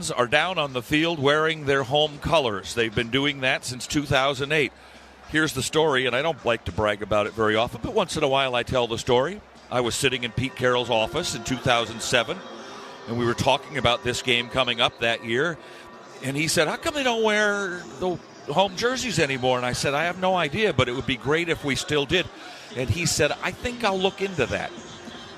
Trojans are down on the field wearing their home colors. They've been doing that since 2008. Here's the story, and I don't like to brag about it very often, but once in a while I tell the story. I was sitting in Pete Carroll's office in 2007, and we were talking about this game coming up that year, and he said, how come they don't wear the home jerseys anymore? And I said, I have no idea, but it would be great if we still did. And he said, I think I'll look into that.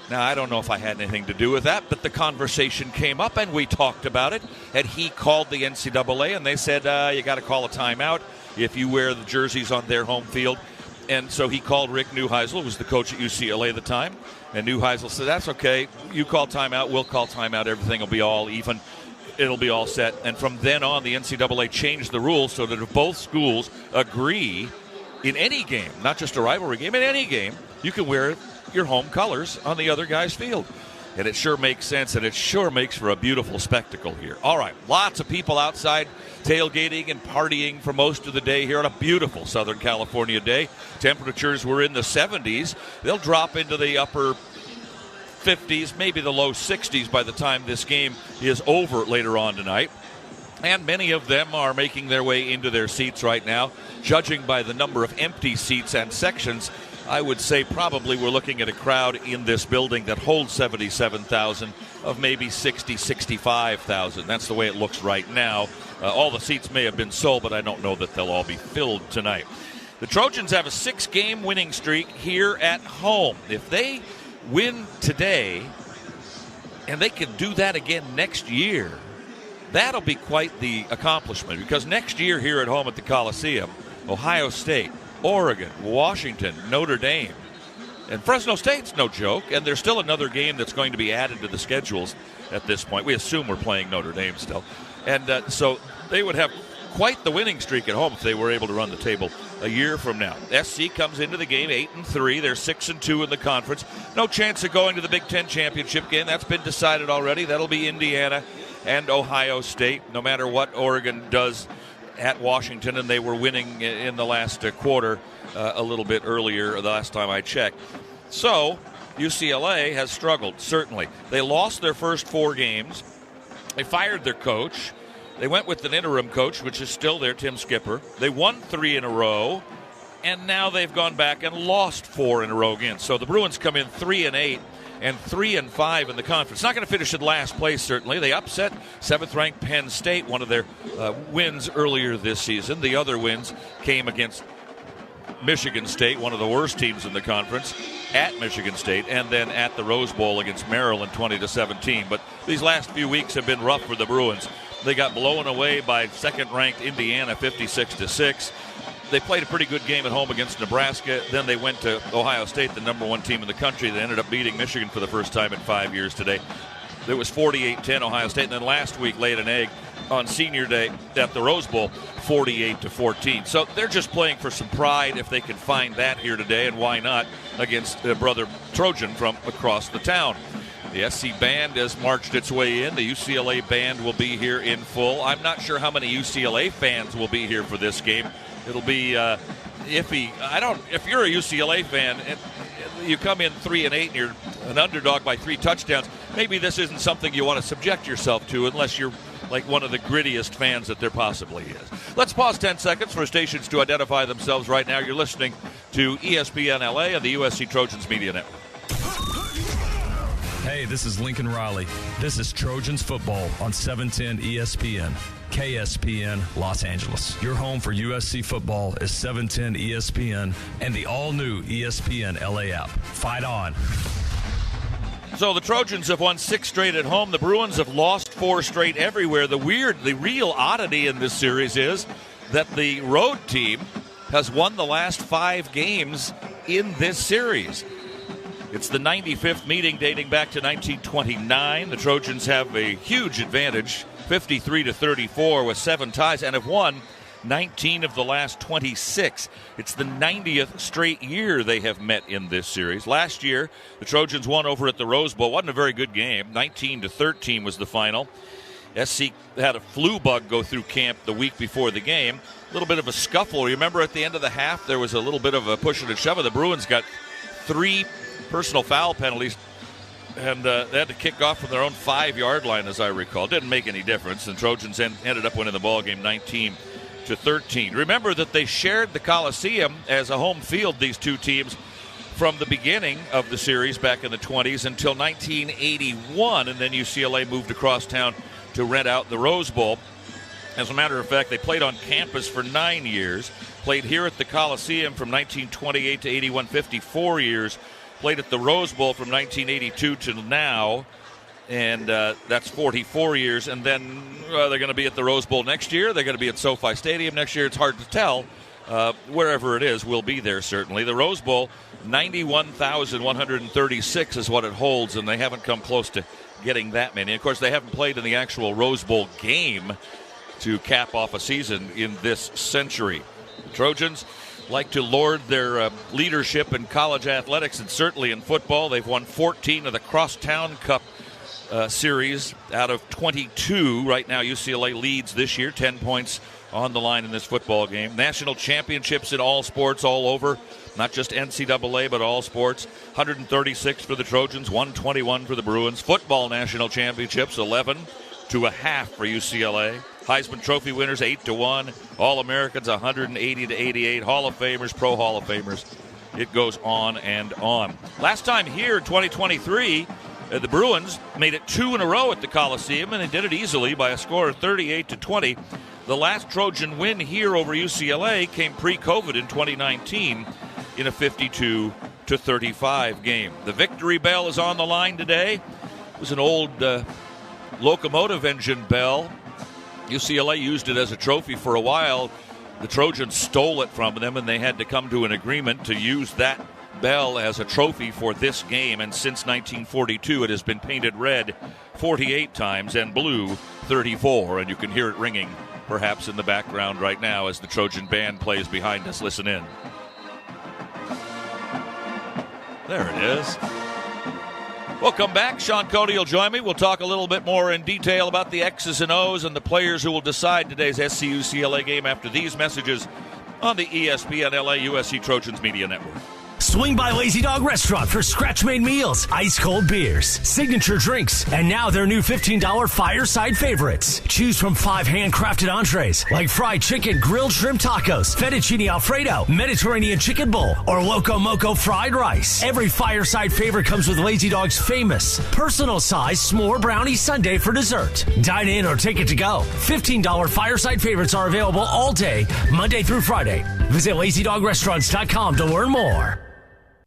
Now, I don't know if I had anything to do with that, but the conversation came up, and we talked about it, and he called the NCAA, and they said, you got to call a timeout if you wear the jerseys on their home field. And so he called Rick Neuheisel, who was the coach at UCLA at the time, and Neuheisel said, that's okay. You call timeout, we'll call timeout. Everything will be all even. It'll be all set. And from then on, the NCAA changed the rules so that if both schools agree in any game, not just a rivalry game, in any game, you can wear your home colors on the other guy's field. And it sure makes sense, and it sure makes for a beautiful spectacle here. All right, lots of people outside tailgating and partying for most of the day here on a beautiful Southern California day. Temperatures were in the 70s. They'll drop into the upper 50s, maybe the low 60s by the time this game is over later on tonight. And many of them are making their way into their seats right now. Judging by the number of empty seats and sections, I would say probably we're looking at a crowd in this building that holds 77,000 of maybe 60, 65,000. That's the way it looks right now. All the seats may have been sold, but I don't know that they'll all be filled tonight. The Trojans have a 6-game winning streak here at home. If they win today, and they can do that again next year, that'll be quite the accomplishment, because next year here at home at the Coliseum, Ohio State, Oregon, Washington, Notre Dame, and Fresno State's no joke, and there's still another game that's going to be added to the schedules at this point. We assume we're playing Notre Dame still. And so they would have quite the winning streak at home if they were able to run the table a year from now. SC comes into the game 8-3. They're 6-2 in the conference. No chance of going to the Big Ten championship game. That's been decided already. That'll be Indiana and Ohio State, no matter what Oregon does at Washington, and they were winning in the last quarter a little bit earlier the last time I checked. So UCLA has struggled, certainly. They lost their first 4 games. They fired their coach. They went with an interim coach, which is still there, Tim Skipper. They won 3 in a row, and now they've gone back and lost 4 in a row again. So the Bruins come in 3-8 and 3-5 in the conference. Not going to finish in last place, certainly. They upset 7th-ranked Penn State, one of their wins earlier this season. The other wins came against Michigan State, one of the worst teams in the conference, at Michigan State, and then at the Rose Bowl against Maryland, 20-17. But these last few weeks have been rough for the Bruins. They got blown away by 2nd-ranked Indiana, 56-6. They played a pretty good game at home against Nebraska. Then they went to Ohio State, the number 1 team in the country. They ended up beating Michigan for the first time in 5 years today. It was 48-10 Ohio State. And then last week laid an egg on Senior Day at the Rose Bowl, 48-14. So they're just playing for some pride if they can find that here today, and why not against brother Trojan from across the town. The SC band has marched its way in. The UCLA band will be here in full. I'm not sure how many UCLA fans will be here for this game. It'll be iffy. If you're a UCLA fan and you come in 3-8 and you're an underdog by 3 touchdowns, maybe this isn't something you want to subject yourself to unless you're like one of the grittiest fans that there possibly is. Let's pause 10 seconds for stations to identify themselves right now. You're listening to ESPN LA and the USC Trojans Media Network. Hey, this is Lincoln Riley. This is Trojans football on 710 ESPN. KSPN Los Angeles. Your home for USC football is 710 ESPN and the all-new ESPN LA app. Fight on. So the Trojans have won 6 straight at home. The Bruins have lost 4 straight everywhere. The real oddity in this series is that the road team has won the last 5 games in this series. It's the 95th meeting dating back to 1929. The Trojans have a huge advantage, 53-34 with 7 ties, and have won 19 of the last 26. It's the 90th straight year they have met in this series. Last year, the Trojans won over at the Rose Bowl. Wasn't a very good game. 19-13 was the final. SC had a flu bug go through camp the week before the game. A little bit of a scuffle. Remember at the end of the half, there was a little bit of a push and a shove. The Bruins got 3 personal foul penalties And they had to kick off from their own 5-yard line, as I recall. Didn't make any difference. And Trojans ended up winning the ball game 19-13. Remember that they shared the Coliseum as a home field, these two teams, from the beginning of the series back in the 20s until 1981, and then UCLA moved across town to rent out the Rose Bowl. As a matter of fact, they played on campus for 9 years, played here at the Coliseum from 1928 to 81, 54 years, played at the Rose Bowl from 1982 to now, and that's 44 years, and then they're going to be at the Rose Bowl next year, they're going to be at SoFi Stadium next year. It's hard to tell. Wherever it is, we'll be there certainly. The Rose Bowl, 91,136 is what it holds, and they haven't come close to getting that many. Of course, they haven't played in the actual Rose Bowl game to cap off a season in this century. The Trojans like to lord their leadership in college athletics and certainly in football. They've won 14 of the Crosstown Cup series out of 22. Right now, UCLA leads this year, 10 points on the line in this football game. National championships in all sports all over, not just NCAA, but all sports. 136 for the Trojans, 121 for the Bruins. Football national championships, 11-1 for UCLA. Heisman Trophy winners, 8-1. All-Americans, 180-88. Hall of Famers, Pro Hall of Famers. It goes on and on. Last time here in 2023, the Bruins made it 2 in a row at the Coliseum, and they did it easily by a score of 38-20. The last Trojan win here over UCLA came pre-COVID in 2019 in a 52-35 game. The victory bell is on the line today. It was an old locomotive engine bell. UCLA used it as a trophy for a while. The Trojans stole it from them, and they had to come to an agreement to use that bell as a trophy for this game. And since 1942, it has been painted red 48 times and blue 34. And you can hear it ringing perhaps in the background right now as the Trojan band plays behind us. Listen in. There it is. We'll come back. Shaun, Cody will join me. We'll talk a little bit more in detail about the X's and O's and the players who will decide today's SC-UCLA game after these messages on the ESPN LA USC Trojans Media Network. Swing by Lazy Dog Restaurant for scratch-made meals, ice-cold beers, signature drinks, and now their new $15 fireside favorites. Choose from 5 handcrafted entrees like fried chicken, grilled shrimp tacos, fettuccine alfredo, Mediterranean chicken bowl, or Loco Moco fried rice. Every fireside favorite comes with Lazy Dog's famous personal-sized s'more brownie sundae for dessert. Dine in or take it to go. $15 fireside favorites are available all day, Monday through Friday. Visit LazyDogRestaurants.com to learn more.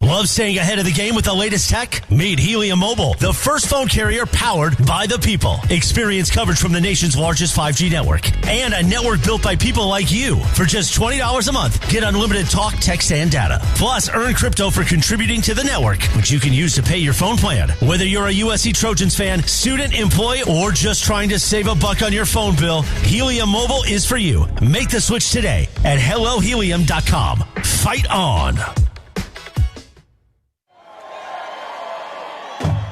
Love staying ahead of the game with the latest tech? Meet Helium Mobile, the first phone carrier powered by the people. Experience coverage from the nation's largest 5G network and a network built by people like you. For just $20 a month, get unlimited talk, text, and data. Plus, earn crypto for contributing to the network, which you can use to pay your phone plan. Whether you're a USC Trojans fan, student, employee, or just trying to save a buck on your phone bill, Helium Mobile is for you. Make the switch today at HelloHelium.com. Fight on.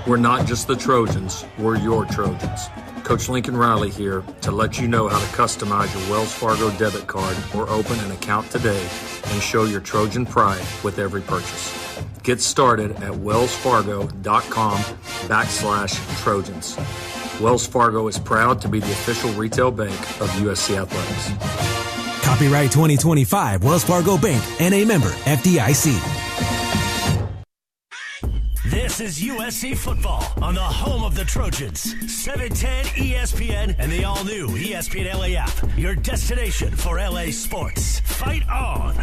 We're not just the Trojans, we're your Trojans. Coach Lincoln Riley here to let you know how to customize your Wells Fargo debit card or open an account today and show your Trojan pride with every purchase. Get started at wellsfargo.com/Trojans. Wells Fargo is proud to be the official retail bank of USC Athletics. Copyright 2025 Wells Fargo Bank, N.A. member, FDIC. This is USC football on the home of the Trojans. 710 ESPN and the all-new ESPN LA app. Your destination for LA sports. Fight on.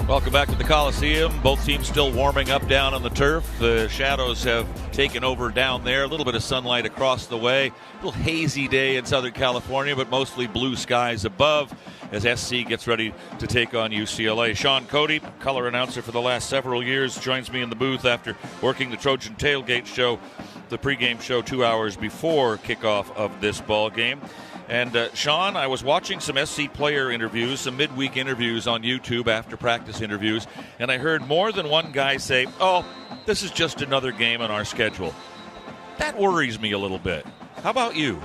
Welcome back to the Coliseum. Both teams still warming up down on the turf. The shadows have taken over down there. A little bit of sunlight across the way. A little hazy day in Southern California, but mostly blue skies above as SC gets ready to take on UCLA. Shaun, Cody, color announcer for the last several years, joins me in the booth after working the Trojan Tailgate show, the pregame show 2 hours before kickoff of this ball game. And Shaun, I was watching some SC player interviews, some midweek interviews on YouTube after practice interviews, and I heard more than one guy say, "Oh, this is just another game on our schedule." That worries me a little bit. How about you?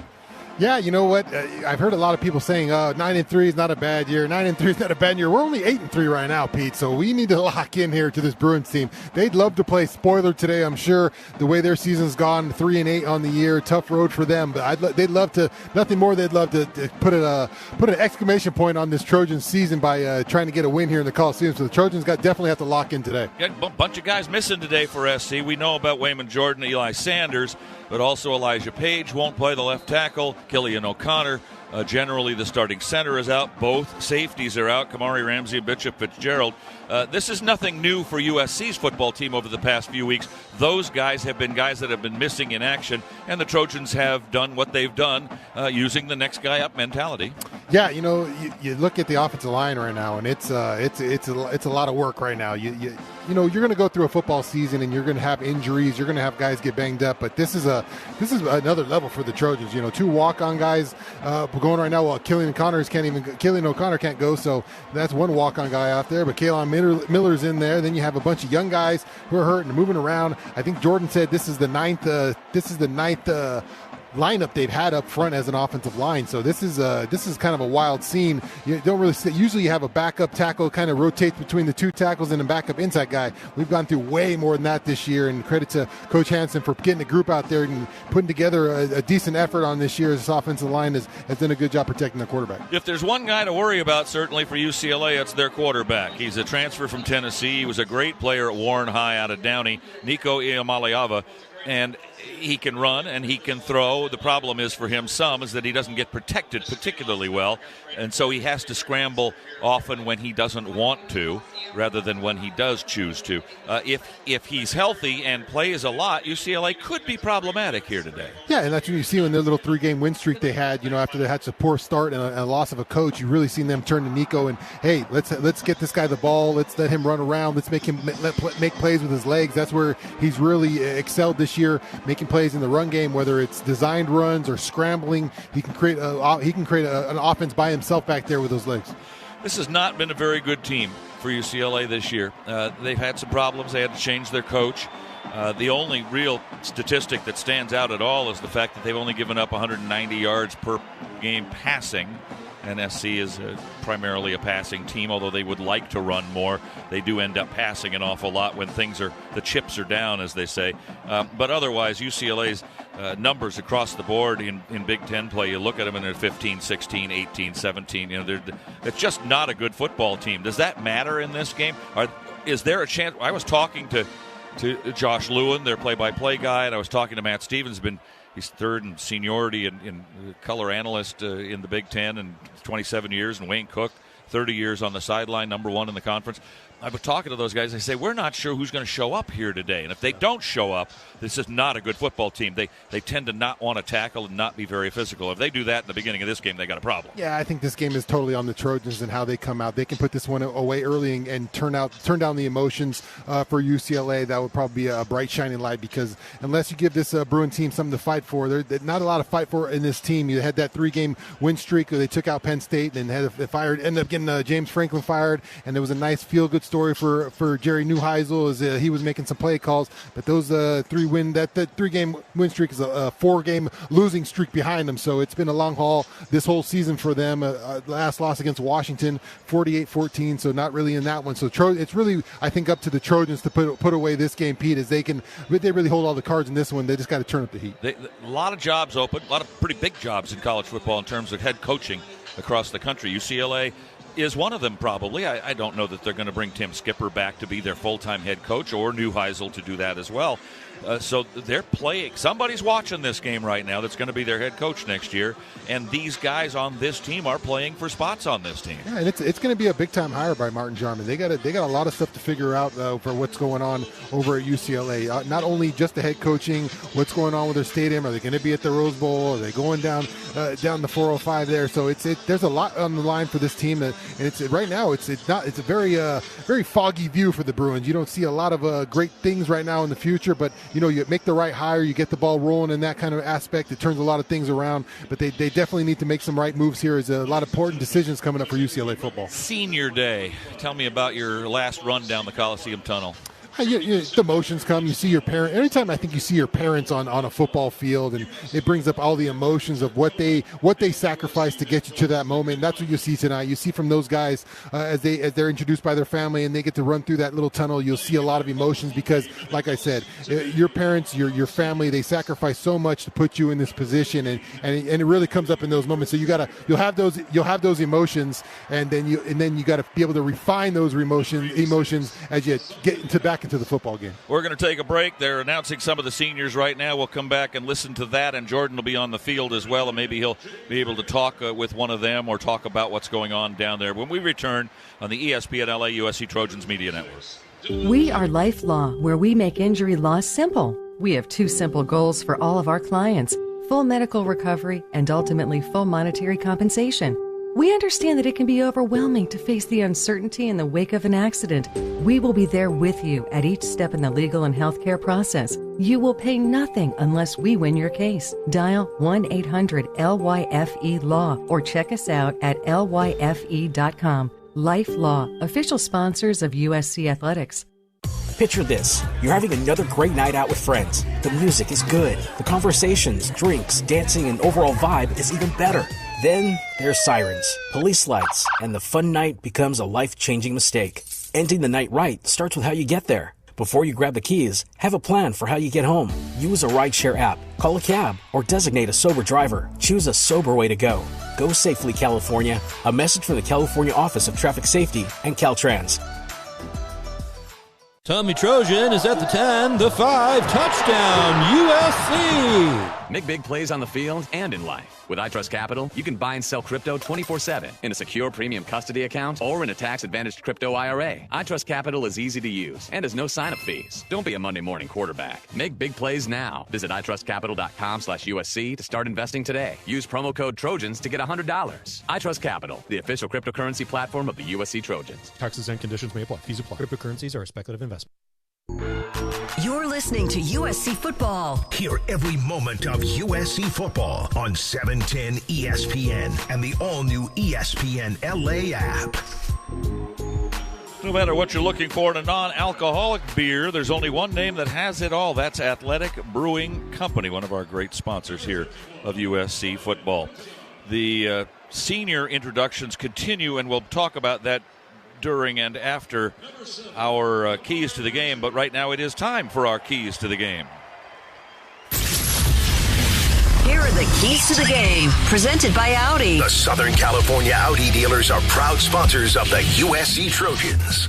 Yeah, you know what? I've heard a lot of people saying, 9-3 is not a bad year. 9-3 is not a bad year. We're only 8-3 right now, Pete. So we need to lock in here to this Bruins team. They'd love to play spoiler today, I'm sure. The way their season's gone, 3-8 on the year, tough road for them. But they'd love to, nothing more. They'd love to put an exclamation point on this Trojans season by trying to get a win here in the Coliseum. So the Trojans definitely have to lock in today. Got a bunch of guys missing today for SC. We know about Wayman Jordan, Eli Sanders, but also Elijah Page won't play the left tackle. Killian O'Connor, generally the starting center, is out. Both safeties are out, Kamari Ramsey and Bishop Fitzgerald. This is nothing new for USC's football team over the past few weeks. Those guys have been guys that have been missing in action, and the Trojans have done what they've done using the next guy up mentality. Yeah, you know, you look at the offensive line right now, and it's a lot of work right now. You know, you're going to go through a football season, and you're going to have injuries. You're going to have guys get banged up, but this is another level for the Trojans. You know, 2 walk-on guys going right now. Well, Killian O'Connor can't go, so that's 1 walk-on guy out there. But Kaylon Miller's in there. Then you have a bunch of young guys who are hurt and moving around. I think Jordan said this is the ninth lineup they've had up front as an offensive line. So this is kind of a wild scene. You don't really see, usually you have a backup tackle kind of rotates between the 2 tackles and a backup inside guy. We've gone through way more than that this year, and credit to Coach Hansen for getting a group out there and putting together a decent effort on this year. This offensive line has done a good job protecting their quarterback. If there's one guy to worry about, certainly for UCLA, it's their quarterback. He's a transfer from Tennessee. He was a great player at Warren High out of Downey, Nico Iamaleava. And he can run and he can throw. The problem is for him is that he doesn't get protected particularly well, and so he has to scramble often when he doesn't want to rather than when he does choose to. If he's healthy and plays a lot, UCLA could be problematic here today. Yeah, and that's what you see in their little 3-game win streak they had. You know, after they had a poor start and a loss of a coach, you really seen them turn to Nico and, hey, let's get this guy the ball. Let's let him run around. Let's make him make plays with his legs. That's where he's really excelled this year, making plays in the run game, whether it's designed runs or scrambling. He can create an offense by himself back there with those legs. This has not been a very good team for UCLA this year. They've had some problems. They had to change their coach. The only real statistic that stands out at all is the fact that they've only given up 190 yards per game passing. And SC is primarily a passing team, although they would like to run more. They do end up passing an awful lot when the chips are down, as they say. But otherwise, UCLA's numbers across the board in Big Ten play, you look at them and they're 15, 16, 18, 17. You know, it's just not a good football team. Does that matter in this game? Is there a chance? I was talking to Josh Lewin, their play-by-play guy, and I was talking to Matt Stevens. He's third in seniority in color analyst in the Big Ten, and 27 years, and Wayne Cook, 30 years on the sideline, number 1 in the conference. I was talking to those guys. They say, we're not sure who's going to show up here today. And if they don't show up, this is not a good football team. They tend to not want to tackle and not be very physical. If they do that in the beginning of this game, they got a problem. Yeah, I think this game is totally on the Trojans and how they come out. They can put this one away early and turn down the emotions for UCLA. That would probably be a bright, shining light, because unless you give this Bruin team something to fight for, there's not a lot of fight for in this team. You had that 3-game win streak where they took out Penn State and ended up getting James Franklin fired, and there was a nice feel-good story for Jerry Neuheisel as he was making some play calls. But those 3-game win streak is a 4-game losing streak behind them. So it's been a long haul this whole season for them. Last loss against Washington, 48-14. So not really in that one. So it's really, I think, up to the Trojans to put away this game, Pete, as they really hold all the cards in this one. They just got to turn up the heat. A lot of jobs open, a lot of pretty big jobs in college football in terms of head coaching across the country. UCLA is one of them, probably. I don't know that they're going to bring Tim Skipper back to be their full-time head coach, or Neuheisel to do that as well. So they're playing. Somebody's watching this game right now that's going to be their head coach next year, and these guys on this team are playing for spots on this team. Yeah, and it's going to be a big-time hire by Martin Jarman. They got a lot of stuff to figure out for what's going on over at UCLA. Not only just the head coaching, what's going on with their stadium. Are they going to be at the Rose Bowl? Are they going down the 405 there? So there's a lot on the line for this team, and right now it's a very foggy view for the Bruins. You don't see a lot of great things right now in the future, but you make the right hire, you get the ball rolling in that kind of aspect. It turns a lot of things around, but they definitely need to make some right moves here. There's a lot of important decisions coming up for UCLA football. Senior Day. Tell me about your last run down the Coliseum tunnel. The emotions come. You see your parent. Every time I think you see your parents on a football field, and it brings up all the emotions of what they sacrificed to get you to that moment. And that's what you see tonight. You see from those guys as they're introduced by their family and they get to run through that little tunnel. You'll see a lot of emotions because, like I said, your parents, your family, they sacrifice so much to put you in this position, and it really comes up in those moments. So you'll have those emotions, and then you got to be able to refine those emotions as you get back into the football game. We're going to take a break. They're announcing some of the seniors right now. We'll come back and listen to that, and Jordan will be on the field as well, and maybe he'll be able to talk with one of them or talk about what's going on down there when we return on the ESPN LA USC Trojans Media Network. We are Life Law, where we make injury law simple. We have 2 simple goals for all of our clients: full medical recovery and ultimately full monetary compensation. We understand that it can be overwhelming to face the uncertainty in the wake of an accident. We will be there with you at each step in the legal and healthcare process. You will pay nothing unless we win your case. Dial 1-800-LYFE-LAW or check us out at lyfe.com. Life Law, official sponsors of USC Athletics. Picture this. You're having another great night out with friends. The music is good. The conversations, drinks, dancing, and overall vibe is even better. Then there's sirens, police lights, and the fun night becomes a life-changing mistake. Ending the night right starts with how you get there. Before you grab the keys, have a plan for how you get home. Use a rideshare app, call a cab, or designate a sober driver. Choose a sober way to go. Go safely, California. A message from the California Office of Traffic Safety and Caltrans. Tommy Trojan is at the 10, the 5, touchdown, USC! Make big plays on the field and in life. With iTrust Capital, you can buy and sell crypto 24/7 in a secure premium custody account or in a tax-advantaged crypto IRA. iTrust Capital is easy to use and has no sign-up fees. Don't be a Monday morning quarterback. Make big plays now. Visit itrustcapital.com/USC to start investing today. Use promo code Trojans to get $100. iTrust Capital, the official cryptocurrency platform of the USC Trojans. Taxes and conditions may apply. Fees apply. Cryptocurrencies are a speculative investment. You're listening to USC Football. Hear every moment of USC football on 710 ESPN and the all-new ESPN LA app. No matter what you're looking for in a non-alcoholic beer, there's only one name that has it all. That's Athletic Brewing Company, one of our great sponsors here of USC football. The senior introductions continue, and we'll talk about that during and after our keys to the game. But right now it is time for our keys to the game. Here are the keys to the game, presented by Audi. The Southern California Audi dealers are proud sponsors of the USC Trojans.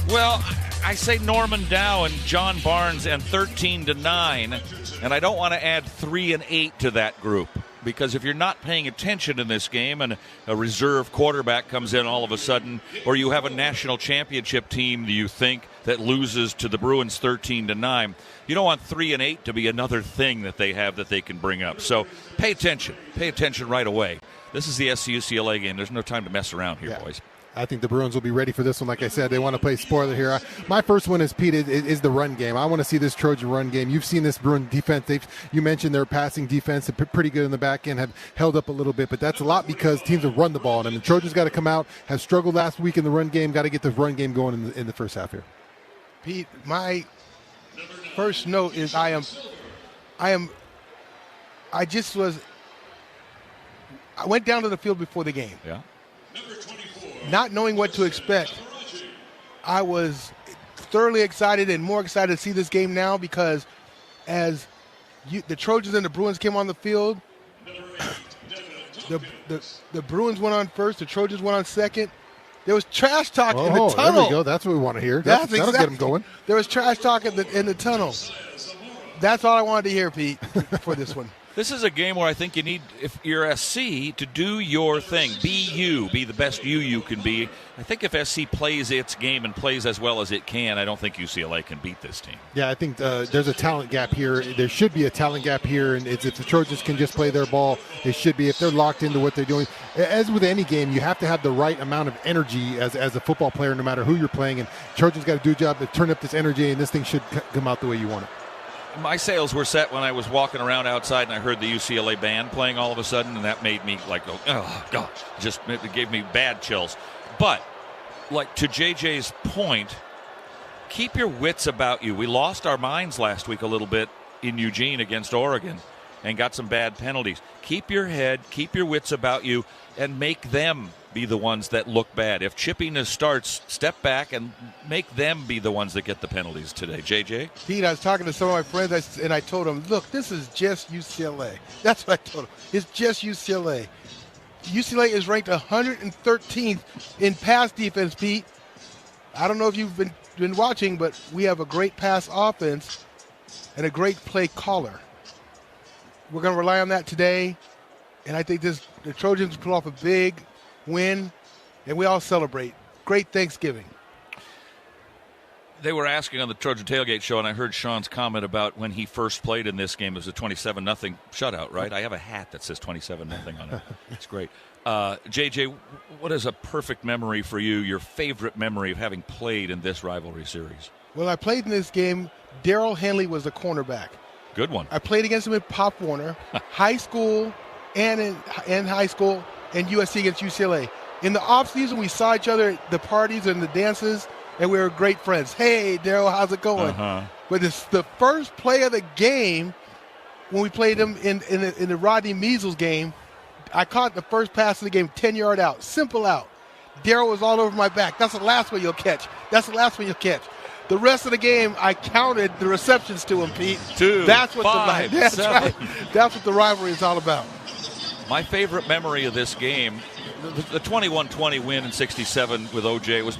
Well, I say Norman Dow and John Barnes and 13-9, and I don't want to add 3 and 8 to that group. Because if you're not paying attention in this game and a reserve quarterback comes in all of a sudden, or you have a national championship team, you think, that loses to the Bruins 13-9, you don't want 3 and 8 to be another thing that they have that they can bring up. So pay attention. Pay attention right away. This is the UCLA game. There's no time to mess around here, boys. I think the Bruins will be ready for this one. Like I said, they want to play spoiler here. My first one is, Pete, is the run game. I want to see this Trojan run game. You've seen this Bruin defense. You mentioned their passing defense. They're pretty good in the back end, have held up a little bit, but that's a lot because teams have run the ball. And the Trojans got to come out, have struggled last week in the run game, got to get the run game going in the first half here. Pete, my first note is I went down to the field before the game. Yeah. Not knowing what to expect, I was thoroughly excited and more excited to see this game now because as the Trojans and the Bruins came on the field, the Bruins went on first, the Trojans went on second. There was trash talk in the tunnel. There we go. That's what we want to hear. That'll get them going. There was trash talk in the tunnel. That's all I wanted to hear, Pete, for this one. This is a game where I think you need, if you're SC, to do your thing. Be you. Be the best you can be. I think if SC plays its game and plays as well as it can, I don't think UCLA can beat this team. Yeah, I think there's a talent gap here. There should be a talent gap here, and if the Trojans can just play their ball, they should be. If they're locked into what they're doing, as with any game, you have to have the right amount of energy as a football player, no matter who you're playing. And Trojans got to do a job to turn up this energy, and this thing should come out the way you want it. My sails were set when I was walking around outside and I heard the UCLA band playing all of a sudden, and that made me like, oh, God, it gave me bad chills. But, like, to JJ's point, keep your wits about you. We lost our minds last week a little bit in Eugene against Oregon and got some bad penalties. Keep your head, keep your wits about you, and make them be the ones that look bad. If chippiness starts, step back and make them be the ones that get the penalties today. JJ? Pete, I was talking to some of my friends, and I told them, look, this is just UCLA. That's what I told them. It's just UCLA. UCLA is ranked 113th in pass defense, Pete. I don't know if you've been watching, but we have a great pass offense and a great play caller. We're going to rely on that today, and I think the Trojans pull off a big win, and we all celebrate. Great Thanksgiving. They were asking on the Trojan Tailgate Show, and I heard Shaun's comment about when he first played in this game. It was a 27-0 shutout, right? I have a hat that says 27-0 on it. It's great. JJ, what is a perfect memory for you, your favorite memory of having played in this rivalry series? Well, I played in this game. Daryl Henley was the cornerback. Good one. I played against him in Pop Warner, high school and in high school, and USC against UCLA. In the offseason, we saw each other at the parties and the dances, and we were great friends. Hey, Daryl, how's it going? But it's the first play of the game when we played him in the Rodney Measles game. I caught the first pass of the game, 10-yard out, simple out. Daryl was all over my back. That's the last one you'll catch. That's the last one you'll catch. The rest of the game, I counted the receptions to him, Pete. 2, that's what 5, that's 7. right. That's what the rivalry is all about. My favorite memory of this game, the 21-20 win in 67 with OJ was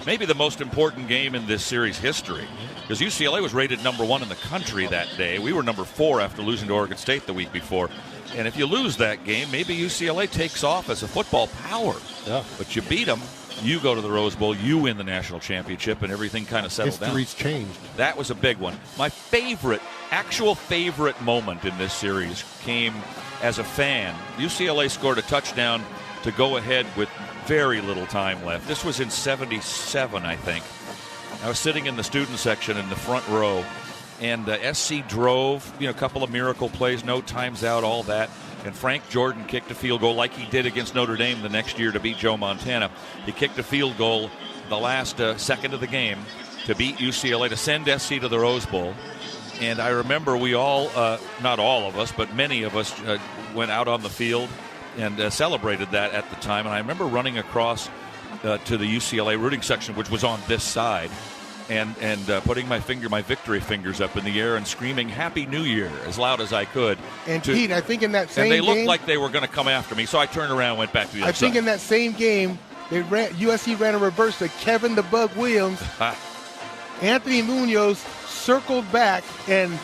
maybe the most important game in this series history, because UCLA was rated number 1 in the country that day. We were number 4 after losing to Oregon State the week before. And if you lose that game, maybe UCLA takes off as a football power. Yeah. But you beat them, you go to the Rose Bowl, you win the national championship, and everything kind of settled down. History's changed. That was a big one. My actual favorite moment in this series came as a fan. UCLA scored a touchdown to go ahead with very little time left. This was in 77, I think. I was sitting in the student section in the front row, and SC drove, a couple of miracle plays, no times out, all that. And Frank Jordan kicked a field goal like he did against Notre Dame the next year to beat Joe Montana. He kicked a field goal the last second of the game to beat UCLA, to send SC to the Rose Bowl. And I remember we all, not all of us, but many of us went out on the field and celebrated that at the time. And I remember running across to the UCLA rooting section, which was on this side, and putting my victory fingers up in the air and screaming Happy New Year as loud as I could. And Pete, I think in that same game, and they looked like they were going to come after me, so I turned around and went back to the other side. I think in that same game, USC ran a reverse to Kevin the Bug Williams. Anthony Munoz circled back and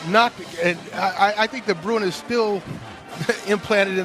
knocked. And I think the Bruin is still implanted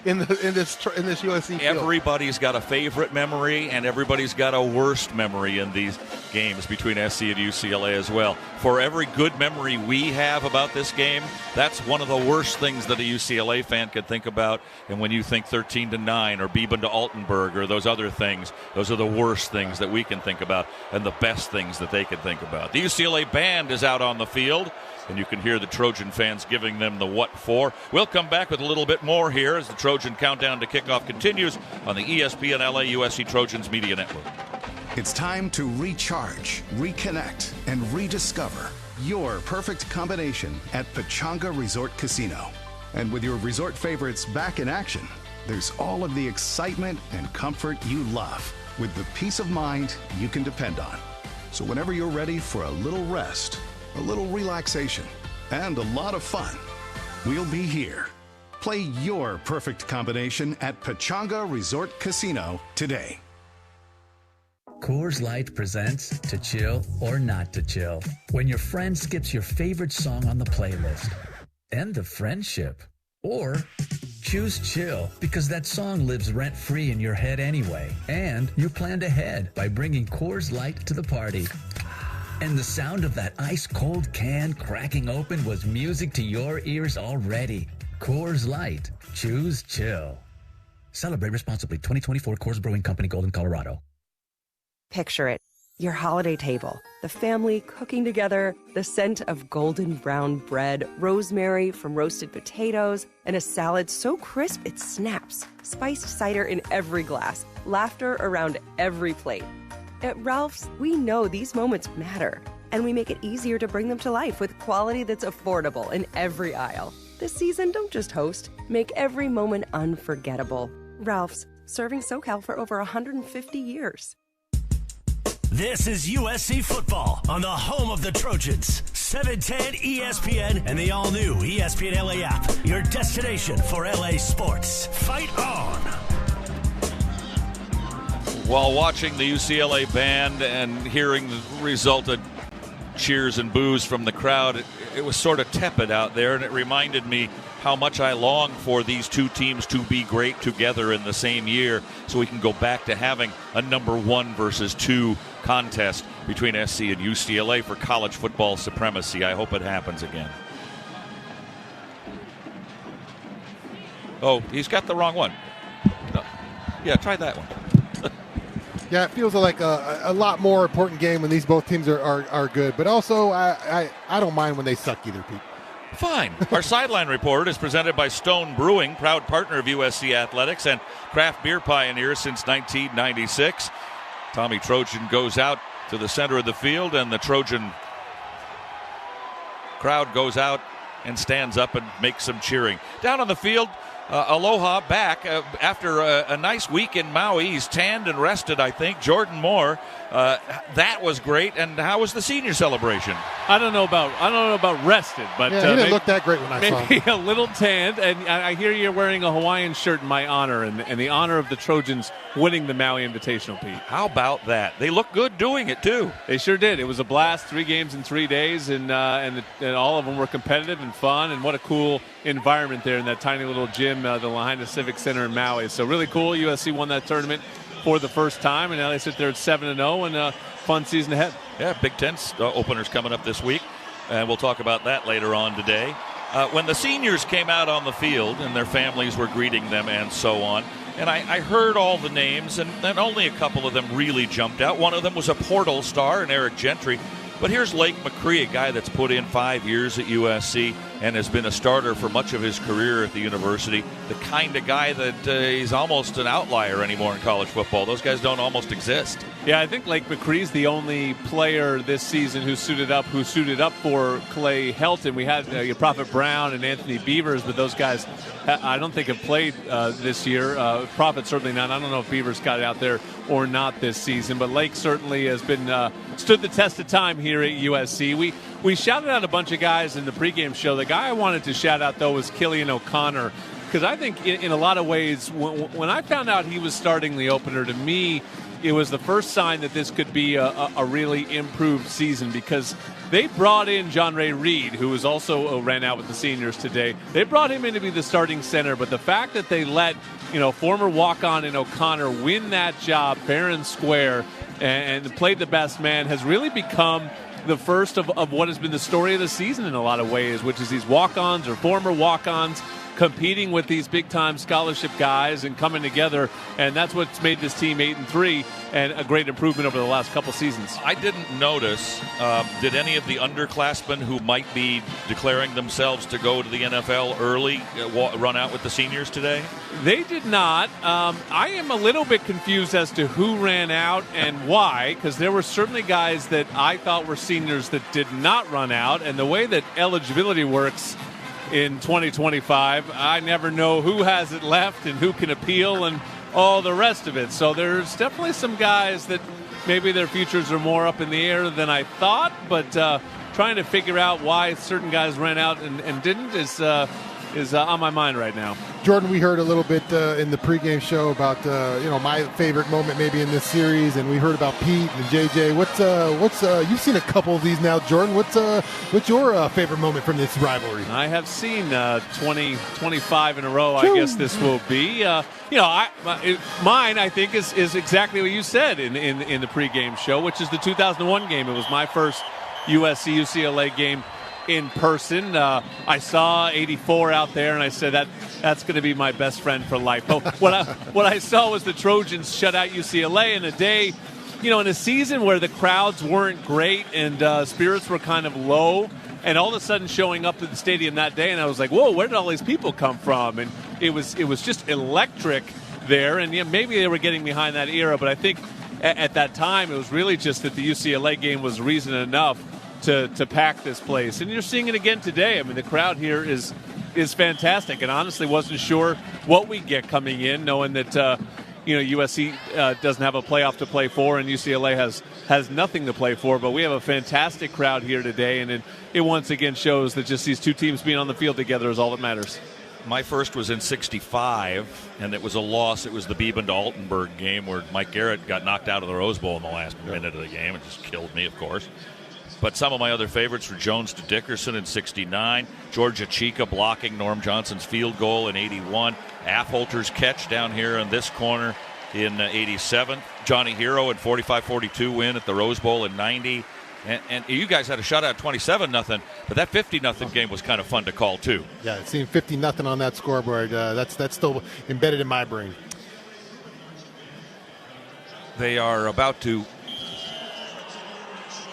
in this USC field. Everybody's got a favorite memory, and everybody's got a worst memory in these games between SC and UCLA as well. For every good memory we have about this game, that's one of the worst things that a UCLA fan could think about. And when you think 13-9 or Beeben to Altenburg or those other things, those are the worst things that we can think about and the best things that they can think about. The UCLA band is out on the field, and you can hear the Trojan fans giving them the what for. We'll come back with a little bit more here as the Trojan countdown to kickoff continues on the ESPN LA USC Trojans Media Network. It's time to recharge, reconnect, and rediscover your perfect combination at Pechanga Resort Casino. And with your resort favorites back in action, there's all of the excitement and comfort you love, with the peace of mind you can depend on. So whenever you're ready for a little rest, a little relaxation, and a lot of fun, we'll be here. Play your perfect combination at Pechanga Resort Casino today. Coors Light presents To Chill or Not to Chill. When your friend skips your favorite song on the playlist. End of friendship. Or choose chill because that song lives rent-free in your head anyway. And you planned ahead by bringing Coors Light to the party. And the sound of that ice-cold can cracking open was music to your ears already. Coors Light. Choose chill. Celebrate responsibly. 2024 Coors Brewing Company, Golden, Colorado. Picture it. Your holiday table. The family cooking together, the scent of golden brown bread, rosemary from roasted potatoes, and a salad so crisp it snaps. Spiced cider in every glass. Laughter around every plate. At Ralph's, we know these moments matter, and we make it easier to bring them to life with quality that's affordable in every aisle. This season, don't just host, make every moment unforgettable. Ralph's, serving SoCal for over 150 years. This is USC football on the home of the Trojans. 710 ESPN and the all-new ESPN LA app. Your destination for LA sports. Fight on! While watching the UCLA band and hearing the resultant cheers and boos from the crowd, it was sort of tepid out there, and it reminded me how much I long for these two teams to be great together in the same year so we can go back to having a number 1 versus 2 contest between SC and UCLA for college football supremacy. I hope it happens again. Oh, he's got the wrong one. No. Yeah, try that one. Yeah, it feels like a lot more important game when these both teams are good. But also, I don't mind when they suck either, Pete. Fine. Our sideline report is presented by Stone Brewing, proud partner of USC Athletics and craft beer pioneer since 1996. Tommy Trojan goes out to the center of the field, and the Trojan crowd goes out and stands up and makes some cheering. Down on the field, Aloha back after a nice week in Maui. He's tanned and rested, I think. Jordan Moore, that was great. And how was the senior celebration? I don't know about rested, but he didn't look that great when I saw him. Maybe a little tanned. And I hear you're wearing a Hawaiian shirt in my honor, and the honor of the Trojans winning the Maui Invitational, Pete. How about that? They look good doing it too. They sure did. It was a blast. 3 games in 3 days, and all of them were competitive and fun. And what a cool environment there in that tiny little gym, the Lahaina Civic Center in Maui. So really cool. USC won that tournament for the first time, and now they sit there at 7-0 and a fun season ahead. Yeah, Big Ten openers coming up this week, and we'll talk about that later on today. When the seniors came out on the field and their families were greeting them and so on, and I heard all the names, and only a couple of them really jumped out. One of them was a portal star, and Eric Gentry. But here's Lake McCree, a guy that's put in 5 years at USC and has been a starter for much of his career at the university. The kind of guy that he's almost an outlier anymore in college football. Those guys don't almost exist. Yeah, I think Lake McCree's the only player this season who suited up for Clay Helton. We had Prophet Brown and Anthony Beavers, but those guys I don't think have played this year. Prophet certainly not. I don't know if Beavers got out there or not this season, but Lake certainly has been stood the test of time here at USC. We shouted out a bunch of guys in the pregame show. The guy I wanted to shout out, though, was Killian O'Connor, because I think in a lot of ways, when I found out he was starting the opener, to me, it was the first sign that this could be a really improved season, because they brought in John Ray Reed, who was also ran out with the seniors today. They brought him in to be the starting center, but the fact that they let former walk-on in O'Connor win that job fair and square and played the best man has really become the first of what has been the story of the season in a lot of ways, which is these walk-ons or former walk-ons competing with these big-time scholarship guys and coming together, and that's what's made this team 8-3 and a great improvement over the last couple seasons. I didn't notice, did any of the underclassmen who might be declaring themselves to go to the NFL early run out with the seniors today? They did not. I am a little bit confused as to who ran out and why, because there were certainly guys that I thought were seniors that did not run out, and the way that eligibility works in 2025, I never know who has it left and who can appeal and all the rest of it. So there's definitely some guys that maybe their futures are more up in the air than I thought, but trying to figure out why certain guys ran out and didn't is on my mind right now. Jordan, we heard a little bit in the pregame show about my favorite moment maybe in this series, and we heard about Pete and JJ. What's you've seen a couple of these now, Jordan. What's your favorite moment from this rivalry? I have seen 25 in a row. I guess this will be. Mine I think is exactly what you said in the pregame show, which is the 2001 game. It was my first USC UCLA game in person. I saw 84 out there, and I said that's going to be my best friend for life. But what I saw was the Trojans shut out UCLA in a day, in a season where the crowds weren't great and spirits were kind of low, and all of a sudden showing up at the stadium that day, and I was like, whoa, where did all these people come from? And it was just electric there, and maybe they were getting behind that era, but I think at that time, it was really just that the UCLA game was reason enough to pack this place. And you're seeing it again today. I mean, the crowd here is fantastic, and honestly wasn't sure what we get coming in, knowing that USC doesn't have a playoff to play for, and UCLA has nothing to play for. But we have a fantastic crowd here today, and it once again shows that just these two teams being on the field together is all that matters. My first was in '65, and it was a loss. It was the Beeben to Altenburg game where Mike Garrett got knocked out of the Rose Bowl in the last minute of the game. It just killed me, of course. But some of my other favorites were Jones to Dickerson in '69, Georgia Chica blocking Norm Johnson's field goal in '81, Affolter's catch down here in this corner in '87, Johnny Hero in 45-42 win at the Rose Bowl in '90. And you guys had a shutout 27-0, but that 50-0 game was kind of fun to call too. Yeah, seeing 50-0 on that scoreboard, that's still embedded in my brain. They are about to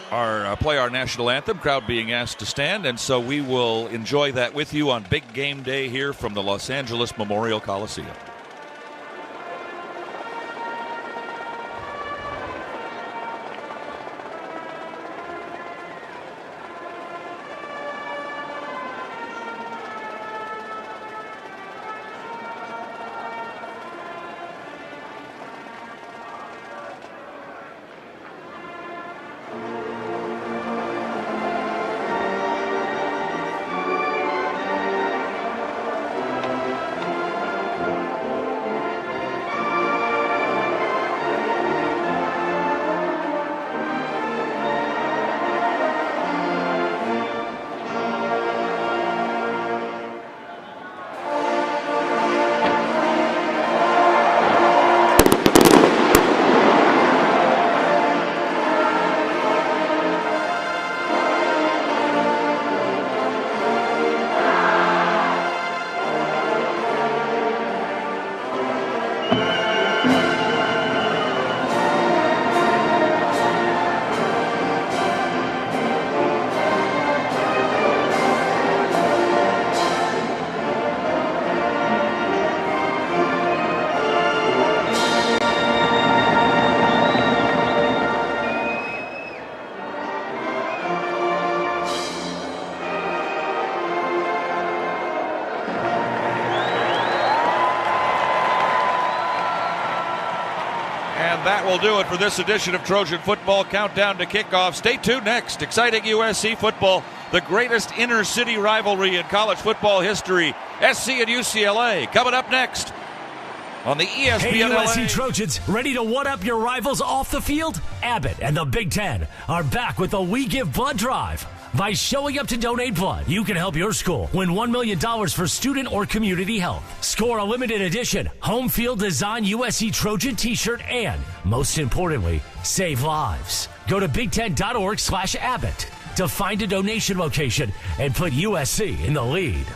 play our national anthem, crowd being asked to stand, and so we will enjoy that with you on Big Game Day here from the Los Angeles Memorial Coliseum. That will do it for this edition of Trojan Football Countdown to Kickoff. Stay tuned next. Exciting USC football, the greatest inner-city rivalry in college football history. SC and UCLA coming up next on the ESPN Hey, USC LA. Trojans, ready to one-up your rivals off the field? Abbott and the Big Ten are back with the We Give Blood Drive. By showing up to donate blood, you can help your school win $1 million for student or community health. Score a limited edition home field design USC Trojan t-shirt and, most importantly, save lives. Go to big10.org/Abbott to find a donation location and put USC in the lead.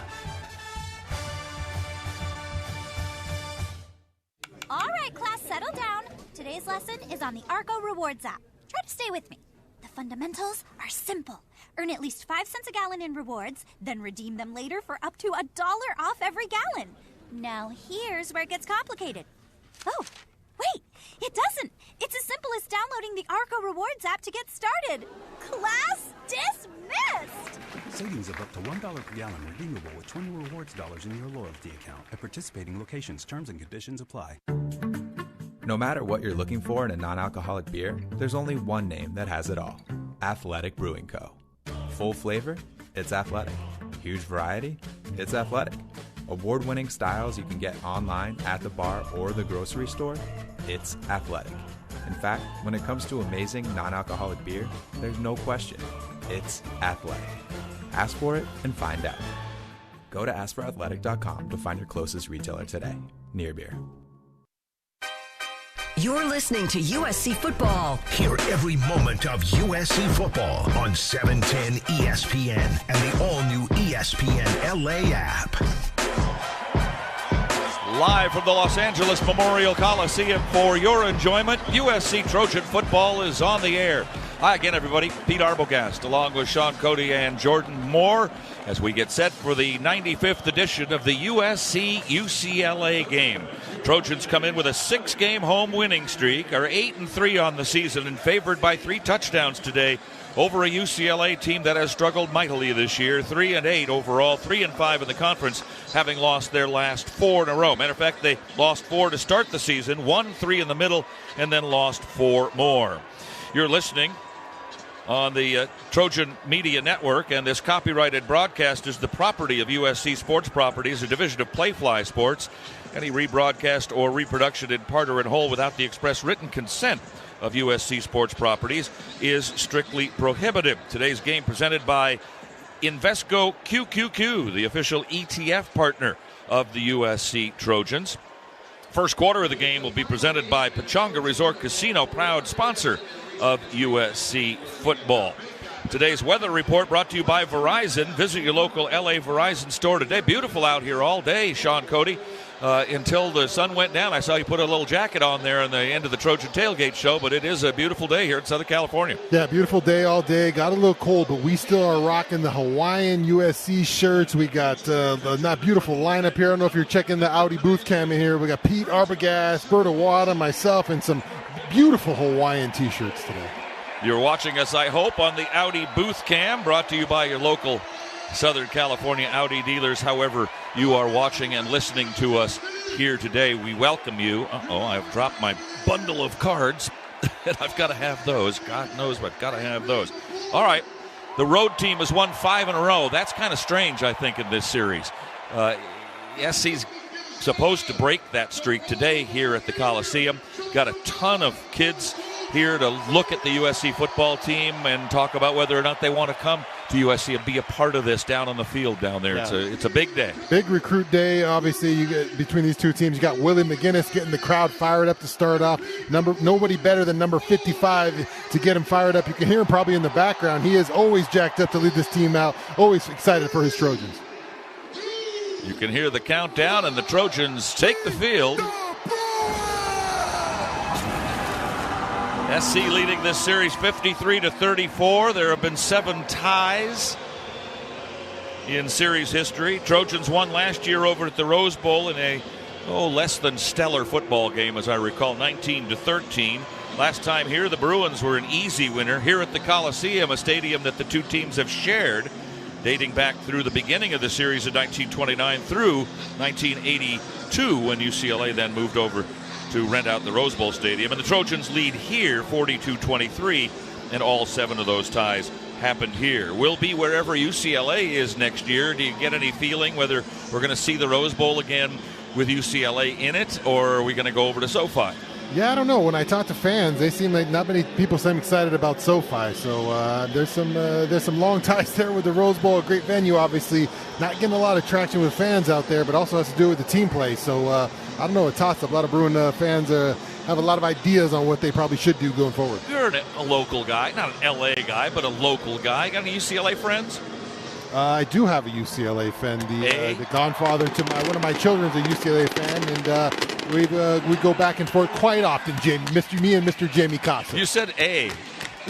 All right, class, settle down. Today's lesson is on the Arco Rewards app. Try to stay with me. The fundamentals are simple. Earn at least 5 cents a gallon in rewards, then redeem them later for up to $1 off every gallon. Now here's where it gets complicated. Oh, wait, it doesn't. It's as simple as downloading the Arco Rewards app to get started. Class dismissed! Savings of up to $1 per gallon redeemable with 20 rewards dollars in your loyalty account at participating locations. Terms and conditions apply. No matter what you're looking for in a non-alcoholic beer, there's only one name that has it all. Athletic Brewing Co. Full flavor? It's athletic. Huge variety? It's athletic. Award-winning styles you can get online, at the bar, or the grocery store? It's athletic. In fact, when it comes to amazing non-alcoholic beer, there's no question. It's athletic. Ask for it and find out. Go to askforathletic.com to find your closest retailer today. Near Beer. You're listening to USC Football. Hear every moment of USC football on 710 ESPN and the all-new ESPN LA app. Live from the Los Angeles Memorial Coliseum for your enjoyment, USC Trojan football is on the air Hi again, everybody. Pete Arbogast, along with Shaun, Cody, and Jordan Moore, as we get set for the 95th edition of the USC-UCLA game. Trojans come in with a 6-game home winning streak, are 8-3 on the season, and favored by 3 touchdowns today over a UCLA team that has struggled mightily this year. 3-8 overall, 3-5 in the conference, having lost their last 4 in a row. Matter of fact, they lost 4 to start the season, won 3 in the middle, and then lost 4 more. You're listening on the Trojan Media Network, and this copyrighted broadcast is the property of USC Sports Properties, a division of Playfly Sports. Any rebroadcast or reproduction in part or in whole without the express written consent of USC Sports Properties is strictly prohibited. Today's game presented by Invesco QQQ, the official ETF partner of the USC Trojans. First quarter of the game will be presented by Pechanga Resort Casino, proud sponsor of USC football. Today's weather report brought to you by Verizon. Visit your local LA Verizon store today. Beautiful out here all day, Shaun, Cody. Until the sun went down, I saw you put a little jacket on there in the end of the Trojan Tailgate show, but it is a beautiful day here in Southern California. Yeah, beautiful day all day. Got a little cold, but we still are rocking the Hawaiian USC shirts. We got the beautiful lineup here. I don't know if you're checking the Audi Booth Cam in here. We got Pete Arbogast, Berta Wada, myself, and some beautiful Hawaiian T-shirts today. You're watching us, I hope, on the Audi Booth Cam, brought to you by your local Southern California Audi dealers. However you are watching and listening to us here today, we welcome you. I've dropped my bundle of cards, and I've got to have those. God knows I've got to have those. All right, the road team has won 5 in a row. That's kind of strange, I think, in this series. SC's supposed to break that streak today here at the Coliseum. Got a ton of kids here to look at the USC football team and talk about whether or not they want to come to USC and be a part of this down on the field down there. Yeah. It's a big day. Big recruit day. Obviously, you get between these two teams. You got Willie McGinnis getting the crowd fired up to start off. Nobody better than number 55 to get him fired up. You can hear him probably in the background. He is always jacked up to lead this team out. Always excited for his Trojans. You can hear the countdown, and the Trojans take the field. SC leading this series 53-34. There have been 7 ties in series history. Trojans won last year over at the Rose Bowl in a less than stellar football game, as I recall, 19-13. Last time here, the Bruins were an easy winner here at the Coliseum, a stadium that the two teams have shared dating back through the beginning of the series in 1929 through 1982, when UCLA then moved over to rent out the Rose Bowl Stadium. And the Trojans lead here 42-23, and all 7 of those ties happened here. We'll be wherever UCLA is next year. Do you get any feeling whether we're going to see the Rose Bowl again with UCLA in it, or are we going to go over to SoFi? Yeah, I don't know. When I talk to fans, they seem like not many people seem excited about SoFi. So there's some long ties there with the Rose Bowl, a great venue, obviously. Not getting a lot of traction with fans out there, but also has to do with the team play. So I don't know, a toss-up. A lot of Bruin fans have a lot of ideas on what they probably should do going forward. You're a local guy, not an L.A. guy, but a local guy. Got any UCLA friends? I do have a UCLA fan. The godfather to one of my children is a UCLA fan, and we go back and forth quite often. Me and Mr. Jamie Casa. You said A.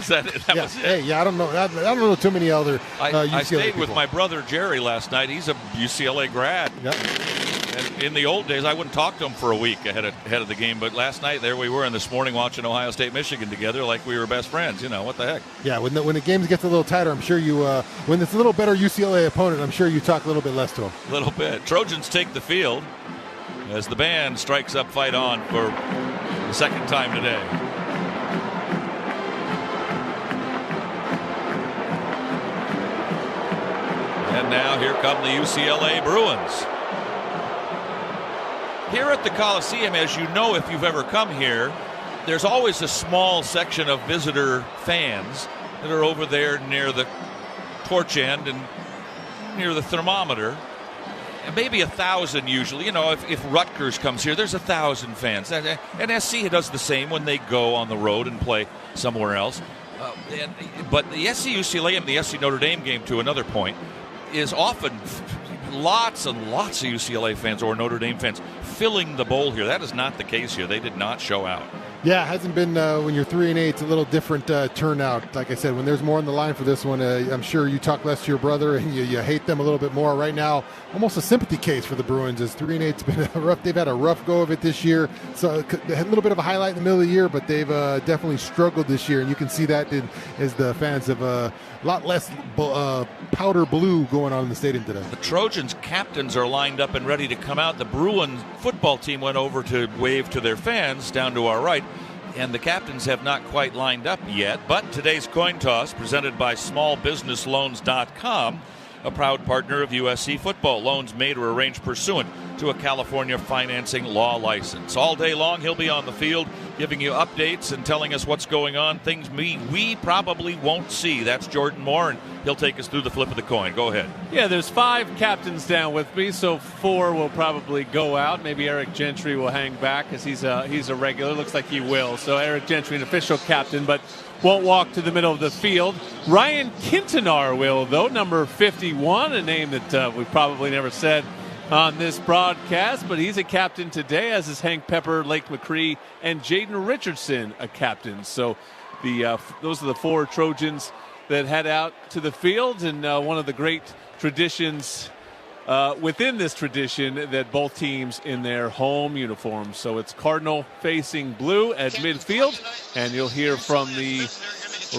That was it? Hey, yeah, I don't know too many other UCLA I stayed people. with my brother Jerry last night. He's a UCLA grad. Yep. And in the old days, I wouldn't talk to him for a week ahead of the game. But last night, there we were, and this morning watching Ohio State, Michigan together like we were best friends. You know, what the heck? Yeah, when the games gets a little tighter, I'm sure you, when it's a little better UCLA opponent, I'm sure you talk a little bit less to him. A little bit. Trojans take the field as the band strikes up Fight On for the second time today. And now here come the UCLA Bruins. Here at the Coliseum, as you know if you've ever come here, there's always a small section of visitor fans that are over there near the torch end and near the thermometer. And maybe 1,000 usually. You know, if Rutgers comes here, there's 1,000 fans. And SC does the same when they go on the road and play somewhere else. But the SC-UCLA and the SC-Notre Dame game, to another point, is often lots and lots of UCLA fans or Notre Dame fans filling the bowl here. That is not the case here. They did not show out Yeah, it hasn't been when you're 3-8. It's a little different turnout. Like I said, when there's more on the line for this one, I'm sure you talk less to your brother and you hate them a little bit more. Right now, almost a sympathy case for the Bruins. As 3-8's been rough. They've had a rough go of it this year. So they had a little bit of a highlight in the middle of the year, but they've definitely struggled this year, and you can see that as the fans have a lot less powder blue going on in the stadium today. The Trojans captains are lined up and ready to come out. The Bruins football team went over to wave to their fans down to our right, and the captains have not quite lined up yet. But today's coin toss, presented by smallbusinessloans.com, a proud partner of USC football. Loans made or arranged pursuant to a California financing law license. All day long, he'll be on the field giving you updates and telling us what's going on, things we probably won't see. That's Jordan Moore, and he'll take us through the flip of the coin. Go ahead. Yeah, there's 5 captains down with me, so 4 will probably go out. Maybe Eric Gentry will hang back because he's a regular. Looks like he will. So Eric Gentry, an official captain, but won't walk to the middle of the field. Ryan Kintanar will, though, number 51, a name that we've probably never said on this broadcast, but he's a captain today, as is Hank Pepper, Lake McCree, and Jaden Richardson, a captain. So those are the 4 Trojans that head out to the field, and one of the great traditions within this tradition that both teams in their home uniforms. So it's Cardinal facing blue at midfield, and you'll hear from the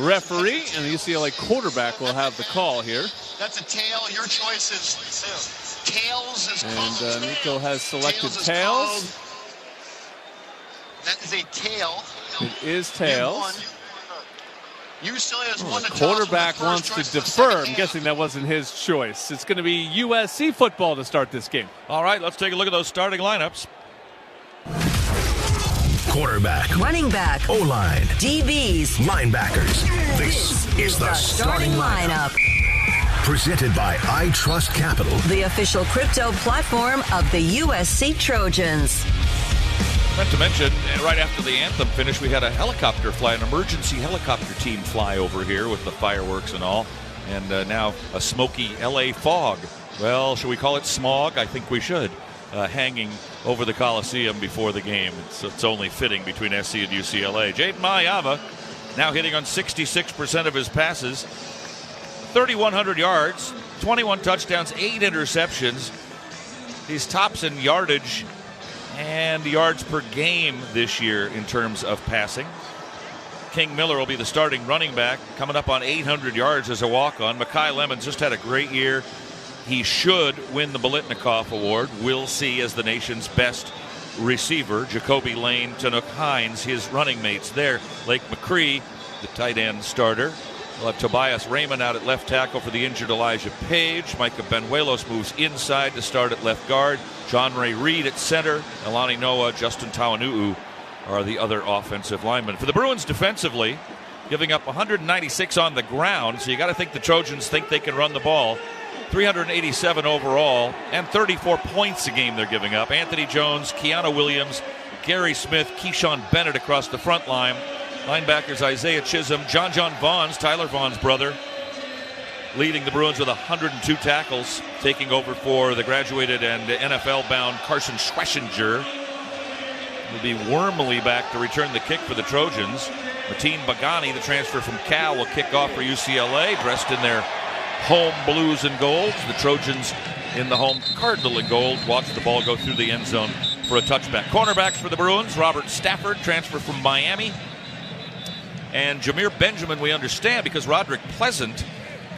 referee, and the UCLA quarterback will have the call here. That's a tail. Your choice is tails. Is and Nico has selected tails. That is a tail. It is tails. UCLA has won the quarterback wants to defer. I'm guessing that wasn't his choice. It's going to be USC football to start this game. All right, let's take a look at those starting lineups. Quarterback, running back, O-line, DBs, linebackers. This is the starting lineup. Presented by I Trust Capital, the official crypto platform of the USC Trojans. Meant to mention, right after the anthem finished, we had a helicopter fly, an emergency helicopter team fly over here with the fireworks and all. And now a smoky LA fog. Well, should we call it smog? I think we should. Hanging over the Coliseum before the game. It's only fitting between SC and UCLA. Jaden Mayava now hitting on 66% of his passes. 3,100 yards, 21 touchdowns, 8 interceptions. He's tops in yardage and yards per game this year in terms of passing. King Miller will be the starting running back, coming up on 800 yards as a walk-on. Mekhi Lemons just had a great year. He should win the Biletnikoff Award. We'll see as the nation's best receiver. Jacoby Lane, Tanook Hines, his running mates there. Lake McCree, the tight end starter. We'll have Tobias Raymond out at left tackle for the injured Elijah Page. Micah Benuelos moves inside to start at left guard. John Ray Reed at center. Elani Noah, Justin Tawanu'u are the other offensive linemen. For the Bruins defensively, giving up 196 on the ground, so you got to think the Trojans think they can run the ball. 387 overall, and 34 points a game they're giving up. Anthony Jones, Keanu Williams, Gary Smith, Keyshawn Bennett across the front line. Linebackers Isaiah Chisholm, John Vaughn's, Tyler Vaughn's brother, leading the Bruins with 102 tackles, taking over for the graduated and NFL-bound Carson Schwessinger. Will be Wormley back to return the kick for the Trojans. Mateen Bagani, the transfer from Cal, will kick off for UCLA, dressed in their home blues and golds. The Trojans in the home cardinal and gold. Watch the ball go through the end zone for a touchback. Cornerbacks for the Bruins, Robert Stafford, transfer from Miami. And Jameer Benjamin, we understand, because Roderick Pleasant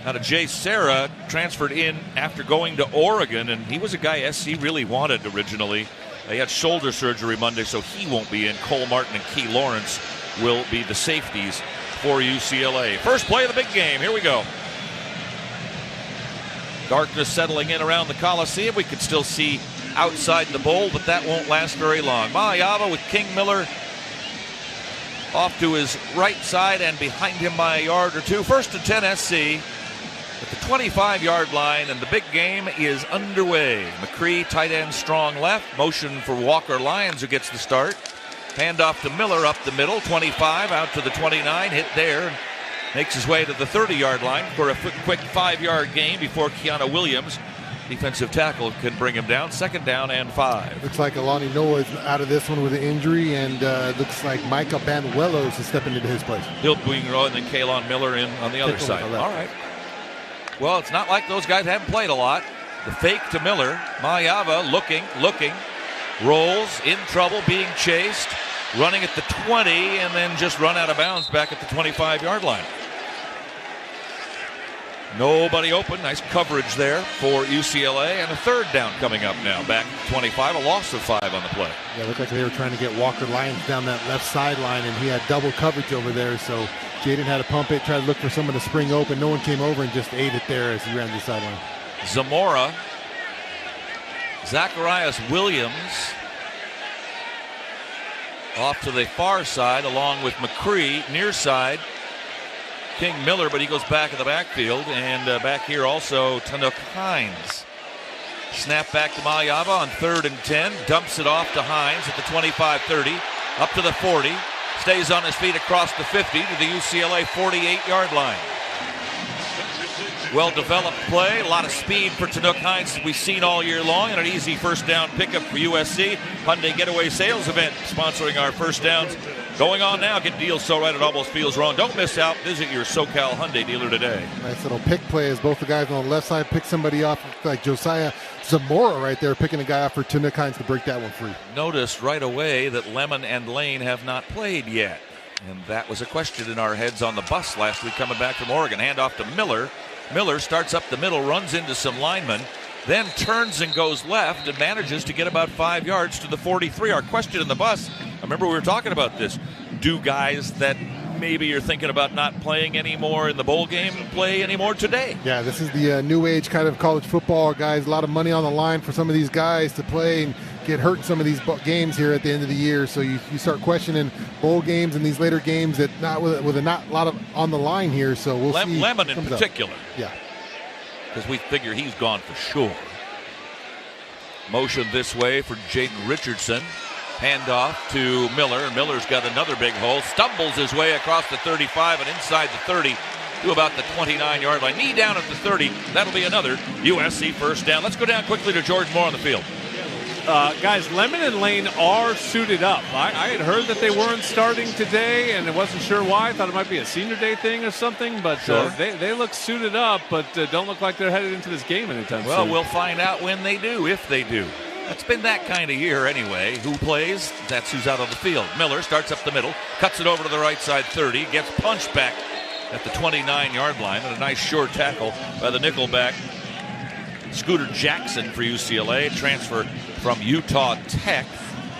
out of Jay Serra transferred in after going to Oregon, and he was a guy SC really wanted originally. He had shoulder surgery Monday, so he won't be in. Cole Martin and Key Lawrence will be the safeties for UCLA. First play of the big game. Here we go. Darkness settling in around the Coliseum. We can still see outside the bowl, but that won't last very long. Mayava with King Miller off to his right side and behind him by a yard or two. First and 10 SC at the 25-yard line, and the big game is underway. McCree, tight end, strong left. Motion for Walker Lyons, who gets the start. Handoff to Miller up the middle, 25 out to the 29, hit there. Makes his way to the 30-yard line for a quick 5-yard gain before Keanu Williams defensive tackle can bring him down. 2nd down and 5. Looks like Alani Noah is out of this one with an injury, and looks like Micah Banuelos is stepping into his place. He'll bring and then Kalon Miller in on the other side. All right. Well, it's not like those guys haven't played a lot. The fake to Miller. Mayava looking, rolls, in trouble, being chased, running at the 20, and then just run out of bounds back at the 25-yard line. Nobody open. Nice coverage there for UCLA, and a 3rd down coming up now. Back at 25, a loss of 5 on the play. Yeah, it looked like they were trying to get Walker Lyons down that left sideline, and he had double coverage over there, so Jaden had to pump it, try to look for someone to spring open. No one came over and just ate it there as he ran the sideline. Zamora, Zacharias Williams off to the far side along with McCree, near side. King Miller, but he goes back in the backfield, and back here also Tanook Hines. Snap back to Mayava on 3rd and 10, dumps it off to Hines at the 25-30, up to the 40, stays on his feet across the 50 to the UCLA 48-yard line. Well-developed play, a lot of speed for Tanook Hines, as we've seen all year long, and an easy 1st down pickup for USC. Hyundai Getaway Sales Event sponsoring our 1st downs. Going on now. Get deals so right it almost feels wrong. Don't miss out. Visit your SoCal Hyundai dealer today. Nice little pick play as both the guys on the left side pick somebody off, like Josiah Zamora right there, picking a guy off for Tanook Hines to break that one free. Notice right away that Lemon and Lane have not played yet. And that was a question in our heads on the bus last week coming back from Oregon. Handoff to Miller. Miller starts up the middle, runs into some linemen, then turns and goes left and manages to get about 5 yards to the 43. Our question in the bus, I remember we were talking about this. Do guys that maybe you're thinking about not playing anymore in the bowl game play anymore today? Yeah, this is the new age kind of college football, guys. A lot of money on the line for some of these guys to play and get hurt in some of these games here at the end of the year. So you start questioning bowl games and these later games that not with a not lot of on the line here. So we'll see. Lemon in particular. Yeah. Because we figure he's gone for sure. Motion this way for Jaden Richardson. Handoff to Miller, and Miller's got another big hole. Stumbles his way across the 35 and inside the 30 to about the 29-yard line. Knee down at the 30. That'll be another USC 1st down. Let's go down quickly to George Moore on the field. Guys, Lemon and Lane are suited up. I had heard that they weren't starting today, and I wasn't sure why. I thought it might be a senior day thing or something, but sure. They look suited up, but don't look like they're headed into this game anytime soon. Well, we'll find out when they do, if they do. It's been that kind of year anyway. Who plays? That's who's out on the field. Miller starts up the middle, cuts it over to the right side 30, gets punched back at the 29-yard line, and a nice short tackle by the nickelback Scooter Jackson for UCLA, transfer from Utah Tech.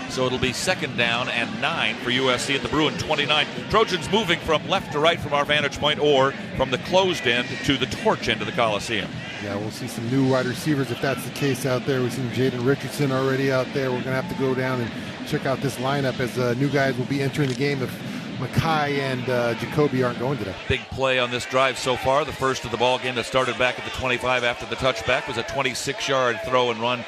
So it'll be 2nd down and 9 for USC at the Bruin 29. Trojans moving from left to right from our vantage point, or from the closed end to the torch end of the Coliseum. Yeah, we'll see some new wide receivers if that's the case out there. We've seen Jaden Richardson already out there. We're going to have to go down and check out this lineup as new guys will be entering the game if Mackay and Jacoby aren't going today. Big play on this drive so far. The first of the ball game that started back at the 25 after the touchback was a 26-yard throw and run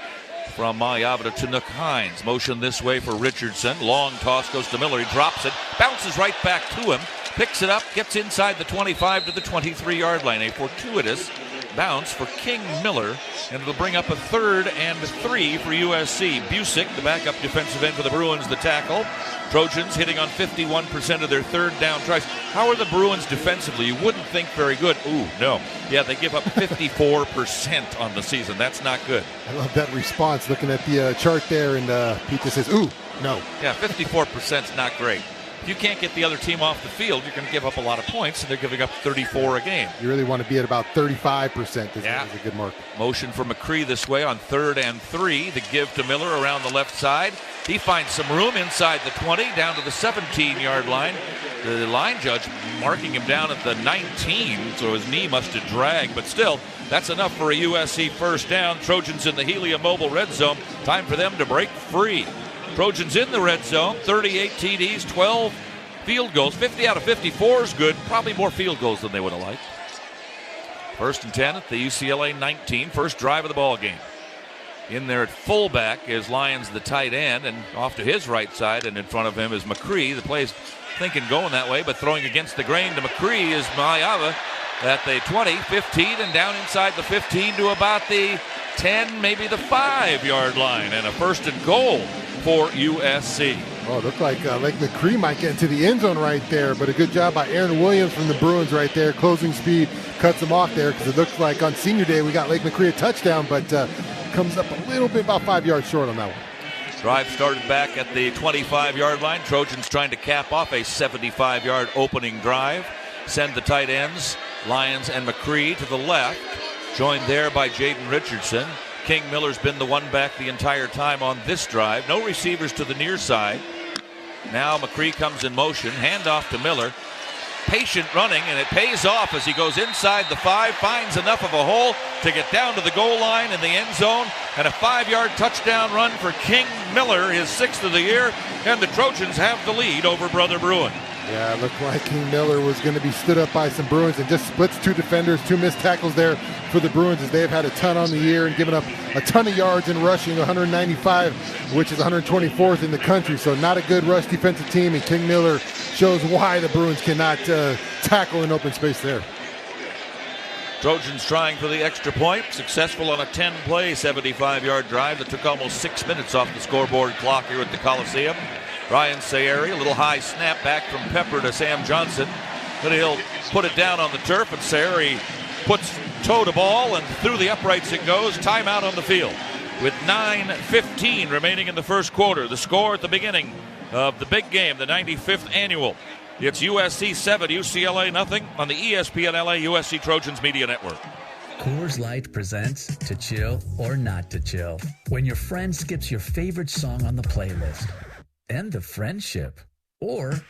from Mayava to Tanook Hines. Motion this way for Richardson. Long toss goes to Miller. He drops it, bounces right back to him, picks it up, gets inside the 25 to the 23-yard line. A fortuitous bounce for King Miller, and it'll bring up a 3rd and 3 for USC. Busick, the backup defensive end for the Bruins, the tackle. Trojans hitting on 51% of their 3rd down tries. How are the Bruins defensively? You wouldn't think very good. Ooh, no. Yeah, they give up 54% on the season. That's not good. I love that response, looking at the chart there, and Peter says, ooh, no. Yeah, 54% is not great. If you can't get the other team off the field, you're going to give up a lot of points, and they're giving up 34 a game. You really want to be at about 35%. Yeah. Is a good mark. Motion for McCree this way on 3rd and 3. The give to Miller around the left side. He finds some room inside the 20, down to the 17-yard line. The line judge marking him down at the 19, so his knee must have dragged, but still, that's enough for a USC 1st down. Trojans in the Helium Mobile red zone. Time for them to break free. Trojans in the red zone, 38 TDs, 12 field goals. 50 out of 54 is good. Probably more field goals than they would have liked. 1st and 10 at the UCLA 19, first drive of the ball game. In there at fullback is Lyons, the tight end, and off to his right side, and in front of him is McCree. The play's thinking going that way, but throwing against the grain to McCree is Mayava at the 20, 15, and down inside the 15 to about the 10, maybe the 5-yard line, and a 1st and goal for USC. Oh, it looked like Lake McCree might get into the end zone right there, but a good job by Aaron Williams from the Bruins right there. Closing speed cuts them off there, because it looks like on senior day we got Lake McCree a touchdown, but comes up a little bit, about 5 yards short on that one. Drive started back at the 25-yard line. Trojans trying to cap off a 75-yard opening drive. Send the tight ends, Lyons and McCree, to the left. Joined there by Jaden Richardson. King Miller's been the one back the entire time on this drive. No receivers to the near side. Now McCree comes in motion. Handoff to Miller. Patient running, and it pays off as he goes inside the 5, finds enough of a hole to get down to the goal line in the end zone, and a 5-yard touchdown run for King Miller, his 6th of the year, and the Trojans have the lead over Brother Bruin. Yeah, it looked like King Miller was going to be stood up by some Bruins and just splits 2 defenders, 2 missed tackles there for the Bruins, as they've had a ton on the year and given up a ton of yards in rushing, 195, which is 124th in the country. So not a good rush defensive team, and King Miller shows why the Bruins cannot tackle in open space there. Trojans trying for the extra point, successful on a 10-play, 75-yard drive that took almost 6 minutes off the scoreboard clock here at the Coliseum. Ryan Sayeri, a little high snap back from Pepper to Sam Johnson. But he'll put it down on the turf, and Sayeri puts toe to ball, and through the uprights it goes. Timeout on the field with 9:15 remaining in the first quarter. The score at the beginning of the big game, the 95th annual. It's USC 7, UCLA nothing on the ESPN LA USC Trojans Media Network. Coors Light presents To Chill or Not to Chill. When your friend skips your favorite song on the playlist. End the friendship. Or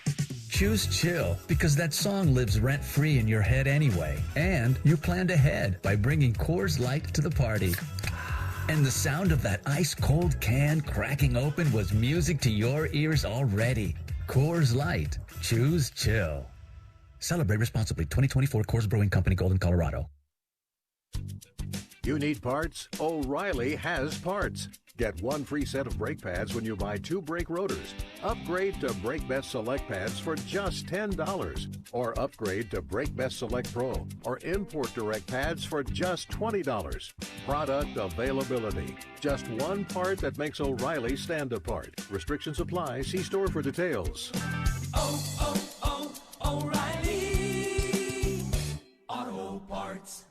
choose chill, because that song lives rent-free in your head anyway. And you planned ahead by bringing Coors Light to the party. And the sound of that ice-cold can cracking open was music to your ears already. Coors Light. Choose chill. Celebrate responsibly. 2024 Coors Brewing Company, Golden, Colorado. You need parts? O'Reilly has parts. Get 1 free set of brake pads when you buy 2 brake rotors. Upgrade to Brake Best Select pads for just $10. Or upgrade to Brake Best Select Pro or Import Direct pads for just $20. Product availability. Just one part that makes O'Reilly stand apart. Restrictions apply. See store for details. O'Reilly Auto Parts.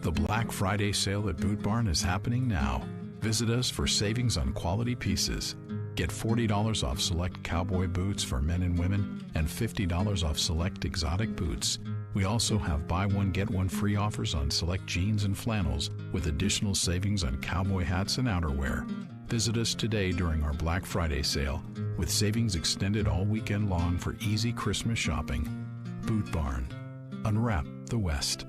The Black Friday sale at Boot Barn is happening now. Visit us for savings on quality pieces. Get $40 off select cowboy boots for men and women and $50 off select exotic boots. We also have buy one, get one free offers on select jeans and flannels with additional savings on cowboy hats and outerwear. Visit us today during our Black Friday sale with savings extended all weekend long for easy Christmas shopping. Boot Barn. Unwrap the West.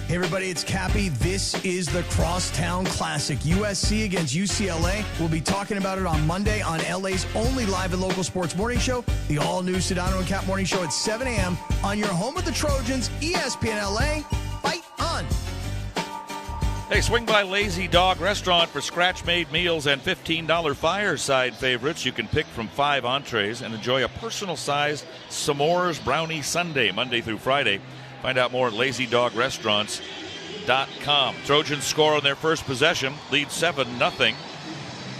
Hey everybody, it's Cappy. This is the Crosstown Classic. USC against UCLA. We'll be talking about it on Monday on LA's only live and local sports morning show, the all-new Sedano and Cap morning show at 7 a.m. on your home of the Trojans, ESPN LA. Fight on! Hey, swing by Lazy Dog Restaurant for scratch-made meals and $15 fireside favorites. You can pick from 5 entrees and enjoy a personal-sized s'mores brownie sundae Monday through Friday. Find out more at lazydogrestaurants.com. Trojans score on their first possession, lead 7-0.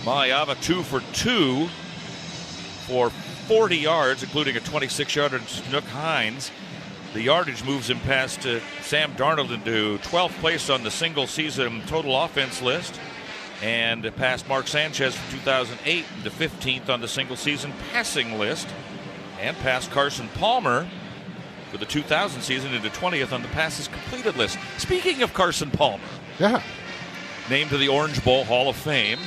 Malayava 2 for 2 for 40 yards, including a 26-yarder to Nook Hines. The yardage moves him past Sam Darnold into 12th place on the single-season total offense list, and past Mark Sanchez from 2008 to 15th on the single-season passing list, and past Carson Palmer for the 2000 season into 20th on the passes completed list. Speaking of Carson Palmer, named to the Orange Bowl Hall of Fame,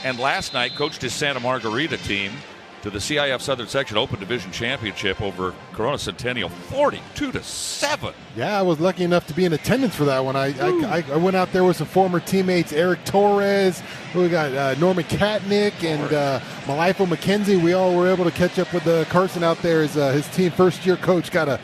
and last night coached his Santa Margarita team to the CIF Southern Section Open Division Championship over Corona Centennial, 42-7. Yeah, I was lucky enough to be in attendance for that one. I went out there with some former teammates, Eric Torres, we got Norman Katnick, and Malifo McKenzie. We all were able to catch up with Carson out there as his team first-year coach got a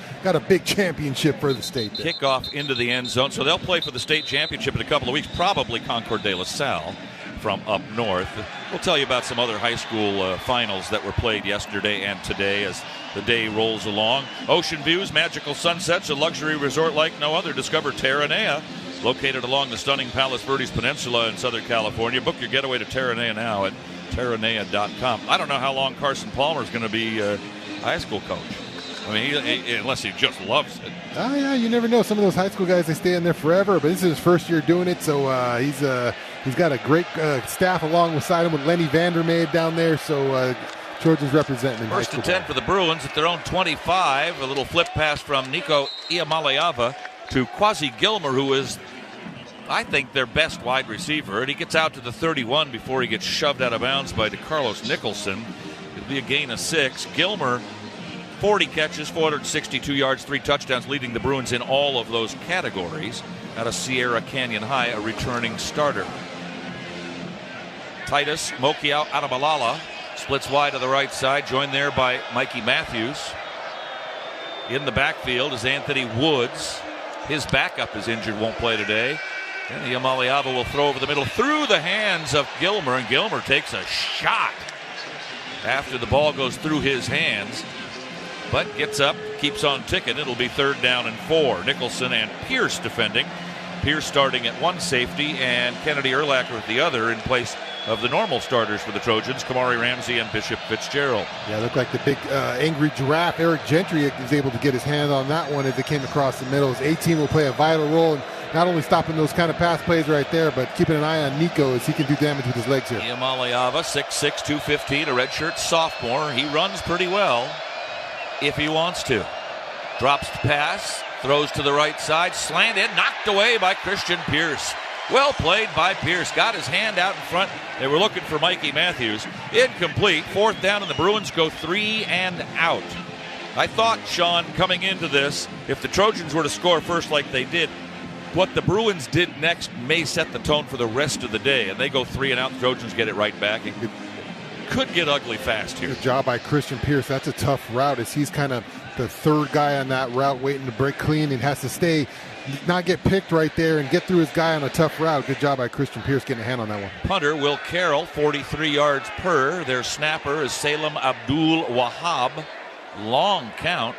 big championship for the state there. Kickoff into the end zone, so they'll play for the state championship in a couple of weeks, probably Concord de La Salle from up north. We'll tell you about some other high school finals that were played yesterday and today as the day rolls along. Ocean views, magical sunsets, a luxury resort like no other. Discover Terranea located along the stunning Palos Verdes Peninsula in Southern California. Book your getaway to Terranea now at Terranea.com. I don't know how long Carson Palmer is going to be high school coach. I mean, unless he just loves it. Oh, yeah, you never know. Some of those high school guys, they stay in there forever, but this is his first year doing it, so he's got a great staff along beside him with Lenny Vandermeer down there, so Trojans representing. First and 10 for the Bruins at their own 25. A little flip pass from Nico Iamaleava to Quasi Gilmer, who is, I think, their best wide receiver, and he gets out to the 31 before he gets shoved out of bounds by DeCarlos Nicholson. It'll be a gain of 6. Gilmer, 40 catches, 462 yards, 3 touchdowns, leading the Bruins in all of those categories. Out of Sierra Canyon High, a returning starter. Titus Mokiao Adabalala splits wide to the right side, joined there by Mikey Matthews. In the backfield is Anthony Woods. His backup is injured, won't play today. And Iamaleava will throw over the middle through the hands of Gilmer, and Gilmer takes a shot after the ball goes through his hands. But gets up, keeps on ticking. It'll be 3rd down and 4. Nicholson and Pierce defending. Pierce starting at one safety and Kennedy Urlacher at the other in place of the normal starters for the Trojans, Kamari Ramsey and Bishop Fitzgerald. Yeah, looked like the big angry giraffe. Eric Gentry was able to get his hand on that one as it came across the middle. His 18 will play a vital role in not only stopping those kind of pass plays right there, but keeping an eye on Nico as he can do damage with his legs here. Iamaleava, 6'6", 215, a redshirt sophomore. He runs pretty well if he wants to. Drops the pass, throws to the right side, slanted, knocked away by Christian Pierce. Well played by Pierce. Got his hand out in front. They were looking for Mikey Matthews. Incomplete. 4th down, and the Bruins go 3 and out. I thought, Shaun, coming into this, if the Trojans were to score first like they did, what the Bruins did next may set the tone for the rest of the day. And they go 3 and out. The Trojans get it right back. It could get ugly fast here. Good job by Christian Pierce. That's a tough route as he's kind of the 3rd guy on that route waiting to break clean and has to stay, not get picked right there and get through his guy on a tough route. Good job by Christian Pierce getting a hand on that one. Punter Will Carroll, 43 yards per. Their snapper is Salem Abdul Wahab. Long count.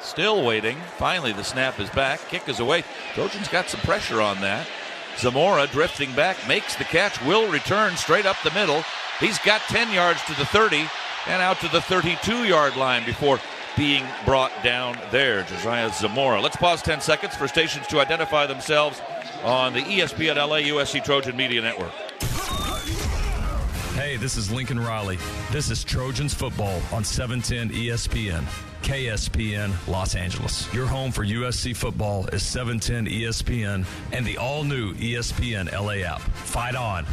Still waiting. Finally the snap is back. Kick is away. Trojans got some pressure on that. Zamora drifting back, makes the catch, will return straight up the middle. He's got 10 yards to the 30 and out to the 32-yard line before being brought down there. Josiah Zamora. Let's pause 10 seconds for stations to identify themselves on the ESPN LA USC Trojan Media Network. Hey, this is Lincoln Riley. This is Trojans football on 710 ESPN. KSPN Los Angeles. Your home for USC football is 710 ESPN and the all-new ESPN LA app. Fight on.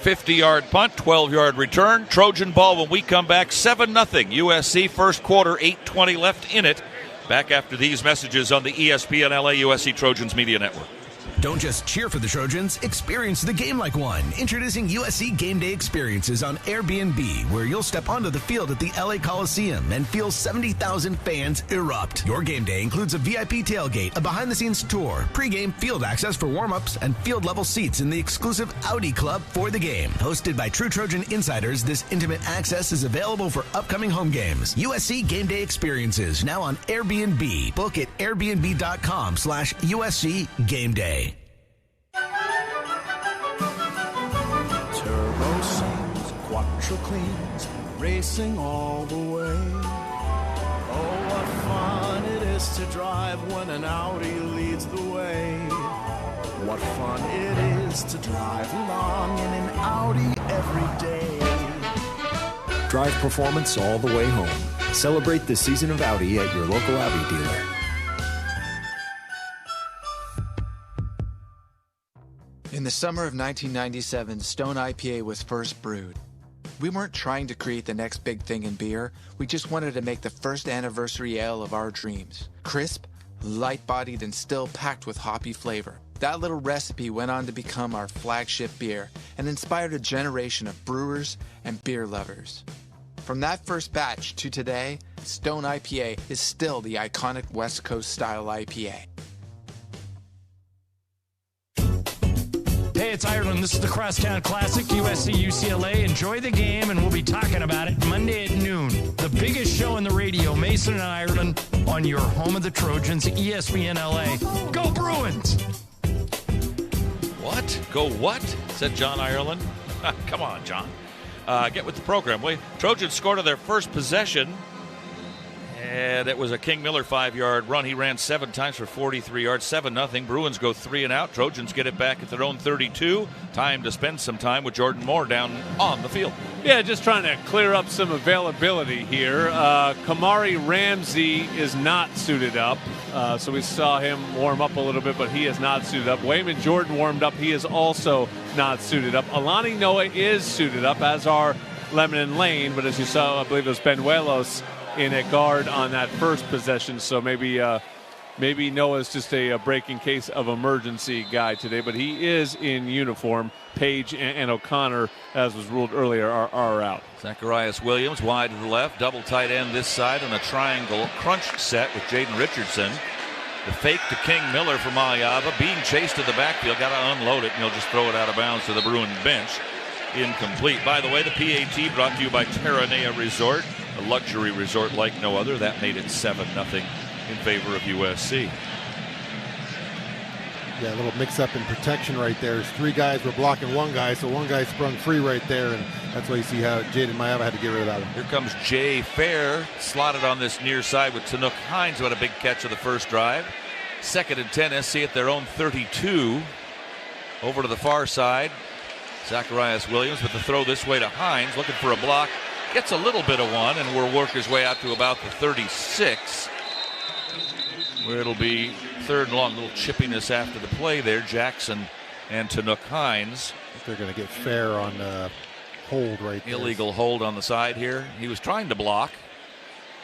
50-yard punt, 12-yard return. Trojan ball when we come back. 7-0 USC, first quarter, 8:20 left in it. Back after these messages on the ESPN LA USC Trojans Media Network. Don't just cheer for the Trojans, experience the game like one. Introducing USC Game Day Experiences on Airbnb, where you'll step onto the field at the LA Coliseum and feel 70,000 fans erupt. Your game day includes a VIP tailgate, a behind-the-scenes tour, pregame field access for warm-ups, and field-level seats in the exclusive Audi Club for the game. Hosted by true Trojan insiders, this intimate access is available for upcoming home games. USC Game Day Experiences, now on Airbnb. Book at airbnb.com/USC Game Day. Turbo sings, quattro cleans, racing all the way. Oh, what fun it is to drive when an Audi leads the way. What fun it is to drive along in an Audi every day. Drive performance all the way home. Celebrate the season of Audi at your local Audi dealer. In the summer of 1997, Stone IPA was first brewed. We weren't trying to create the next big thing in beer. We just wanted to make the first anniversary ale of our dreams. Crisp, light-bodied, and still packed with hoppy flavor. That little recipe went on to become our flagship beer and inspired a generation of brewers and beer lovers. From that first batch to today, Stone IPA is still the iconic West Coast style IPA. Hey, it's Ireland. This is the Crosstown Classic, USC UCLA. Enjoy the game, and we'll be talking about it Monday at noon. The biggest show in the radio, Mason and Ireland, on your home of the Trojans, ESPN LA. Go Bruins! What? Go what? Said John Ireland. Come on, John. Get with the program. Trojans scored on their first possession. And it was a King Miller 5-yard run. He ran 7 times for 43 yards, 7-0. Bruins go 3 and out. Trojans get it back at their own 32. Time to spend some time with Jordan Moore down on the field. Yeah, just trying to clear up some availability here. Kamari Ramsey is not suited up. So we saw him warm up a little bit, but he is not suited up. Wayman Jordan warmed up. He is also not suited up. Alani Noah is suited up, as are Lemon and Lane. But as you saw, I believe it was Benuelos in a guard on that first possession, so maybe Noah's just a breaking case of emergency guy today, but he is in uniform. Page and O'Connor, as was ruled earlier, are out. Zacharias Williams wide to the left, double tight end this side on a triangle crunch set with Jaden Richardson. The fake to King Miller for Maliava, being chased to the backfield, got to unload it, and he'll just throw it out of bounds to the Bruin bench. Incomplete. By the way, the PAT brought to you by Terranea Resort, a luxury resort like no other. That made it 7-0 in favor of USC. Yeah, a little mix-up in protection right there. 3 guys were blocking one guy, so one guy sprung free right there, and that's why you see how Jaden Maiava had to get rid of that one. Here comes Jay Fair, slotted on this near side with Tanook Hines, who had a big catch of the first drive. 2nd and 10, SC at their own 32. Over to the far side. Zacharias Williams with the throw this way to Hines, looking for a block. Gets a little bit of one, and will work his way out to about the 36, where it'll be 3rd and long. A little chippiness after the play there. Jackson and Tanook Hines. They're going to get Fair on hold right there. Illegal hold on the side here. He was trying to block.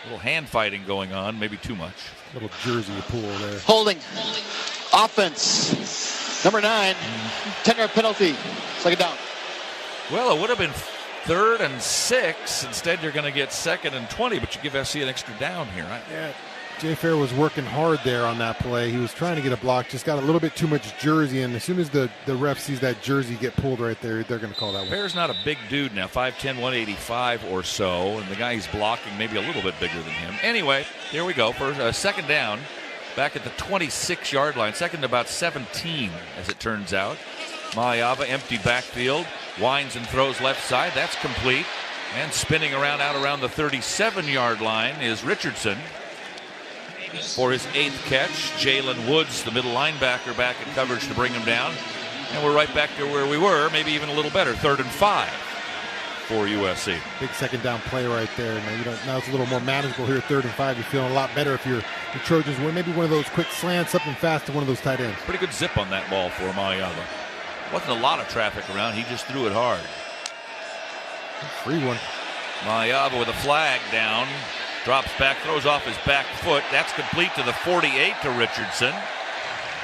A little hand fighting going on, maybe too much. A little jersey pull there. Holding. Offense. Number 9. 10-yard penalty. 2nd down. Well, it would have been 3rd and 6. Instead, you're going to get 2nd and 20, but you give SC an extra down here, right? Yeah. Jay Fair was working hard there on that play. He was trying to get a block, just got a little bit too much jersey, and as soon as the ref sees that jersey get pulled right there, they're going to call that one. Fair's not a big dude now, 5'10", 185 or so, and the guy he's blocking maybe a little bit bigger than him. Anyway, here we go. For 2nd down, back at the 26-yard line, 2nd to about 17, as it turns out. Maliava, empty backfield, winds and throws left side. That's complete. And spinning around out around the 37-yard line is Richardson for his 8th catch. Jalen Woods, the middle linebacker, back in coverage to bring him down. And we're right back to where we were, maybe even a little better. 3rd and 5 for USC. Big 2nd down play right there. Now it's a little more manageable here. 3rd and 5. You're feeling a lot better if the Trojans win. Maybe one of those quick slants, something fast to one of those tight ends. Pretty good zip on that ball for Maliava. Wasn't a lot of traffic around. He just threw it hard. Free one. Maliava with a flag down. Drops back, throws off his back foot. That's complete to the 48 to Richardson.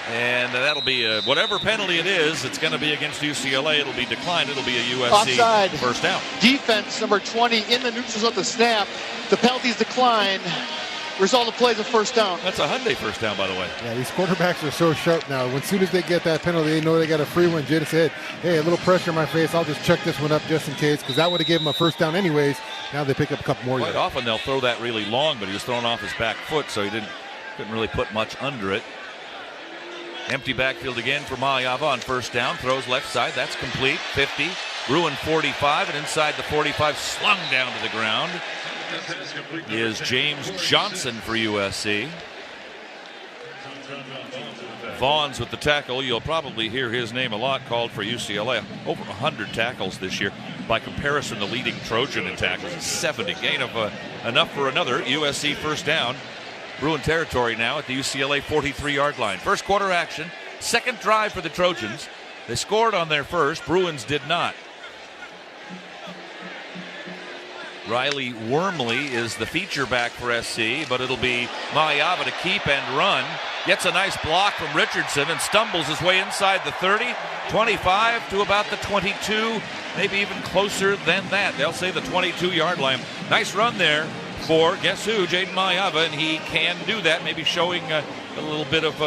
And that'll be whatever penalty it is, it's going to be against UCLA. It'll be declined. It'll be a USC offside. First down. Defense, number 20 in the neutral zone at the snap. The penalty's declined. Result of plays of 1st down. That's a Hyundai 1st down, by the way. Yeah, these quarterbacks are so sharp now. As soon as they get that penalty, they know they got a free one. Jaden said, hey, a little pressure in my face. I'll just check this one up just in case, because that would have given them a 1st down anyways. Now they pick up a couple more. Quite often they'll throw that really long, but he was throwing off his back foot, so he couldn't really put much under it. Empty backfield again for Maliava on 1st down. Throws left side. That's complete. 50. Bruin 45, and inside the 45, slung down to the ground is James Johnson for USC. Vaughn's with the tackle. You'll probably hear his name a lot called for UCLA. Over 100 tackles this year. By comparison, the leading Trojan in tackles is 70. Gain of enough for another. USC 1st down. Bruin territory now at the UCLA 43-yard line. First quarter action. 2nd drive for the Trojans. They scored on their first. Bruins did not. Riley Wormley is the feature back for SC, but it'll be Maliava to keep and run. Gets a nice block from Richardson and stumbles his way inside the 30, 25 to about the 22, maybe even closer than that. They'll say the 22-yard line. Nice run there for, guess who, Jaden Maliava, and he can do that, maybe showing a little bit of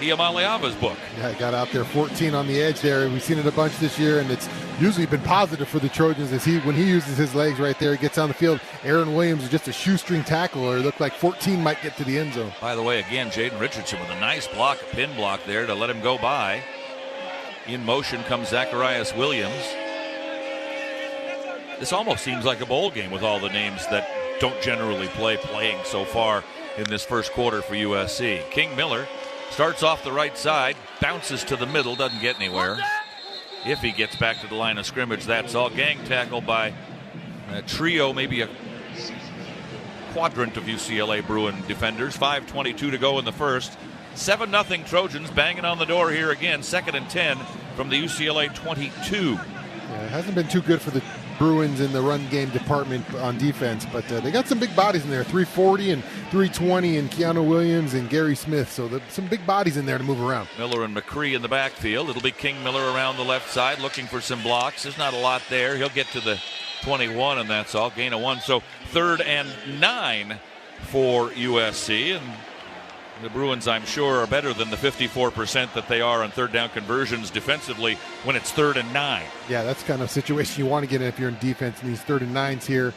Iamaleava's book. Yeah, he got out there 14 on the edge there. We've seen it a bunch this year, and it's usually been positive for the Trojans as when he uses his legs right there, he gets on the field. Aaron Williams is just a shoestring tackler. It looked like 14 might get to the end zone. By the way, again, Jaden Richardson with a nice block, a pin block there to let him go by. In motion comes Zacharias Williams. This almost seems like a bowl game with all the names that don't generally playing so far in this first quarter for USC. King Miller starts off the right side, bounces to the middle, doesn't get anywhere. If he gets back to the line of scrimmage, that's all. Gang tackle by a trio, maybe a quadrant of UCLA Bruin defenders. 5:22 to go in the first. 7-0 Trojans banging on the door here again. 2nd and 10 from the UCLA 22. Yeah, it hasn't been too good for the Bruins in the run game department on defense, but they got some big bodies in there, 340 and 320, and Keanu Williams and Gary Smith, so some big bodies in there to move around. Miller and McCree in the backfield. It'll be King Miller around the left side looking for some blocks. There's not a lot there. He'll get to the 21, and that's all. Gain of 1. So 3rd and 9 for USC, and the Bruins, I'm sure, are better than the 54% that they are on third down conversions defensively when it's 3rd and 9. Yeah, that's the kind of situation you want to get in if you're in defense in these 3rd and 9s here.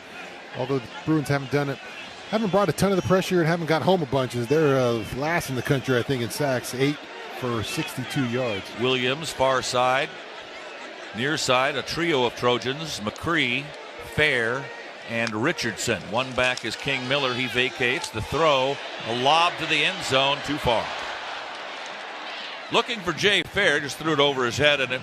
Although the Bruins haven't brought a ton of the pressure and haven't got home a bunch. They're last in the country, I think, in sacks, 8 for 62 yards. Williams, far side. Near side, a trio of Trojans, McCree, Fair, and Richardson. One back is King Miller. He vacates. The throw, a lob to the end zone, too far. Looking for Jay Fair, just threw it over his head, and it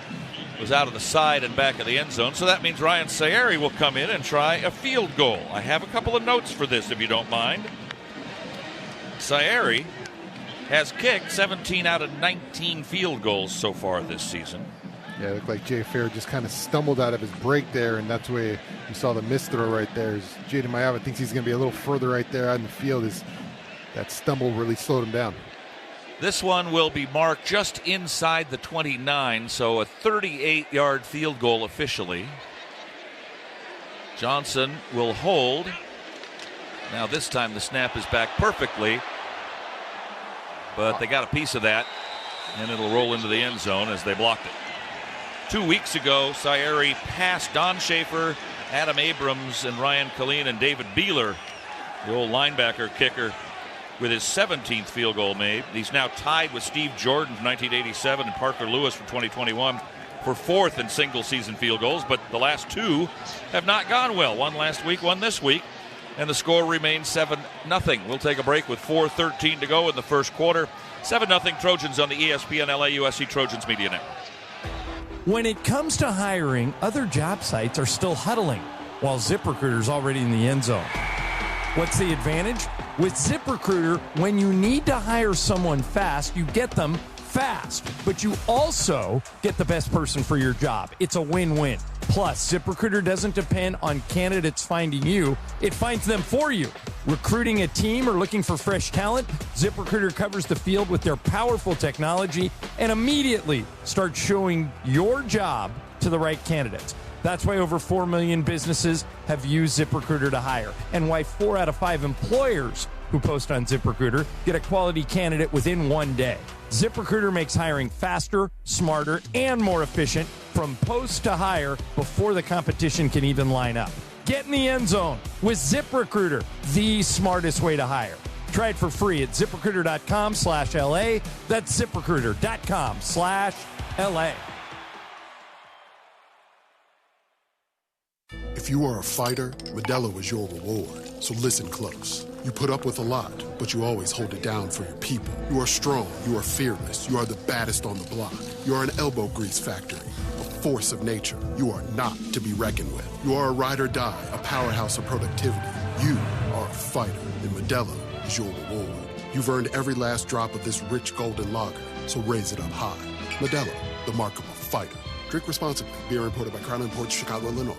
was out of the side and back of the end zone. So that means Ryan Sayeri will come in and try a field goal. I have a couple of notes for this, if you don't mind. Sayeri has kicked 17 out of 19 field goals so far this season. Yeah, it looked like Jay Fair just kind of stumbled out of his break there, and that's where you saw the missed throw right there. Jaden Maiava thinks he's going to be a little further right there on the field. That stumble really slowed him down. This one will be marked just inside the 29, so a 38-yard field goal officially. Johnson will hold. Now this time the snap is back perfectly, but they got a piece of that, and it'll roll into the end zone as they blocked it. 2 weeks ago, Sayeri passed Don Schaefer, Adam Abrams, and Ryan Killeen and David Beeler, the old linebacker kicker, with his 17th field goal made. He's now tied with Steve Jordan from 1987 and Parker Lewis from 2021 for 4th in single-season field goals, but the last 2 have not gone well. One last week, one this week, and the score remains 7-0. We'll take a break with 4:13 to go in the first quarter. 7-0 Trojans on the ESPN LA USC Trojans Media Network. When it comes to hiring, other job sites are still huddling, while ZipRecruiter's already in the end zone. What's the advantage? With ZipRecruiter, when you need to hire someone fast, you get them fast, but you also get the best person for your job. It's a win-win. Plus, ZipRecruiter doesn't depend on candidates finding you. It finds them for you. Recruiting a team or looking for fresh talent, ZipRecruiter covers the field with their powerful technology and immediately starts showing your job to the right candidates. That's why over 4 million businesses have used ZipRecruiter to hire, and why 4 out of 5 employers who post on ZipRecruiter get a quality candidate within 1 day. ZipRecruiter makes hiring faster, smarter, and more efficient from post to hire before the competition can even line up. Get in the end zone with ZipRecruiter, the smartest way to hire. Try it for free at ZipRecruiter.com/LA. That's ZipRecruiter.com/LA. If you are a fighter, Modelo is your reward. So listen close. You put up with a lot, but you always hold it down for your people. You are strong. You are fearless. You are the baddest on the block. You are an elbow grease factory, a force of nature. You are not to be reckoned with. You are a ride or die, a powerhouse of productivity. You are a fighter, and Modelo is your reward. You've earned every last drop of this rich golden lager, so raise it up high. Modelo, the mark of a fighter. Drink responsibly. Beer imported by Crown Imports, Chicago, Illinois.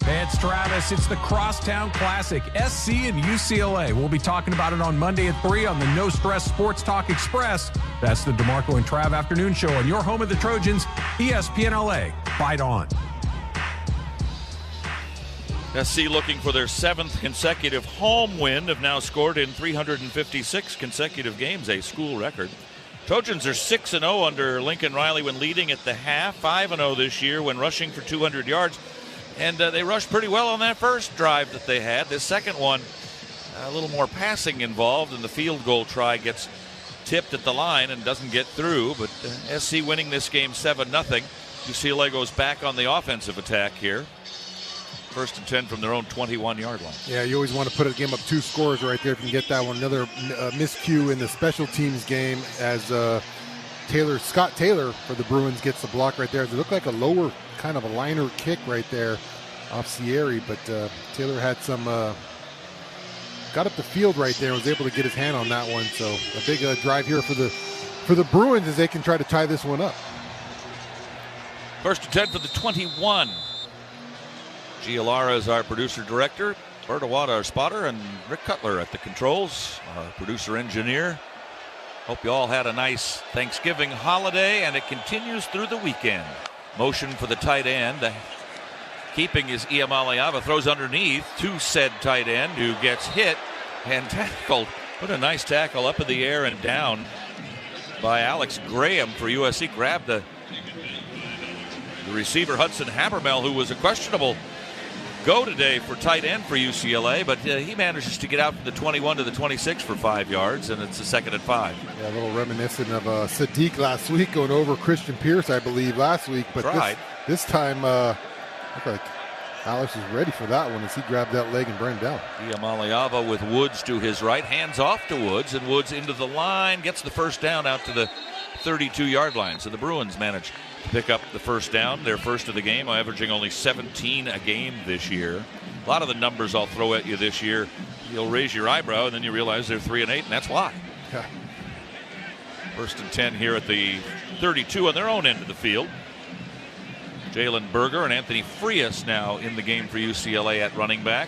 Hey, it's Travis. It's the Crosstown Classic, SC and UCLA. We'll be talking about it on Monday at 3 on the No Stress Sports Talk Express. That's the DeMarco and Trav afternoon show on your home of the Trojans, ESPN LA. Fight on. SC looking for their 7th consecutive home win, have now scored in 356 consecutive games, a school record. Trojans are 6-0 under Lincoln Riley when leading at the half, 5-0 this year when rushing for 200 yards. And they rushed pretty well on that first drive that they had. This second one, a little more passing involved, and the field goal try gets tipped at the line and doesn't get through. But SC winning this game 7-0. UCLA goes back on the offensive attack here. 1st and 10 from their own 21-yard line. Yeah, you always want to put a game up 2 scores right there if you can get that one. Another miscue in the special teams game as Scott Taylor for the Bruins gets the block right there. It looked like a lower kind of a liner kick right there off Sierra, but Taylor had some got up the field right there and was able to get his hand on that one. So a big drive here for the Bruins as they can try to tie this one up. 1st and 10 for the 21. Gialara is our producer-director, Bert Awada, our spotter, and Rick Cutler at the controls, our producer-engineer. Hope you all had a nice Thanksgiving holiday, and it continues through the weekend. Motion for the tight end. The keeping is Iamaleava, throws underneath to said tight end who gets hit and tackled. What a nice tackle up in the air and down by Alex Graham for USC. Grabbed the receiver Hudson Habermel, who was a questionable go today for tight end for UCLA, but he manages to get out from the 21 to the 26 for 5 yards, and it's a 2nd and 5. Yeah, a little reminiscent of Sadiq last week going over Christian Pierce, I believe, last week. But this time, looked like Alex is ready for that one as he grabbed that leg and brought him down. Iamaleava with Woods to his right, hands off to Woods, and Woods into the line, gets the first down out to the 32-yard line. So the Bruins manage to pick up the first down, their first of the game, averaging only 17 a game this year. A lot of the numbers I'll throw at you this year, you'll raise your eyebrow, and then you realize they're 3-8, and that's why. Yeah. 1st and 10 here at the 32 on their own end of the field. Jalen Berger and Anthony Frias now in the game for UCLA at running back.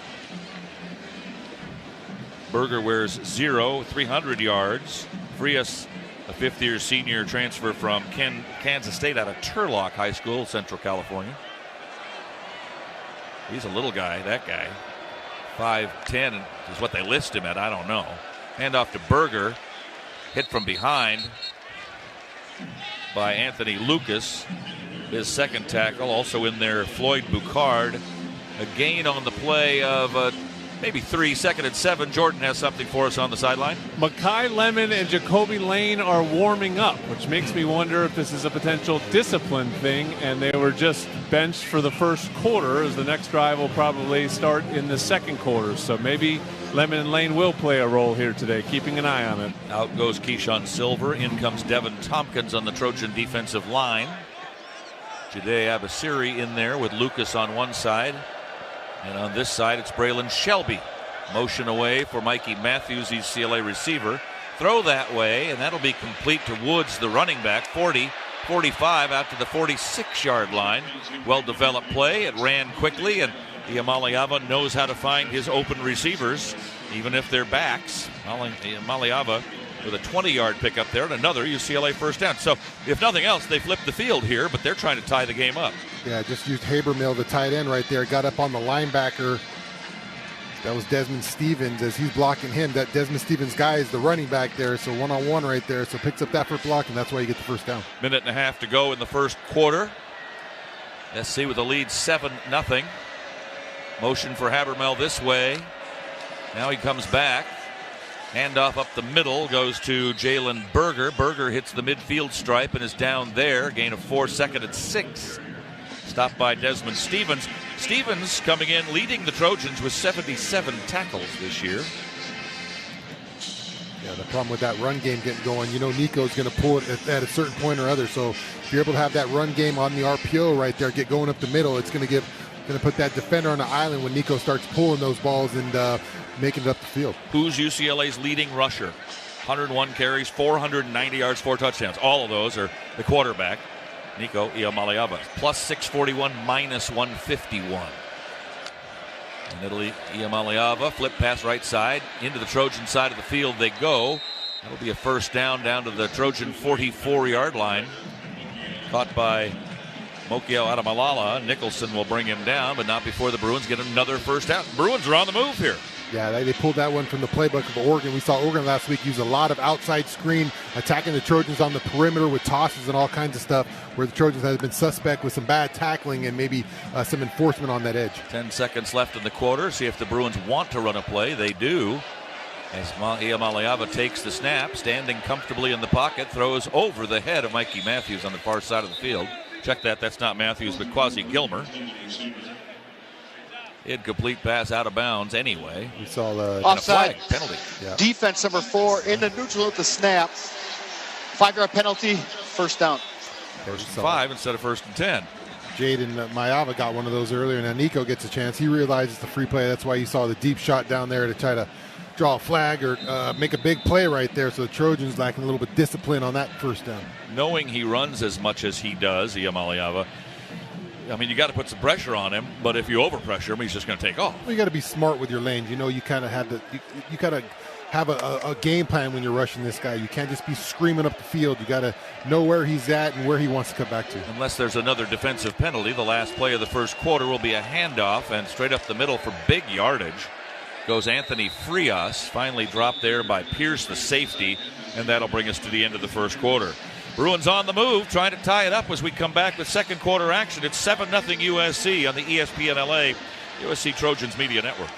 Berger wears 300 yards. Frias, a 5th-year senior transfer from Kansas State out of Turlock High School, Central California. He's a little guy, that guy. 5'10" is what they list him at, I don't know. Hand off to Berger. Hit from behind by Anthony Lucas. His 2nd tackle, also in there, Floyd Boucard. A gain on the play of maybe 3, 2nd and 7. Jordan has something for us on the sideline. Makai Lemon and Jacoby Lane are warming up, which makes me wonder if this is a potential discipline thing, and they were just benched for the first quarter, as the next drive will probably start in the 2nd quarter. So maybe Lemon and Lane will play a role here today, keeping an eye on it. Out goes Keyshawn Silver. In comes Devin Tompkins on the Trojan defensive line. Jade Abasiri in there with Lucas on one side. And on this side, it's Braylon Shelby. Motion away for Mikey Matthews, UCLA receiver. Throw that way, and that'll be complete to Woods, the running back. 40, 45, out to the 46-yard line. Well-developed play. It ran quickly, and Iamaleava knows how to find his open receivers, even if they're backs. Iamaleava with a 20-yard pickup there and another UCLA first down. So, if nothing else, they flipped the field here, but they're trying to tie the game up. Yeah, just used Habermill, the tight end right there. Got up on the linebacker. That was Desmond Stevens as he's blocking him. That Desmond Stevens guy is the running back there, so one-on-one right there. So picks up that for block, and that's why you get the first down. Minute and a half to go in the first quarter. SC with a lead 7-0. Motion for Habermill this way. Now he comes back. Handoff up the middle goes to Jalen Berger. Berger hits the midfield stripe and is down there. Gain of 4, 2nd and 6. Stopped by Desmond Stevens. Stevens coming in, leading the Trojans with 77 tackles this year. Yeah, the problem with that run game getting going, you know Nico's going to pull it at a certain point or other. So if you're able to have that run game on the RPO right there, get going up the middle, it's going to put that defender on the island when Nico starts pulling those balls and making it up the field. Who's UCLA's leading rusher? 101 carries, 490 yards, 4 touchdowns. All of those are the quarterback, Nico Iamaleava. Plus 641, minus 151. And it'll Iamaleava, flip pass right side, into the Trojan side of the field they go. That'll be a first down to the Trojan 44-yard line. Caught by Mokiel out of Malala. Nicholson will bring him down, but not before the Bruins get another first down. Bruins are on the move here. Yeah, they pulled that one from the playbook of Oregon. We saw Oregon last week use a lot of outside screen, attacking the Trojans on the perimeter with tosses and all kinds of stuff, where the Trojans have been suspect with some bad tackling and maybe some enforcement on that edge. 10 seconds left in the quarter. See if the Bruins want to run a play. They do. As Iamaleava takes the snap, standing comfortably in the pocket, throws over the head of Mikey Matthews on the far side of the field. Check that. That's not Matthews, but Quasi Gilmer. Incomplete pass out of bounds anyway. We saw the offside penalty. Yeah. Defense number 4 in the neutral at the snap. 5-yard penalty, first down. First and 5 instead of first and 10. Jaden Mayava got one of those earlier, and now Nico gets a chance. He realizes the free play. That's why you saw the deep shot down there to try to draw a flag or make a big play right there. So the Trojans lacking a little bit of discipline on that first down. Knowing he runs as much as he does, Iamaleava, I mean, you got to put some pressure on him, but if you overpressure him, he's just going to take off. Well, you got to be smart with your lanes. You know, you kind of have to. You got to have a game plan when you're rushing this guy. You can't just be screaming up the field. You got to know where he's at and where he wants to cut back to. Unless there's another defensive penalty, the last play of the first quarter will be a handoff, and straight up the middle for big yardage goes Anthony Frias, finally dropped there by Pierce, the safety, and that'll bring us to the end of the first quarter. Bruins on the move, trying to tie it up as we come back with second quarter action. It's 7-0 USC on the ESPN LA USC Trojans Media Network.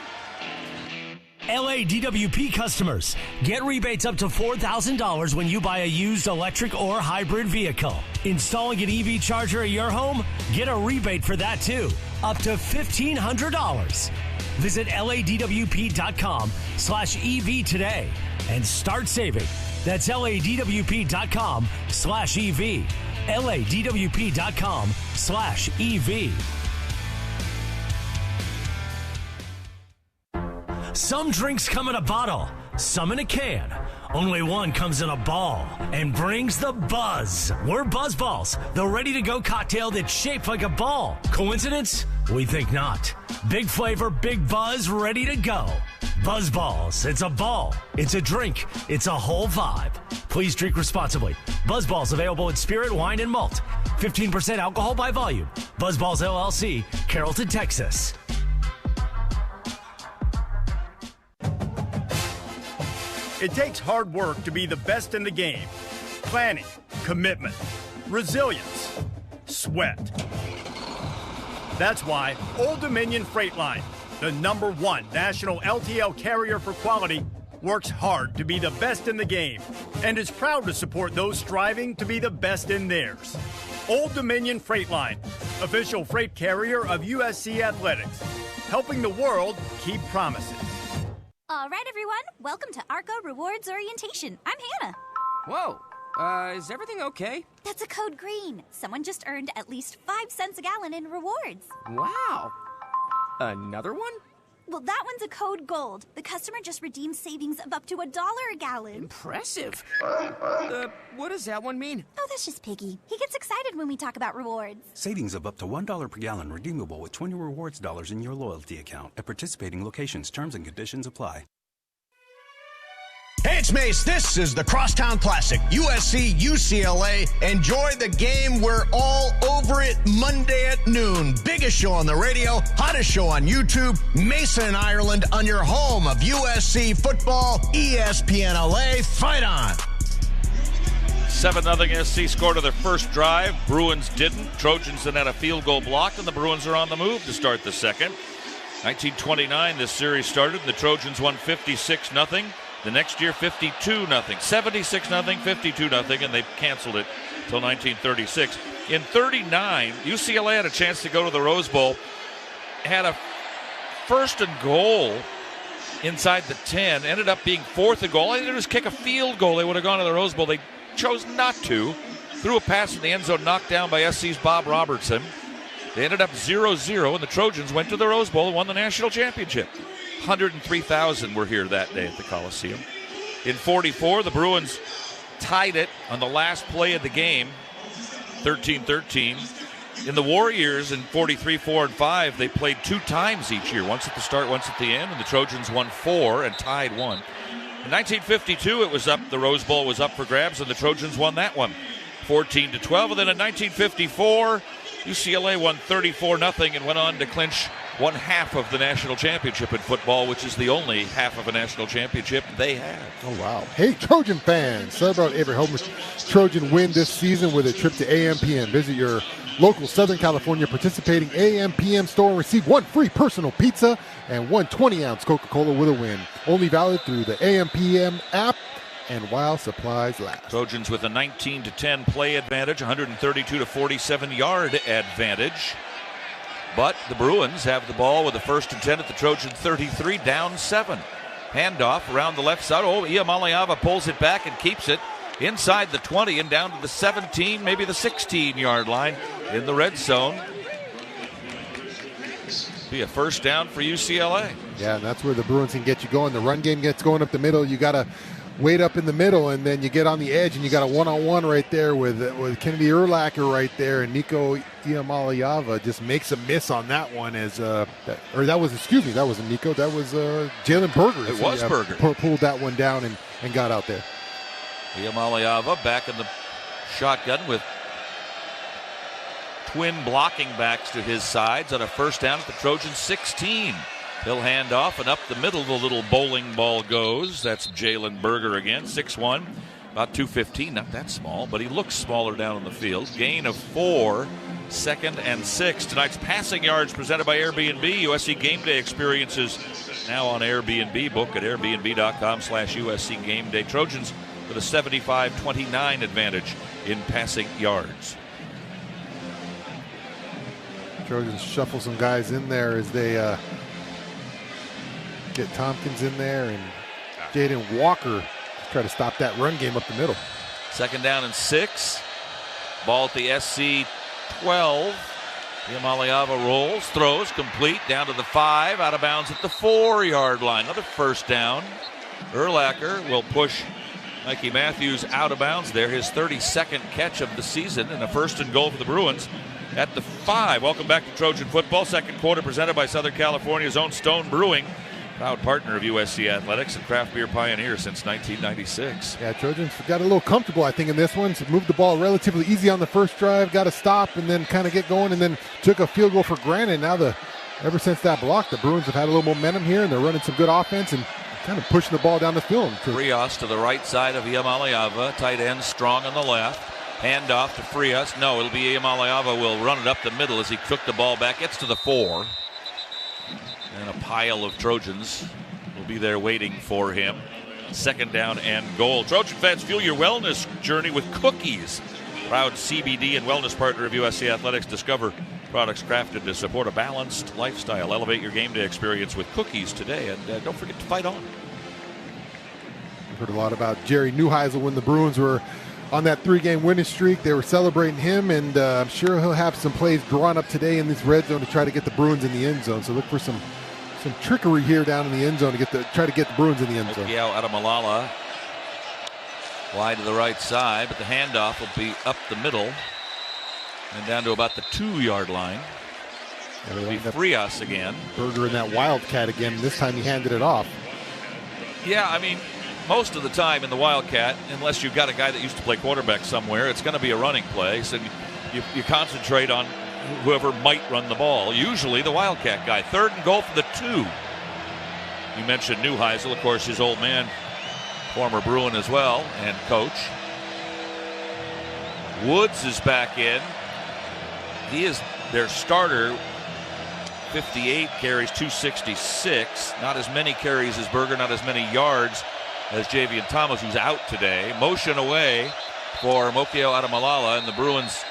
LA DWP customers, get rebates up to $4,000 when you buy a used electric or hybrid vehicle. Installing an EV charger at your home? Get a rebate for that too, up to $1,500. Visit LADWP.com/EV today and start saving. That's LADWP.com/EV. LADWP.com/EV. Some drinks come in a bottle, some in a can. Only one comes in a ball and brings the buzz. We're Buzz Balls, the ready-to-go cocktail that's shaped like a ball. Coincidence? We think not. Big flavor, big buzz, ready to go. Buzz Balls. It's a ball. It's a drink. It's a whole vibe. Please drink responsibly. Buzz Balls available in spirit, wine, and malt. 15% alcohol by volume. Buzz Balls LLC, Carrollton, Texas. It takes hard work to be the best in the game. Planning, commitment, resilience, sweat. That's why Old Dominion Freight Line, the #1 national LTL carrier for quality, works hard to be the best in the game and is proud to support those striving to be the best in theirs. Old Dominion Freight Line, official freight carrier of USC Athletics, helping the world keep promises. All right, everyone. Welcome to ARCO Rewards Orientation. I'm Hannah. Whoa. Is everything okay? That's a code green. Someone just earned at least 5 cents a gallon in rewards. Wow. Another one? Well, that one's a code gold. The customer just redeemed savings of up to $1 a gallon. Impressive. What does that one mean? Oh, that's just Piggy. He gets excited when we talk about rewards. Savings of up to $1 per gallon redeemable with 20 rewards dollars in your loyalty account at participating locations. Terms and conditions apply. Hey, it's Mace. This is the Crosstown Classic, USC, UCLA. Enjoy the game. We're all over it Monday at noon. Biggest show on the radio, hottest show on YouTube. Mason and Ireland on your home of USC football, ESPN LA. Fight on. 7-0 SC scored on their first drive. Bruins didn't. Trojans then had a field goal blocked, and the Bruins are on the move to start the second. 1929, this series started, and the Trojans won 56-0. The next year, 52-0, 76-0, 52-0, and they canceled it until 1936. In 39, UCLA had a chance to go to the Rose Bowl, had a first and goal inside the 10, ended up being fourth and goal. All they did was kick a field goal. They would have gone to the Rose Bowl. They chose not to. Threw a pass in the end zone, knocked down by SC's Bob Robertson. They ended up 0-0, and the Trojans went to the Rose Bowl and won the national championship. 103,000 were here that day at the Coliseum. In 44, the Bruins tied it on the last play of the game, 13-13. In the Warriors in 43, 4, and 5, they played 2 times each year, once at the start, once at the end, and the Trojans won 4 and tied 1. In 1952, it was up. The Rose Bowl was up for grabs, and the Trojans won that one, 14-12. And then in 1954, UCLA won 34-0 and went on to clinch one half of the national championship in football, which is the only half of a national championship they have. Oh, wow. Hey, Trojan fans, celebrate every home Trojan win this season with a trip to AMPM. Visit your local Southern California participating AMPM store and receive one free personal pizza and one 20-ounce Coca-Cola with a win. Only valid through the AMPM app and while supplies last. Trojans with a 19-10 play advantage, 132-47 yard advantage. But the Bruins have the ball with the 1st and 10 at the Trojan 33, down 7. Handoff around the left side. Oh, Iamaleava pulls it back and keeps it inside the 20 and down to the 17, maybe the 16-yard line in the red zone. Be a first down for UCLA. Yeah, and that's where the Bruins can get you going. The run game gets going up the middle. You got to wait up in the middle, and then you get on the edge, and you got a one-on-one right there with Kennedy Urlacher right there, and Nico Iamaleava just makes a miss on that one. That wasn't Nico, that was Jalen Berger. It was Berger. Pulled that one down and got out there. Iamaleava back in the shotgun with twin blocking backs to his sides on a first down at the Trojan 16. He'll hand off, and up the middle the little bowling ball goes. That's Jalen Berger again, 6'1", about 215, not that small, but he looks smaller down on the field. Gain of 4, 2nd and 6. Tonight's passing yards presented by Airbnb. USC Game Day experiences now on Airbnb. Book at airbnb.com/USC Game Day. Trojans with a 75-29 advantage in passing yards. Trojans shuffle some guys in there as they get Tompkins in there, and Jaden Walker try to stop that run game up the middle. 2nd down and 6. Ball at the SC 12. Iamaleava rolls, throws, complete, down to the 5, out of bounds at the 4-yard line. Another first down. Urlacher will push Mikey Matthews out of bounds there. His 32nd catch of the season, and a 1st and goal for the Bruins at the 5. Welcome back to Trojan Football. Second quarter presented by Southern California's own Stone Brewing. Proud partner of USC Athletics and craft beer pioneer since 1996. Yeah, Trojans got a little comfortable, I think, in this one. So moved the ball relatively easy on the first drive, got to stop and then kind of get going, and then took a field goal for granted. Now, ever since that block, the Bruins have had a little momentum here, and they're running some good offense and kind of pushing the ball down the field. Frias to the right side of Iamaleava. Tight end Strong on the left. Handoff to Frias. No, it'll be Iamaleava will run it up the middle as he took the ball back. Gets to the 4. And a pile of Trojans will be there waiting for him. 2nd down and goal. Trojan fans, fuel your wellness journey with cookies. Proud CBD and wellness partner of USC Athletics. Discover products crafted to support a balanced lifestyle. Elevate your game day experience with cookies today. And don't forget to fight on. We've heard a lot about Jerry Neuheisel when the Bruins were on that 3-game winning streak. They were celebrating him, and I'm sure he'll have some plays drawn up today in this red zone to try to get the Bruins in the end zone. So look for some trickery here down in the end zone to try to get the Bruins in the end zone. Okiao Adamalala wide to the right side, but the handoff will be up the middle and down to about the 2-yard line. It'll be Frias again. Berger in that Wildcat again. This time he handed it off. Yeah, I mean, most of the time in the Wildcat, unless you've got a guy that used to play quarterback somewhere, it's going to be a running play. So you concentrate on whoever might run the ball. Usually the Wildcat guy. 3rd and goal for the 2. You mentioned Neuheisel, of course, his old man, former Bruin as well, and coach. Woods is back in. He is their starter. 58 carries, 266. Not as many carries as Berger, not as many yards as Javian Thomas, who's out today. Motion away for Mokio Adamalala, and the Bruins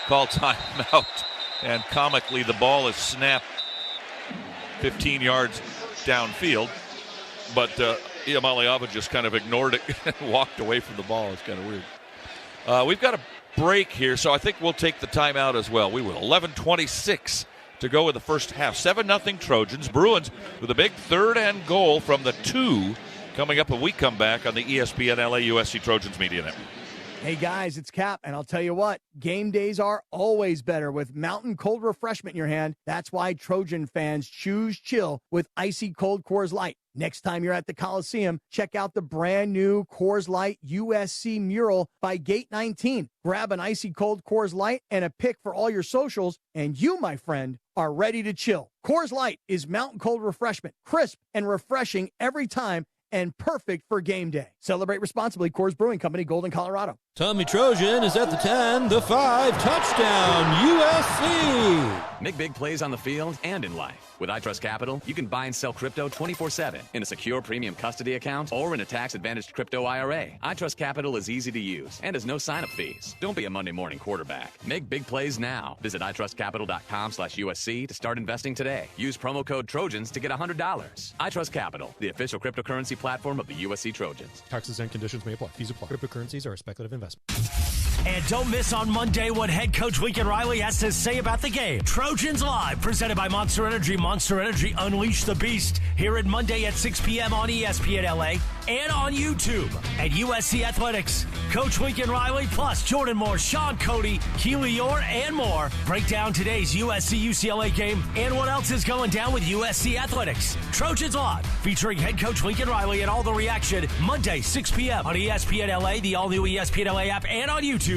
call timeout. And comically, the ball is snapped 15 yards downfield. But Iamaleava just kind of ignored it and walked away from the ball. It's kind of weird. We've got a break here, so I think we'll take the timeout as well. We will. 11:26 to go in the first half. 7-0 Trojans. Bruins with a big 3rd and goal from the 2 coming up when we come back on the ESPN LA USC Trojans Media Network. Hey guys, it's Cap, and I'll tell you what, game days are always better with mountain cold refreshment in your hand. That's why Trojan fans choose chill with icy cold Coors Light. Next time you're at the Coliseum, check out the brand new Coors Light USC mural by Gate 19. Grab an icy cold Coors Light and a pic for all your socials, and you, my friend, are ready to chill. Coors Light is mountain cold refreshment, crisp and refreshing every time, and perfect for game day. Celebrate responsibly. Coors Brewing Company, Golden, Colorado. Tommy Trojan is at the 10, the 5, touchdown, USC. Make big plays on the field and in life. With iTrust Capital, you can buy and sell crypto 24/7 in a secure premium custody account or in a tax-advantaged crypto IRA. iTrust Capital is easy to use and has no sign-up fees. Don't be a Monday morning quarterback. Make big plays now. Visit itrustcapital.com/USC to start investing today. Use promo code Trojans to get $100. iTrust Capital, the official cryptocurrency platform of the USC Trojans. Taxes and conditions may apply. Fees apply. Cryptocurrencies are a speculative investment. And don't miss on Monday what head coach Lincoln Riley has to say about the game. Trojans Live, presented by Monster Energy. Monster Energy, unleash the beast. Here at Monday at 6 p.m. on ESPN LA and on YouTube at USC Athletics. Coach Lincoln Riley plus Jordan Moore, Shaun, Cody, Keely Orr, and more break down today's USC-UCLA game and what else is going down with USC Athletics. Trojans Live, featuring head coach Lincoln Riley and all the reaction Monday, 6 p.m. on ESPN LA, the all-new ESPN LA app, and on YouTube.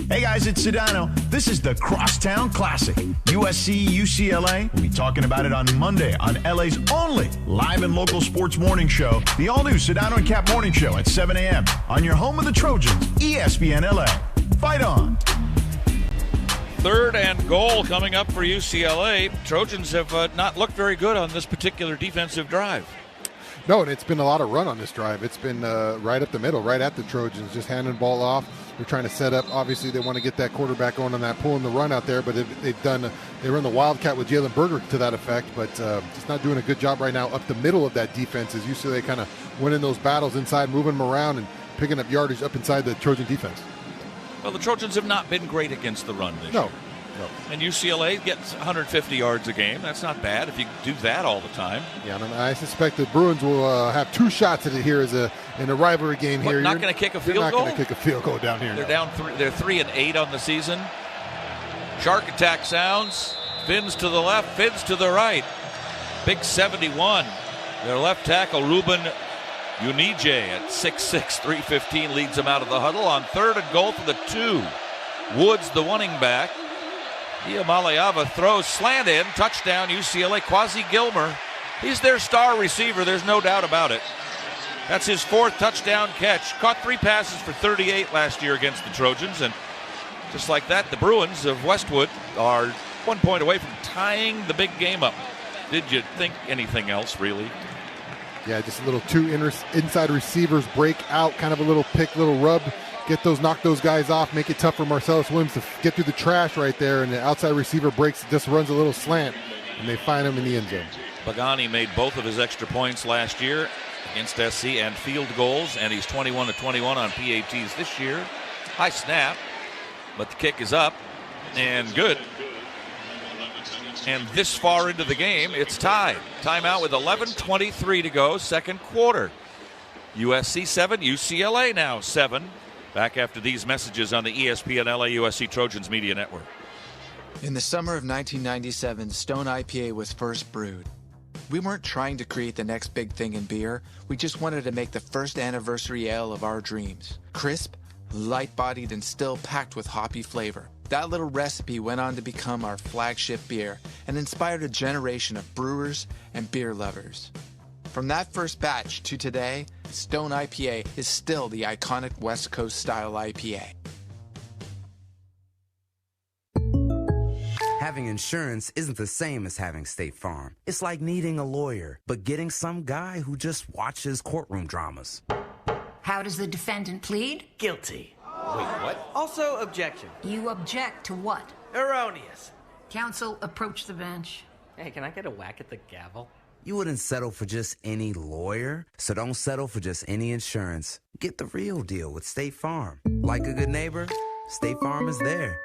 Hey guys, it's Sedano. This is the Crosstown Classic. USC UCLA. We'll be talking about it on Monday on LA's only live and local sports morning show, the all-new Sedano and Cap morning show at 7 a.m. on your home of the Trojans, ESPN LA. Fight on. 3rd and goal coming up for UCLA. Trojans have not looked very good on this particular defensive drive. No, and it's been a lot of run on this drive. It's been right up the middle, right at the Trojans, just handing the ball off. They're trying to set up. Obviously, they want to get that quarterback going on that pulling the run out there, but they run the Wildcat with Jalen Berger to that effect, but just not doing a good job right now up the middle of that defense as UCLA kind of winning those battles inside, moving them around and picking up yardage up inside the Trojan defense. Well, the Trojans have not been great against the run this year. No. And UCLA gets 150 yards a game. That's not bad if you do that all the time. Yeah, and I suspect the Bruins will have 2 shots at it here in a rivalry game here. Not going to kick a field goal? They're not going to kick a field goal down here. They're down. They're 3-8 on the season. Shark attack sounds. Fins to the left, fins to the right. Big 71. Their left tackle, Ruben Unije, at 6'6", 315, leads them out of the huddle on 3rd and goal for the 2. Woods, the running back. Iamaleava throws, slant in, touchdown UCLA. Quasi Gilmer, he's their star receiver, there's no doubt about it. That's his 4th touchdown catch. Caught 3 passes for 38 last year against the Trojans, and just like that, the Bruins of Westwood are 1 point away from tying the big game up. Did you think anything else, really? Yeah, just a little 2 inside receivers break out, kind of a little pick, little rub. Knock those guys off, make it tough for Marcellus Williams to get through the trash right there, and the outside receiver breaks, just runs a little slant, and they find him in the end zone. Pagani made both of his extra points last year against SC and field goals, and he's 21-21 on PATs this year. High snap, but the kick is up and good. And this far into the game, it's tied. Timeout with 11:23 to go, second quarter. USC 7, UCLA now 7. Back after these messages on the ESPN LA USC Trojans Media Network. In the summer of 1997, Stone IPA was first brewed. We weren't trying to create the next big thing in beer. We just wanted to make the first anniversary ale of our dreams. Crisp, light-bodied, and still packed with hoppy flavor. That little recipe went on to become our flagship beer and inspired a generation of brewers and beer lovers. From that first batch to today, Stone IPA is still the iconic West Coast style IPA. Having insurance isn't the same as having State Farm. It's like needing a lawyer, but getting some guy who just watches courtroom dramas. How does the defendant plead? Guilty. Wait, what? Also, objection. You object to what? Erroneous. Counsel, approach the bench. Hey, can I get a whack at the gavel? You wouldn't settle for just any lawyer, so don't settle for just any insurance. Get the real deal with State Farm. Like a good neighbor, State Farm is there.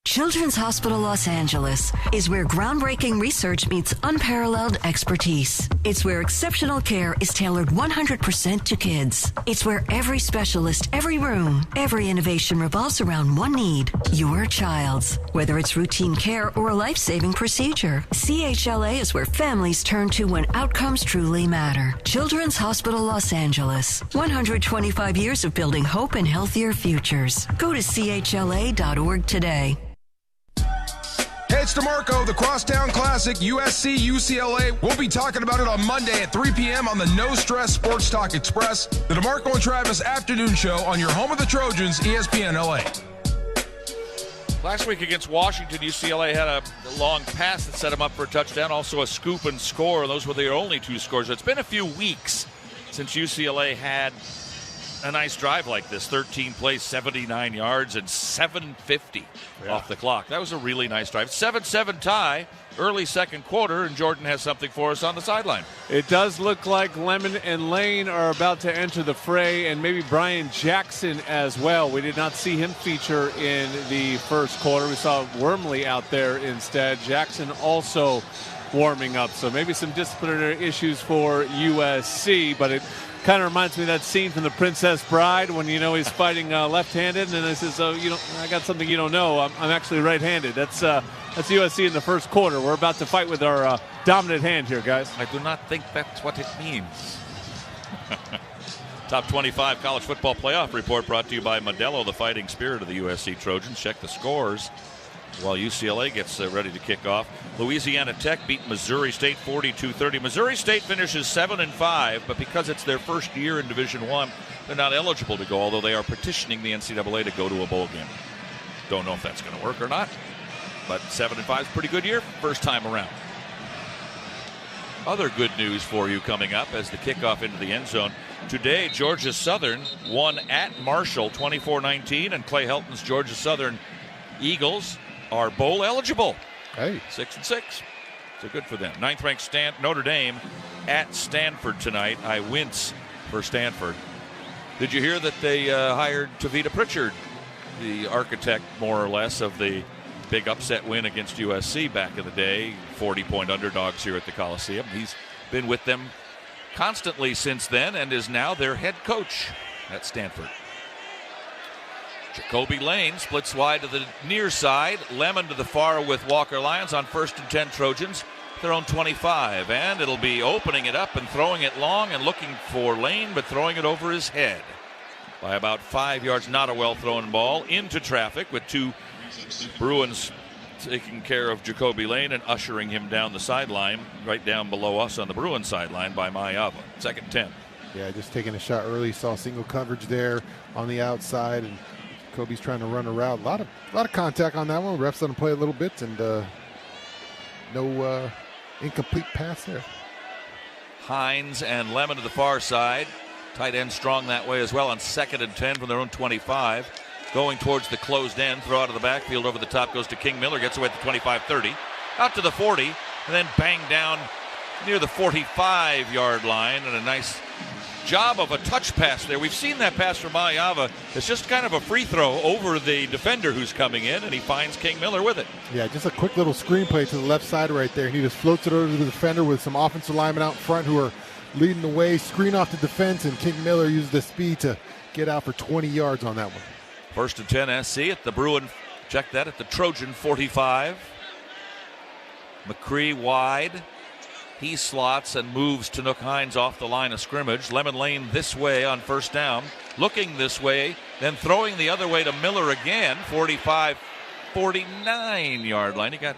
Children's Hospital Los Angeles is where groundbreaking research meets unparalleled expertise. It's where exceptional care is tailored 100% to kids. It's where every specialist, every room, every innovation revolves around one need, your child's. Whether it's routine care or a life-saving procedure, CHLA is where families turn to when outcomes truly matter. Children's Hospital Los Angeles. 125 years of building hope and healthier futures. Go to chla.org today. Hey, it's DeMarco, the Crosstown Classic, USC, UCLA. We'll be talking about it on Monday at 3 p.m. on the No Stress Sports Talk Express, the DeMarco and Travis afternoon show on your home of the Trojans, ESPN LA. Last week against Washington, UCLA had a long pass that set them up for a touchdown, also a scoop and score. Those were their only two scores. It's been a few weeks since UCLA had a nice drive like this. 13 plays, 79 yards, and 7:50 off the clock. That was a really nice drive. 7-7 tie, early second quarter, and Jordan has something for us on the sideline. It does look like Lemon and Lane are about to enter the fray, and maybe Brian Jackson as well. We did not see him feature in the first quarter. We saw Wormley out there instead. Jackson also warming up, so maybe some disciplinary issues for USC, but it kind of reminds me of that scene from The Princess Bride when, he's fighting left-handed, and then he says, I got something you don't know. I'm actually right-handed. That's USC in the first quarter. We're about to fight with our dominant hand here, guys. I do not think that's what it means. Top 25 college football playoff report brought to you by Modelo, the fighting spirit of the USC Trojans. Check the scores while UCLA gets ready to kick off. Louisiana Tech beat Missouri State 42-30. Missouri State finishes 7-5, but because it's their first year in Division I, they're not eligible to go, although they are petitioning the NCAA to go to a bowl game. Don't know if that's going to work or not, but 7-5 is a pretty good year first time around. Other good news for you coming up as the kickoff into the end zone. Today, Georgia Southern won at Marshall 24-19, and Clay Helton's Georgia Southern Eagles are bowl eligible. Hey, 6-6. So good for them. 9th-ranked Notre Dame at Stanford tonight. I wince for Stanford. Did you hear that they hired Tavita Pritchard, the architect, more or less, of the big upset win against USC back in the day, 40-point underdogs here at the Coliseum? He's been with them constantly since then and is now their head coach at Stanford. Jacoby Lane splits wide to the near side. Lemon to the far with Walker Lyons on 1st and 10 Trojans. Their own 25. And it'll be opening it up and throwing it long and looking for Lane, but throwing it over his head by about 5 yards. Not a well-thrown ball into traffic with two Bruins taking care of Jacoby Lane and ushering him down the sideline, right down below us on the Bruins sideline by Mayava. 2nd and 10. Yeah, just taking a shot early. Saw single coverage there on the outside, and Kobe's trying to run a route. A lot of contact on that one. Refs let him play a little bit, and no incomplete pass there. Hines and Lemon to the far side. Tight end strong that way as well on 2nd and 10 from their own 25. Going towards the closed end. Throw out of the backfield over the top goes to King Miller. Gets away at the 25-30. Out to the 40. And then banged down near the 45-yard line. And a nice job of a touch pass there. We've seen that pass from Mayava. It's just kind of a free throw over the defender who's coming in, and he finds King Miller with it. Yeah, just a quick little screenplay to the left side right there. And he just floats it over to the defender with some offensive linemen out in front who are leading the way. Screen off the defense, and King Miller uses the speed to get out for 20 yards on that one. 1st and 10 SC at the Bruin. Check that at the Trojan 45. McCree wide. He slots and moves to Nook Hines off the line of scrimmage. Lemon Lane this way on 1st down. Looking this way, then throwing the other way to Miller again. 49-yard line. He got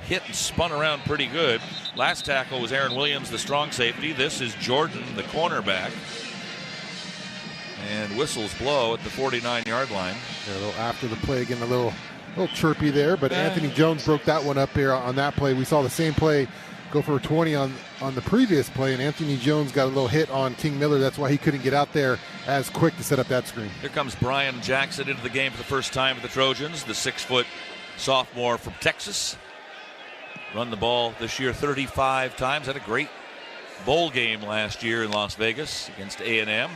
hit and spun around pretty good. Last tackle was Aaron Williams, the strong safety. This is Jordan, the cornerback. And whistles blow at the 49-yard line. Yeah, a little after the play again, a little chirpy there, but Anthony Jones broke that one up here on that play. We saw the same play go for a 20 on the previous play, and Anthony Jones got a little hit on King Miller. That's why he couldn't get out there as quick to set up that screen. Here comes Brian Jackson into the game for the first time for the Trojans, the 6-foot sophomore from Texas. Run the ball this year 35 times. Had a great bowl game last year in Las Vegas against A&M.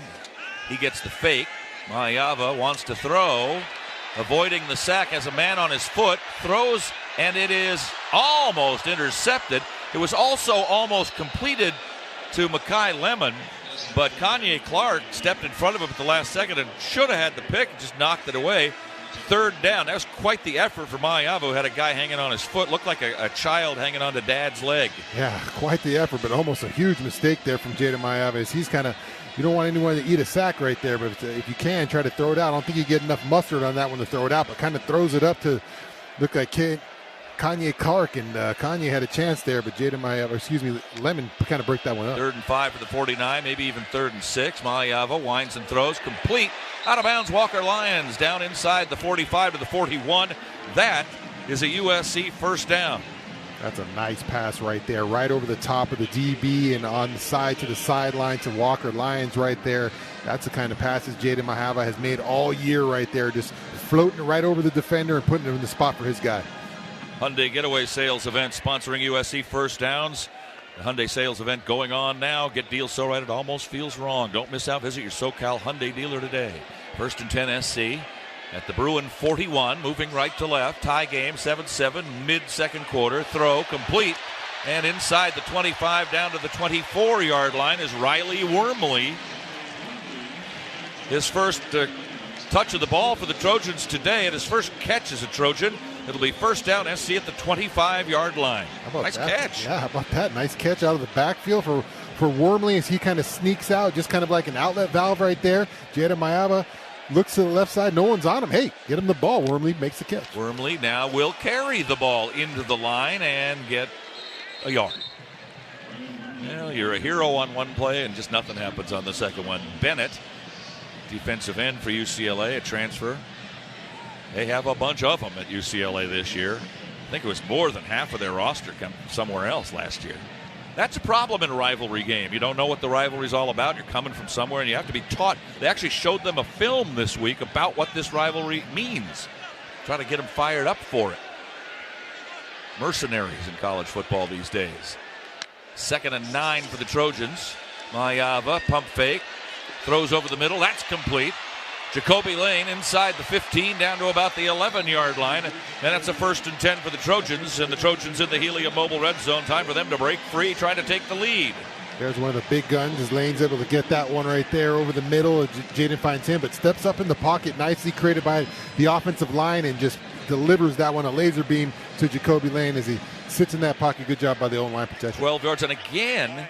He gets the fake. Mayava wants to throw. avoiding the sack, has a man on his foot, throws, and it is almost intercepted. It was also almost completed to Mekhi Lemon, but Kanye Clark stepped in front of him at the last second and should have had the pick and just knocked it away. Third down. That was quite the effort for Maiava, who had a guy hanging on his foot. Looked like a child hanging onto dad's leg. Yeah, quite the effort, but almost a huge mistake there from Jaden Maiava. He's kind of, you don't want anyone to eat a sack right there, but if you can, try to throw it out. I don't think you get enough mustard on that one to throw it out, but kind of throws it up to look like Kanye Clark, and Kanye had a chance there, but Lemon kind of break that one up. 3rd and 5 for the 49, maybe even 3rd and 6. Maiava winds and throws, complete. Out of bounds, Walker Lyons down inside the 45 to the 41. That is a USC first down. That's a nice pass right there, right over the top of the DB and on the side to the sideline to Walker Lyons right there. That's the kind of passes Jaden Maiava has made all year right there, just floating right over the defender and putting it in the spot for his guy. Hyundai Getaway Sales Event sponsoring USC First Downs. The Hyundai Sales Event going on now. Get deals so right it almost feels wrong. Don't miss out. Visit your SoCal Hyundai dealer today. 1st and 10 SC at the Bruin 41. Moving right to left. Tie game 7-7. Mid-second quarter. Throw complete. And inside the 25 down to the 24-yard line is Riley Wormley. His first touch of the ball for the Trojans today and his first catch as a Trojan. It'll be first down SC at the 25-yard line. Nice catch. Yeah, how about that? Nice catch out of the backfield for Wormley as he kind of sneaks out, just kind of like an outlet valve right there. Jaden Maiava looks to the left side. No one's on him. Hey, get him the ball. Wormley makes the catch. Wormley now will carry the ball into the line and get a yard. Well, you're a hero on one play and just nothing happens on the second one. Bennett, defensive end for UCLA, a transfer. They have a bunch of them at UCLA this year. I think it was more than half of their roster come somewhere else last year. That's a problem in a rivalry game. You don't know what the rivalry's all about. You're coming from somewhere, and you have to be taught. They actually showed them a film this week about what this rivalry means. Try to get them fired up for it. Mercenaries in college football these days. 2nd and 9 for the Trojans. Maiava, pump fake. Throws over the middle. That's complete. Jacoby Lane inside the 15 down to about the 11-yard line. And that's a 1st and 10 for the Trojans. And the Trojans in the Helium Mobile Red Zone. Time for them to break free, trying to take the lead. There's one of the big guns as Lane's able to get that one right there over the middle. Jaden finds him, but steps up in the pocket, nicely created by the offensive line, and just delivers that one, a laser beam to Jacoby Lane as he sits in that pocket. Good job by the O-line protection. 12 yards. And again,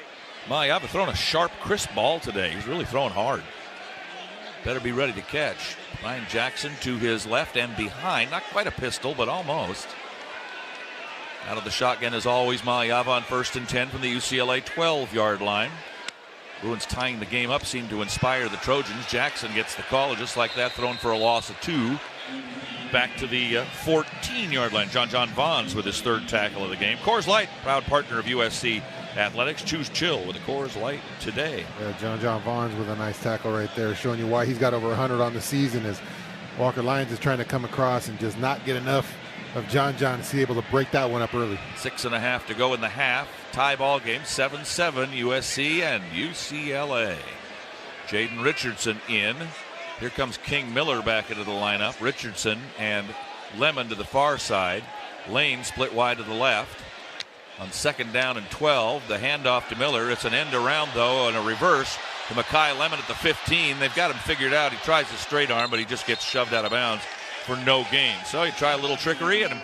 Maiava throwing a sharp, crisp ball today. He's really throwing hard. Better be ready to catch. Ryan Jackson to his left and behind. Not quite a pistol, but almost. Out of the shotgun, as always, Maiava on 1st and 10 from the UCLA 12-yard line. Bruins tying the game up seemed to inspire the Trojans. Jackson gets the call, just like that, thrown for a loss of 2. Back to the 14-yard line. John Vaughns with his 3rd tackle of the game. Coors Light, proud partner of USC Athletics. Choose chill with a Coors Light today. Yeah, John Vaughns with a nice tackle right there, showing you why he's got over 100 on the season, as Walker Lyons is trying to come across and just not get enough of John to be able to break that one up early. 6.5 to go in the half. Tie ball game, 7-7, USC and UCLA. Jaden Richardson in. Here comes King Miller back into the lineup. Richardson and Lemon to the far side. Lane split wide to the left. On 2nd down and 12, the handoff to Miller. It's an end around, though, and a reverse to Mekhi Lemon at the 15. They've got him figured out. He tries a straight arm, but he just gets shoved out of bounds for no gain. So you try a little trickery, and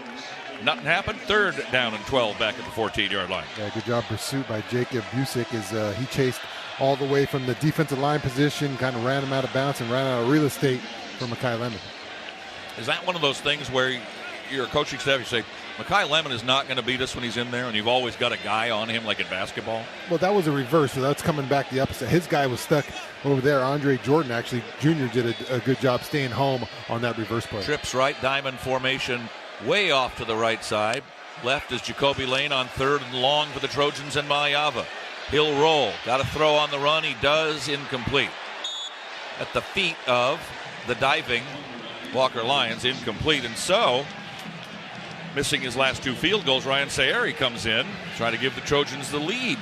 nothing happened. 3rd down and 12 back at the 14-yard line. Yeah, good job pursuit by Jacob Busick as he chased all the way from the defensive line position, kind of ran him out of bounds and ran out of real estate for Mekhi Lemon. Is that one of those things where your coaching staff, you say, Mekhi Lemon is not going to beat us when he's in there, and you've always got a guy on him like in basketball? Well, that was a reverse, so that's coming back the opposite. His guy was stuck over there. Andre Jordan, actually, Jr. did a good job staying home on that reverse play. Trips right, diamond formation way off to the right side. Left is Jacoby Lane on 3rd and long for the Trojans and Maiava. He'll roll. Got to throw on the run. He does. Incomplete. At the feet of the diving Walker Lyons. Incomplete. And so, missing his last 2 field goals, Ryan Sayeri comes in, trying to give the Trojans the lead.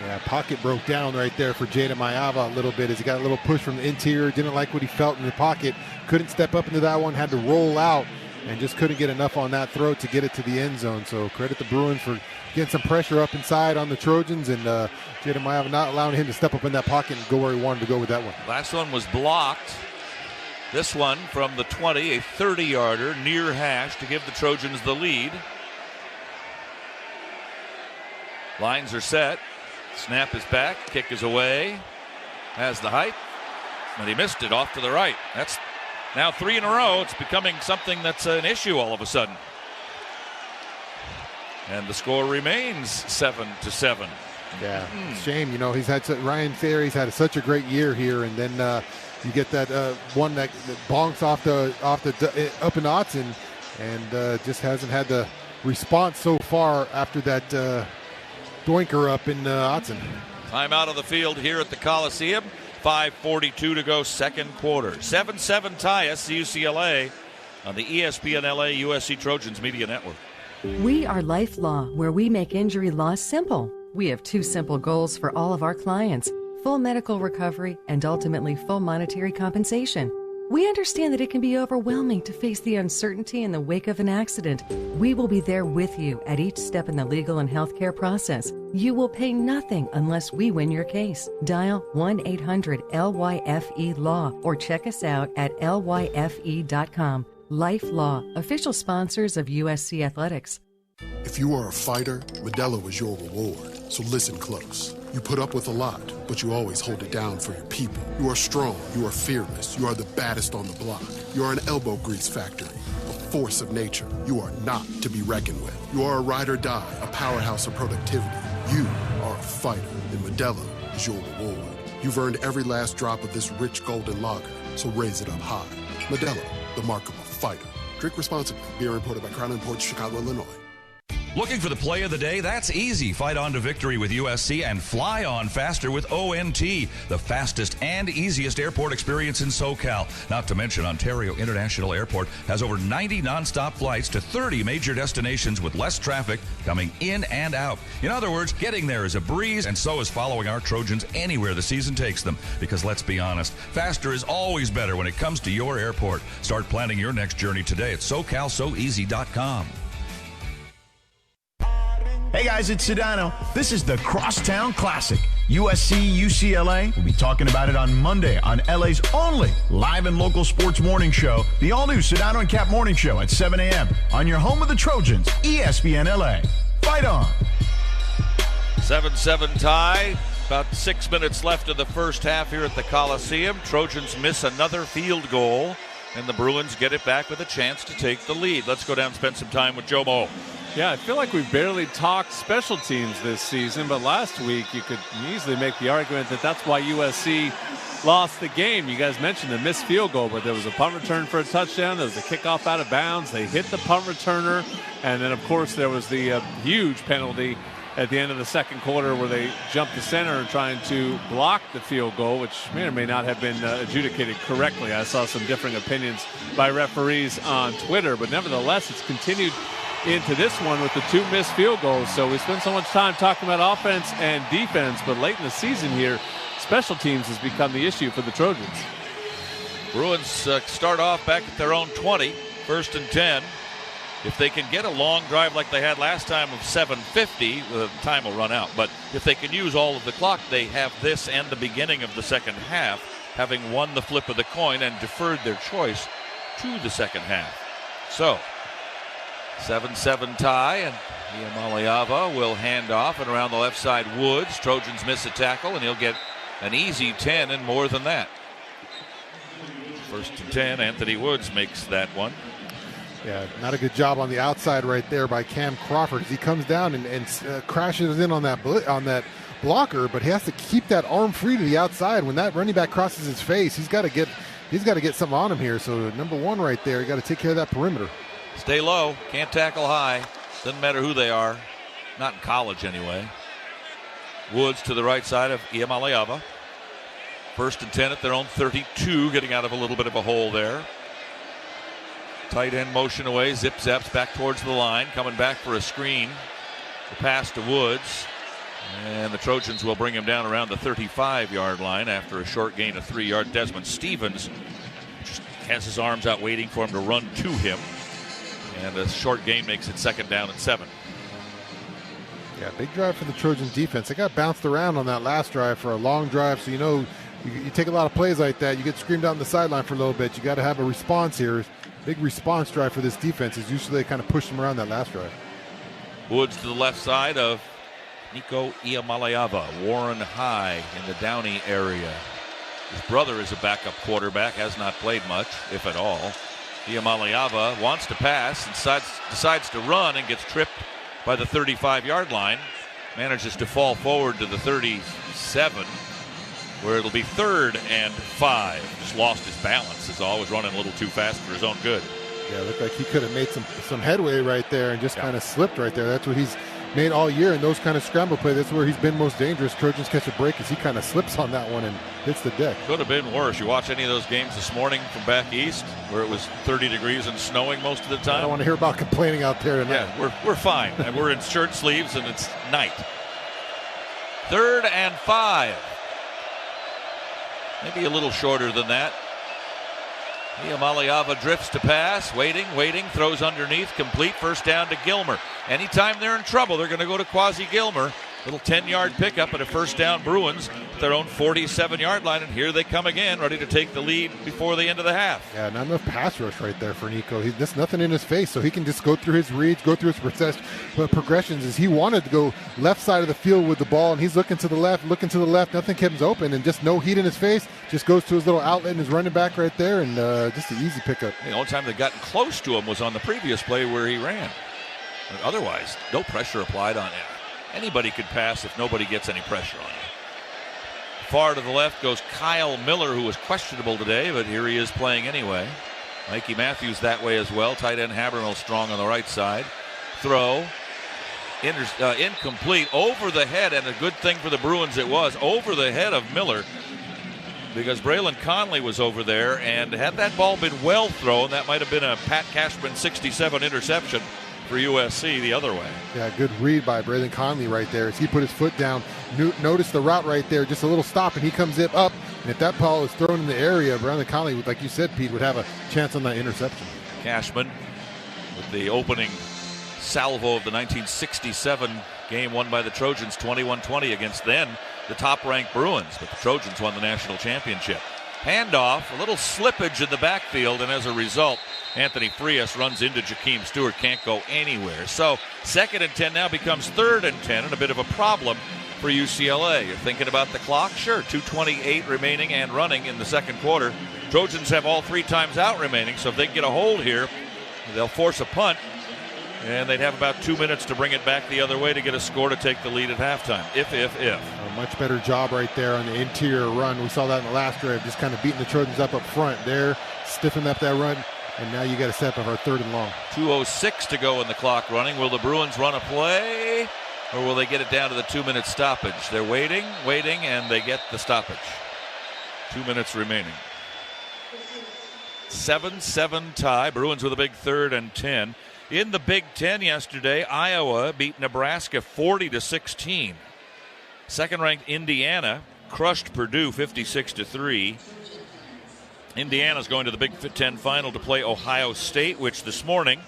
Yeah, pocket broke down right there for Jada Mayava a little bit as he got a little push from the interior. Didn't like what he felt in the pocket. Couldn't step up into that one. Had to roll out and just couldn't get enough on that throw to get it to the end zone. So credit the Bruins for getting some pressure up inside on the Trojans, and Jada Mayava not allowing him to step up in that pocket and go where he wanted to go with that one. Last one was blocked. This one from the 20, a 30-yarder near hash to give the Trojans the lead. Lines are set. Snap is back. Kick is away. Has the height. And he missed it off to the right. That's now 3 in a row. It's becoming something that's an issue all of a sudden. And the score remains 7-7. Yeah, shame. You know, Ryan Ferry's had such a great year here, and then you get that one that bonks off the up in Autzen, and just hasn't had the response so far after that doinker up in Autzen. Time out of the field here at the Coliseum. 5:42 to go, second quarter. 7-7 tie, SC UCLA on the ESPN LA USC Trojans Media Network. We are Life Law, where we make injury law simple. We have 2 simple goals for all of our clients: full medical recovery and ultimately full monetary compensation. We understand that it can be overwhelming to face the uncertainty in the wake of an accident. We will be there with you at each step in the legal and healthcare process. You will pay nothing unless we win your case. Dial 1-800-LYFE-LAW or check us out at lyfe.com. Life Law, official sponsors of USC Athletics. If you are a fighter, Modelo is your reward. So listen close. You put up with a lot, but you always hold it down for your people. You are strong. You are fearless. You are the baddest on the block. You are an elbow grease factory, a force of nature. You are not to be reckoned with. You are a ride or die, a powerhouse of productivity. You are a fighter, and Modelo is your reward. You've earned every last drop of this rich golden lager, so raise it up high. Modelo, the mark of a fighter. Drink responsibly. Beer imported by Crown Imports, Chicago, Illinois. Looking for the play of the day? That's easy. Fight on to victory with USC and fly on faster with ONT, the fastest and easiest airport experience in SoCal. Not to mention, Ontario International Airport has over 90 nonstop flights to 30 major destinations with less traffic coming in and out. In other words, getting there is a breeze, and so is following our Trojans anywhere the season takes them. Because let's be honest, faster is always better when it comes to your airport. Start planning your next journey today at SoCalSoEasy.com. Hey guys, it's Sedano. This is the Crosstown Classic. USC UCLA. We'll be talking about it on Monday on LA's only live and local sports morning show, the all-new Sedano and Cap Morning Show at 7 a.m. on your home of the Trojans, ESPN LA. Fight on. 7-7 tie. About 6 minutes left of the first half here at the Coliseum. Trojans miss another field goal, and the Bruins get it back with a chance to take the lead. Let's go down and spend some time with Joe Mo. Yeah, I feel like we've barely talked special teams this season, but last week you could easily make the argument that that's why USC lost the game. You guys mentioned the missed field goal, but there was a punt return for a touchdown. There was a kickoff out of bounds. They hit the punt returner, and then, of course, there was the huge penalty at the end of the second quarter where they jumped the center trying to block the field goal, which may or may not have been adjudicated correctly. I saw some differing opinions by referees on Twitter, but nevertheless, it's continued into this one with the 2 missed field goals. So we spend so much time talking about offense and defense, but late in the season here, special teams has become the issue for the Trojans. Bruins start off back at their own 20, 1st and 10. If they can get a long drive like they had last time of 7:50, the time will run out. But if they can use all of the clock, they have this and the beginning of the second half, having won the flip of the coin and deferred their choice to the second half. So 7-7 tie, and Iamaleava will hand off, and around the left side, Woods. Trojans miss a tackle, and he'll get an easy 10 and more than that. 1st and 10, Anthony Woods makes that one. Yeah, not a good job on the outside right there by Cam Crawford as he comes down and crashes in on that blocker, but he has to keep that arm free to the outside. When that running back crosses his face, he's got to get something on him here. So number 1 right there, you got to take care of that perimeter. Stay low, can't tackle high. Doesn't matter who they are, not in college anyway. Woods to the right side of Iamaleava. 1st and 10 at their own 32, getting out of a little bit of a hole there. Tight end motion away, zip zaps back towards the line, coming back for a screen. The pass to Woods. And the Trojans will bring him down around the 35-yard line after a short gain of 3 yards. Desmond Stevens just has his arms out waiting for him to run to him. And a short gain makes it second down and 7. Yeah, big drive for the Trojans defense. They got bounced around on that last drive for a long drive, so you take a lot of plays like that, you get screamed out on the sideline for a little bit. You got to have a response here. Big response drive for this defense is usually they kind of push them around that last drive. Woods to the left side of Nico Iamaleava, Warren High in the Downey area. His brother is a backup quarterback, has not played much, if at all. Iamaleava wants to pass and decides to run and gets tripped by the 35-yard line. Manages to fall forward to the 37, where it'll be 3rd and 5. Just lost his balance, is all. Was running a little too fast for his own good. Yeah, it looked like he could have made some headway right there and just kind of slipped right there. That's what he's made all year in those kind of scramble plays. That's where he's been most dangerous. Trojans catch a break as he kind of slips on that one and hits the deck. Could have been worse. You watch any of those games this morning from back east where it was 30 degrees and snowing most of the time? I don't want to hear about complaining out there tonight. Yeah, we're fine. And we're in shirt sleeves and it's night. 3rd and 5. Maybe a little shorter than that. Iamaleava drifts to pass, waiting, throws underneath, complete, first down to Gilmer. Anytime they're in trouble, they're going to go to Quasi Gilmer. Little 10-yard pickup at a first down Bruins at their own 47-yard line, and here they come again, ready to take the lead before the end of the half. Yeah, not enough pass rush right there for Nico. There's nothing in his face, so he can just go through his reads, go through his progressions. As he wanted to go left side of the field with the ball, and he's looking to the left, nothing kept him open, and just no heat in his face. Just goes to his little outlet and his running back right there, and just an easy pickup. The only time they've gotten close to him was on the previous play where he ran. But otherwise, no pressure applied on him. Anybody could pass if nobody gets any pressure on him. Far to the left goes Kyle Miller, who was questionable today, but here he is playing anyway. Mikey Matthews that way as well. Tight end Habermill strong on the right side. Throw. Incomplete. Over the head, and a good thing for the Bruins it was. Over the head of Miller, because Braylon Conley was over there, and had that ball been well thrown, that might have been a Pat Cashman 67 interception for USC the other way. Yeah, good read by Braylon Conley right there as he put his foot down. Notice the route right there, just a little stop, and he comes up. And if that ball is thrown in the area, Braylon Conley, like you said, Pete, would have a chance on that interception. Cashman with the opening salvo of the 1967 game won by the Trojans 21-20 against then the top-ranked Bruins, but the Trojans won the national championship. Handoff, a little slippage in the backfield, and as a result, Anthony Frias runs into Jakeem Stewart, can't go anywhere. So 2nd and 10 now becomes 3rd and 10, and a bit of a problem for UCLA. You're thinking about the clock? Sure, 2:28 remaining and running in the second quarter. Trojans have all 3 times out remaining, so if they get a hold here, they'll force a punt, and they'd have about 2 minutes to bring it back the other way to get a score to take the lead at halftime. If. A much better job right there on the interior run. We saw that in the last drive, just kind of beating the Trojans up front there, stiffened up that run, and now you got to set up our 3rd and long. 2:06 to go in the clock running. Will the Bruins run a play, or will they get it down to the 2-minute stoppage? They're waiting, and they get the stoppage. 2 minutes remaining. 7-7 tie. Bruins with a big 3rd and 10. In the Big Ten yesterday, Iowa beat Nebraska 40-16. Second-ranked Indiana crushed Purdue 56-3. Indiana's going to the Big Ten final to play Ohio State, which this morning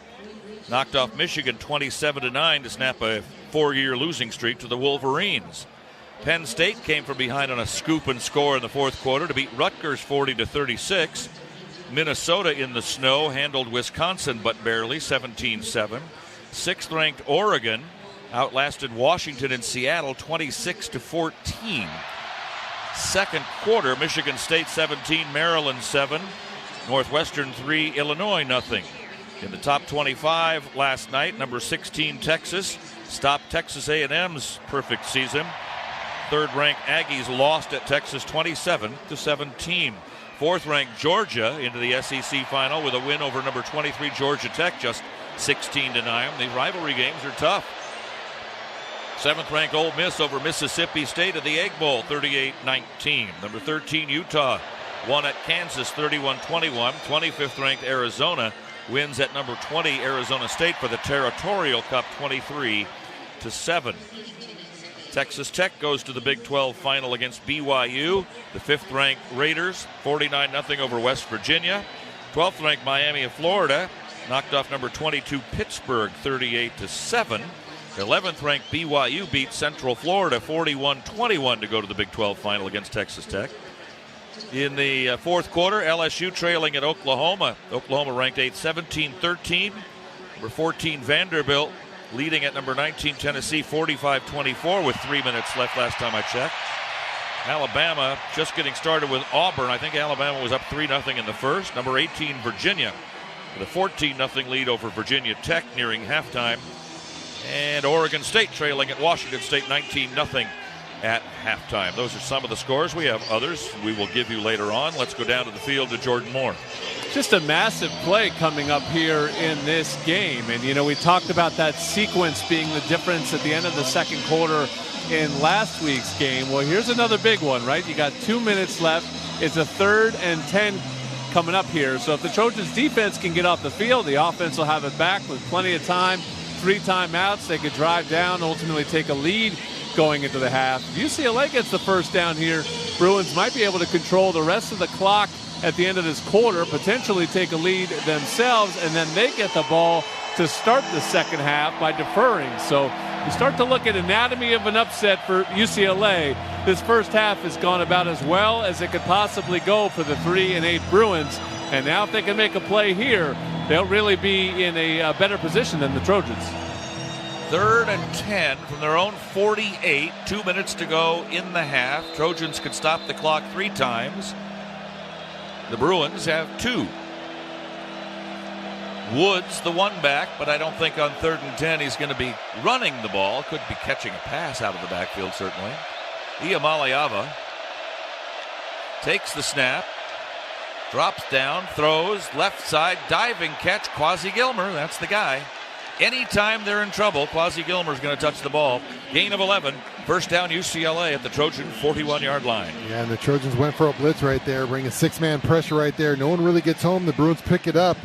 knocked off Michigan 27-9 to snap a 4-year losing streak to the Wolverines. Penn State came from behind on a scoop and score in the fourth quarter to beat Rutgers 40-36. Minnesota in the snow handled Wisconsin but barely, 17-7. 6th-ranked Oregon outlasted Washington and Seattle 26-14. Second quarter, Michigan State 17, Maryland 7, Northwestern 3, Illinois nothing. In the top 25 last night, number 16 Texas stopped Texas A&M's perfect season. 3rd-ranked Aggies lost at Texas 27-17. 4th-ranked Georgia into the SEC final with a win over number 23 Georgia Tech, just 16-9. These rivalry games are tough. 7th-ranked Ole Miss over Mississippi State at the Egg Bowl, 38-19. Number 13 Utah won at Kansas, 31-21. 25th-ranked Arizona wins at number 20 Arizona State for the Territorial Cup, 23-7. Texas Tech goes to the Big 12 final against BYU. The 5th-ranked Raiders, 49-0 over West Virginia. 12th-ranked Miami of Florida knocked off number 22 Pittsburgh 38-7. 11th-ranked BYU beat Central Florida 41-21 to go to the Big 12 final against Texas Tech. In the fourth quarter, LSU trailing at Oklahoma. Oklahoma ranked 8th, 17-13. Number 14 Vanderbilt leading at number 19 Tennessee 45-24 with 3 minutes left last time I checked. Alabama just getting started with Auburn. I think Alabama was up 3-0 in the first. Number 18 Virginia with a 14-0 lead over Virginia Tech nearing halftime. And Oregon State trailing at Washington State 19-0 at halftime. Those are some of the scores. We have others we will give you later on. Let's go down to the field to Jordan Moore. Just a massive play coming up here in this game. And, you know, we talked about that sequence being the difference at the end of the second quarter in last week's game. Well, here's another big one, right? You got 2 minutes left. It's a 3rd and 10 coming up here. So if the Trojans defense can get off the field, the offense will have it back with plenty of time. 3 timeouts. They could drive down, ultimately take a lead going into the half. If UCLA gets the first down here, Bruins might be able to control the rest of the clock at the end of this quarter, potentially take a lead themselves, and then they get the ball to start the second half by deferring. So you start to look at anatomy of an upset for UCLA. This first half has gone about as well as it could possibly go for the 3-8 Bruins. And now if they can make a play here, they'll really be in a better position than the Trojans. 3rd and 10 from their own 48. 2 minutes to go in the half. Trojans could stop the clock 3 times. The Bruins have 2. Woods, the one back, but I don't think on 3rd and 10 he's going to be running the ball. Could be catching a pass out of the backfield, certainly. Iamaleava takes the snap, drops down, throws, left side, diving catch, Quasi Gilmer, that's the guy. Anytime they're in trouble, Quasi Gilmer's going to touch the ball. Gain of 11. First down UCLA at the Trojan 41-yard line. Yeah, and the Trojans went for a blitz right there, bringing 6-man pressure right there. No one really gets home. The Bruins pick it up.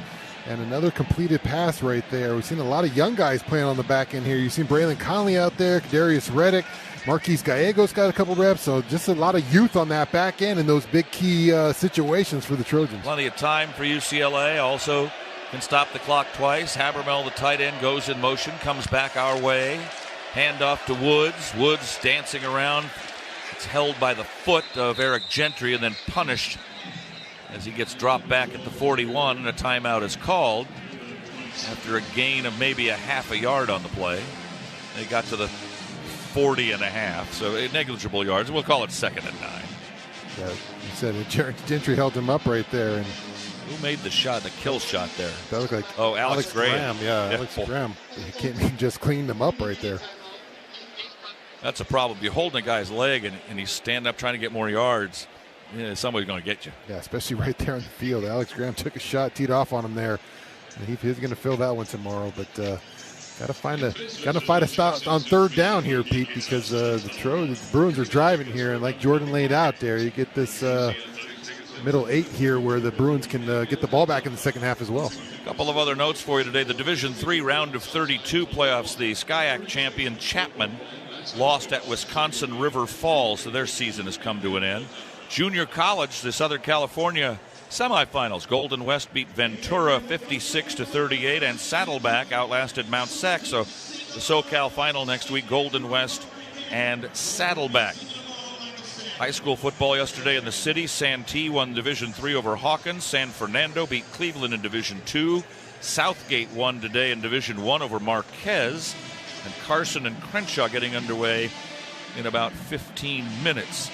And another completed pass right there. We've seen a lot of young guys playing on the back end here. You've seen Braylon Conley out there, Darius Reddick, Marquise Gallegos got a couple reps. So just a lot of youth on that back end in those big key situations for the Trojans. Plenty of time for UCLA. Also can stop the clock twice. Habermel, the tight end, goes in motion, comes back our way. Handoff to Woods. Woods dancing around. It's held by the foot of Eric Gentry and then punished as he gets dropped back at the 41, and a timeout is called after a gain of maybe a half a yard on the play. They got to the 40.5, so negligible yards. We'll call it 2nd and 9. Yeah, you said it. Gentry held him up right there. And who made the shot, the kill shot there? That looked like Alex Graham. Yeah, Alex Graham. He just cleaned him up right there. That's a problem. You're holding a guy's leg and he's standing up trying to get more yards. Yeah, somebody's going to get you. Yeah, especially right there in the field. Alex Graham took a shot, teed off on him there. And he's going to fill that one tomorrow. But got to find a stop on 3rd down here, Pete, because the Bruins are driving here, and like Jordan laid out there, you get this middle 8 here where the Bruins can get the ball back in the second half as well. A couple of other notes for you today. The Division III round of 32 playoffs. The SCIAC champion Chapman lost at Wisconsin River Falls, so their season has come to an end. Junior college, the Southern California semifinals. Golden West beat Ventura 56-38, and Saddleback outlasted Mount Sac. So the SoCal final next week, Golden West and Saddleback. High school football yesterday in the city. Santee won Division III over Hawkins. San Fernando beat Cleveland in Division II. Southgate won today in Division I over Marquez. And Carson and Crenshaw getting underway in about 15 minutes.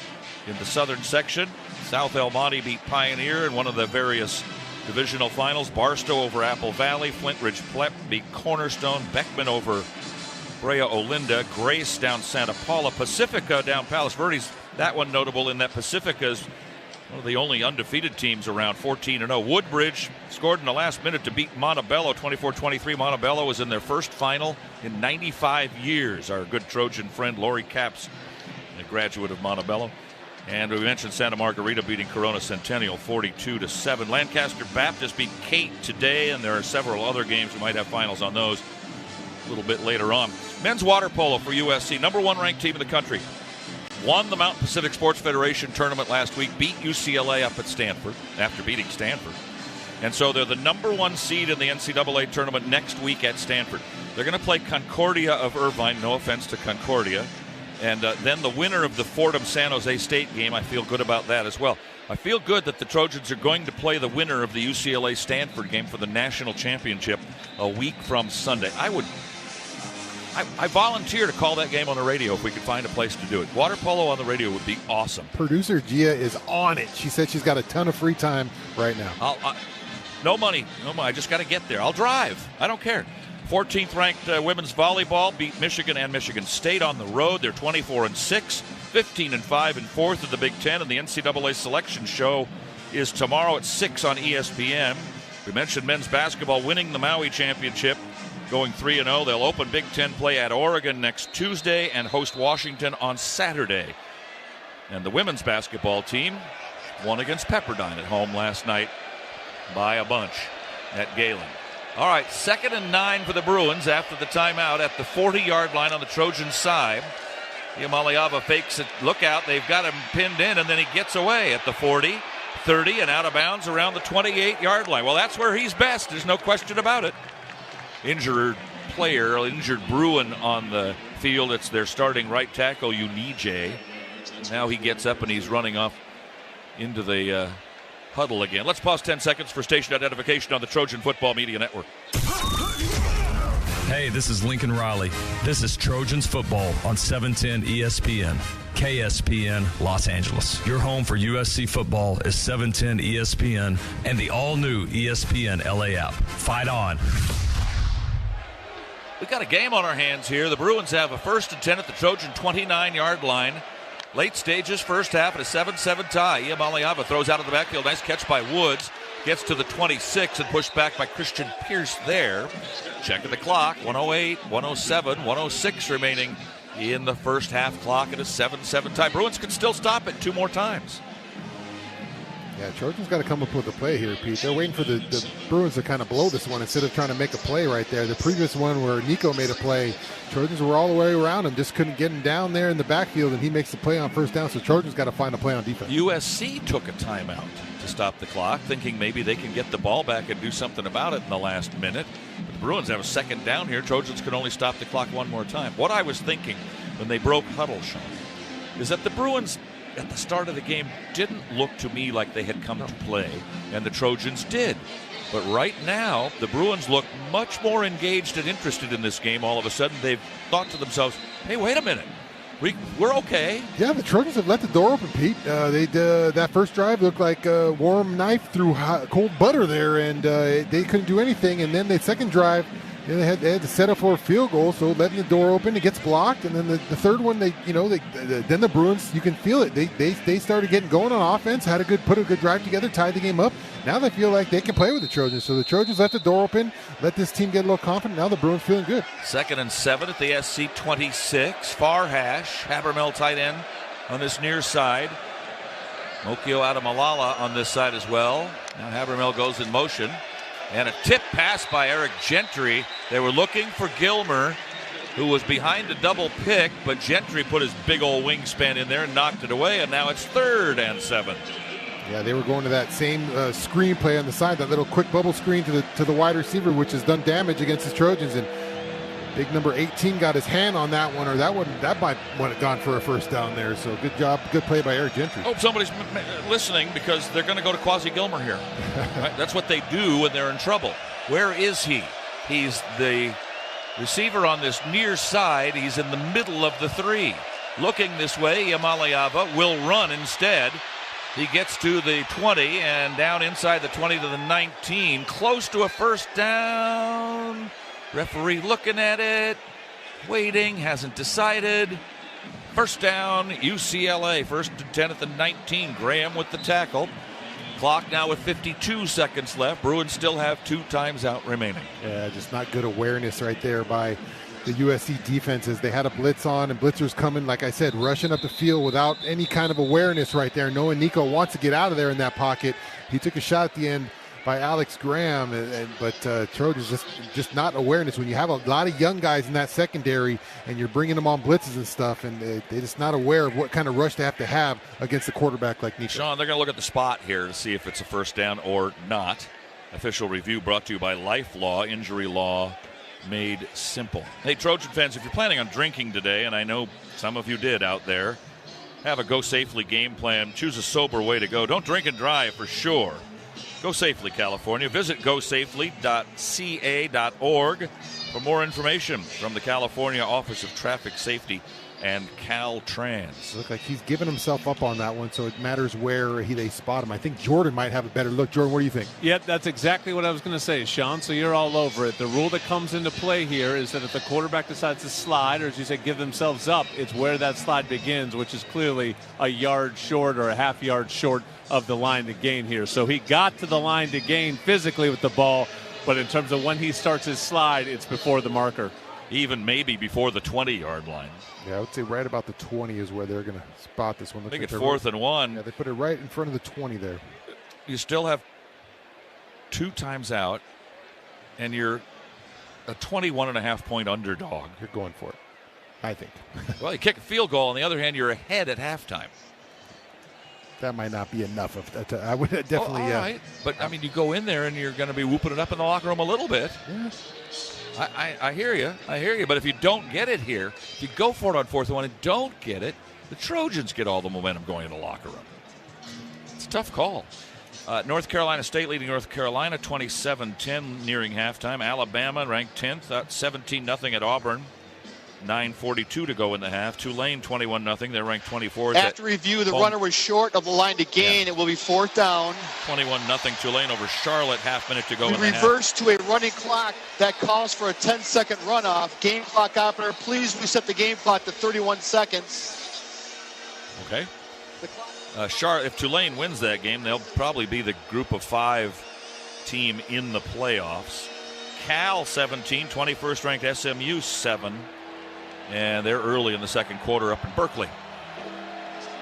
In the southern section, South El Monte beat Pioneer in one of the various divisional finals. Barstow over Apple Valley. Flint Ridge Plep beat Cornerstone. Beckman over Brea Olinda. Grace down Santa Paula. Pacifica down Palos Verdes. That one notable in that Pacifica is one of the only undefeated teams around, 14-0. Woodbridge scored in the last minute to beat Montebello 24-23. Montebello was in their first final in 95 years. Our good Trojan friend Lori Capps, a graduate of Montebello. And we mentioned Santa Margarita beating Corona Centennial 42-7. Lancaster Baptist beat Kate today, and there are several other games. We might have finals on those. little bit later on. Men's water polo for USC, number 1 ranked team in the country. Won the Mountain Pacific Sports Federation tournament last week, beat UCLA up at Stanford after beating Stanford. And so they're the number 1 seed in the NCAA tournament next week at Stanford. They're going to play Concordia of Irvine, no offense to Concordia. And then the winner of the Fordham-San Jose State game, I feel good about that as well. I feel good that the Trojans are going to play the winner of the UCLA-Stanford game for the national championship a week from Sunday. I volunteer to call that game on the radio if we could find a place to do it. Water polo on the radio would be awesome. Producer Gia is on it. She said she's got a ton of free time right now. No money. I just got to get there. I'll drive. I don't care. 14th ranked women's volleyball beat Michigan and Michigan State on the road. They're 24-6, 15-5 in 4th of the Big Ten, and the NCAA selection show is tomorrow at 6 on ESPN. We mentioned men's basketball winning the Maui championship, going 3-0. They'll open Big Ten play at Oregon next Tuesday and host Washington on Saturday. And the women's basketball team won against Pepperdine at home last night by a bunch at Galen. All right, 2nd and 9 for the Bruins after the timeout at the 40-yard line on the Trojan side. Iamaleava fakes it. Look out. They've got him pinned in, and then he gets away at the 40, 30, and out of bounds around the 28-yard line. Well, that's where he's best. There's no question about it. Injured Bruin on the field. It's their starting right tackle, Unije. Now he gets up, and he's running off into the huddle again. Let's pause 10 seconds for station identification on the Trojan Football Media Network. Hey, this is Lincoln Riley. This is Trojans Football on 710 ESPN, KSPN, Los Angeles. Your home for USC football is 710 ESPN and the all-new ESPN LA app. Fight on. We've got a game on our hands here. The Bruins have a 1st and 10 at the Trojan 29-yard line. Late stages, first half, at a 7-7 tie. Iamaleava throws out of the backfield. Nice catch by Woods. Gets to the 26 and pushed back by Christian Pierce there. Checking the clock. 108, 107, 106 remaining in the first half clock at a 7-7 tie. Bruins can still stop it 2 more times. Yeah, Trojans got to come up with a play here, Pete. They're waiting for the Bruins to kind of blow this one instead of trying to make a play right there. The previous one where Nico made a play, Trojans were all the way around him, just couldn't get him down there in the backfield, and he makes the play on first down, so Trojans got to find a play on defense. USC took a timeout to stop the clock, thinking maybe they can get the ball back and do something about it in the last minute. But the Bruins have a 2nd down here. Trojans can only stop the clock one more time. What I was thinking when they broke huddle, Shaun, is that the Bruins at the start of the game didn't look to me like they had come to play, and the Trojans did. But right now, the Bruins look much more engaged and interested in this game. All of a sudden, they've thought to themselves, hey, wait a minute. We're okay. Yeah, the Trojans have let the door open, Pete. That first drive looked like a warm knife through cold butter there, and they couldn't do anything. And then the second drive, they had to set up for a field goal, so letting the door open, it gets blocked. And then the third one, then the Bruins, you can feel it. They started getting going on offense, put a good drive together, tied the game up. Now they feel like they can play with the Trojans. So the Trojans left the door open, let this team get a little confident. Now the Bruins feeling good. 2nd and 7 at the SC 26. Far hash. Habermel tight end on this near side. Mokio out of Malala on this side as well. Now Habermel goes in motion. And a tip pass by Eric Gentry. They were looking for Gilmer, who was behind a double pick, but Gentry put his big old wingspan in there and knocked it away, and now it's 3rd and 7. Yeah, they were going to that same screen play on the side, that little quick bubble screen to the wide receiver, which has done damage against the Trojans. And big number 18 got his hand on that one, or that might have gone for a first down there. So good job, good play by Eric Gentry. Hope somebody's listening, because they're going to go to Quasi Gilmer here. Right? That's what they do when they're in trouble. Where is he? He's the receiver on this near side. He's in the middle of the 3. Looking this way, Iamaleava will run instead. He gets to the 20 and down inside the 20 to the 19. Close to a first down. Referee looking at it, waiting, hasn't decided. First down, UCLA. 1st and 10 at the 19. Graham with the tackle. Clock now with 52 seconds left. Bruins still have 2 times out remaining. Yeah, just not good awareness right there by the USC defenses. They had a blitz on, and blitzers coming, like I said, rushing up the field without any kind of awareness right there, knowing Nico wants to get out of there in that pocket. He took a shot at the end by Alex Graham, but Trojans just not awareness. When you have a lot of young guys in that secondary and you're bringing them on blitzes and stuff, and they're just not aware of what kind of rush they have to have against a quarterback like Nico. Shaun, they're going to look at the spot here to see if it's a first down or not. Official review brought to you by Life Law, injury law made simple. Hey, Trojan fans, if you're planning on drinking today, and I know some of you did out there, have a Go Safely game plan. Choose a sober way to go. Don't drink and drive for sure. Go Safely, California. Visit gosafely.ca.org for more information from the California Office of Traffic Safety and Caltrans. Look like he's giving himself up on that one, so it matters where they spot him. I think Jordan might have a better look. Jordan, what do you think? Yep, that's exactly what I was going to say, Shaun. So you're all over it. The rule that comes into play here is that if the quarterback decides to slide, or as you said, give themselves up, it's where that slide begins, which is clearly a yard short or a half yard short of the line to gain here. So he got to the line to gain physically with the ball, but in terms of when he starts his slide, it's before the marker. Even maybe before the 20-yard line. Yeah, I would say right about the 20 is where they're going to spot this one. I think it's 4th and 1. Yeah, they put it right in front of the 20 there. You still have 2 times out, and you're a 21.5-point underdog. You're going for it, I think. Well, you kick a field goal. On the other hand, you're ahead at halftime. That might not be enough. I would definitely. All right. But, I mean, you go in there, and you're going to be whooping it up in the locker room a little bit. Yeah. I hear you. But if you don't get it here, if you go for it on 4th and 1 and don't get it, the Trojans get all the momentum going in the locker room. It's a tough call. North Carolina State leading North Carolina 27-10 nearing halftime. Alabama ranked 10th, 17-0 at Auburn. 9:42 to go in the half. Tulane 21-0. They're ranked 24th. After review, the runner was short of the line to gain. Yeah. It will be 4th down. 21-0 Tulane over Charlotte. Half-minute to go in the half. We reverse to a running clock that calls for a 10-second runoff. Game clock operator, please reset the game clock to 31 seconds. Okay. Charlotte, if Tulane wins that game, they'll probably be the group of 5 team in the playoffs. Cal 17, 21st ranked SMU 7. And they're early in the second quarter up in Berkeley.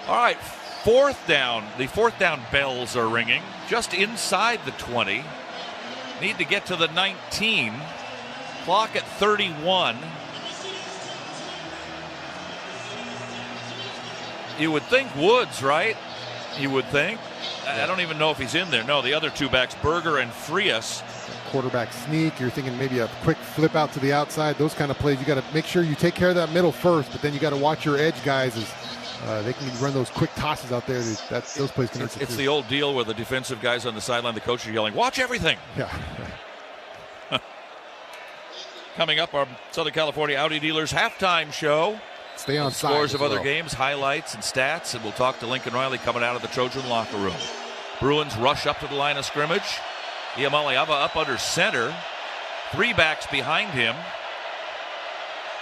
All right, 4th down. The 4th down bells are ringing just inside the 20. Need to get to the 19. Clock at 31. You would think Woods, right? You would think. I don't even know if he's in there. No, the other 2 backs, Berger and Frias. Quarterback sneak, you're thinking maybe a quick flip out to the outside, those kind of plays. You got to make sure you take care of that middle first, but then you got to watch your edge guys as they can run those quick tosses out there. Those plays can. It's the old deal where the defensive guys on the sideline, the coach are yelling, "Watch everything!" Yeah. Coming up, our Southern California Audi dealers halftime show. Stay on side. Scores of other games, highlights, and stats, and we'll talk to Lincoln Riley coming out of the Trojan locker room. Bruins rush up to the line of scrimmage. Iamaleava up under center. 3 backs behind him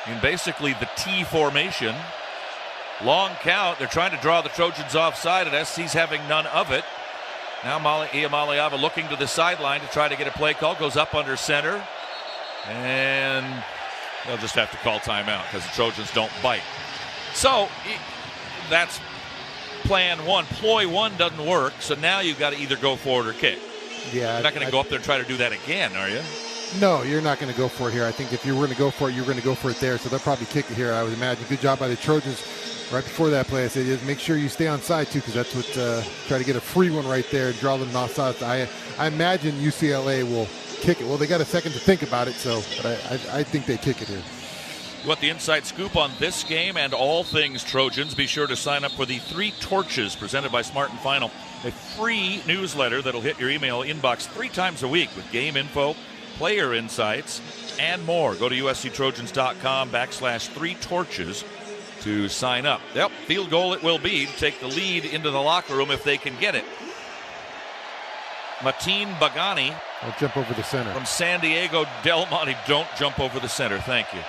in basically the T formation. Long count. They're trying to draw the Trojans offside, and SC's having none of it. Now Iamaleava looking to the sideline to try to get a play call. Goes up under center. And they'll just have to call timeout because the Trojans don't bite. So that's plan 1. Ploy 1 doesn't work, so now you've got to either go for it or kick. Yeah, you're not going to go up there and try to do that again, are you? No, you're not going to go for it here. I think if you were going to go for it, you're going to go for it there. So they'll probably kick it here, I would imagine. Good job by the Trojans right before that play. I said, just make sure you stay on side, too, because that's what try to get a free one right there and draw them offside. I imagine UCLA will kick it. Well, they got a second to think about it, but I think they kick it here. You want the inside scoop on this game and all things Trojans? Be sure to sign up for the 3 Torches presented by Smart & Final, a free newsletter that'll hit your email inbox 3 times a week with game info, player insights, and more. Go to usctrojans.com/3 Torches to sign up. Yep, field goal it will be to take the lead into the locker room if they can get it. Mateen Bagani. I'll jump over the center. From San Diego Del Monte. Don't jump over the center. Thank you.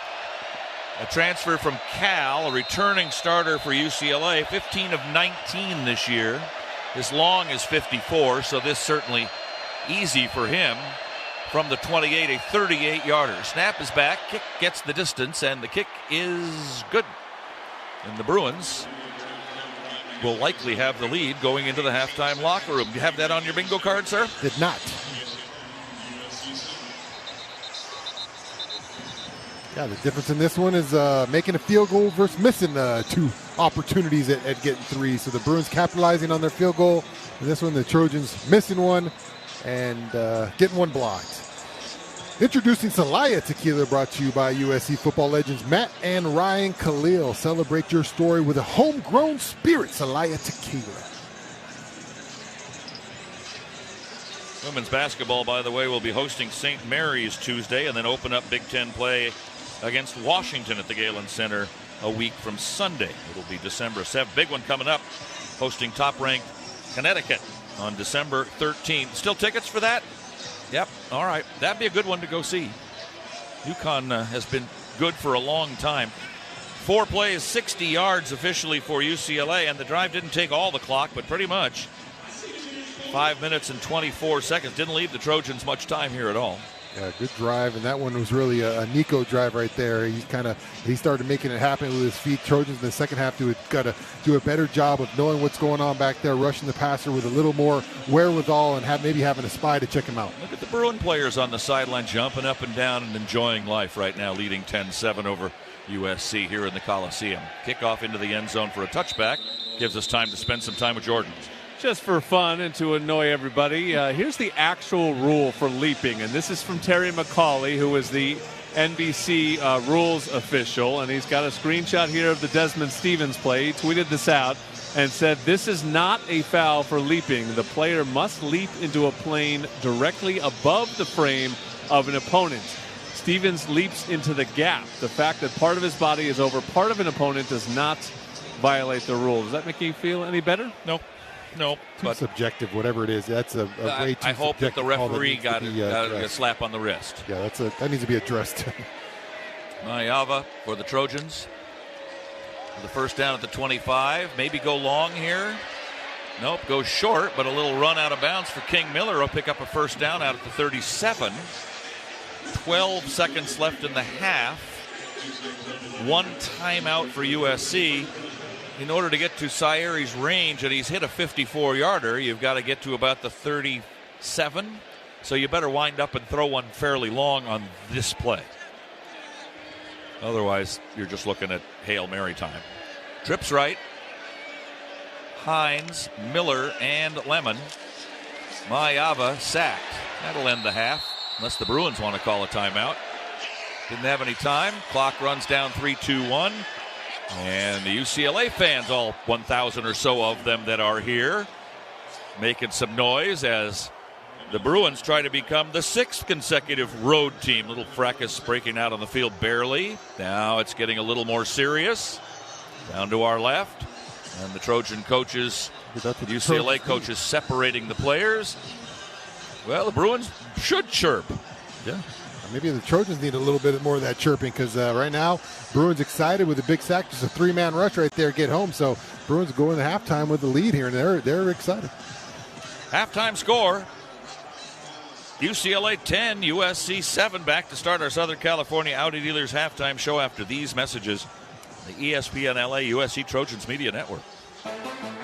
A transfer from Cal, a returning starter for UCLA, 15 of 19 this year. His long is 54, so this certainly easy for him. From the 28, a 38-yarder. Snap is back, kick gets the distance, and the kick is good. And the Bruins will likely have the lead going into the halftime locker room. Do you have that on your bingo card, sir? Did not. Yeah, the difference in this one is making a field goal versus missing 2 opportunities at getting 3. So the Bruins capitalizing on their field goal. And this one, the Trojans missing one and getting one blocked. Introducing Celaya Tequila, brought to you by USC football legends Matt and Ryan Khalil. Celebrate your story with a homegrown spirit, Celaya Tequila. Women's basketball, by the way, will be hosting St. Mary's Tuesday and then open up Big Ten play against Washington at the Galen Center a week from Sunday. It'll be December 7th. Big one coming up, hosting top-ranked Connecticut on December 13th. Still tickets for that? Yep. All right. That'd be a good one to go see. UConn has been good for a long time. 4 plays, 60 yards officially for UCLA, and the drive didn't take all the clock, but pretty much 5 minutes and 24 seconds. Didn't leave the Trojans much time here at all. Yeah, good drive, and that one was really a Nico drive right there. He started making it happen with his feet. Trojans in the second half got to do a better job of knowing what's going on back there, rushing the passer with a little more wherewithal, and maybe having a spy to check him out. Look at the Bruin players on the sideline jumping up and down and enjoying life right now, leading 10-7 over USC here in the Coliseum. Kickoff into the end zone for a touchback. Gives us time to spend some time with Jordan. Just for fun and to annoy everybody, here's the actual rule for leaping. And this is from Terry McCauley, who is the NBC rules official. And he's got a screenshot here of the Desmond Stevens play. He tweeted this out and said, "This is not a foul for leaping. The player must leap into a plane directly above the frame of an opponent. Stevens leaps into the gap. The fact that part of his body is over part of an opponent does not violate the rule." Does that make you feel any better? No. No, but subjective, whatever it is. That's a way too. I hope that the referee got a slap on the wrist. Yeah, that needs to be addressed. Mayava for the Trojans. The first down at the 25. Maybe go long here. Nope, goes short, but a little run out of bounds for King Miller. Will pick up a first down out at the 37. 12 seconds left in the half. 1 timeout for USC. In order to get to Sayeri's range, and he's hit a 54-yarder, you've got to get to about the 37. So you better wind up and throw one fairly long on this play. Otherwise, you're just looking at Hail Mary time. Trips right. Hines, Miller, and Lemon. Mayava sacked. That'll end the half, unless the Bruins want to call a timeout. Didn't have any time. Clock runs down 3-2-1. And the UCLA fans, all 1,000 or so of them that are here, making some noise as the Bruins try to become the 6th consecutive road team. Little fracas breaking out on the field barely. Now it's getting a little more serious. Down to our left. And the Trojan coaches, the UCLA coaches separating the players. Well, the Bruins should chirp. Yeah. Maybe the Trojans need a little bit more of that chirping, because right now, Bruins excited with a big sack, just a 3-man rush right there, get home. So Bruins go into halftime with the lead here, and they're excited. Halftime score, UCLA 10, USC 7. Back to start our Southern California Audi Dealers halftime show after these messages. The ESPN LA USC Trojans Media Network.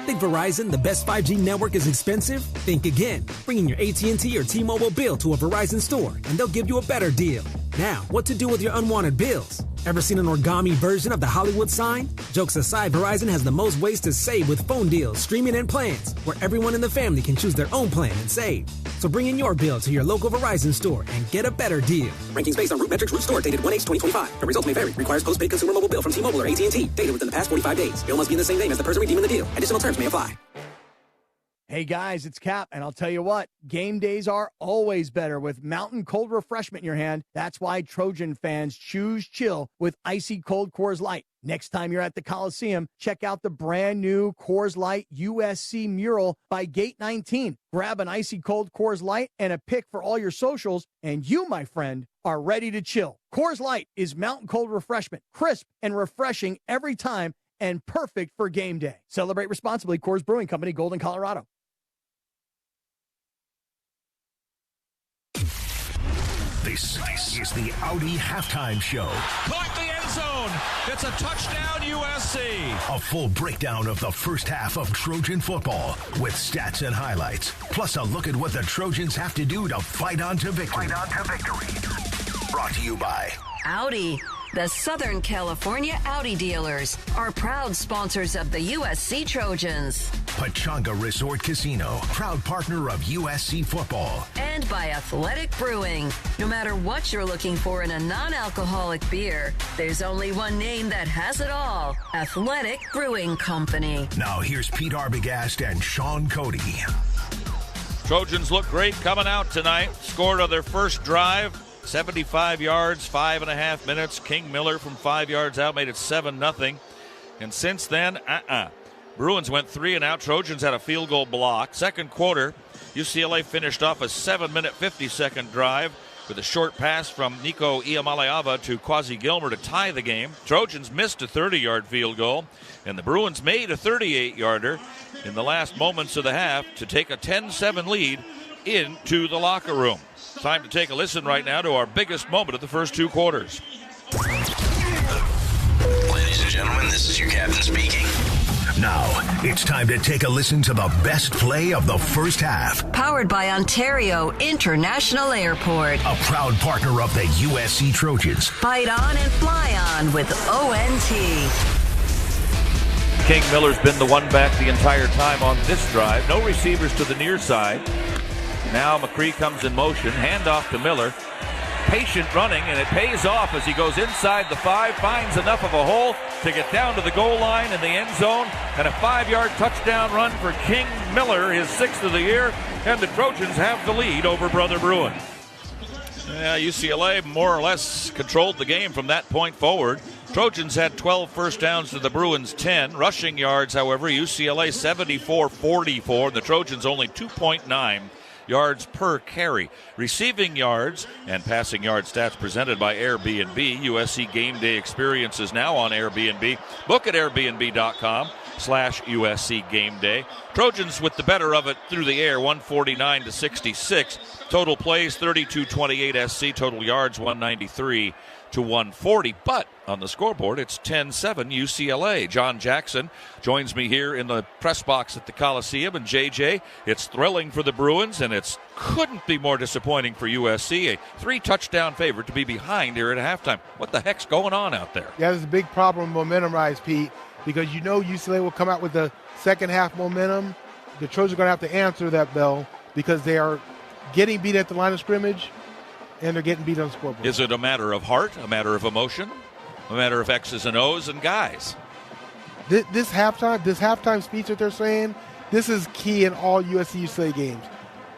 Think Verizon, the best 5G network, is expensive? Think again. Bring in your AT&T or T-Mobile bill to a Verizon store, and they'll give you a better deal. Now, what to do with your unwanted bills? Ever seen an origami version of the Hollywood sign? Jokes aside, Verizon has the most ways to save with phone deals, streaming, and plans, where everyone in the family can choose their own plan and save. So bring in your bill to your local Verizon store and get a better deal. Rankings based on Root Metrics Root Store dated 1/8/2025. The results may vary. Requires postpaid consumer mobile bill from T-Mobile or AT&T. Dated within the past 45 days. Bill must be in the same name as the person redeeming the deal. Additional terms may apply. Hey guys, it's Cap, and I'll tell you what, game days are always better with mountain cold refreshment in your hand. That's why Trojan fans choose chill with icy cold Coors Light. Next time you're at the Coliseum, check out the brand new Coors Light USC mural by Gate 19. Grab an icy cold Coors Light and a pic for all your socials, and you, my friend, are ready to chill. Coors Light is mountain cold refreshment, crisp and refreshing every time, and perfect for game day. Celebrate responsibly. Coors Brewing Company, Golden, Colorado. This is the Audi Halftime Show. Caught the end zone. It's a touchdown, USC. A full breakdown of the first half of Trojan football with stats and highlights. Plus a look at what the Trojans have to do to fight on to victory. Brought to you by Audi. The Southern California Audi dealers are proud sponsors of the USC Trojans. Pechanga Resort Casino, proud partner of USC football. And by Athletic Brewing. No matter what you're looking for in a non-alcoholic beer, there's only one name that has it all. Athletic Brewing Company. Now here's Pete Arbogast and Shaun Cody. Trojans look great coming out tonight. Scored on their first drive. 75 yards, 5.5 minutes. King Miller from 5 yards out made it 7-0. And since then, Bruins went 3 and out. Trojans had a field goal block. Second quarter, UCLA finished off a 7-minute, 50-second drive with a short pass from Nico Iamaleava to Quasi Gilmer to tie the game. Trojans missed a 30-yard field goal, and the Bruins made a 38-yarder in the last moments of the half to take a 10-7 lead into the locker room. Time to take a listen right now to our biggest moment of the first two quarters. Ladies and gentlemen, this is your captain speaking. Now, it's time to take a listen to the best play of the first half. Powered by Ontario International Airport. A proud partner of the USC Trojans. Fight on and fly on with ONT. King Miller's been the one back the entire time on this drive. No receivers to the near side. Now McCree comes in motion. Handoff to Miller. Patient running, and it pays off as he goes inside the 5, finds enough of a hole to get down to the goal line in the end zone, and a 5-yard touchdown run for King Miller, his 6th of the year, and the Trojans have the lead over Brother Bruin. Yeah, UCLA more or less controlled the game from that point forward. Trojans had 12 first downs to the Bruins 10. Rushing yards, however, UCLA 74-44, and the Trojans only 2.9 yards per carry. Receiving yards and passing yard stats presented by Airbnb. USC Game Day experience is now on Airbnb. Book at airbnb.com/USC Game Day. Trojans with the better of it through the air, 149-66. Total plays 32-28 SC. Total yards 193-140. But on the scoreboard, it's 10-7 UCLA. John Jackson joins me here in the press box at the Coliseum. And JJ, it's thrilling for the Bruins, and it couldn't be more disappointing for USC. A 3-touchdown favorite to be behind here at halftime. What the heck's going on out there? Yeah, there's a big problem momentum rise, Pete, because you know UCLA will come out with the second half momentum. The Trojans are going to have to answer that bell because they are getting beat at the line of scrimmage, and they're getting beat on the scoreboard. Is it a matter of heart, a matter of emotion, a matter of X's and O's and guys? This halftime speech that they're saying, this is key in all USC-UCLA games.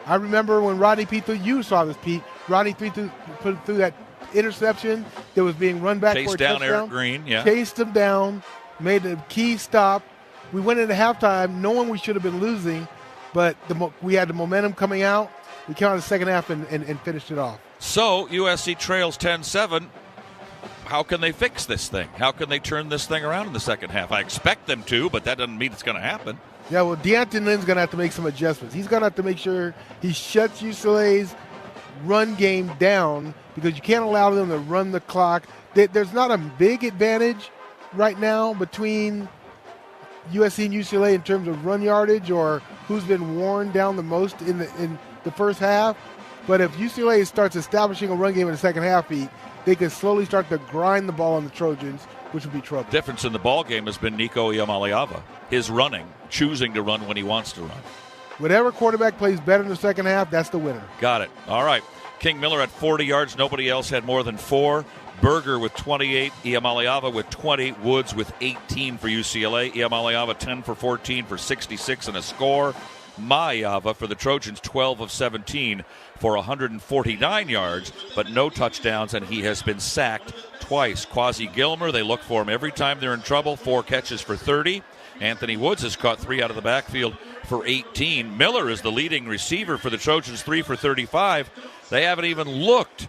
I remember when Rodney P. you saw this, Pete. Rodney P. put through that interception that was being run back Chased for a down touchdown. Eric Green, yeah. Chased him down, made a key stop. We went into halftime knowing we should have been losing, but we had the momentum coming out. We came out in the second half and finished it off. So USC trails 10-7. How can they fix this thing? How can they turn this thing around in the second half? I expect them to, but that doesn't mean it's going to happen. Yeah, well, Deontay Lynn's going to have to make some adjustments. He's going to have to make sure he shuts UCLA's run game down because you can't allow them to run the clock. There's not a big advantage right now between USC and UCLA in terms of run yardage or who's been worn down the most in the first half. But if UCLA starts establishing a run game in the second half, they can slowly start to grind the ball on the Trojans, which would be trouble. Difference in the ball game has been Nico Iamaleava. His running, choosing to run when he wants to run. Whatever quarterback plays better in the second half, that's the winner. Got it. All right. King Miller had 40 yards. Nobody else had more than 4. Berger with 28. Iamaleava with 20. Woods with 18 for UCLA. Iamaleava 10 for 14 for 66 and a score. Maaiava for the Trojans, 12 of 17 for 149 yards, but no touchdowns, and he has been sacked twice. Quasi Gilmer, they look for him every time they're in trouble. 4 catches for 30. Anthony Woods has caught 3 out of the backfield for 18. Miller is the leading receiver for the Trojans, 3 for 35. They haven't even looked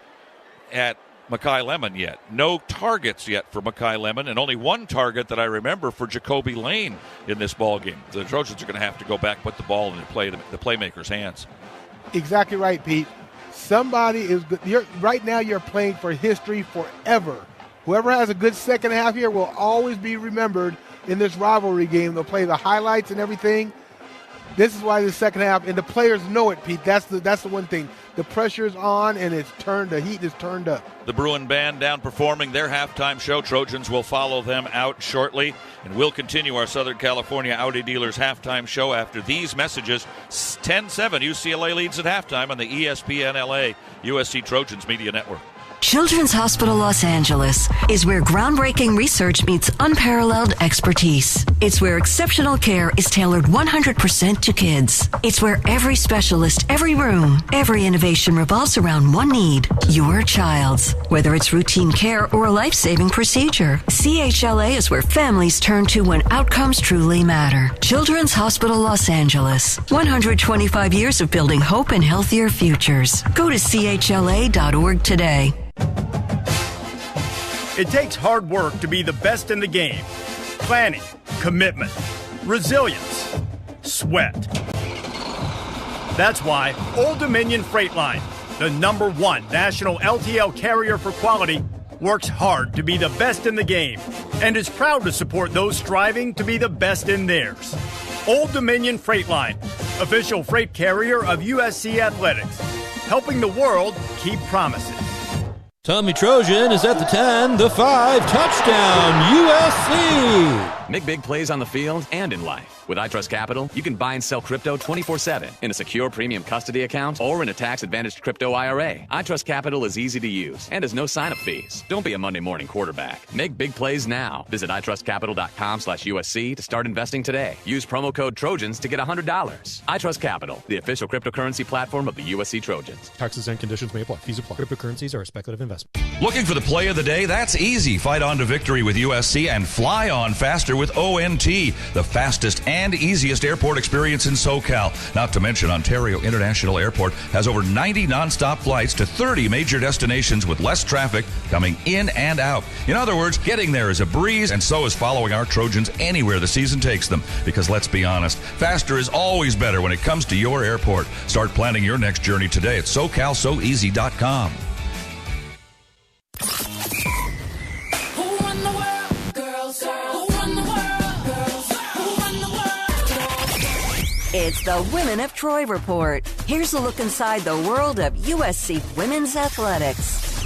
at Makai Lemon yet. No targets yet for Makai Lemon, and only 1 target that I remember for Jacoby Lane in this ball game. The Trojans are going to have to go back, put the ball in the playmaker's hands. Exactly right, Pete. Somebody is good. Right now you're playing for history forever. Whoever has a good second half here will always be remembered in this rivalry game. They'll play the highlights and everything. This is why the second half, and the players know it, Pete. That's the one thing. The pressure's on, and the heat is turned up. The Bruin Band down performing their halftime show. Trojans will follow them out shortly, and we'll continue our Southern California Audi Dealers halftime show after these messages. 10-7, UCLA leads at halftime on the ESPN LA USC Trojans Media Network. Children's Hospital Los Angeles is where groundbreaking research meets unparalleled expertise. It's where exceptional care is tailored 100% to kids. It's where every specialist, every room, every innovation revolves around one need, your child's. Whether it's routine care or a life-saving procedure, CHLA is where families turn to when outcomes truly matter. Children's Hospital Los Angeles. 125 years of building hope and healthier futures. Go to chla.org today. It takes hard work to be the best in the game. Planning, commitment, resilience, sweat. That's why Old Dominion Freight Line, the #1 national LTL carrier for quality, works hard to be the best in the game and is proud to support those striving to be the best in theirs. Old Dominion Freight Line, official freight carrier of USC Athletics, helping the world keep promises. Tommy Trojan is at the 10, the 5, touchdown, USC! Make big plays on the field and in life. With iTrust Capital, you can buy and sell crypto 24/7 in a secure premium custody account or in a tax-advantaged crypto IRA. iTrust Capital is easy to use and has no sign-up fees. Don't be a Monday morning quarterback. Make big plays now. Visit itrustcapital.com/USC to start investing today. Use promo code Trojans to get $100. iTrust Capital, the official cryptocurrency platform of the USC Trojans. Taxes and conditions may apply. Fees apply. Cryptocurrencies are a speculative investment. Looking for the play of the day? That's easy. Fight on to victory with USC and fly on faster with ONT, the fastest and easiest airport experience in SoCal. Not to mention Ontario International Airport has over 90 nonstop flights to 30 major destinations with less traffic coming in and out. In other words, getting there is a breeze, and so is following our Trojans anywhere the season takes them. Because let's be honest, faster is always better when it comes to your airport. Start planning your next journey today at SoCalSoEasy.com. It's the Women of Troy Report. Here's a look inside the world of USC women's athletics.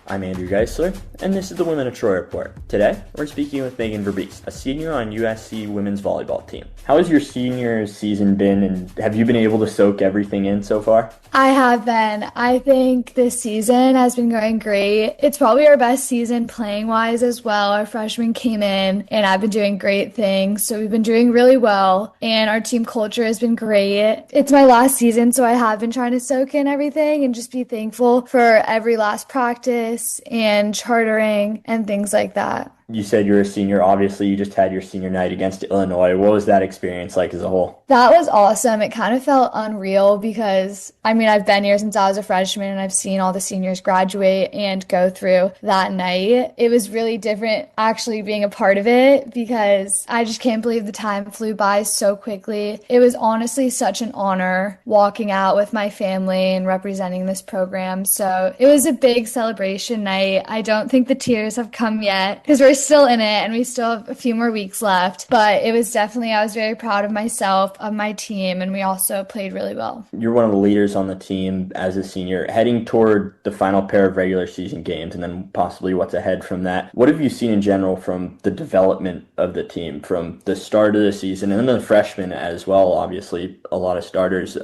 I'm Andrew Geisler, and this is the Women of Troy Report. Today, we're speaking with Megan Verbeest, a senior on USC women's volleyball team. How has your senior season been, and have you been able to soak everything in so far? I have been. I think this season has been going great. It's probably our best season playing-wise as well. Our freshmen came in, and I've been doing great things, so we've been doing really well, and our team culture has been great. It's my last season, so I have been trying to soak in everything and just be thankful for every last practice and chartering and things like that. You said you're a senior. Obviously, you just had your senior night against Illinois. What was that experience like as a whole? That was awesome. It kind of felt unreal because, I've been here since I was a freshman and I've seen all the seniors graduate and go through that night. It was really different actually being a part of it because I just can't believe the time flew by so quickly. It was honestly such an honor walking out with my family and representing this program. So it was a big celebration night. I don't think the tears have come yet because we're still in it and we still have a few more weeks left, but it was definitely, I was very proud of myself, of my team, and we also played really well. You're one of the leaders on the team as a senior, heading toward the final pair of regular season games and then possibly what's ahead from that. What have you seen in general from the development of the team from the start of the season and then the freshmen as well? Obviously, a lot of starters,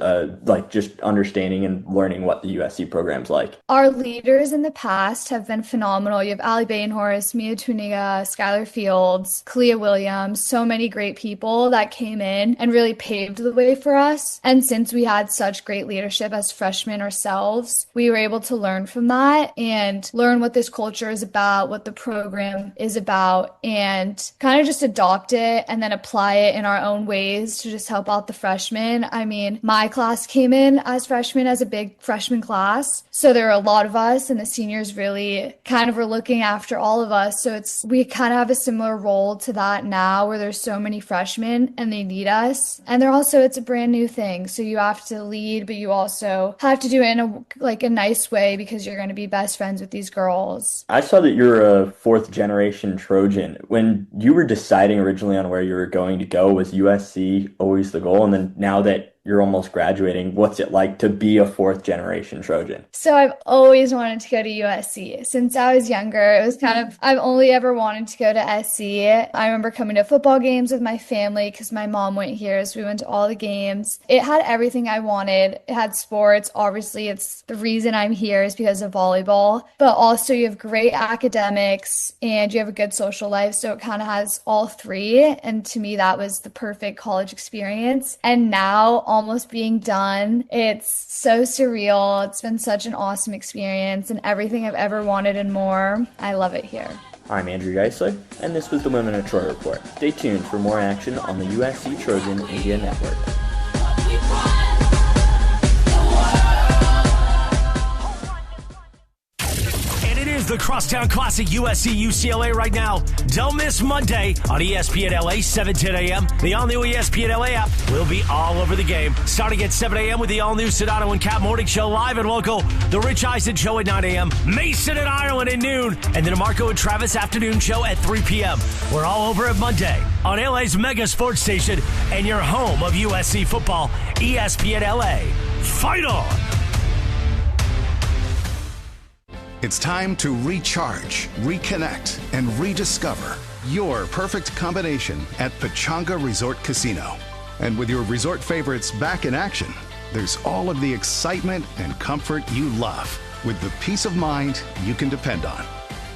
like just understanding and learning what the USC program's like. Our leaders in the past have been phenomenal. You have Allie Bainhorst, Mia Tuniga, Skylar Fields, Kalia Williams, so many great people that came in and really paved the way for us. And since we had such great leadership as freshmen ourselves, we were able to learn from that and learn what this culture is about, what the program is about, and kind of just adopt it and then apply it in our own ways to just help out the freshmen. My class came in as freshmen as a big freshman class, so there were a lot of us and the seniors really kind of were looking after all of us. So we we kind of have a similar role to that now where there's so many freshmen and they need us. And it's a brand new thing. So you have to lead, but you also have to do it in a nice way because you're going to be best friends with these girls. I saw that you're a fourth generation Trojan. When you were deciding originally on where you were going to go, was USC always the goal? And then now that you're almost graduating, what's it like to be a fourth generation Trojan? So I've always wanted to go to USC. Since I was younger, it was I've only ever wanted to go to SC. I remember coming to football games with my family because my mom went here, so we went to all the games. It had everything I wanted. It had sports. Obviously, it's the reason I'm here is because of volleyball, but also you have great academics and you have a good social life. So it kind of has all three. And to me, that was the perfect college experience. And now, almost being done, it's so surreal. It's been such an awesome experience and everything I've ever wanted and more. I love it here. I'm Andrew Geisler, and this was the Women of Troy Report. Stay tuned for more action on the USC Trojan Media Network. The Crosstown Classic USC UCLA right now. Don't miss Monday on ESPN LA, 7:10 a.m. The all-new ESPN LA app will be all over the game. Starting at 7 a.m. with the all-new Sedano and Cap Morning Show live and local. The Rich Eisen Show at 9 a.m. Mason and Ireland at noon. And the DeMarco and Travis Afternoon Show at 3 p.m. We're all over at Monday on LA's mega sports station and your home of USC football, ESPN LA. Fight on! It's time to recharge, reconnect, and rediscover your perfect combination at Pechanga Resort Casino. And with your resort favorites back in action, there's all of the excitement and comfort you love with the peace of mind you can depend on.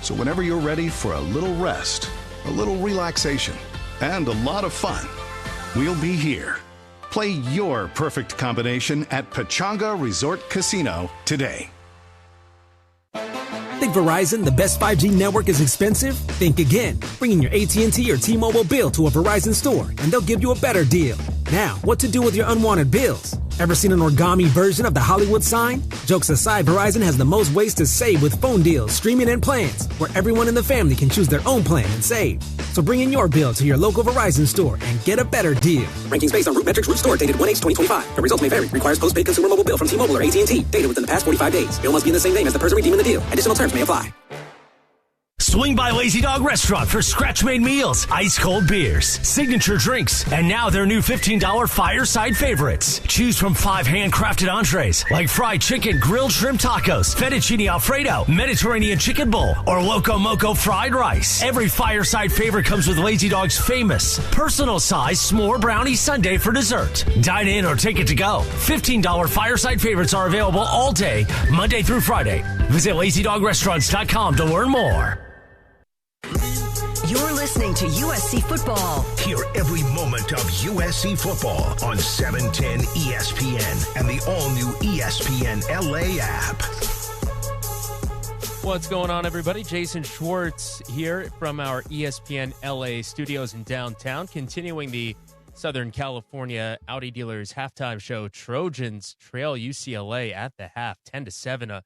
So whenever you're ready for a little rest, a little relaxation, and a lot of fun, we'll be here. Play your perfect combination at Pechanga Resort Casino today. Think Verizon, the best 5G network, is expensive? Think again. Bring in your AT&T or T-Mobile bill to a Verizon store, and they'll give you a better deal. Now, what to do with your unwanted bills? Ever seen an origami version of the Hollywood sign? Jokes aside, Verizon has the most ways to save with phone deals, streaming, and plans, where everyone in the family can choose their own plan and save. So bring in your bill to your local Verizon store and get a better deal. Rankings based on Root Metrics Root Store dated 1/8/2025. The results may vary. Requires postpaid consumer mobile bill from T-Mobile or AT&T. Dated within the past 45 days. Bill must be in the same name as the person redeeming the deal. Additional terms may apply. Swing by Lazy Dog Restaurant for scratch-made meals, ice-cold beers, signature drinks, and now their new $15 fireside favorites. Choose from 5 handcrafted entrees like fried chicken, grilled shrimp tacos, fettuccine alfredo, Mediterranean chicken bowl, or Loco Moco fried rice. Every fireside favorite comes with Lazy Dog's famous personal-sized s'more brownie sundae for dessert. Dine in or take it to go. $15 fireside favorites are available all day, Monday through Friday. Visit LazyDogRestaurants.com to learn more. You're listening to USC Football. Hear every moment of USC football on 710 ESPN and the all-new ESPN LA app. What's going on, everybody? Jason Schwartz here from our ESPN LA studios in downtown, continuing the Southern California Audi dealers halftime show. Trojans trail UCLA at the half, 10-7. A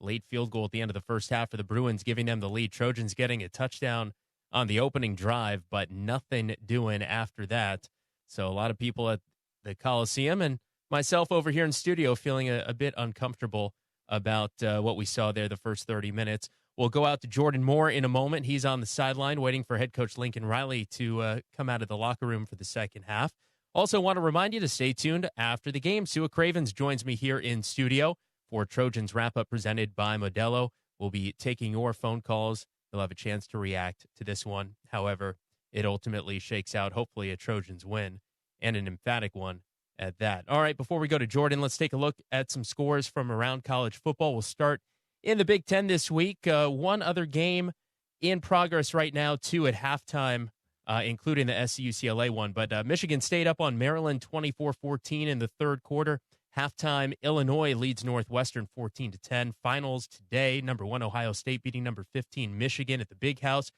late field goal at the end of the first half for the Bruins, giving them the lead. Trojans getting a touchdown on the opening drive, but nothing doing after that. So a lot of people at the Coliseum and myself over here in studio feeling a bit uncomfortable about what we saw there the first 30 minutes. We'll go out to Jordan Moore in a moment. He's on the sideline waiting for head coach Lincoln Riley to come out of the locker room for the second half. Also want to remind you to stay tuned after the game. Sua Cravens joins me here in studio for Trojans wrap-up presented by Modelo. We'll be taking your phone calls. You'll have a chance to react to this one. However, it ultimately shakes out, hopefully, a Trojans win, and an emphatic one at that. All right, before we go to Jordan, let's take a look at some scores from around college football. We'll start in the Big Ten this week. One other game in progress right now, 2 at halftime, including the SC-UCLA one. But Michigan State up on Maryland 24-14 in the third quarter. Halftime, Illinois leads Northwestern 14-10. Finals today, number 1 Ohio State beating number 15 Michigan at the Big House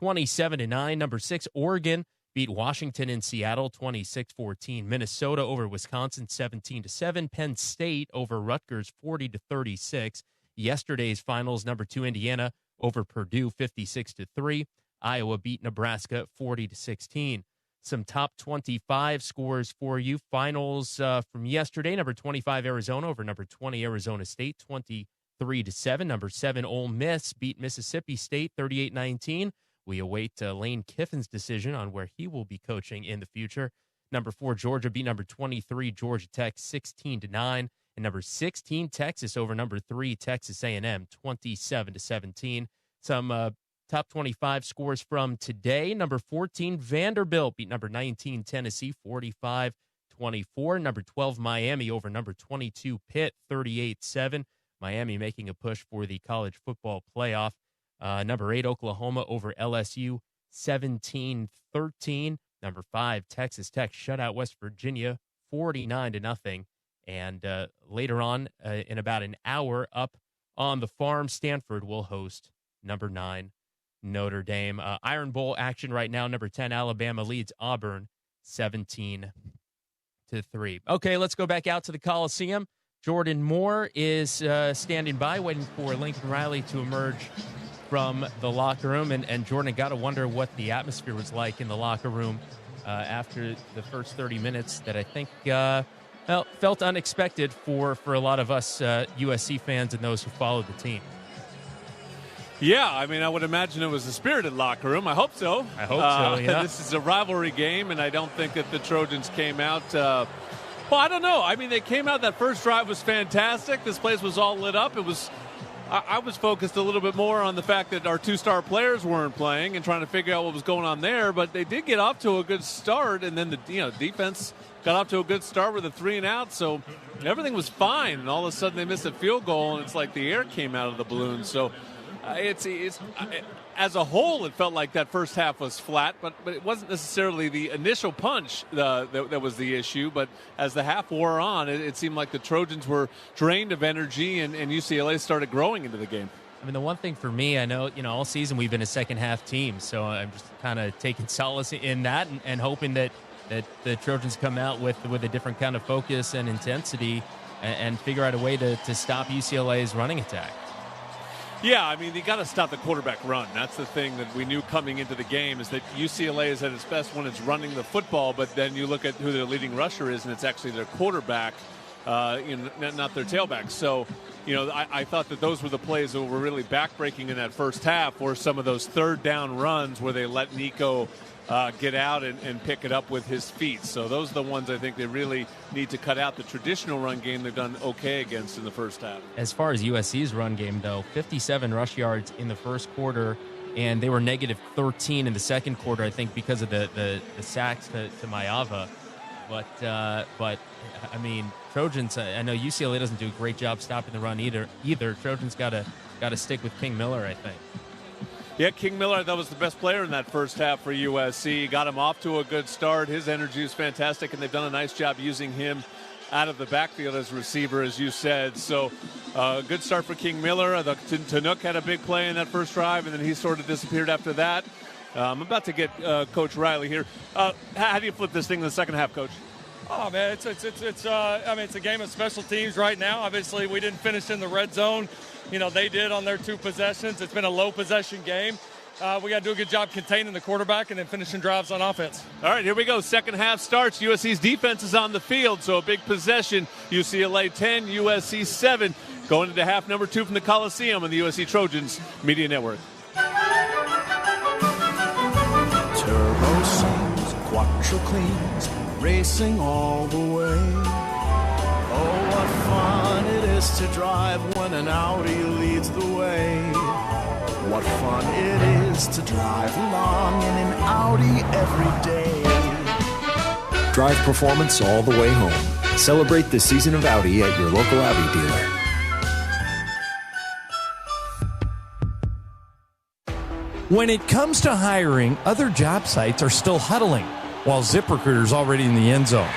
27-9. Number 6 Oregon beat Washington in Seattle 26-14. Minnesota over Wisconsin 17-7. Penn State over Rutgers 40-36. Yesterday's finals, number 2 Indiana over Purdue 56-3. Iowa beat Nebraska 40-16. Some top 25 scores for you. Finals from yesterday. Number 25 Arizona over number 20 Arizona State, 23-7. Number 7 Ole Miss beat Mississippi State 38-19. We await Lane Kiffin's decision on where he will be coaching in the future. Number 4 Georgia beat number 23 Georgia Tech 16-9. And number 16 Texas over number 3 Texas A&M 27-17. Some top 25 scores from today. Number 14, Vanderbilt beat number 19, Tennessee, 45-24. Number 12, Miami over number 22, Pitt, 38-7. Miami making a push for the college football playoff. Number 8, Oklahoma over LSU, 17-13. Number 5, Texas Tech shut out West Virginia, 49-0. And later on, in about an hour, up on the farm, Stanford will host number 9, Notre Dame. Iron Bowl action right now. Number 10, Alabama leads Auburn 17-3. Okay, let's go back out to the Coliseum. Jordan Moore is standing by, waiting for Lincoln Riley to emerge from the locker room. And Jordan, got to wonder what the atmosphere was like in the locker room after the first 30 minutes that I think felt unexpected for a lot of us USC fans and those who followed the team. Yeah, I mean, I would imagine it was a spirited locker room. I hope so. I hope so, yeah. This is a rivalry game, and I don't think that the Trojans came out. Well, I don't know. I mean, they came out. That first drive was fantastic. This place was all lit up. I was focused a little bit more on the fact that our 2-star players weren't playing and trying to figure out what was going on there. But they did get off to a good start, and then the defense got off to a good start with a 3-and-out. So everything was fine, and all of a sudden they missed a field goal, and it's like the air came out of the balloon. So it's as a whole, it felt like that first half was flat, but it wasn't necessarily the initial punch that was the issue. But as the half wore on, it seemed like the Trojans were drained of energy, and UCLA started growing into the game. I mean, the one thing for me, I know, all season we've been a second-half team, so I'm just kind of taking solace in that and hoping that the Trojans come out with a different kind of focus and intensity and figure out a way to stop UCLA's running attack. Yeah, I mean, you got to stop the quarterback run. That's the thing that we knew coming into the game, is that UCLA is at its best when it's running the football, but then you look at who their leading rusher is, and it's actually their quarterback, not their tailback. So, I thought that those were the plays that were really backbreaking in that first half, were some of those third down runs where they let Nico get out and pick it up with his feet. So those are the ones I think they really need to cut out. The traditional run game they've done okay against in the first half. As far as USC's run game, though, 57 rush yards in the first quarter, and they were negative 13 in the second quarter, I think, because of the sacks to Maeva. But I mean, Trojans, I know UCLA doesn't do a great job stopping the run either. Trojans got to stick with King Miller, I think. Yeah, King Miller, I thought, was the best player in that first half for USC. Got him off to a good start. His energy is fantastic, and they've done a nice job using him out of the backfield as a receiver, as you said. So, good start for King Miller. Tanuk had a big play in that first drive, and then he sort of disappeared after that. I'm about to get Coach Riley here. How do you flip this thing in the second half, Coach? Oh man, it's a game of special teams right now. Obviously, we didn't finish in the red zone. They did on their 2 possessions. It's been a low possession game. We got to do a good job containing the quarterback and then finishing drives on offense. All right, here we go. Second half starts. USC's defense is on the field, so a big possession. UCLA 10, USC 7. Going into half number 2 from the Coliseum on the USC Trojans Media Network. Turbo songs, quattro cleans, racing all the way. Oh, what fun it is to drive when an Audi leads the way. What fun it is to drive along in an Audi every day. Drive performance all the way home. Celebrate the season of Audi at your local Audi dealer. When it comes to hiring, other job sites are still huddling, while ZipRecruiter's already in the end zone.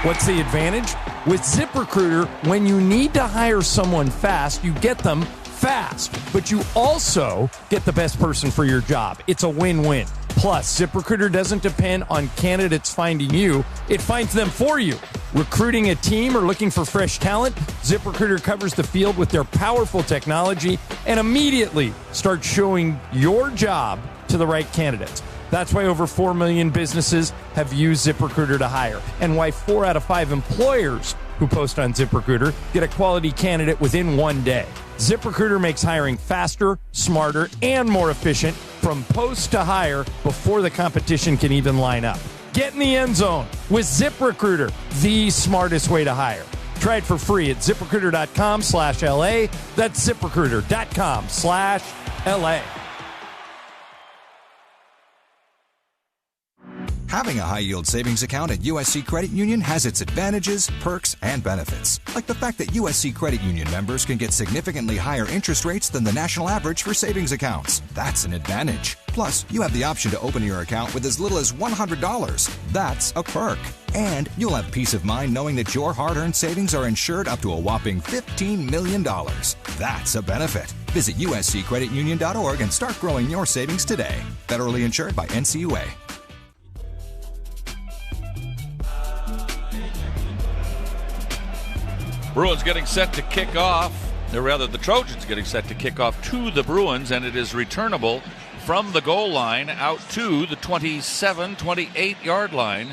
What's the advantage? With ZipRecruiter, when you need to hire someone fast, you get them fast, but you also get the best person for your job. It's a win-win. Plus, ZipRecruiter doesn't depend on candidates finding you. It finds them for you. Recruiting a team or looking for fresh talent, ZipRecruiter covers the field with their powerful technology and immediately starts showing your job to to the right candidates. That's why over 4 million businesses have used ZipRecruiter to hire, and why 4 out of 5 employers who post on ZipRecruiter get a quality candidate within 1 day. ZipRecruiter makes hiring faster, smarter, and more efficient from post to hire before the competition can even line up. Get in the end zone with ZipRecruiter, the smartest way to hire. Try it for free at ZipRecruiter.com/LA. That's ZipRecruiter.com/LA. Having a high-yield savings account at USC Credit Union has its advantages, perks, and benefits. Like the fact that USC Credit Union members can get significantly higher interest rates than the national average for savings accounts. That's an advantage. Plus, you have the option to open your account with as little as $100. That's a perk. And you'll have peace of mind knowing that your hard-earned savings are insured up to a whopping $15 million. That's a benefit. Visit usccreditunion.org and start growing your savings today. Federally insured by NCUA. Bruins getting set to kick off, or rather the Trojans getting set to kick off to the Bruins, and it is returnable from the goal line out to the 27-28-yard line,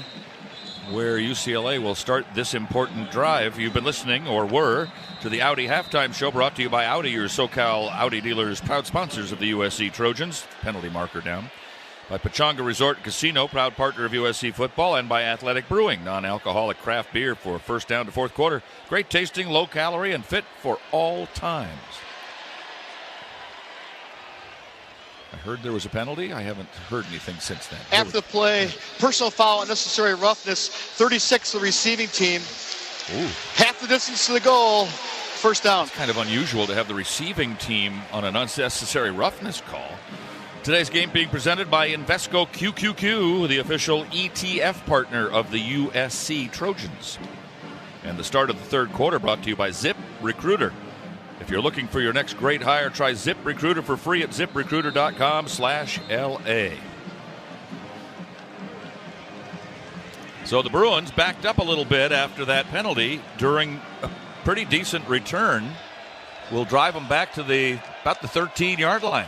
where UCLA will start this important drive. You've been listening, or were, to the Audi Halftime Show, brought to you by Audi, your SoCal Audi dealers, proud sponsors of the USC Trojans. Penalty marker down. By Pechanga Resort Casino, proud partner of USC football, and by Athletic Brewing, non-alcoholic craft beer for first down to fourth quarter. Great tasting, low calorie, and fit for all times. I heard there was a penalty. I haven't heard anything since then. After the play, personal foul, unnecessary roughness, 36 the receiving team. Ooh. Half the distance to the goal, first down. It's kind of unusual to have the receiving team on an unnecessary roughness call. Today's game being presented by Invesco QQQ, the official ETF partner of the USC Trojans. And the start of the third quarter brought to you by ZipRecruiter. If you're looking for your next great hire, try ZipRecruiter for free at ZipRecruiter.com/LA. So the Bruins backed up a little bit after that penalty during a pretty decent return. Will drive them back to about the 13-yard line.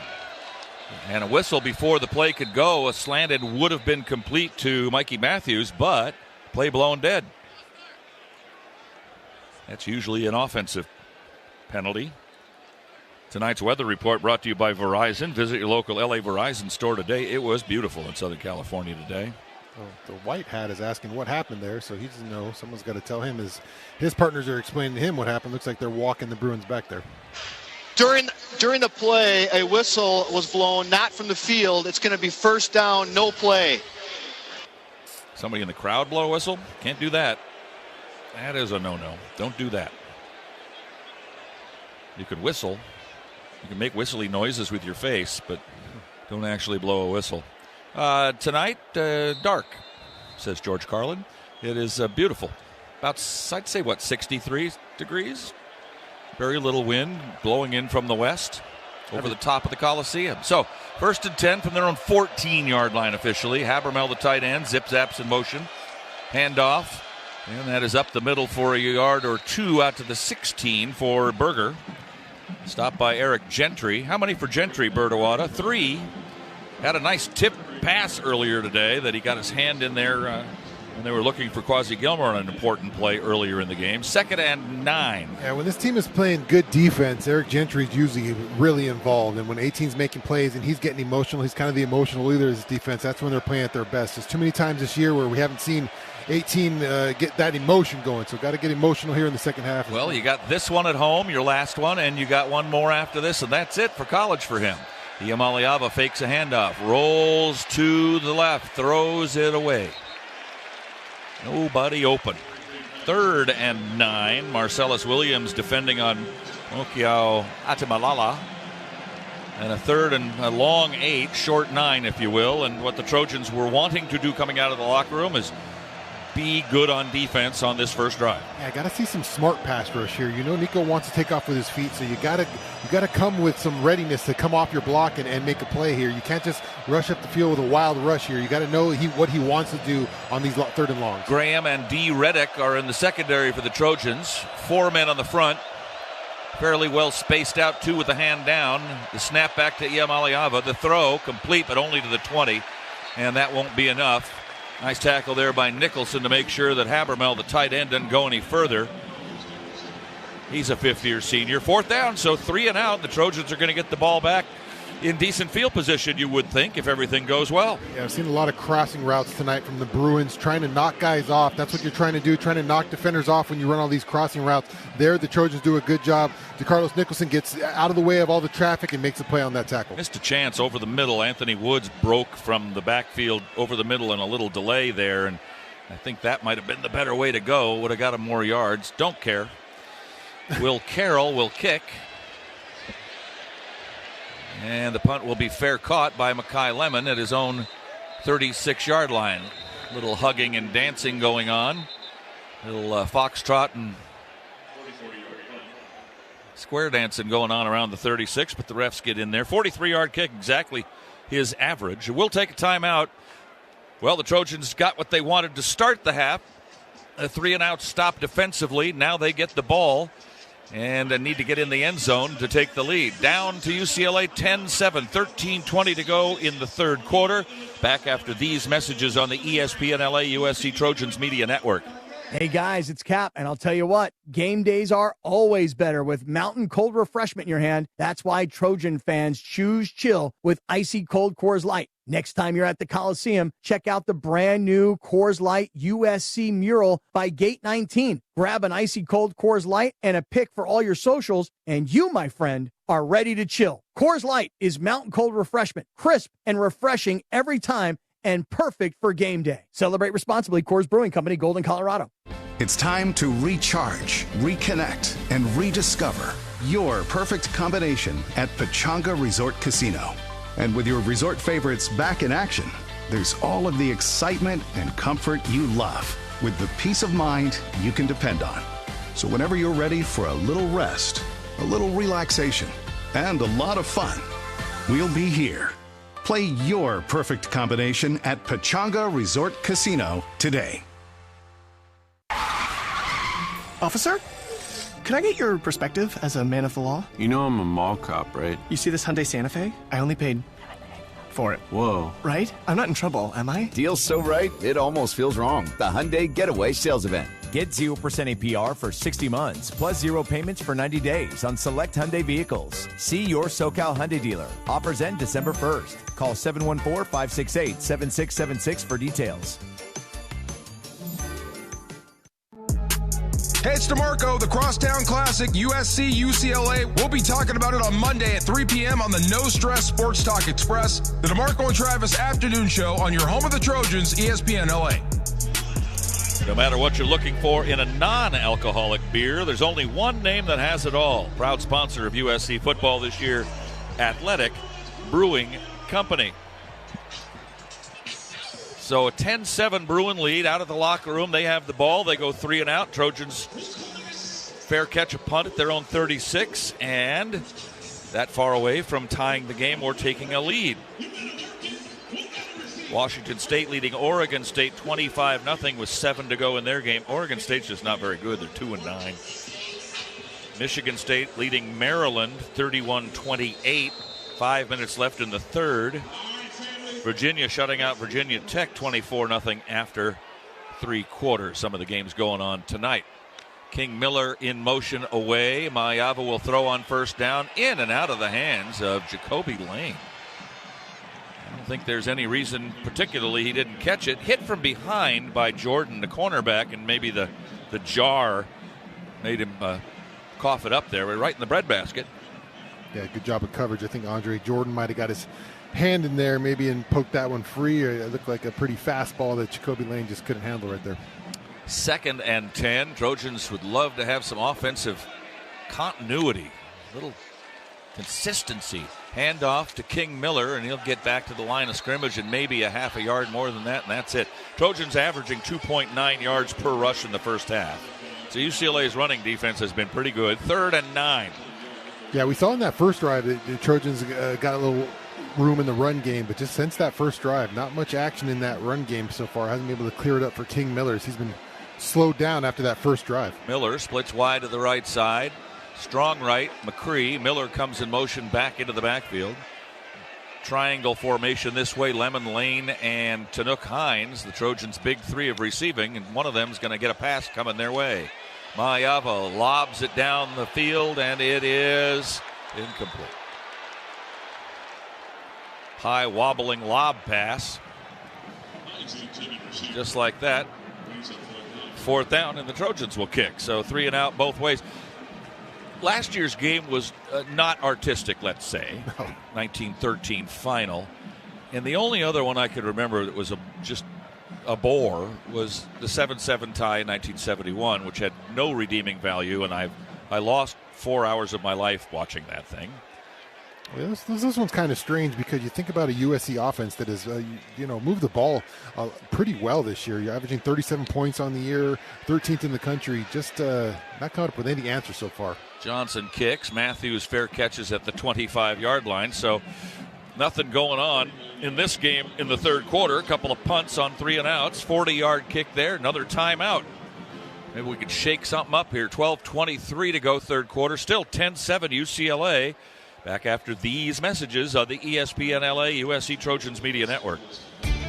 And a whistle before the play could go. A slanted would have been complete to Mikey Matthews, but play blown dead. That's usually an offensive penalty. Tonight's weather report brought to you by Verizon. Visit your local LA Verizon store today. It was beautiful in Southern California today. Well, the white hat is asking what happened there, so he doesn't know. Someone's got to tell him. His partners are explaining to him what happened. Looks like they're walking the Bruins back there. During the play, a whistle was blown, not from the field. It's going to be first down, no play. Somebody in the crowd blow a whistle? Can't do that. That is a no-no. Don't do that. You could whistle. You can make whistly noises with your face, but don't actually blow a whistle. Tonight, dark, says George Carlin. It is beautiful. About, I'd say, 63 degrees? Very little wind blowing in from the west over the top of the Coliseum. So, 1st and 10 from their own 14-yard line officially. Habermel, the tight end, zip-zaps in motion. Handoff, and that is up the middle for a yard or two out to the 16 for Berger. Stopped by Eric Gentry. How many for Gentry, Bertawada? 3. Had a nice tip pass earlier today that he got his hand in there when they were looking for Quasi Gilmore on an important play earlier in the game. 2nd and 9. Yeah, when this team is playing good defense, Eric Gentry is usually really involved. And when 18's making plays and he's getting emotional, he's kind of the emotional leader of this defense. That's when they're playing at their best. There's too many times this year where we haven't seen 18 get that emotion going. So got to get emotional here in the second half. Well, you got this one at home, your last one, and you got one more after this, and that's it for college for him. Iamaliava fakes a handoff, rolls to the left, throws it away. Nobody open. 3rd and 9. Marcellus Williams defending on Mokiao Atimalala. And a 3rd and a long 8, short 9, if you will. And what the Trojans were wanting to do coming out of the locker room is be good on defense on this first drive. Yeah, I got to see some smart pass rush here. You know, Nico wants to take off with his feet, so you got to come with some readiness to come off your block and make a play here. You can't just rush up the field with a wild rush here. You got to know what he wants to do on these 3rd and longs. Graham and D. Reddick are in the secondary for the Trojans. 4 men on the front. Fairly well spaced out, too, with the hand down. The snap back to Iamaleava. The throw complete, but only to the 20, and that won't be enough. Nice tackle there by Nicholson to make sure that Habermel, the tight end, doesn't go any further. He's a fifth-year senior. 4th down, so 3 and out. The Trojans are going to get the ball back in decent field position, you would think, if everything goes well. Yeah, I've seen a lot of crossing routes tonight from the Bruins, trying to knock guys off. That's what you're trying to do, trying to knock defenders off when you run all these crossing routes. There, the Trojans do a good job. DeCarlos Nicholson gets out of the way of all the traffic and makes a play on that tackle. Missed a chance over the middle. Anthony Woods broke from the backfield over the middle and a little delay there, and I think that might have been the better way to go. Would have got him more yards. Don't care. Will Carroll will kick. And the punt will be fair caught by Makai Lemon at his own 36-yard line. Little hugging and dancing going on. Little foxtrot and square dancing going on around the 36, but the refs get in there. 43-yard kick, exactly his average. We'll take a timeout. Well, the Trojans got what they wanted to start the half. A 3-and-out stop defensively. Now they get the ball and need to get in the end zone to take the lead. Down to UCLA, 10-7, 13-20 to go in the third quarter. Back after these messages on the ESPN LA USC Trojans Media Network. Hey guys, it's Cap, and I'll tell you what, game days are always better with mountain cold refreshment in your hand. That's why Trojan fans choose chill with icy cold Coors Light. Next time you're at the Coliseum, check out the brand new Coors Light USC mural by Gate 19. Grab an icy cold Coors Light and a pic for all your socials, and you, my friend, are ready to chill. Coors Light is mountain cold refreshment, crisp and refreshing every time, and perfect for game day. Celebrate responsibly. Coors Brewing Company, Golden, Colorado. It's time to recharge, reconnect, and rediscover your perfect combination at Pechanga Resort Casino. And with your resort favorites back in action, there's all of the excitement and comfort you love with the peace of mind you can depend on. So whenever you're ready for a little rest, a little relaxation, and a lot of fun, we'll be here. Play your perfect combination at Pechanga Resort Casino today. Officer, could I get your perspective as a man of the law? You know I'm a mall cop, right? You see this Hyundai Santa Fe? I only paid for it. Whoa. Right? I'm not in trouble, am I? Deal's so right, it almost feels wrong. The Hyundai Getaway Sales Event. Get 0% APR for 60 months, plus 0 payments for 90 days on select Hyundai vehicles. See your SoCal Hyundai dealer. Offers end December 1st. Call 714-568-7676 for details. Hey, it's DeMarco, the Crosstown Classic, USC, UCLA. We'll be talking about it on Monday at 3 p.m. on the No Stress Sports Talk Express, the DeMarco and Travis afternoon show on your home of the Trojans, ESPN LA. No matter what you're looking for in a non-alcoholic beer, there's only one name that has it all. Proud sponsor of USC football this year, Athletic Brewing Company. So a 10-7 Bruin lead out of the locker room. They have the ball. They go 3 and out. Trojans fair catch a punt at their own 36, and that far away from tying the game or taking a lead. Washington State leading Oregon State 25-0 with 7 to go in their game. Oregon State's just not very good. They're 2-9. Michigan State leading Maryland 31-28. 5 minutes left in the third. Virginia shutting out Virginia Tech 24-0 after 3 quarters. Some of the games going on tonight. King Miller in motion away. Mayava will throw on first down, in and out of the hands of Jacoby Lane. I don't think there's any reason particularly he didn't catch it. Hit from behind by Jordan, the cornerback, and maybe the jar made him cough it up there. We're right in the breadbasket. Yeah, good job of coverage. I think Andre Jordan might have got his hand in there maybe and poked that one free. It looked like a pretty fast ball that Jacoby Lane just couldn't handle right there. 2nd and 10. Trojans would love to have some offensive continuity, a little consistency. Handoff to King Miller, and he'll get back to the line of scrimmage and maybe a half a yard more than that, and that's it. Trojans averaging 2.9 yards per rush in the first half. So UCLA's running defense has been pretty good. 3rd and 9. Yeah, we saw in that first drive that the Trojans got a little room in the run game, but just since that first drive, not much action in that run game so far. Hasn't been able to clear it up for King Miller. He's been slowed down after that first drive. Miller splits wide to the right side. Strong right, McCree. Miller comes in motion back into the backfield. Triangle formation this way, Lemon, Lane, and Tanook Hines. The Trojans' big three of receiving, and one of them is going to get a pass coming their way. Mayava lobs it down the field, and it is incomplete. High wobbling lob pass. Just like that. 4th down, and the Trojans will kick. So 3 and out both ways. Last year's game was not artistic, let's say. 1913 final. And the only other one I could remember that was just a bore was the 7-7 tie in 1971, which had no redeeming value, and I lost 4 hours of my life watching that thing. Well, this one's kind of strange because you think about a USC offense that has, moved the ball pretty well this year. You're averaging 37 points on the year, 13th in the country. Just not caught up with any answers so far. Johnson kicks. Matthews fair catches at the 25-yard line. So nothing going on in this game in the third quarter. A couple of punts on 3 and outs. 40-yard kick there. Another timeout. Maybe we could shake something up here. 12:23 to go third quarter. Still 10-7 UCLA. Back after these messages on the ESPN LA USC Trojans Media Network.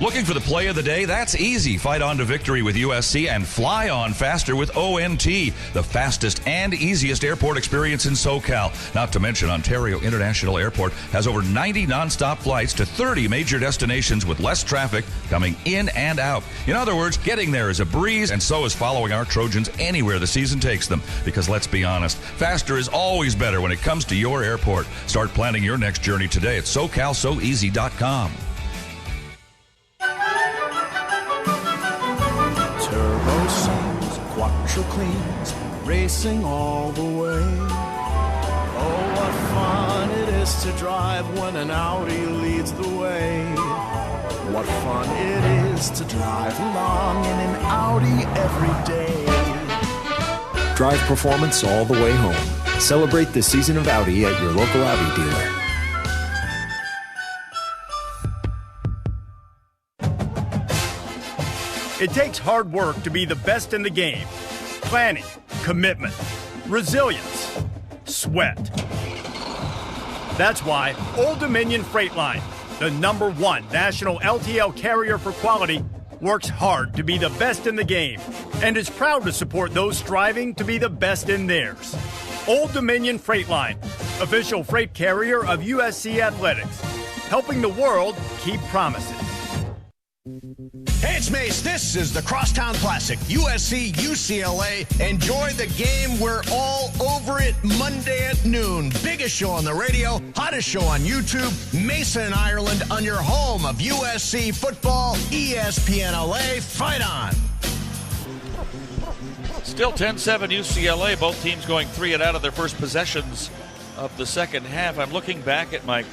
Looking for the play of the day? That's easy. Fight on to victory with USC and fly on faster with ONT, the fastest and easiest airport experience in SoCal. Not to mention Ontario International Airport has over 90 nonstop flights to 30 major destinations with less traffic coming in and out. In other words, getting there is a breeze, and so is following our Trojans anywhere the season takes them. Because let's be honest, faster is always better when it comes to your airport. Start planning your next journey today at SoCalSoEasy.com. Turbo songs, quattro cleans, racing all the way. Oh, what fun it is to drive when an Audi leads the way. What fun it is to drive along in an Audi every day. Drive performance all the way home. Celebrate the season of Audi at your local Audi dealer. It takes hard work to be the best in the game. Planning, commitment, resilience, sweat. That's why Old Dominion Freight Line, the #1 national LTL carrier for quality, works hard to be the best in the game and is proud to support those striving to be the best in theirs. Old Dominion Freight Line, official freight carrier of USC Athletics, helping the world keep promises. Hey, it's Mace. This is the Crosstown Classic, USC UCLA. Enjoy the game. We're all over it Monday at noon. Biggest show on the radio, hottest show on YouTube. Mason, Ireland, on your home of USC football, ESPN LA. Fight on. Still 10-7 UCLA. Both teams going 3 and out of their first possessions of the second half. I'm looking back at my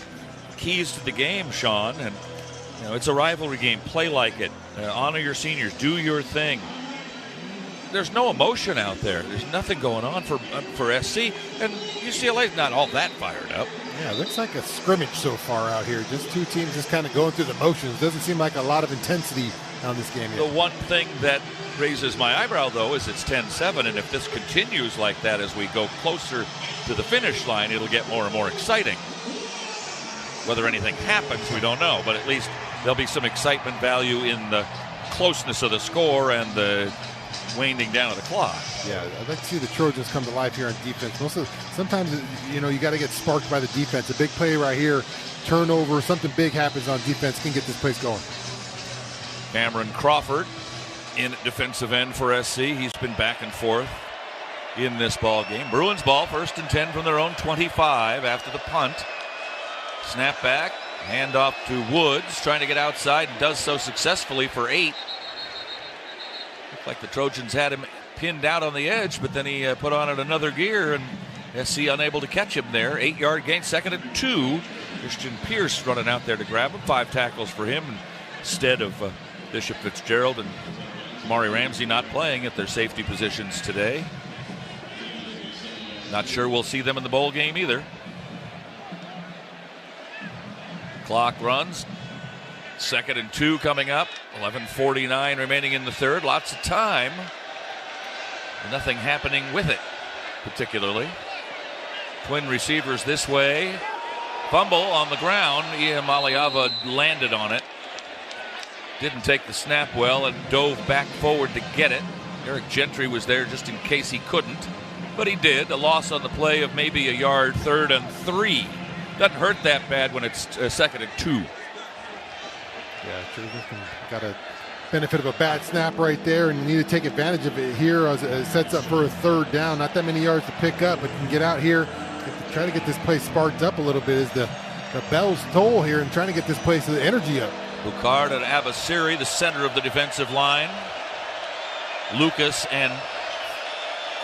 keys to the game, Shaun, and it's a rivalry game. Play like it. Honor your seniors. Do your thing. There's no emotion out there. There's nothing going on for SC, and UCLA's not all that fired up. Yeah, it looks like a scrimmage so far out here. Just two teams just kind of going through the motions. Doesn't seem like a lot of intensity on this game yet. The one thing that raises my eyebrow, though, is it's 10-7, and if this continues like that as we go closer to the finish line, it'll get more and more exciting. Whether anything happens, we don't know, but at least there'll be some excitement value in the closeness of the score and the waning down of the clock. Yeah, I'd like to see the Trojans come to life here on defense. Sometimes, you got to get sparked by the defense. A big play right here, turnover, something big happens on defense, can get this place going. Cameron Crawford in at defensive end for SC. He's been back and forth in this ball game. Bruins ball, 1st and 10 from their own 25 after the punt. Snap back, handoff to Woods, trying to get outside, and does so successfully for 8. Looked like the Trojans had him pinned out on the edge, but then he put on it another gear, and SC unable to catch him there. 8-yard gain, 2nd and 2. Christian Pierce running out there to grab him. 5 tackles for him instead of Bishop Fitzgerald and Mari Ramsey not playing at their safety positions today. Not sure we'll see them in the bowl game either. Clock runs. 2nd and 2 coming up. 11:49 remaining in the third. Lots of time. Nothing happening with it, particularly. Twin receivers this way. Fumble on the ground. Iamaleava landed on it. Didn't take the snap well and dove back forward to get it. Eric Gentry was there just in case he couldn't, but he did. A loss on the play of maybe a yard, 3rd and 3. Doesn't hurt that bad when it's 2nd and 2. Yeah, Trojan got a benefit of a bad snap right there, and you need to take advantage of it here as it sets up for a 3rd down. Not that many yards to pick up, but you can get out here, try to get this place sparked up a little bit as the bells toll here and trying to get this place the energy up. Boucard and Abasiri, the center of the defensive line. Lucas and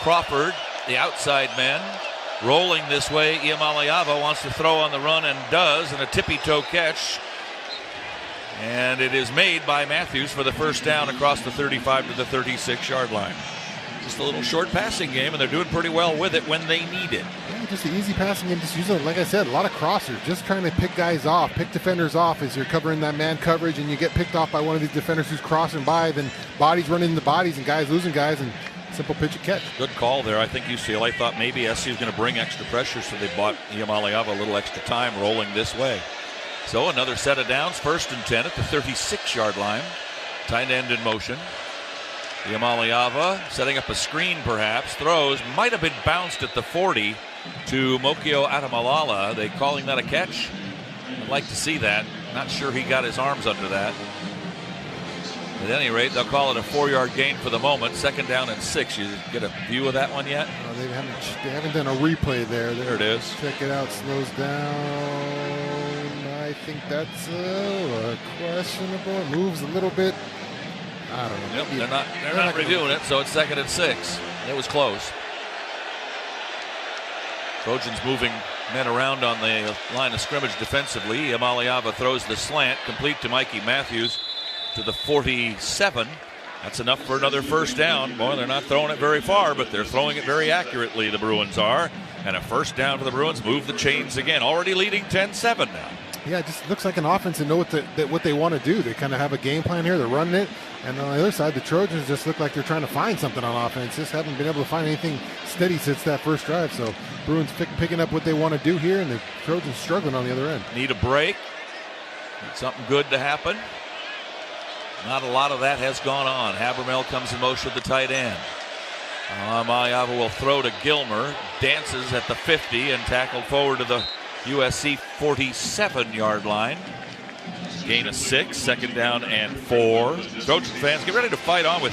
Crawford, the outside men. Rolling this way, Iamaleava wants to throw on the run and does, and a tippy-toe catch. And it is made by Matthews for the first down across the 35 to the 36-yard line. Just a little short passing game, and they're doing pretty well with it when they need it. Yeah, just an easy passing game. Just using, like I said, a lot of crossers. Just trying to pick guys off, pick defenders off as you're covering that man coverage, and you get picked off by one of these defenders who's crossing by, then bodies running into bodies and guys losing guys, and simple pitch and catch. Good call there. I think UCLA thought maybe SC was going to bring extra pressure, so they bought Iamaleava a little extra time rolling this way. So another set of downs, 1st and 10 at the 36-yard line. Tight end in motion. Iamaleava setting up a screen perhaps. Throws. Might have been bounced at the 40 to Mokio Atamalala. They calling that a catch? I'd like to see that. Not sure he got his arms under that. At any rate, they'll call it a 4-yard gain for the moment. 2nd down and 6. You get a view of that one yet? They haven't done a replay there. There it is. Check it out. Slows down. I think that's questionable. It moves a little bit. I don't know. Yep, they're not reviewing it, so it's 2nd and 6. It was close. Trojans moving men around on the line of scrimmage defensively. Iamaleava throws the slant, complete to Mikey Matthews to the 47. That's enough for another first down. Boy, they're not throwing it very far, but they're throwing it very accurately, the Bruins are. And a first down for the Bruins. Move the chains again. Already leading 10-7 now. Yeah, it just looks like an offense and know what they want to do. They kind of have a game plan here. They're running it. And on the other side, the Trojans just look like they're trying to find something on offense. Just haven't been able to find anything steady since that first drive. So Bruins picking up what they want to do here, and the Trojans struggling on the other end. Need a break. Need something good to happen. Not a lot of that has gone on. Habermel comes in motion with the tight end. Iamaleava will throw to Gilmer. Dances at the 50 and tackled forward to the USC 47-yard line. Gain of 6, 2nd down and 4. Trojan fans, get ready to fight on with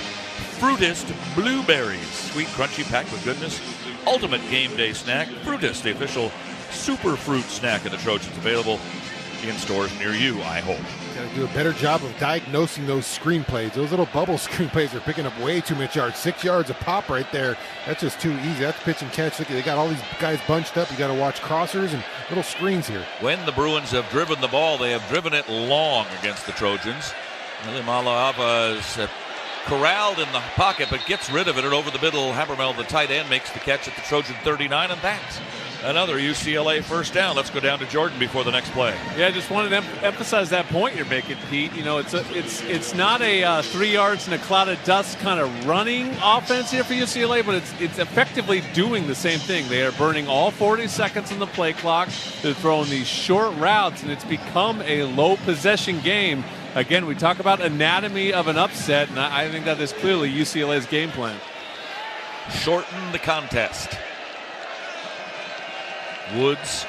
Fruitist Blueberries. Sweet, crunchy, packed with goodness. Ultimate game day snack. Fruitist, the official super fruit snack of the Trojans. Available in stores near you, I hope. Got to do a better job of diagnosing those screen plays. Those little bubble screen plays are picking up way too much yards. 6 yards a pop right there. That's just too easy. That's pitch and catch. Look, they got all these guys bunched up. You got to watch crossers and little screens here. When the Bruins have driven the ball, they have driven it long against the Trojans. Iamaleava is corralled in the pocket, but gets rid of it, and over the middle, Habermel, the tight end, makes the catch at the Trojan 39, and that's another UCLA first down. Let's go down to Jordan before the next play. Yeah, I just wanted to emphasize that point you're making, Pete. You know, it's not a 3 yards in a cloud of dust kind of running offense here for UCLA, but it's effectively doing the same thing. They are burning all 40 seconds on the play clock. They're throwing these short routes, and it's become a low possession game. Again, we talk about anatomy of an upset, and I think that is clearly UCLA's game plan. Shorten the contest. Woods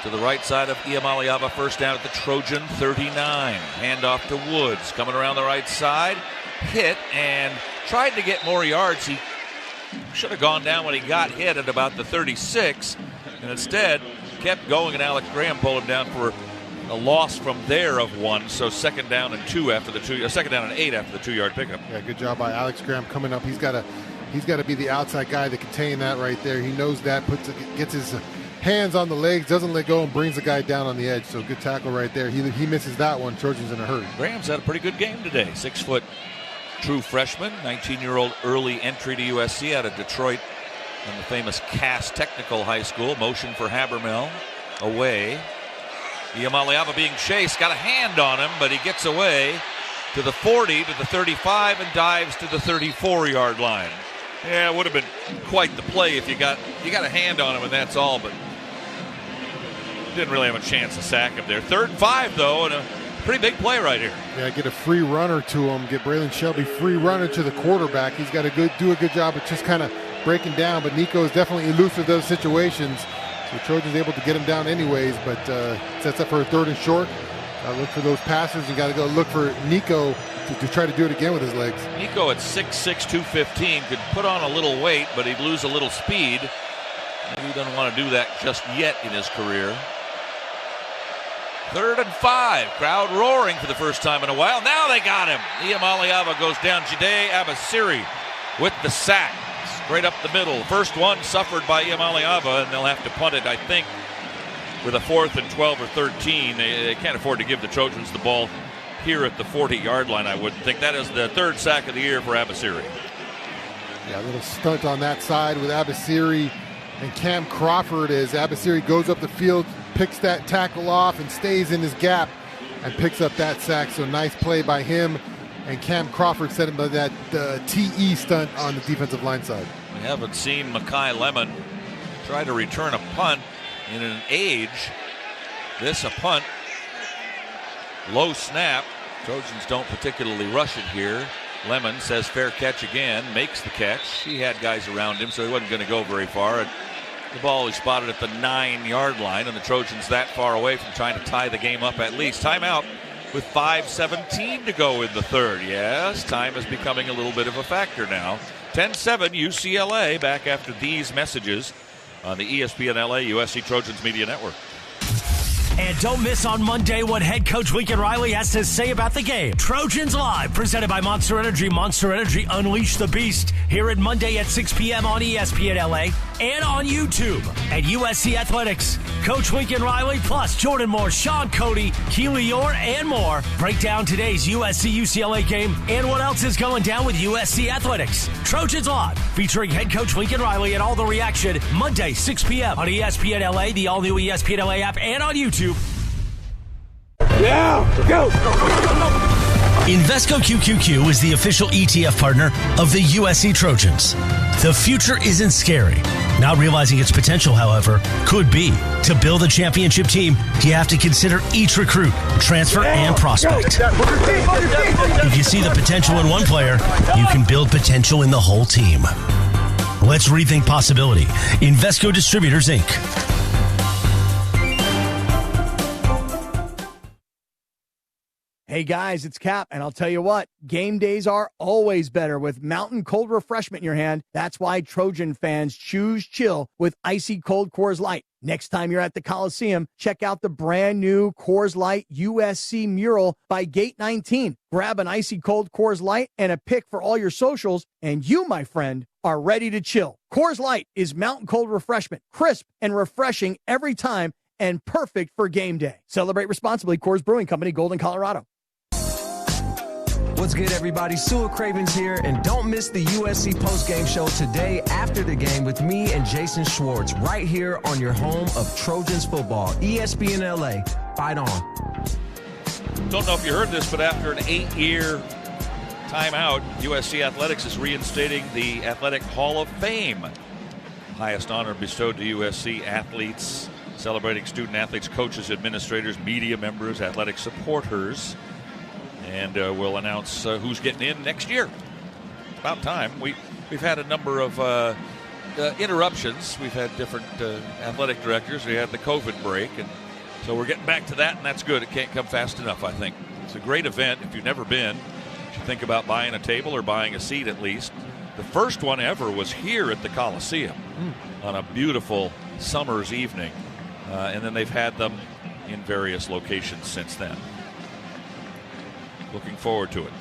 to the right side of Iamaleava, first down at the Trojan 39. Handoff to Woods, coming around the right side. Hit and tried to get more yards. He should have gone down when he got hit at about the 36, and instead kept going, and Alex Graham pulled him down for a loss from there of 1. So 2nd down and 2 after the 2nd down and 8 after the 2-yard pickup. Yeah, good job by Alex Graham coming up. He's got to be the outside guy to contain that right there. He knows that, gets his hands on the legs, doesn't let go, and brings the guy down on the edge. So good tackle right there. He misses that one. Trojan's in a hurry. Graham's had a pretty good game today. 6-foot true freshman, 19-year-old early entry to USC out of Detroit in the famous Cass Technical High School. Motion for Habermel away. Iamaleava being chased, got a hand on him, but he gets away to the 40, to the 35, and dives to the 34-yard line. Yeah, it would have been quite the play if you got a hand on him, and that's all, but Didn't really have a chance to sack him there. 3rd and 5, though, and a pretty big play right here. Yeah, get a free runner to him. Get Braylon Shelby free runner to the quarterback. He's got to do a good job of just kind of breaking down, but Nico is definitely elusive those situations. So Trojans able to get him down anyways, but sets up for a 3rd and short. Look for those passes. You got to go look for Nico to try to do it again with his legs. Nico at 6'6", 215 could put on a little weight, but he'd lose a little speed. Maybe he doesn't want to do that just yet in his career. 3rd and 5. Crowd roaring for the first time in a while. Now they got him. Iamaleava goes down. Jide Abasiri with the sack. Straight up the middle. First one suffered by Iamaleava, and they'll have to punt it, I think, with a 4th and 12 or 13. They can't afford to give the Trojans the ball here at the 40-yard line, I wouldn't think. That is the 3rd sack of the year for Abasiri. Yeah, a little stunt on that side with Abasiri and Cam Crawford as Abasiri goes up the field, picks that tackle off and stays in his gap and picks up that sack. So nice play by him. And Cam Crawford set him by that TE stunt on the defensive line side. We haven't seen Mekhi Lemon try to return a punt in an age. This a punt. Low snap. Trojans don't particularly rush it here. Lemon says fair catch again, makes the catch. He had guys around him, so he wasn't going to go very far. And the ball is spotted at the 9-yard line, and the Trojans that far away from trying to tie the game up at least. Timeout with 5:17 to go in the 3rd. Yes, time is becoming a little bit of a factor now. 10-7 UCLA, back after these messages on the ESPN LA USC Trojans Media Network. And don't miss on Monday what head coach Lincoln Riley has to say about the game. Trojans Live, presented by Monster Energy. Monster Energy, unleash the beast. Here at Monday at 6 p.m. on ESPN LA and on YouTube at USC Athletics. Coach Lincoln Riley plus Jordan Moore, Shaun, Cody, Keely Orr, and more. Break down today's USC-UCLA game and what else is going down with USC Athletics. Trojans Live, featuring head coach Lincoln Riley and all the reaction. Monday, 6 p.m. on ESPN LA, the all-new ESPN LA app, and on YouTube. Yeah, go. Invesco QQQ is the official ETF partner of the USC Trojans. The future isn't scary. Not realizing its potential, however, could be. To build a championship team, you have to consider each recruit, transfer, and prospect. If you see the potential in one player, you can build potential in the whole team. Let's rethink possibility. Invesco Distributors, Inc. Hey guys, it's Cap, and I'll tell you what, game days are always better with mountain cold refreshment in your hand. That's why Trojan fans choose chill with icy cold Coors Light. Next time you're at the Coliseum, check out the brand new Coors Light USC mural by Gate 19. Grab an icy cold Coors Light and a pic for all your socials, and you, my friend, are ready to chill. Coors Light is mountain cold refreshment, crisp and refreshing every time, and perfect for game day. Celebrate responsibly. Coors Brewing Company, Golden, Colorado. What's good, everybody? Sua Cravens here, and don't miss the USC postgame show today after the game with me and Jason Schwartz right here on your home of Trojans football, ESPN LA. Fight on. Don't know if you heard this, but after an 8-year timeout, USC Athletics is reinstating the Athletic Hall of Fame. Highest honor bestowed to USC athletes, celebrating student athletes, coaches, administrators, media members, athletic supporters. And we'll announce who's getting in next year. It's about time. We've had a number of interruptions. We've had different athletic directors. We had the COVID break, and so we're getting back to that, and that's good. It can't come fast enough, I think. It's a great event. If you've never been, you should think about buying a table or buying a seat at least. The first one ever was here at the Coliseum on a beautiful summer's evening, and then they've had them in various locations since then. Looking forward to it.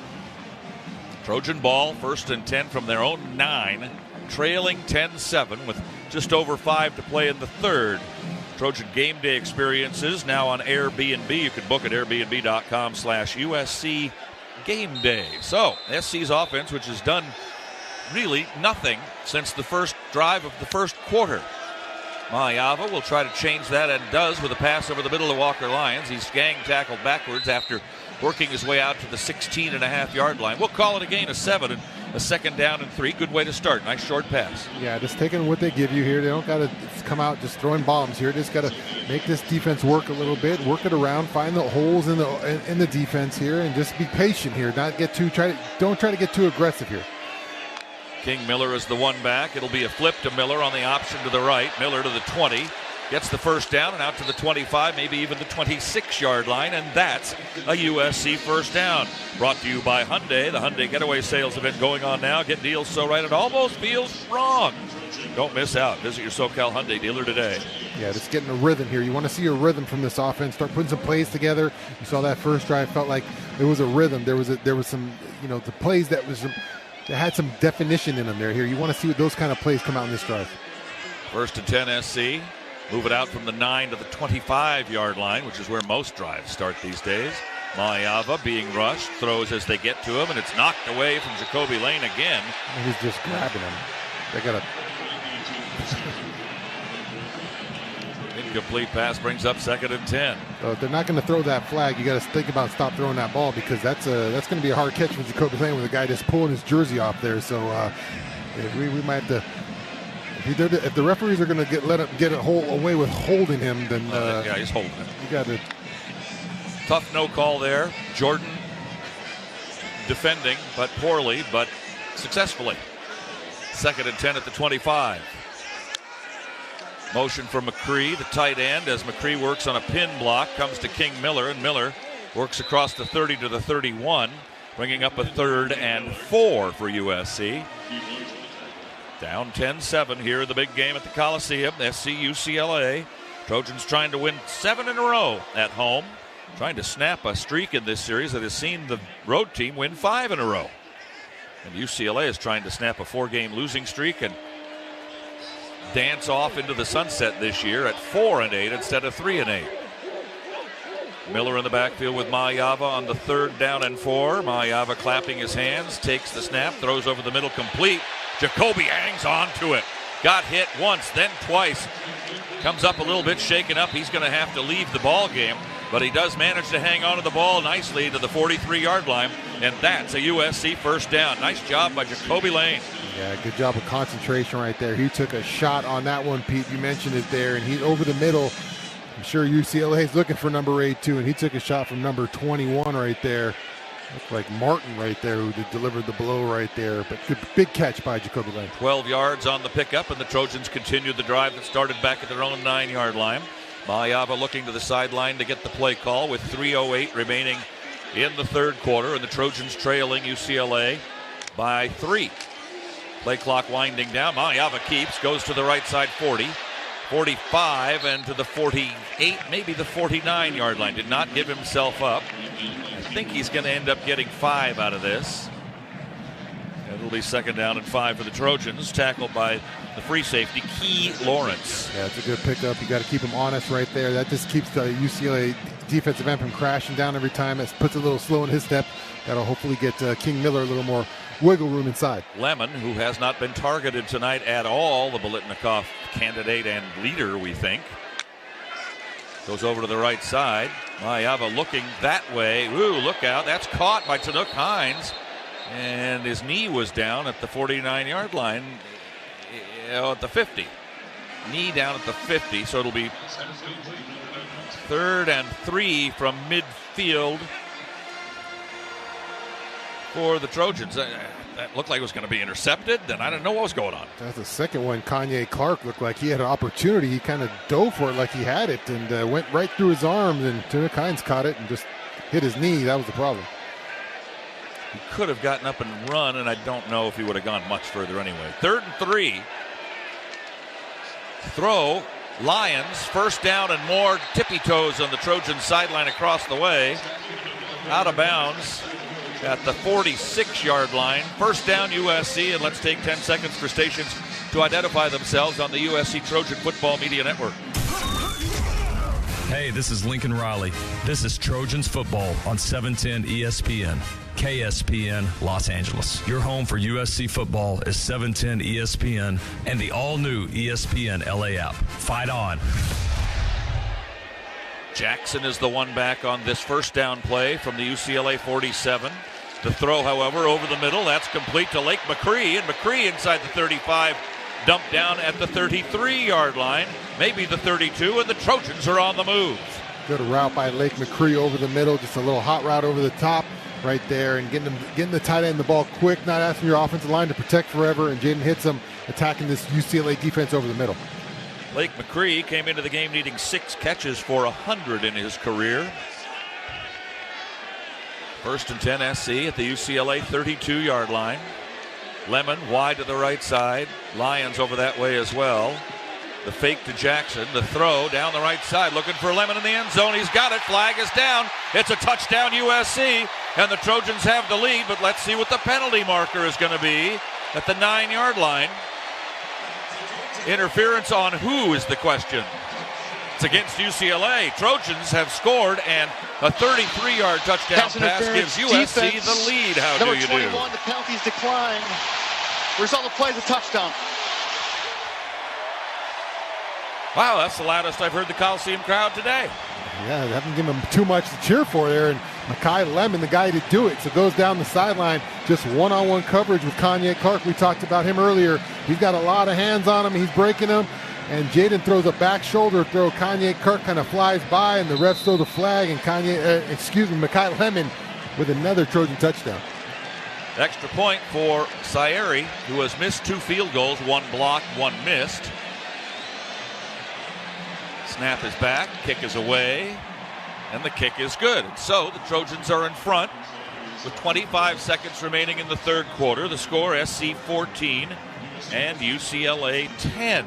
Trojan ball, 1st and 10 from their own 9, trailing 10-7 with just over 5 to play in the 3rd. Trojan game day experiences now on Airbnb. You can book at airbnb.com/USC game day. So SC's offense, which has done really nothing since the first drive of the first quarter. Maliava will try to change that and does with a pass over the middle of Walker Lyons. He's gang tackled backwards after working his way out to the 16.5-yard line. We'll call it a gain of 7, and a 2nd down and 3. Good way to start. Nice short pass. Yeah, just taking what they give you here. They don't got to come out just throwing bombs here. Just got to make this defense work a little bit, work it around, find the holes in the defense here, and just be patient here. Don't try to get too aggressive here. King Miller is the one back. It'll be a flip to Miller on the option to the right. Miller to the 20. Gets the first down and out to the 25, maybe even the 26-yard line, and that's a USC first down. Brought to you by Hyundai. The Hyundai Getaway Sales event going on now. Get deals so right it almost feels wrong. Don't miss out. Visit your SoCal Hyundai dealer today. Yeah, just getting a rhythm here. You want to see a rhythm from this offense. Start putting some plays together. You saw that first drive. Felt like there was a rhythm. There was some, the plays that had some definition in them there. Here, you want to see those kind of plays come out in this drive. 1st and 10 SC. Move it out from the 9 to the 25-yard line, which is where most drives start these days. Mayava being rushed, throws as they get to him, and it's knocked away from Jacoby Lane again. He's just grabbing him. They got incomplete pass brings up 2nd and 10. So if they're not going to throw that flag, you got to think about stop throwing that ball, because that's going to be a hard catch for Jacoby Lane with a guy just pulling his jersey off there. So we might have to. If the referees are going to let him get away with holding him, then yeah, he's holding him. You got to. Tough no call there. Jordan defending, but poorly, but successfully. 2nd and 10 at the 25. Motion for McCree, the tight end, as McCree works on a pin block, comes to King Miller, and Miller works across the 30 to the 31, bringing up a 3rd and 4 for USC. Down 10-7 here in the big game at the Coliseum. SC UCLA. Trojans trying to win 7 in a row at home. Trying to snap a streak in this series that has seen the road team win 5 in a row. And UCLA is trying to snap a 4-game losing streak and dance off into the sunset this year at 4-8 instead of 3-8. Miller in the backfield with Mayava on the 3rd down and 4. Mayava clapping his hands, takes the snap, throws over the middle, complete. Jacoby hangs on to it. Got hit once, then twice. Comes up a little bit shaken up. He's going to have to leave the ball game, but he does manage to hang on to the ball nicely to the 43-yard line, and that's a USC first down. Nice job by Jacoby Lane. Yeah, good job of concentration right there. He took a shot on that one, Pete. You mentioned it there, and he over the middle. I'm sure UCLA is looking for number 8 too, and he took a shot from number 21 right there. Looked like Martin right there who delivered the blow right there, but good, big catch by Jacoby Lane. 12 yards on the pickup, and the Trojans continued the drive that started back at their own 9-yard line. Mayava looking to the sideline to get the play call with 3:08 remaining in the 3rd quarter, and the Trojans trailing UCLA by 3. Play clock winding down. Mayava keeps, goes to the right side 40, 45, and to the 48, maybe the 49-yard line. Did not give himself up. I think he's going to end up getting 5 out of this. It'll be 2nd down and 5 for the Trojans, tackled by the free safety, Key Lawrence. Yeah, it's a good pickup. You got to keep him honest right there. That just keeps the UCLA defensive end from crashing down every time. It puts a little slow in his step. That'll hopefully get King Miller a little more wiggle room inside. Lemon, who has not been targeted tonight at all, the Biletnikoff candidate and leader, we think, goes over to the right side. Mayava looking that way. Ooh, look out. That's caught by Tanook Hines. And his knee was down at the 49-yard line, at the 50. Knee down at the 50, so it'll be 3rd and 3 from midfield for the Trojans. That looked like it was going to be intercepted, and I didn't know what was going on. That's the second one. Kanye Clark looked like he had an opportunity. He kind of dove for it like he had it and went right through his arms, and Tanook Hines caught it and just hit his knee. That was the problem. He could have gotten up and run, and I don't know if he would have gone much further anyway. 3rd and 3. Throw. Lions. First down and more. Tippy toes on the Trojan sideline across the way. Out of bounds at the 46-yard line. First down USC, and let's take 10 seconds for stations to identify themselves on the USC Trojan Football Media Network. Hey, this is Lincoln Riley. This is Trojans Football on 710 ESPN. KSPN Los Angeles. Your home for USC football is 710 ESPN and the all-new ESPN LA app. Fight on. Jackson is the one back on this first down play from the UCLA 47. The throw, however, over the middle. That's complete to Lake McCree. And McCree inside the 35, dumped down at the 33-yard line. Maybe the 32, and the Trojans are on the move. Good route by Lake McCree over the middle. Just a little hot route over the top right there, and getting the tight end the ball quick, not asking your offensive line to protect forever, and Jaden hits him, attacking this UCLA defense over the middle. Lake McCree came into the game needing 6 catches for 100 in his career. 1st and 10 SC at the UCLA 32-yard line. Lemon wide to the right side. Lions over that way as well. The fake to Jackson. The throw down the right side. Looking for Lemon in the end zone. He's got it. Flag is down. It's a touchdown USC. And the Trojans have the lead. But let's see what the penalty marker is going to be at the 9-yard line. Interference on who is the question? It's against UCLA. Trojans have scored, and a 33-yard touchdown pass gives USC defense. The lead. How Number do you 21, do? the penalties decline. Result of play is a touchdown. Wow, that's the loudest I've heard the Coliseum crowd today. Yeah, they haven't given him too much to cheer for there, and Mekhi Lemon, the guy to do it. So goes down the sideline, just one-on-one coverage with Kanye Clark. We talked about him earlier. He's got a lot of hands on him. He's breaking them. And Jaden throws a back shoulder throw. Kanye Clark kind of flies by, and the refs throw the flag, and Mekhi Lemon with another Trojan touchdown. Extra point for Sayeri, who has missed 2 field goals, 1 blocked, 1 missed. Snap is back, kick is away, and the kick is good. And so the Trojans are in front with 25 seconds remaining in the 3rd quarter. The score, SC 14 and UCLA 10.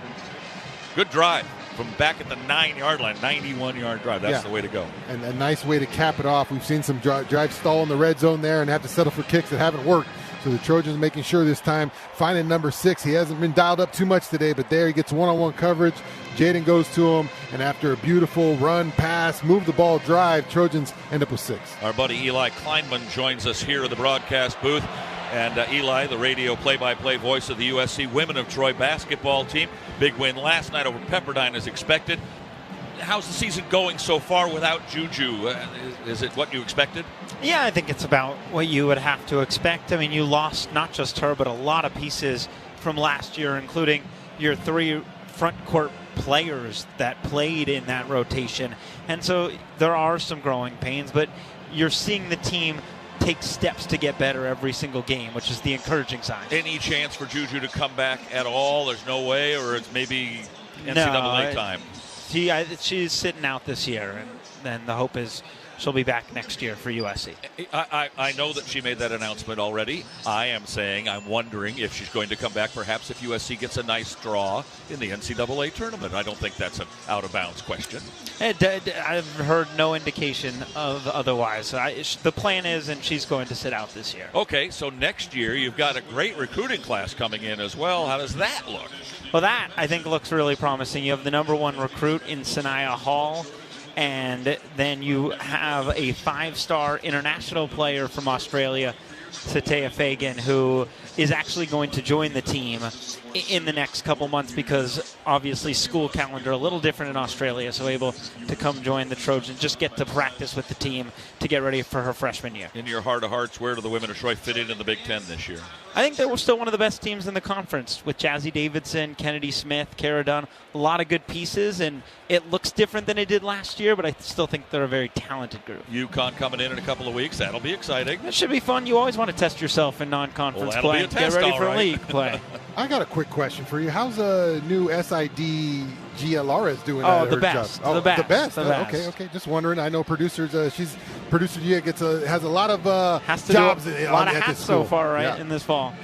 Good drive from back at the 9-yard line, 91-yard drive. That's the way to go. And a nice way to cap it off. We've seen some drives stall in the red zone there and have to settle for kicks that haven't worked. So the Trojans making sure this time, finding number 6. He hasn't been dialed up too much today, but there he gets one-on-one coverage. Jaden goes to him, and after a beautiful run, pass, move the ball, drive, Trojans end up with 6. Our buddy Eli Kleinman joins us here in the broadcast booth. And Eli, the radio play-by-play voice of the USC Women of Troy basketball team. Big win last night over Pepperdine as expected. How's the season going so far without Juju? Is it what you expected? Yeah, I think it's about what you would have to expect. I mean, you lost not just her, but a lot of pieces from last year, including your 3 front court players that played in that rotation. And so there are some growing pains, but you're seeing the team take steps to get better every single game, which is the encouraging sign. Any chance for Juju to come back at all? There's no way, or it's maybe NCAA time? She's sitting out this year, and then the hope is she'll be back next year for USC. I know that she made that announcement already. I'm wondering if she's going to come back, perhaps if USC gets a nice draw in the NCAA tournament. I don't think that's an out-of-bounds question. I've heard no indication of otherwise. The plan is, and she's going to sit out this year. Okay, so next year you've got a great recruiting class coming in as well. How does that look? Well, that, I think, looks really promising. You have the number 1 recruit in Sanaya Hall, and then you have a 5-star international player from Australia, Satea Fagan, who is actually going to join the team in the next couple months because obviously school calendar a little different in Australia, so able to come join the Trojans, just get to practice with the team to get ready for her freshman year. In your heart of hearts, where do the women of Troy fit in the Big Ten this year? I think they were still one of the best teams in the conference with Jazzy Davidson, Kennedy Smith, Cara Dunn, a lot of good pieces, and it looks different than it did last year, but I still think they're a very talented group. UConn coming in a couple of weeks. That'll be exciting. That should be fun. You always want to test yourself in non-conference play. Get ready for league play. I got a quick question for you. How's a new SID GLRS doing? The best. The best. Okay. Just wondering. I know producers. Producer Gia has a lot of jobs. A lot of hats so far, right, in this fall.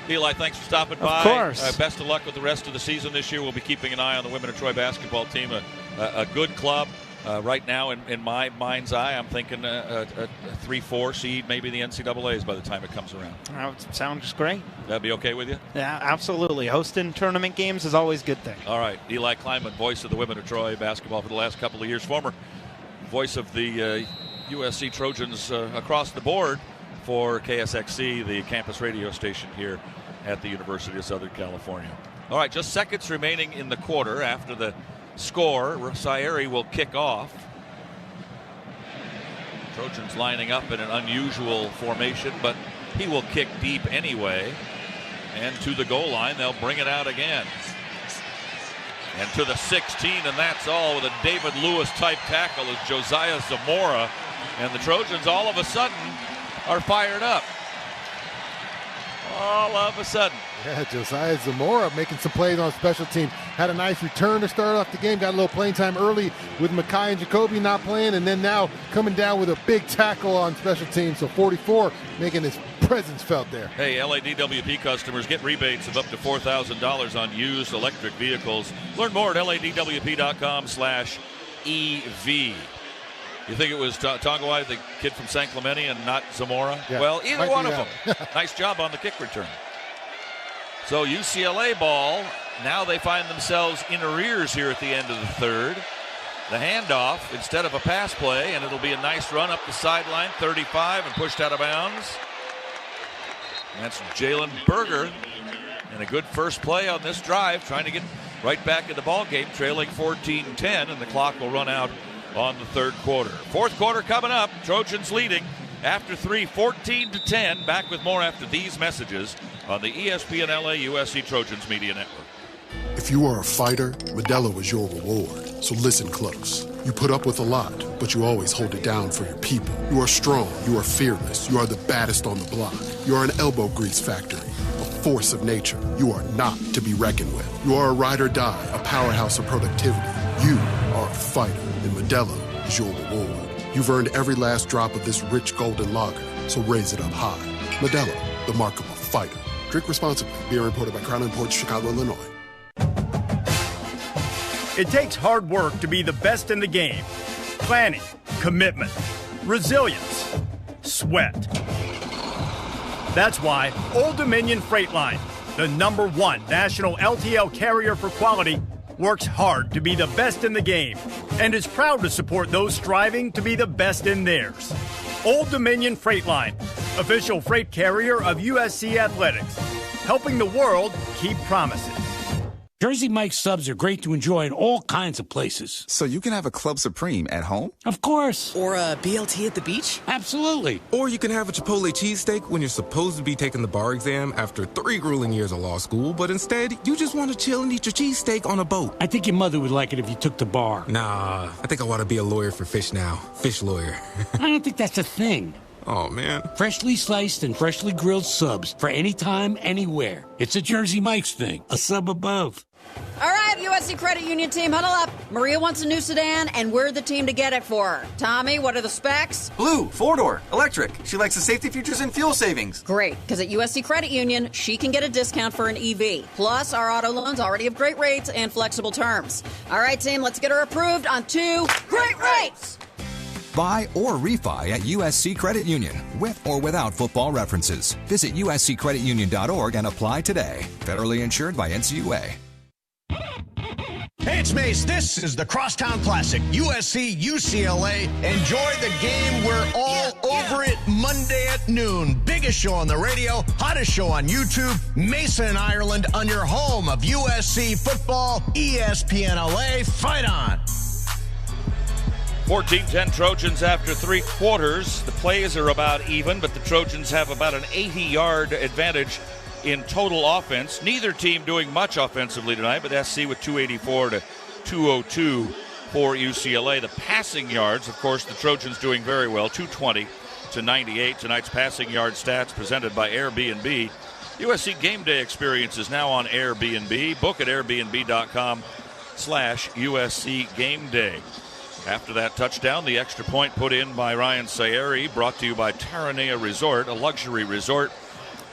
Eli, thanks for stopping by. Of course. Best of luck with the rest of the season this year. We'll be keeping an eye on the Women of Troy basketball team. A good club. Right now, in my mind's eye, I'm thinking a 3-4 seed, maybe the NCAAs by the time it comes around. Sounds great. That'd be okay with you? Yeah, absolutely. Hosting tournament games is always a good thing. All right. Eli Kleinman, voice of the Women of Troy basketball for the last couple of years, former voice of the USC Trojans across the board for KSXC, the campus radio station here at the University of Southern California. All right, just seconds remaining in the quarter after the score. Sayeri will kick off. Trojans lining up in an unusual formation, but he will kick deep anyway. And to the goal line, they'll bring it out again. And to the 16, and that's all with a David Lewis-type tackle is Josiah Zamora. And the Trojans all of a sudden are fired up. All of a sudden. Yeah, Josiah Zamora making some plays on special team. Had a nice return to start off the game. Got a little playing time early with Makai and Jacoby not playing, and then now coming down with a big tackle on special teams. So 44 making his presence felt there. Hey, LADWP customers, get rebates of up to $4,000 on used electric vehicles. Learn more at ladwp.com/EV. You think it was Tongawai, the kid from San Clemente, and not Zamora? Yeah, well, either one of them. them. Nice job on the kick return. So UCLA ball. Now they find themselves in arrears here at the end of the third. The handoff instead of a pass play, and it'll be a nice run up the sideline, 35, and pushed out of bounds. And that's Jalen Berger. And a good first play on this drive, trying to get right back in the ball game, trailing 14-10, and the clock will run out on the third quarter. Fourth quarter coming up. Trojans leading after 3, 14-10. Back with more after these messages on the ESPN LA USC Trojans Media Network. If you are a fighter, Modelo is your reward. So listen close. You put up with a lot, but you always hold it down for your people. You are strong. You are fearless. You are the baddest on the block. You are an elbow grease factory, a force of nature. You are not to be reckoned with. You are a ride or die, a powerhouse of productivity. You are a fighter, and Modelo is your reward. You've earned every last drop of this rich golden lager, so raise it up high. Modelo, the mark of a fighter. Drink responsibly. Beer imported by Crown Imports, Chicago, Illinois. It takes hard work to be the best in the game. Planning, commitment, resilience, sweat. That's why Old Dominion Freight Line, the #1 national LTL carrier for quality, works hard to be the best in the game and is proud to support those striving to be the best in theirs. Old Dominion Freight Line, official freight carrier of USC Athletics, helping the world keep promises. Jersey Mike's subs are great to enjoy in all kinds of places. So you can have a Club Supreme at home? Of course. Or a BLT at the beach? Absolutely. Or you can have a Chipotle cheesesteak when you're supposed to be taking the bar exam after 3 grueling years of law school, but instead, you just want to chill and eat your cheesesteak on a boat. I think your mother would like it if you took the bar. Nah, I think I want to be a lawyer for fish now. Fish lawyer. I don't think that's a thing. Oh, man. Freshly sliced and freshly grilled subs for any time, anywhere. It's a Jersey Mike's thing. A sub above. All right, USC Credit Union team, huddle up. Maria wants a new sedan, and we're the team to get it for her. Tommy, what are the specs? Blue, 4-door, electric. She likes the safety features and fuel savings. Great, because at USC Credit Union, she can get a discount for an EV. Plus, our auto loans already have great rates and flexible terms. All right, team, let's get her approved on 2 great rates. Buy or refi at USC Credit Union, with or without football references. Visit usccreditunion.org and apply today. Federally insured by NCUA. Hey, it's Mace. This is the Crosstown Classic, USC UCLA. Enjoy the game. We're all over it Monday at noon. Biggest show on the radio, hottest show on YouTube. Mason and Ireland on your home of USC football, ESPN LA. Fight on. 14-10 Trojans after 3 quarters. The plays are about even, but the Trojans have about an 80-yard advantage in total offense. Neither team doing much offensively tonight, but SC with 284 to 202 for UCLA. The passing yards, of course, the Trojans doing very well, 220 to 98. Tonight's passing yard stats presented by Airbnb. USC Game Day experience is now on Airbnb. Book at airbnb.com/USC Game Day. After that touchdown, the extra point put in by Ryan Sayeri, brought to you by Terranea Resort, a luxury resort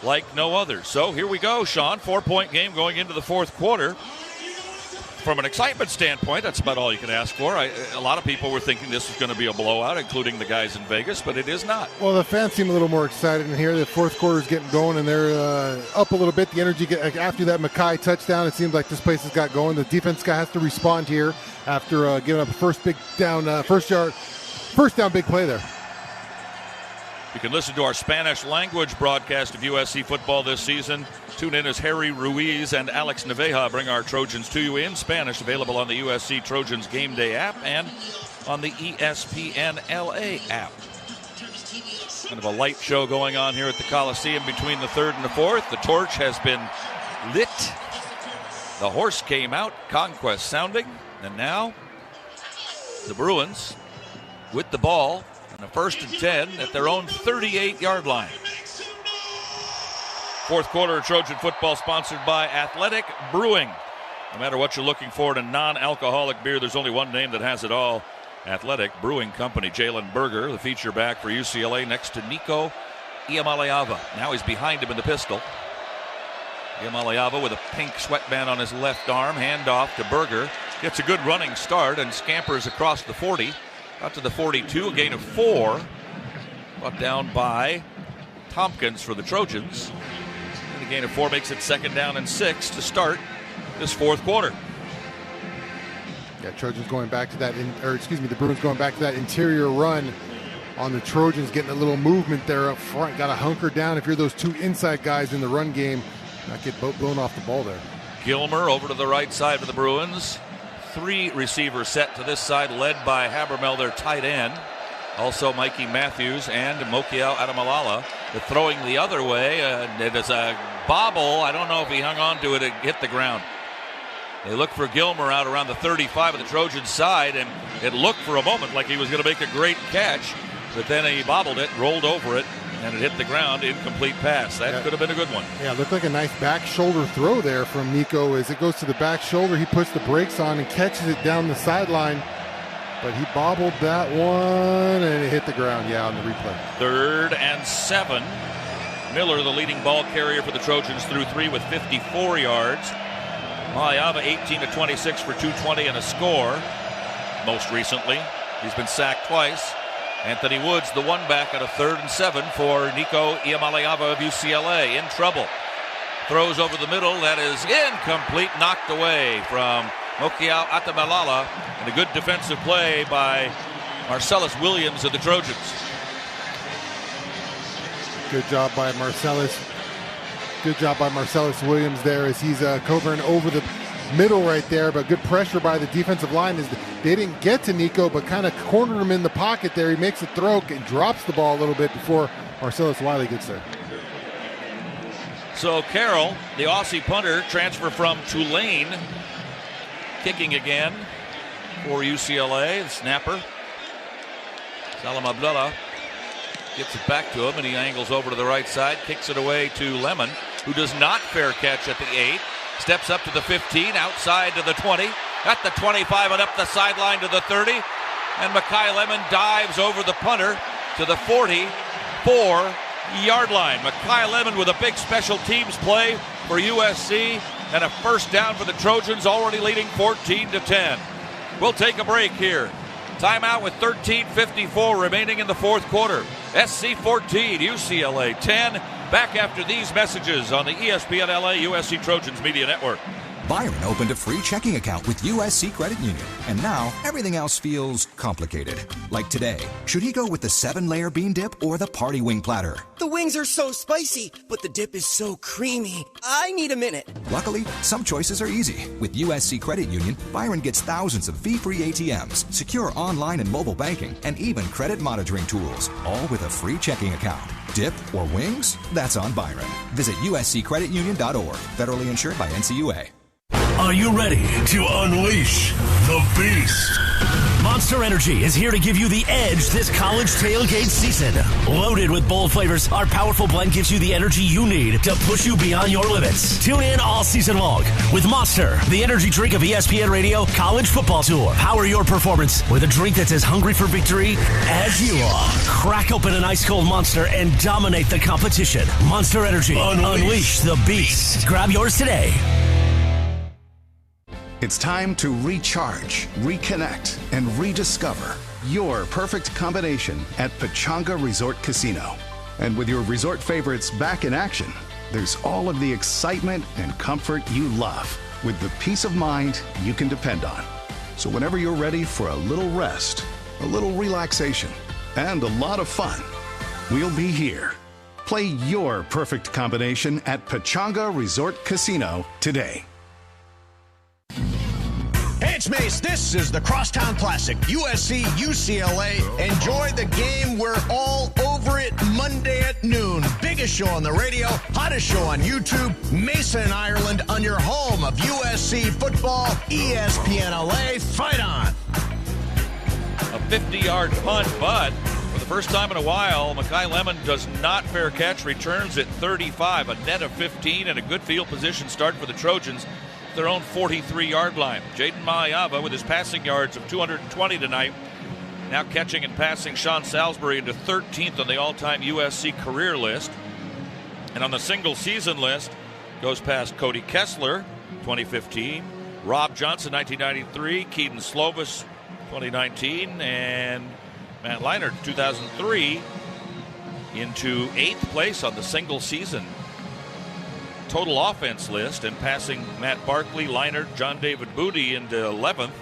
like no other. So here we go, Shaun. 4-point game going into the fourth quarter. From an excitement standpoint, that's about all you can ask for. A lot of people were thinking this was going to be a blowout, including the guys in Vegas, but it is not. Well, the fans seem a little more excited in here. The fourth quarter is getting going, and they're up a little bit. The energy after that Makai touchdown, it seems like this place has got going. The defense guy has to respond here after giving up a first down big play there. You can listen to our Spanish language broadcast of USC football this season. Tune in as Harry Ruiz and Alex Naveja bring our Trojans to you in Spanish, available on the USC Trojans Game Day app and on the ESPN LA app. Kind of a light show going on here at the Coliseum between the third and the fourth. The torch has been lit. The horse came out, conquest sounding, and now the Bruins with the ball and a 1st and 10 at their own 38-yard line. Fourth quarter of Trojan football sponsored by Athletic Brewing. No matter what you're looking for in a non-alcoholic beer, there's only one name that has it all. Athletic Brewing Company. Jalen Berger, the feature back for UCLA, next to Nico Iamaleava. Now he's behind him in the pistol. Iamaleava with a pink sweatband on his left arm. Handoff to Berger. Gets a good running start and scampers across the 40. Out to the 42, a gain of 4. Brought down by Tompkins for the Trojans. And a gain of 4 makes it 2nd down and 6 to start this fourth quarter. Yeah, Trojans going back to that, the Bruins going back to that interior run on the Trojans, getting a little movement there up front. Got to hunker down if you're those two inside guys in the run game. Not get blown off the ball there. Gilmer over to the right side for the Bruins. 3 receivers set to this side, led by Habermel, their tight end. Also Mikey Matthews and Mokiao Adamalala. They're throwing the other way. It is a bobble. I don't know if he hung on to it. It hit the ground. They look for Gilmer out around the 35 of the Trojan side, and it looked for a moment like he was going to make a great catch, but then he bobbled it, rolled over it, and it hit the ground. Incomplete pass. That could have been a good one. Yeah, it looked like a nice back shoulder throw there from Nico. As it goes to the back shoulder, he puts the brakes on and catches it down the sideline, but he bobbled that one, and it hit the ground, on the replay. 3rd and 7. Miller, the leading ball carrier for the Trojans, threw 3 with 54 yards. Malayava 18-26 for 220 and a score. Most recently, he's been sacked twice. Anthony Woods, the one back at a 3rd and 7 for Nico Iamaleava of UCLA. In trouble. Throws over the middle. That is incomplete. Knocked away from Mokiao Adamalala. And a good defensive play by Marcellus Williams of the Trojans. Good job by Marcellus. Good job by Marcellus Williams there as he's covering over the middle right there, but good pressure by the defensive line as they didn't get to Nico, but kind of cornered him in the pocket there. He makes a throw and drops the ball a little bit before Marcellus Wiley gets there. So Carroll, the Aussie punter, transfer from Tulane, kicking again for UCLA, the snapper. Salam Abdullah gets it back to him, and he angles over to the right side, kicks it away to Lemon, who does not fair catch at the 8. Steps up to the 15, outside to the 20, at the 25 and up the sideline to the 30. And Makai Lemon dives over the punter to the 44-yard line. Makai Lemon with a big special teams play for USC and a 1st down for the Trojans, already leading 14-10. We'll take a break here. Timeout with 13:54 remaining in the fourth quarter. SC 14, UCLA 10. Back after these messages on the ESPN LA USC Trojans Media Network. Byron opened a free checking account with USC Credit Union, and now everything else feels complicated. Like today, should he go with the 7-layer bean dip or the party wing platter? The wings are so spicy, but the dip is so creamy. I need a minute. Luckily, some choices are easy. With USC Credit Union, Byron gets thousands of fee-free ATMs, secure online and mobile banking, and even credit monitoring tools, all with a free checking account. Dip or wings? That's on Byron. Visit usccreditunion.org. Federally insured by NCUA. Are you ready to unleash the beast? Monster Energy is here to give you the edge this college tailgate season. Loaded with bold flavors, our powerful blend gives you the energy you need to push you beyond your limits. Tune in all season long with Monster, the energy drink of ESPN Radio College Football Tour. Power your performance with a drink that's as hungry for victory as you are. Crack open an ice-cold Monster and dominate the competition. Monster Energy. Unleash the beast. Grab yours today. It's time to recharge, reconnect, and rediscover your perfect combination at Pechanga Resort Casino. And with your resort favorites back in action, there's all of the excitement and comfort you love with the peace of mind you can depend on. So whenever you're ready for a little rest, a little relaxation, and a lot of fun, we'll be here. Play your perfect combination at Pechanga Resort Casino today. Hey, it's Mace. This is the Crosstown Classic, USC, UCLA. Enjoy the game. We're all over Monday at noon. Biggest show on the radio, hottest show on YouTube, Mason, Ireland, on your home of USC football, ESPN LA. Fight on. A 50-yard punt, but for the first time in a while, Mekhi Lemon does not fair catch, returns at 35, a net of 15, and a good field position start for the Trojans, their own 43-yard line. Jaden Mayava with his passing yards of 220 tonight, now catching and passing Shaun Salisbury into 13th on the all-time USC career list. And on the single-season list, goes past Cody Kessler, 2015, Rob Johnson, 1993, Keaton Slovis, 2019, and Matt Leinart, 2003, into 8th place on the single-season total offense list, and passing Matt Barkley, Leinart, John David Booty into 11th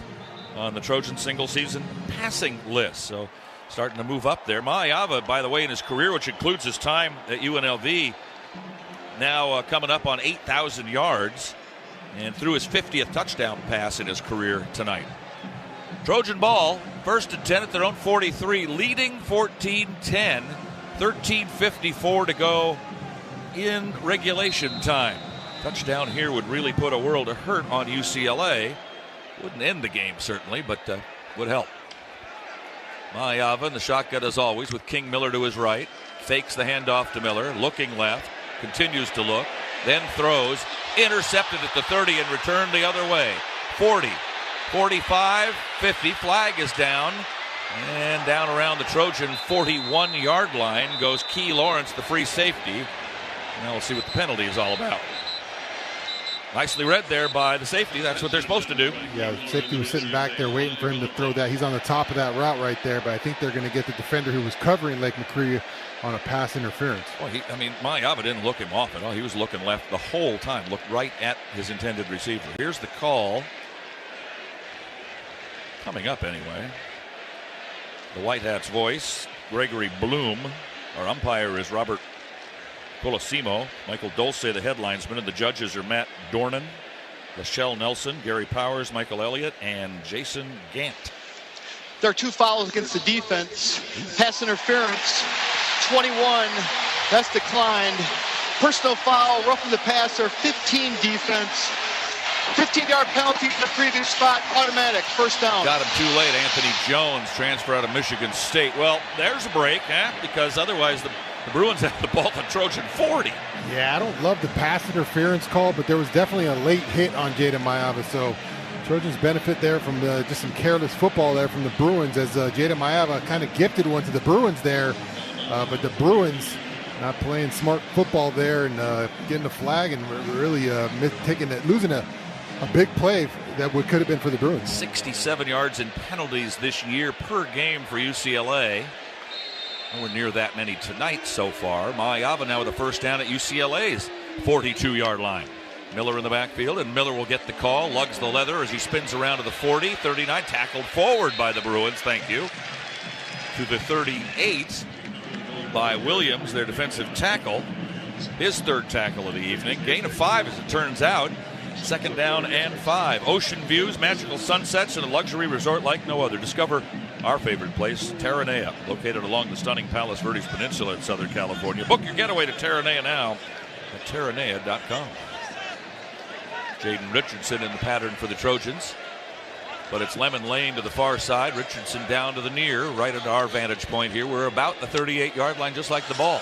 on the Trojan single-season passing list. So starting to move up there. Mayava, by the way, in his career, which includes his time at UNLV, now coming up on 8,000 yards and threw his 50th touchdown pass in his career tonight. Trojan ball, 1st and 10 at their own 43, leading 14-10, 13:54 to go in regulation time. Touchdown here would really put a world of hurt on UCLA. Wouldn't end the game, certainly, but would help. Mayava in the shotgun as always with King Miller to his right. Fakes the handoff to Miller, looking left, continues to look, then throws, intercepted at the 30 and returned the other way. 40, 45, 50, flag is down. And down around the Trojan 41-yard line goes Key Lawrence, the free safety. Now we'll see what the penalty is all about. Nicely read there by the safety. That's what they're supposed to do. Yeah, the safety was sitting back there waiting for him to throw that. He's on the top of that route right there, but I think they're going to get the defender who was covering Lake McCree on a pass interference. Well, Mayava didn't look him off at all. He was looking left the whole time, looked right at his intended receiver. Here's the call. Coming up anyway. The White Hats voice, Gregory Bloom. Our umpire is Robert Coliseum. Michael Dulce, the headlinesman, and the judges are Matt Dornan, Lachelle Nelson, Gary Powers, Michael Elliott, and Jason Gant. There are 2 fouls against the defense. Pass interference, 21. That's declined. Personal foul, roughing the passer, 15 defense. 15-yard penalty for the previous spot, automatic, first down. Got him too late. Anthony Jones, transfer out of Michigan State. Well, there's a break, because otherwise the Bruins have the ball at Trojan 40. Yeah, I don't love the pass interference call, but there was definitely a late hit on Jaden Mayava. So Trojans benefit there from just some careless football there from the Bruins, as Jaden Mayava kind of gifted one to the Bruins there. But the Bruins not playing smart football there and getting the flag and really losing a big play that could have been for the Bruins. 67 yards in penalties this year per game for UCLA. Nowhere near that many tonight so far. Mayava now with a first down at UCLA's 42-yard line. Miller in the backfield, and Miller will get the call, lugs the leather as he spins around to the 40, 39, tackled forward by the Bruins, thank you. To the 38 by Williams, their defensive tackle. His 3rd tackle of the evening. Gain of 5 as it turns out. 2nd down and 5. Ocean views, magical sunsets, and a luxury resort like no other. Discover our favorite place, Terranea, located along the stunning Palos Verdes Peninsula in Southern California. Book your getaway to Terranea now at Terranea.com. Jaden Richardson in the pattern for the Trojans. But it's Lemon Lane to the far side. Richardson down to the near, right at our vantage point here. We're about the 38-yard line, just like the ball.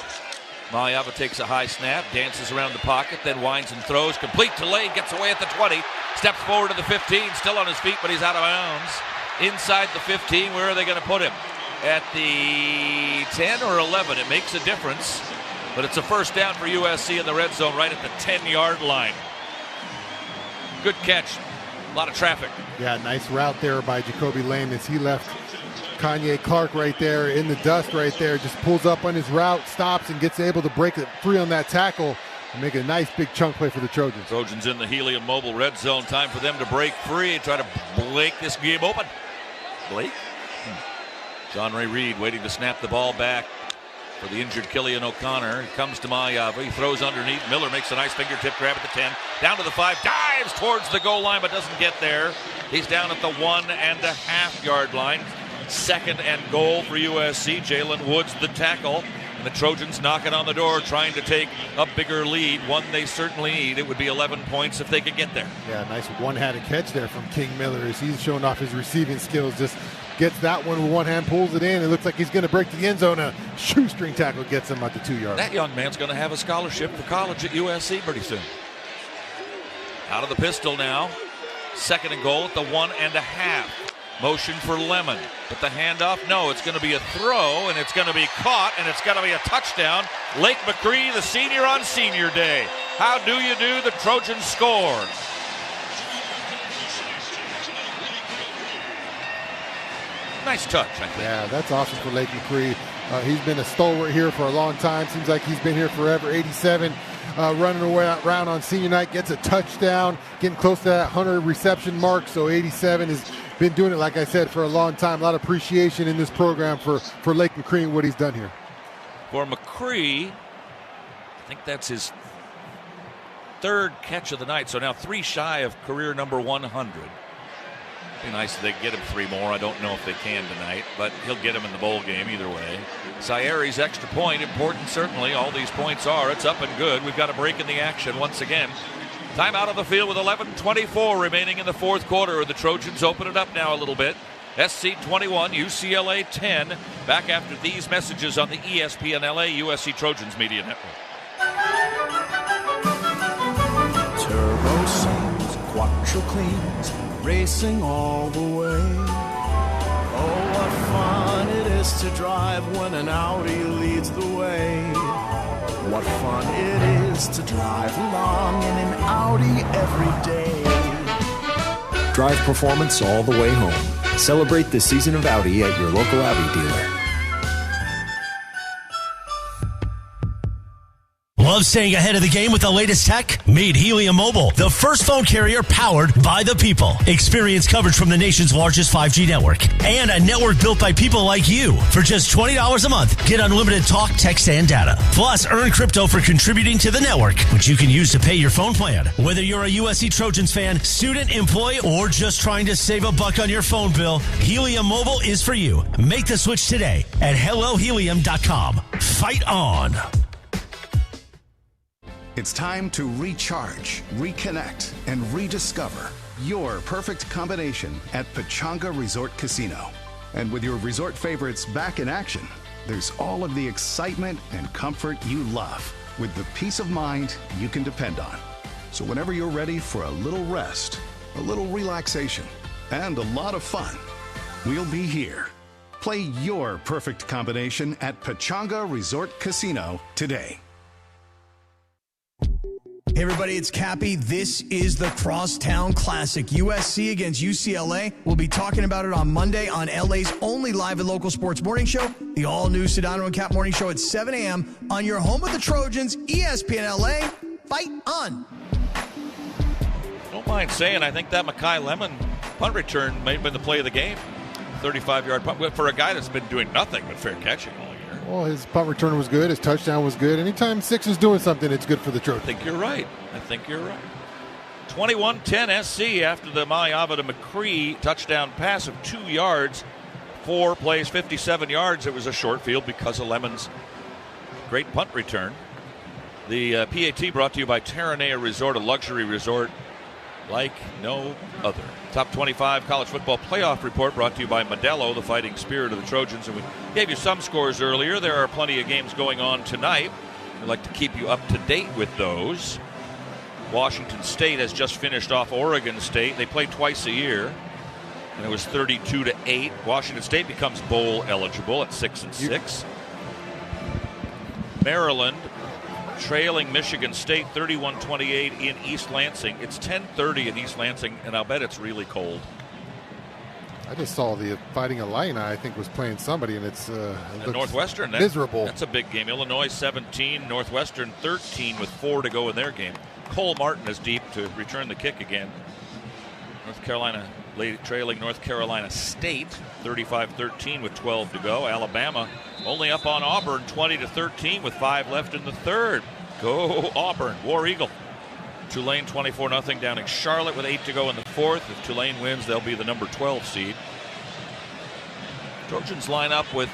Mayava takes a high snap, dances around the pocket, then winds and throws. Complete to Lane, gets away at the 20, steps forward to the 15, still on his feet, but he's out of bounds. Inside the 15, where are they going to put him? At the 10 or 11, it makes a difference. But it's a first down for USC in the red zone, right at the 10-yard line. Good catch. A lot of traffic. Yeah, nice route there by Jacoby Lane as he left Kanye Clark right there in the dust right there. Just pulls up on his route, stops, and gets able to break it free on that tackle and make a nice big chunk play for the Trojans. Trojans in the Helium Mobile red zone. Time for them to break free and try to break this game open. Blake? John Ray Reed waiting to snap the ball back for the injured Killian O'Connor. He comes to Mayava. He throws underneath. Miller makes a nice fingertip grab at the 10. Down to the 5. Dives towards the goal line but doesn't get there. He's down at the 1.5 yard line. 2nd and goal for USC. Jalen Woods the tackle. And the Trojans knocking on the door, trying to take a bigger lead, one they certainly need. It would be 11 points if they could get there. Yeah, nice one-handed catch there from King Miller as he's showing off his receiving skills. Just gets that one with one hand, pulls it in. It looks like he's going to break the end zone. A shoestring tackle gets him at the 2-yard. That young man's going to have a scholarship for college at USC pretty soon. Out of the pistol now. 2nd and goal at the 1.5. Motion for Lemon, but the handoff, no, it's going to be a throw, and it's going to be caught, and it's going to be a touchdown. Lake McCree, the senior on senior day. How do you do? The Trojans score. Nice touch, I think. Yeah, that's awesome for Lake McCree. He's been a stalwart here for a long time. Seems like he's been here forever. 87, running around on senior night, gets a touchdown, getting close to that 100 reception mark. So 87 has been doing it, like I said, for a long time. A lot of appreciation in this program for Lake McCree and what he's done here. For McCree, I think that's his 3rd catch of the night. So now 3 shy of career number 100. Be nice if they get him 3 more. I don't know if they can tonight, but he'll get him in the bowl game either way. Sayeri's extra point, important certainly. All these points are. It's up and good. We've got a break in the action once again. Time out of the field with 11:24 remaining in the 4th quarter. The Trojans open it up now a little bit. SC 21, UCLA 10. Back after these messages on the ESPN LA USC Trojans Media Network. Turbo songs, quattro cleans, racing all the way. Oh, what fun it is to drive when an Audi leads the way. What fun it is to drive along in an Audi every day. Drive performance all the way home. Celebrate the season of Audi at your local Audi dealer. Love staying ahead of the game with the latest tech? Meet Helium Mobile, the first phone carrier powered by the people. Experience coverage from the nation's largest 5G network and a network built by people like you. For just $20 a month, get unlimited talk, text, and data. Plus, earn crypto for contributing to the network, which you can use to pay your phone plan. Whether you're a USC Trojans fan, student, employee, or just trying to save a buck on your phone bill, Helium Mobile is for you. Make the switch today at HelloHelium.com. Fight on. It's time to recharge, reconnect, and rediscover your perfect combination at Pechanga Resort Casino. And with your resort favorites back in action, there's all of the excitement and comfort you love with the peace of mind you can depend on. So whenever you're ready for a little rest, a little relaxation, and a lot of fun, we'll be here. Play your perfect combination at Pechanga Resort Casino today. Hey everybody, it's Cappy. This is the Crosstown Classic. USC against UCLA. We'll be talking about it on Monday on LA's only live and local sports morning show, the all-new Sedano and Cap morning show at 7 a.m. on your home of the Trojans, ESPN LA. Fight on. Don't mind saying, I think that Mekhi Lemon punt return may have been the play of the game. 35-yard punt for a guy that's been doing nothing but fair catching all year. Well, his punt return was good. His touchdown was good. Anytime Six is doing something, it's good for the Trojans. I think you're right. 21-10 SC after the Mayava to McCree touchdown pass of 2 yards. 4 plays, 57 yards. It was a short field because of Lemon's great punt return. The PAT brought to you by Terranea Resort, a luxury resort like no other. Top 25 college football playoff report brought to you by Modelo, the fighting spirit of the Trojans. And we gave you some scores earlier. There are plenty of games going on tonight. We'd like to keep you up to date with those. Washington State has just finished off Oregon State. They play twice a year, and it was 32-8. Washington State becomes bowl eligible at 6-6. Maryland trailing Michigan State 31-28 in East Lansing. It's 10:30 in East Lansing, and I'll bet it's really cold. I just saw the Fighting Illini, I think, was playing somebody, and it's Northwestern. Miserable. That's a big game. Illinois 17, Northwestern 13 with 4 to go in their game. Cole Martin is deep to return the kick again. North Carolina trailing North Carolina State 35-13 with 12 to go. Alabama only up on Auburn 20-13 with 5 left in the third. Go Auburn. War Eagle. Tulane 24-0 down in Charlotte with 8 to go in the fourth. If Tulane wins, they'll be the number 12 seed. Trojans line up with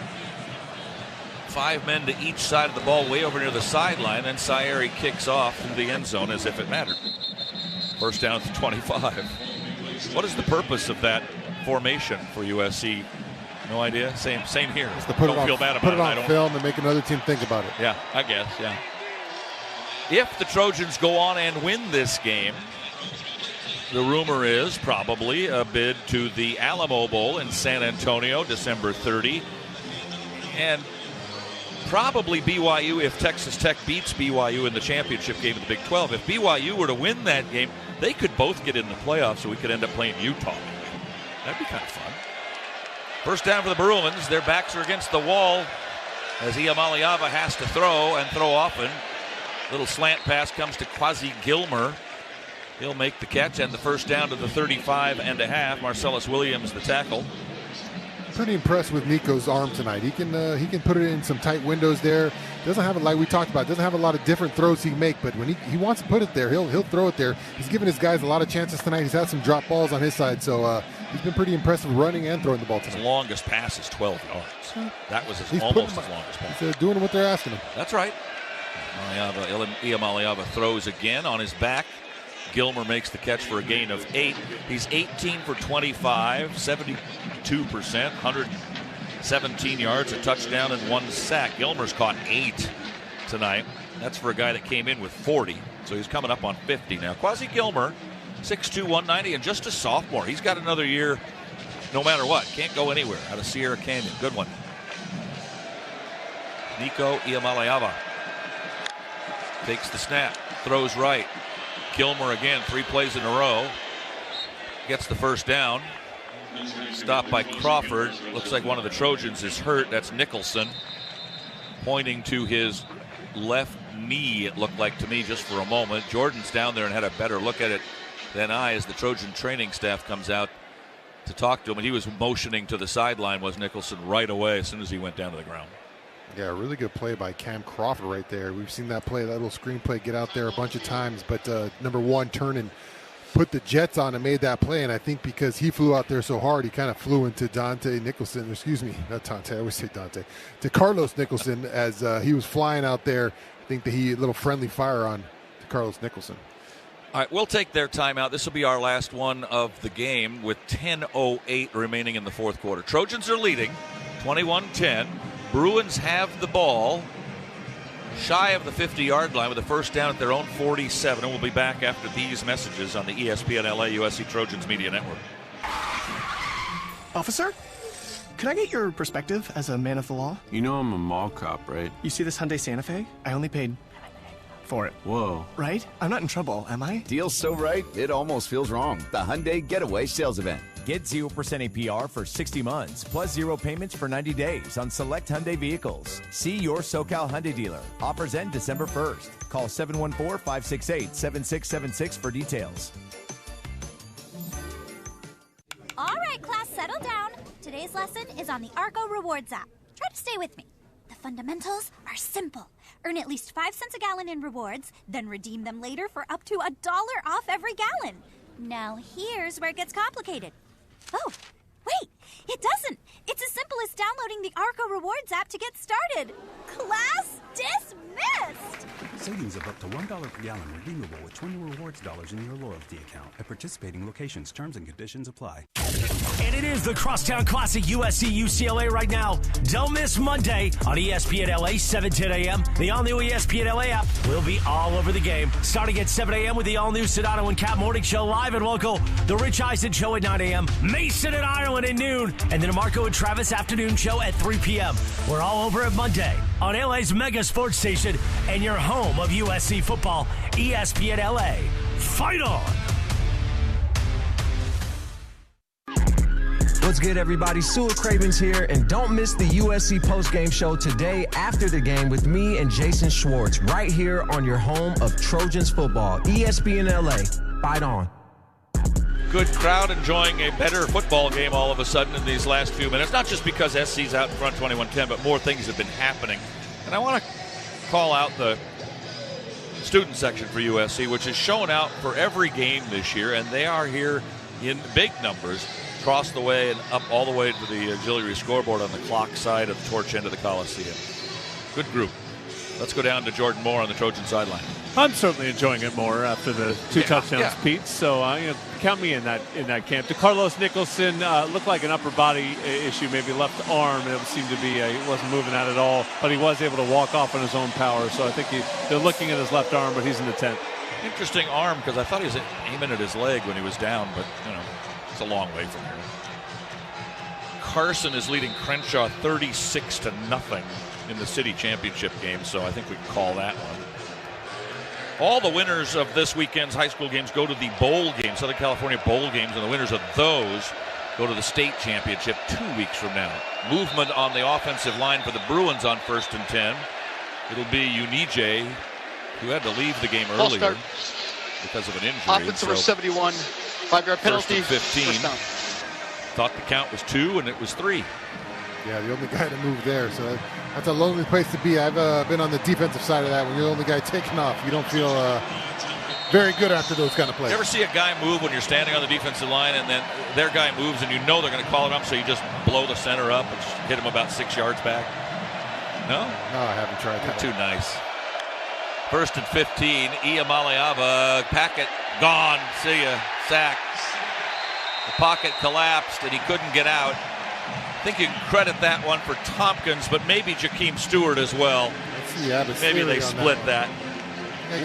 5 men to each side of the ball, way over near the sideline. Then Sayeri kicks off through the end zone as if it mattered. First down at the 25. What is the purpose of that formation for USC? No idea. Same here. Just to put Don't feel bad about it. Put it on film and make another team think about it. Yeah, I guess. Yeah. If the Trojans go on and win this game, the rumor is probably a bid to the Alamo Bowl in San Antonio, December 30. And probably BYU if Texas Tech beats BYU in the championship game of the Big 12. If BYU were to win that game, they could both get in the playoffs, so we could end up playing Utah. That'd be kind of fun. First down for the Bruins. Their backs are against the wall as Iamaleava has to throw and throw often. Little slant pass comes to Quasi Gilmer. He'll make the catch and the first down to the 35.5. Marcellus Williams, the tackle. Pretty impressed with Nico's arm tonight. He can put it in some tight windows there. Doesn't have, like we talked about, doesn't have a lot of different throws he can make, but when he wants to put it there, he'll throw it there. He's given his guys a lot of chances tonight. He's had some drop balls on his side, so he's been pretty impressive running and throwing the ball tonight. His longest pass is 12 yards. That was almost his longest pass. He's doing what they're asking him. That's right. Iamaleava throws again on his back. Gilmer makes the catch for a gain of 8. He's 18 for 25, 72%, 117 yards, a touchdown, and 1 sack. Gilmer's caught 8 tonight. That's for a guy that came in with 40, so he's coming up on 50 now. Quasi Gilmer, 6'2", 190, and just a sophomore. He's got another year no matter what. Can't go anywhere out of Sierra Canyon. Good one. Nico Iamaleava takes the snap, throws right. Gilmer again, 3 plays in a row. Gets the first down. Stopped by Crawford. Looks like one of the Trojans is hurt. That's Nicholson. Pointing to his left knee, it looked like to me just for a moment. Jordan's down there and had a better look at it than I as the Trojan training staff comes out to talk to him. And he was motioning to the sideline, was Nicholson, right away as soon as he went down to the ground. Yeah, really good play by Cam Crawford right there. We've seen that play, that little screen play, get out there a bunch of times. But number one, turn and put the Jets on and made that play. And I think because he flew out there so hard, he kind of flew into Dante Nicholson. Excuse me, not Dante. I always say Dante. To Carlos Nicholson as he was flying out there. I think that a little friendly fire on to Carlos Nicholson. All right, we'll take their timeout. This will be our last one of the game with 10:08 remaining in the fourth quarter. Trojans are leading 21-10. Bruins have the ball shy of the 50-yard line with a first down at their own 47. And we'll be back after these messages on the ESPN LA USC Trojans Media Network. Officer, could I get your perspective as a man of the law? You know I'm a mall cop, right? You see this Hyundai Santa Fe? I only paid for it. Whoa. Right? I'm not in trouble, am I? Deal's so right, it almost feels wrong. The Hyundai Getaway Sales Event. Get 0% APR for 60 months, plus 0 payments for 90 days on select Hyundai vehicles. See your SoCal Hyundai dealer. Offers end December 1st. Call 714-568-7676 for details. All right, class, settle down. Today's lesson is on the Arco Rewards app. Try to stay with me. The fundamentals are simple. Earn at least 5 cents a gallon in rewards, then redeem them later for up to $1 off every gallon. Now here's where it gets complicated. Oh, wait, it doesn't. It's as simple as downloading the Arco Rewards app to get started. Class dismissed! Savings of up to $1 per gallon redeemable with 20 rewards dollars in your loyalty account at participating locations. Terms and conditions apply. And it is the Crosstown Classic USC UCLA right now. Don't miss Monday on ESPN LA, 7:10 a.m. The all-new ESPN LA app will be all over the game. Starting at 7 a.m. with the all-new Sedano and Cap Morning Show live and local. The Rich Eisen Show at 9 a.m. Mason and Ireland at noon. And then a Marco and Travis afternoon show at 3 p.m. We're all over at Monday on LA's mega sports station and your home of USC football, ESPN LA. Fight on! What's good, everybody? Sewell Cravens here, and don't miss the USC postgame show today after the game with me and Jason Schwartz right here on your home of Trojans football, ESPN LA. Fight on. Good crowd enjoying a better football game all of a sudden in these last few minutes. Not just because SC's out in front 21-10, but more things have been happening. And I want to call out the student section for USC, which has shown out for every game this year, and they are here in big numbers across the way and up all the way to the auxiliary scoreboard on the clock side of the torch end of the Coliseum. Good group. Let's go down to Jordan Moore on the Trojan sideline. I'm certainly enjoying it more after the two touchdowns, Pete. So count me in that camp. DeCarlos Nicholson looked like an upper body issue, maybe left arm. It seemed to be he wasn't moving out at all, but he was able to walk off on his own power. So I think they're looking at his left arm, but he's in the tent. Interesting arm, because I thought he was aiming at his leg when he was down, but it's a long way from here. Carson is leading Crenshaw 36-0 in the city championship game, so I think we can call that one. All the winners of this weekend's high school games go to the bowl game, Southern California bowl games, and the winners of those go to the state championship 2 weeks from now. Movement on the offensive line for the Bruins on 1st and 10. It'll be Unije, who had to leave the game earlier because of an injury. Offense number 71, 5-yard penalty. 15. Thought the count was 2, and it was 3. Yeah, the only guy to move there. So that's a lonely place to be. I've been on the defensive side of that. When you're the only guy taking off, you don't feel very good after those kind of plays. You ever see a guy move when you're standing on the defensive line, and then their guy moves, and you know they're going to call it up, so you just blow the center up and just hit him about 6 yards back? No? No, I haven't tried that. Too nice. 1st and 15. Iamaleava, packet gone. See ya. Sack. The pocket collapsed, and he couldn't get out. I think you can credit that one for Tompkins, but maybe Jakeem Stewart as well. Maybe they split that.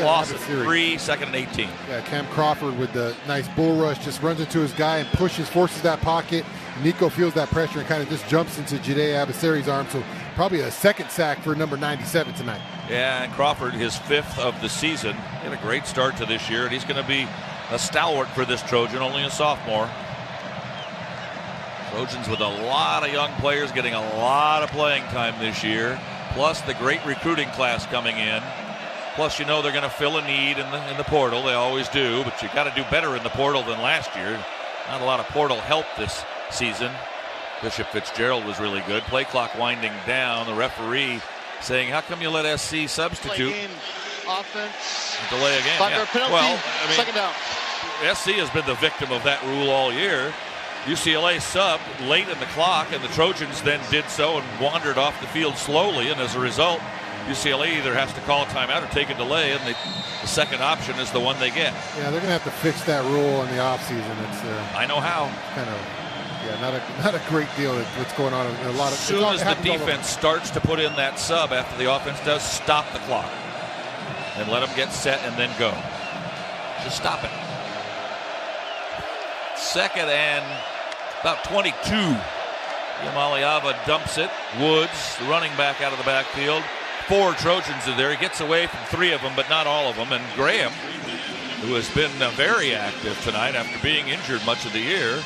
Loss at 3, 2nd and 18. Yeah, Cam Crawford with the nice bull rush just runs into his guy and forces that pocket. Nico feels that pressure and kind of just jumps into Jide Abasari's arm. So probably a second sack for number 97 tonight. Yeah, and Crawford, his 5th of the season. He had a great start to this year, and he's going to be a stalwart for this Trojan, only a sophomore. Trojans with a lot of young players getting a lot of playing time this year, plus the great recruiting class coming in. Plus, they're going to fill a need in the portal. They always do, but you got to do better in the portal than last year. Not a lot of portal help this season. Bishop Fitzgerald was really good. Play clock winding down. The referee saying, how come you let SC substitute? Play game, offense. Delay again. 5-yard penalty, well, second down. SC has been the victim of that rule all year. UCLA subbed late in the clock, and the Trojans then did so and wandered off the field slowly, and as a result, UCLA either has to call a timeout or take a delay, and the second option is the one they get. Yeah, they're going to have to fix that rule in the offseason. I know how. Kind of, not a great deal with what's going on. A lot of, as soon as the defense starts to put in that sub after the offense does, stop the clock and let them get set and then go. Just stop it. 2nd and about 22. Iamaleava dumps it. Woods, the running back, out of the backfield. 4 Trojans are there. He gets away from 3 of them, but not all of them. And Graham, who has been very active tonight after being injured much of the year,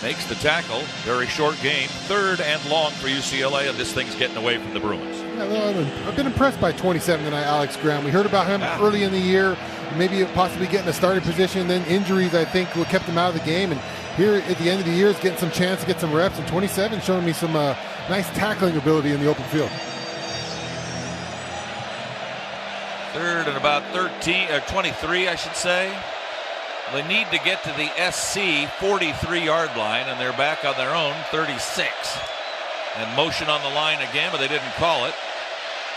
makes the tackle. Very short game. 3rd and long for UCLA, and this thing's getting away from the Bruins. Yeah, I've been impressed by 27 tonight, Alex Graham. We heard about him early in the year, maybe possibly getting a starting position. Then injuries, I think, kept him out of the game. And here at the end of the year, is getting some chance to get some reps. And 27 showing me some nice tackling ability in the open field. 3rd and about 23, I should say. They need to get to the SC 43-yard line, and they're back on their own 36. And motion on the line again, but they didn't call it.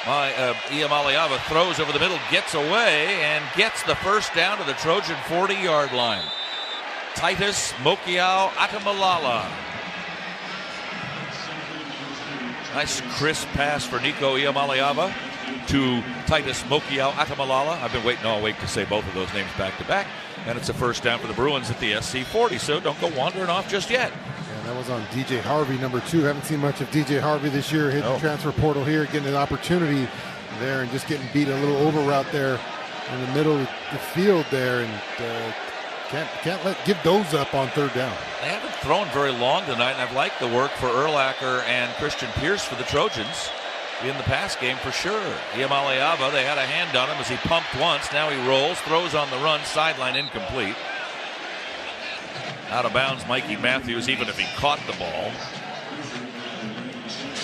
Iamaleava throws over the middle, gets away, and gets the first down to the Trojan 40-yard line. Titus Mokiao Atamalala. Nice crisp pass for Nico Iamaleava to Titus Mokiao Atamalala. I've been waiting all week to say both of those names back to back. And it's a first down for the Bruins at the SC 40, so don't go wandering off just yet. That was on DJ Harvey, number 2. Haven't seen much of DJ Harvey this year. Hit the transfer portal here, getting an opportunity there and just getting beat a little over route there in the middle of the field there. And can't give those up on 3rd down. They haven't thrown very long tonight, and I've liked the work for Urlacher and Christian Pierce for the Trojans in the pass game for sure. Iamaleava, they had a hand on him as he pumped once. Now he rolls, throws on the run, sideline incomplete. Out of bounds, Mikey Matthews, even if he caught the ball.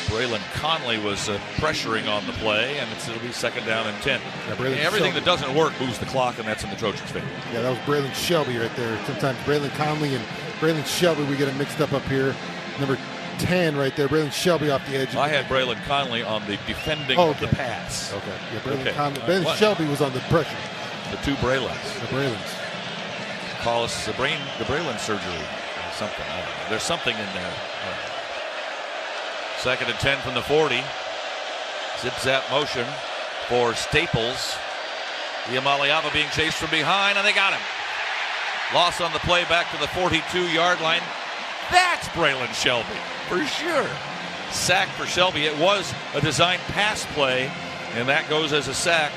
Braylon Conley was pressuring on the play, and it'll be 2nd down and 10. Yeah, everything that doesn't work moves the clock, and that's in the Trojans' favor. Yeah, that was Braylon Shelby right there. Sometimes Braylon Conley and Braylon Shelby, we get them mixed up here. Number 10 right there. Braylon Shelby off the edge. I had Braylon Conley on the defending of the pass. Okay. Yeah, Braylon Conley. Braylon Shelby was on the pressure. The two Braylons. The Braylons. Call us the Braylon surgery or something. I don't know. There's something in there. Second and 10 from the 40. Zip-zap motion for Staples. Iamaleava being chased from behind, and they got him. Loss on the play back to the 42-yard line. That's Braylon Shelby, for sure. Sack for Shelby. It was a designed pass play, and that goes as a sack,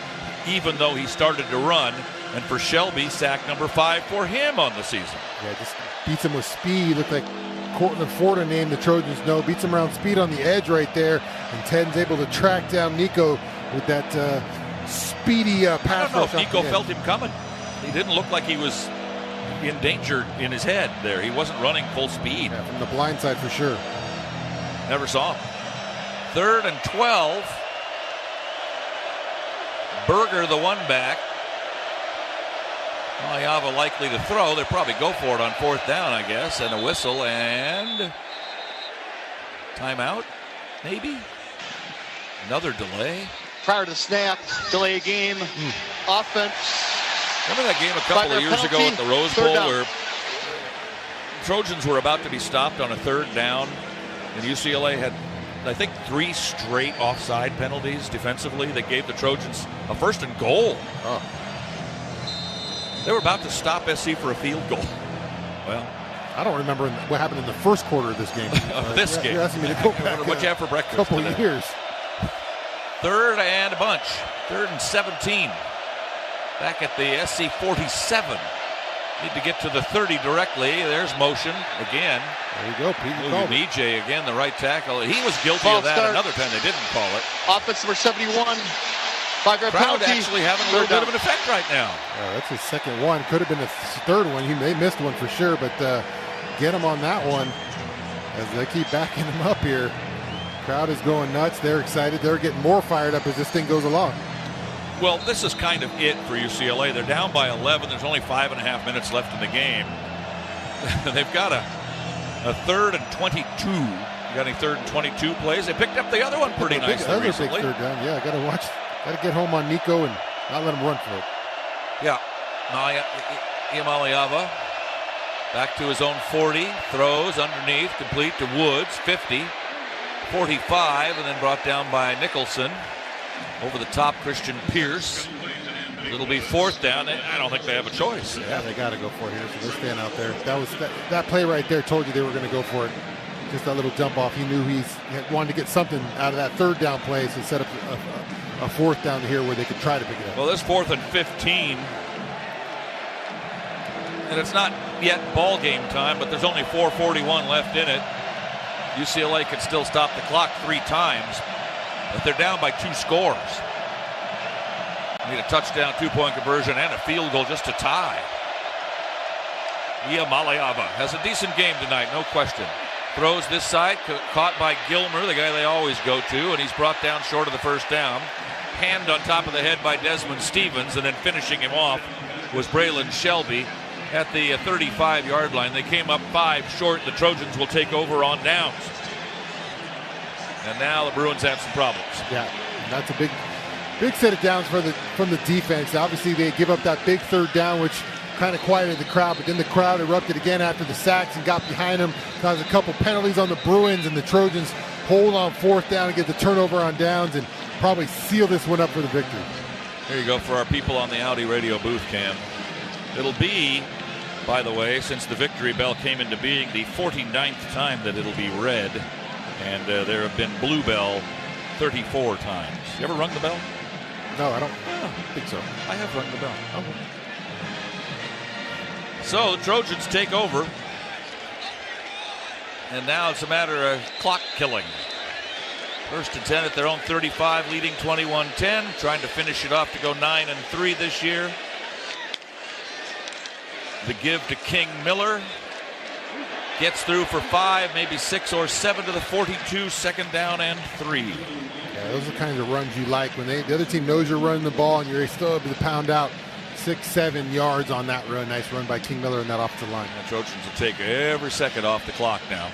even though he started to run. And for Shelby, sack number 5 for him on the season. Yeah, just beats him with speed. Looked like Cortland Ford named the Trojans know. Beats him around speed on the edge right there. And Ted's able to track down Nico with that speedy pass. I don't know if rush Nico felt him coming. He didn't look like he was endangered in his head there. He wasn't running full speed. Yeah, from the blind side for sure. Never saw him. 3rd and 12. Berger, the one back. Iamaleava likely to throw. They'll probably go for it on 4th down, I guess. And a whistle and timeout, maybe. Another delay. Prior to the snap, delay game, offense. Remember that game a couple of years ago at the Rose Bowl where Trojans were about to be stopped on a 3rd down, and UCLA had, I think, 3 straight offside penalties defensively that gave the Trojans a 1st and goal. Oh. They were about to stop SC for a field goal. Well, I don't remember what happened in the first quarter of this game. This game. You're asking me to go back what you have for breakfast a couple today. of years. 3rd and a bunch. 3rd and 17. Back at the SC 47. Need to get to the 30 directly. There's motion again. There you go, Pete. Mijay again, the right tackle. He was guilty of that another time. They didn't call it. Offense number 71. 5-yard Crowd penalty. actually having a little bit of an effect right now. That's his second one. Could have been the 3rd one. They missed one for sure, but get him on that one as they keep backing him up here. Crowd is going nuts. They're excited. They're getting more fired up as this thing goes along. Well, this is kind of it for UCLA. They're down by 11. There's only 5.5 minutes left in the game. They've got a 3rd and 22. You got any 3rd and 22 plays? They picked up the other one pretty nicely recently. Big 3rd down. Yeah, got to get home on Nico and not let him run for it. Yeah. Iamaleava back to his own 40. Throws underneath, complete to Woods. 50. 45, and then brought down by Nicholson. Over the top, Christian Pierce. It'll be 4th down. I don't think they have a choice. Yeah, they got to go for it here, so they're staying out there. That play right there told you they were going to go for it. Just that little dump off. He knew he wanted to get something out of that 3rd down play, so set up a 4th down here where they could try to pick it up. Well, this 4th and 15. And it's not yet ball game time, but there's only 4:41 left in it. UCLA could still stop the clock 3 times, but they're down by 2 scores. Need a touchdown, 2-point conversion, and a field goal just to tie. Iamaleava has a decent game tonight, no question. Throws this side, caught by Gilmer, the guy they always go to, and he's brought down short of the 1st down. Hand on top of the head by Desmond Stevens, and then finishing him off was Braylon Shelby at the 35-yard line. They came up 5 short. The Trojans will take over on downs. And now the Bruins have some problems. Yeah, that's a big set of downs from the defense. Obviously, they give up that big 3rd down, which kind of quieted the crowd, but then the crowd erupted again after the sacks and got behind them. Caused a couple penalties on the Bruins, and the Trojans hold on 4th down and get the turnover on downs and probably seal this one up for the victory. There you go for our people on the Audi Radio Booth Cam. It'll be, by the way, since the victory bell came into being, the 49th time that it'll be red, and there have been blue bell 34 times. You ever rung the bell? No, I don't think so. I have rung the bell. Okay. So the Trojans take over, and now it's a matter of clock killing. 1st and 10 at their own 35, leading 21-10, trying to finish it off to go 9-3 this year. The give to King Miller. Gets through for 5, maybe 6 or 7 to the 42, 2nd down and 3. Yeah, those are the kinds of runs you like when the other team knows you're running the ball and you're still able to pound out 6-7 yards on that run. Nice run by King Miller in that offensive line. The Trojans will take every second off the clock now.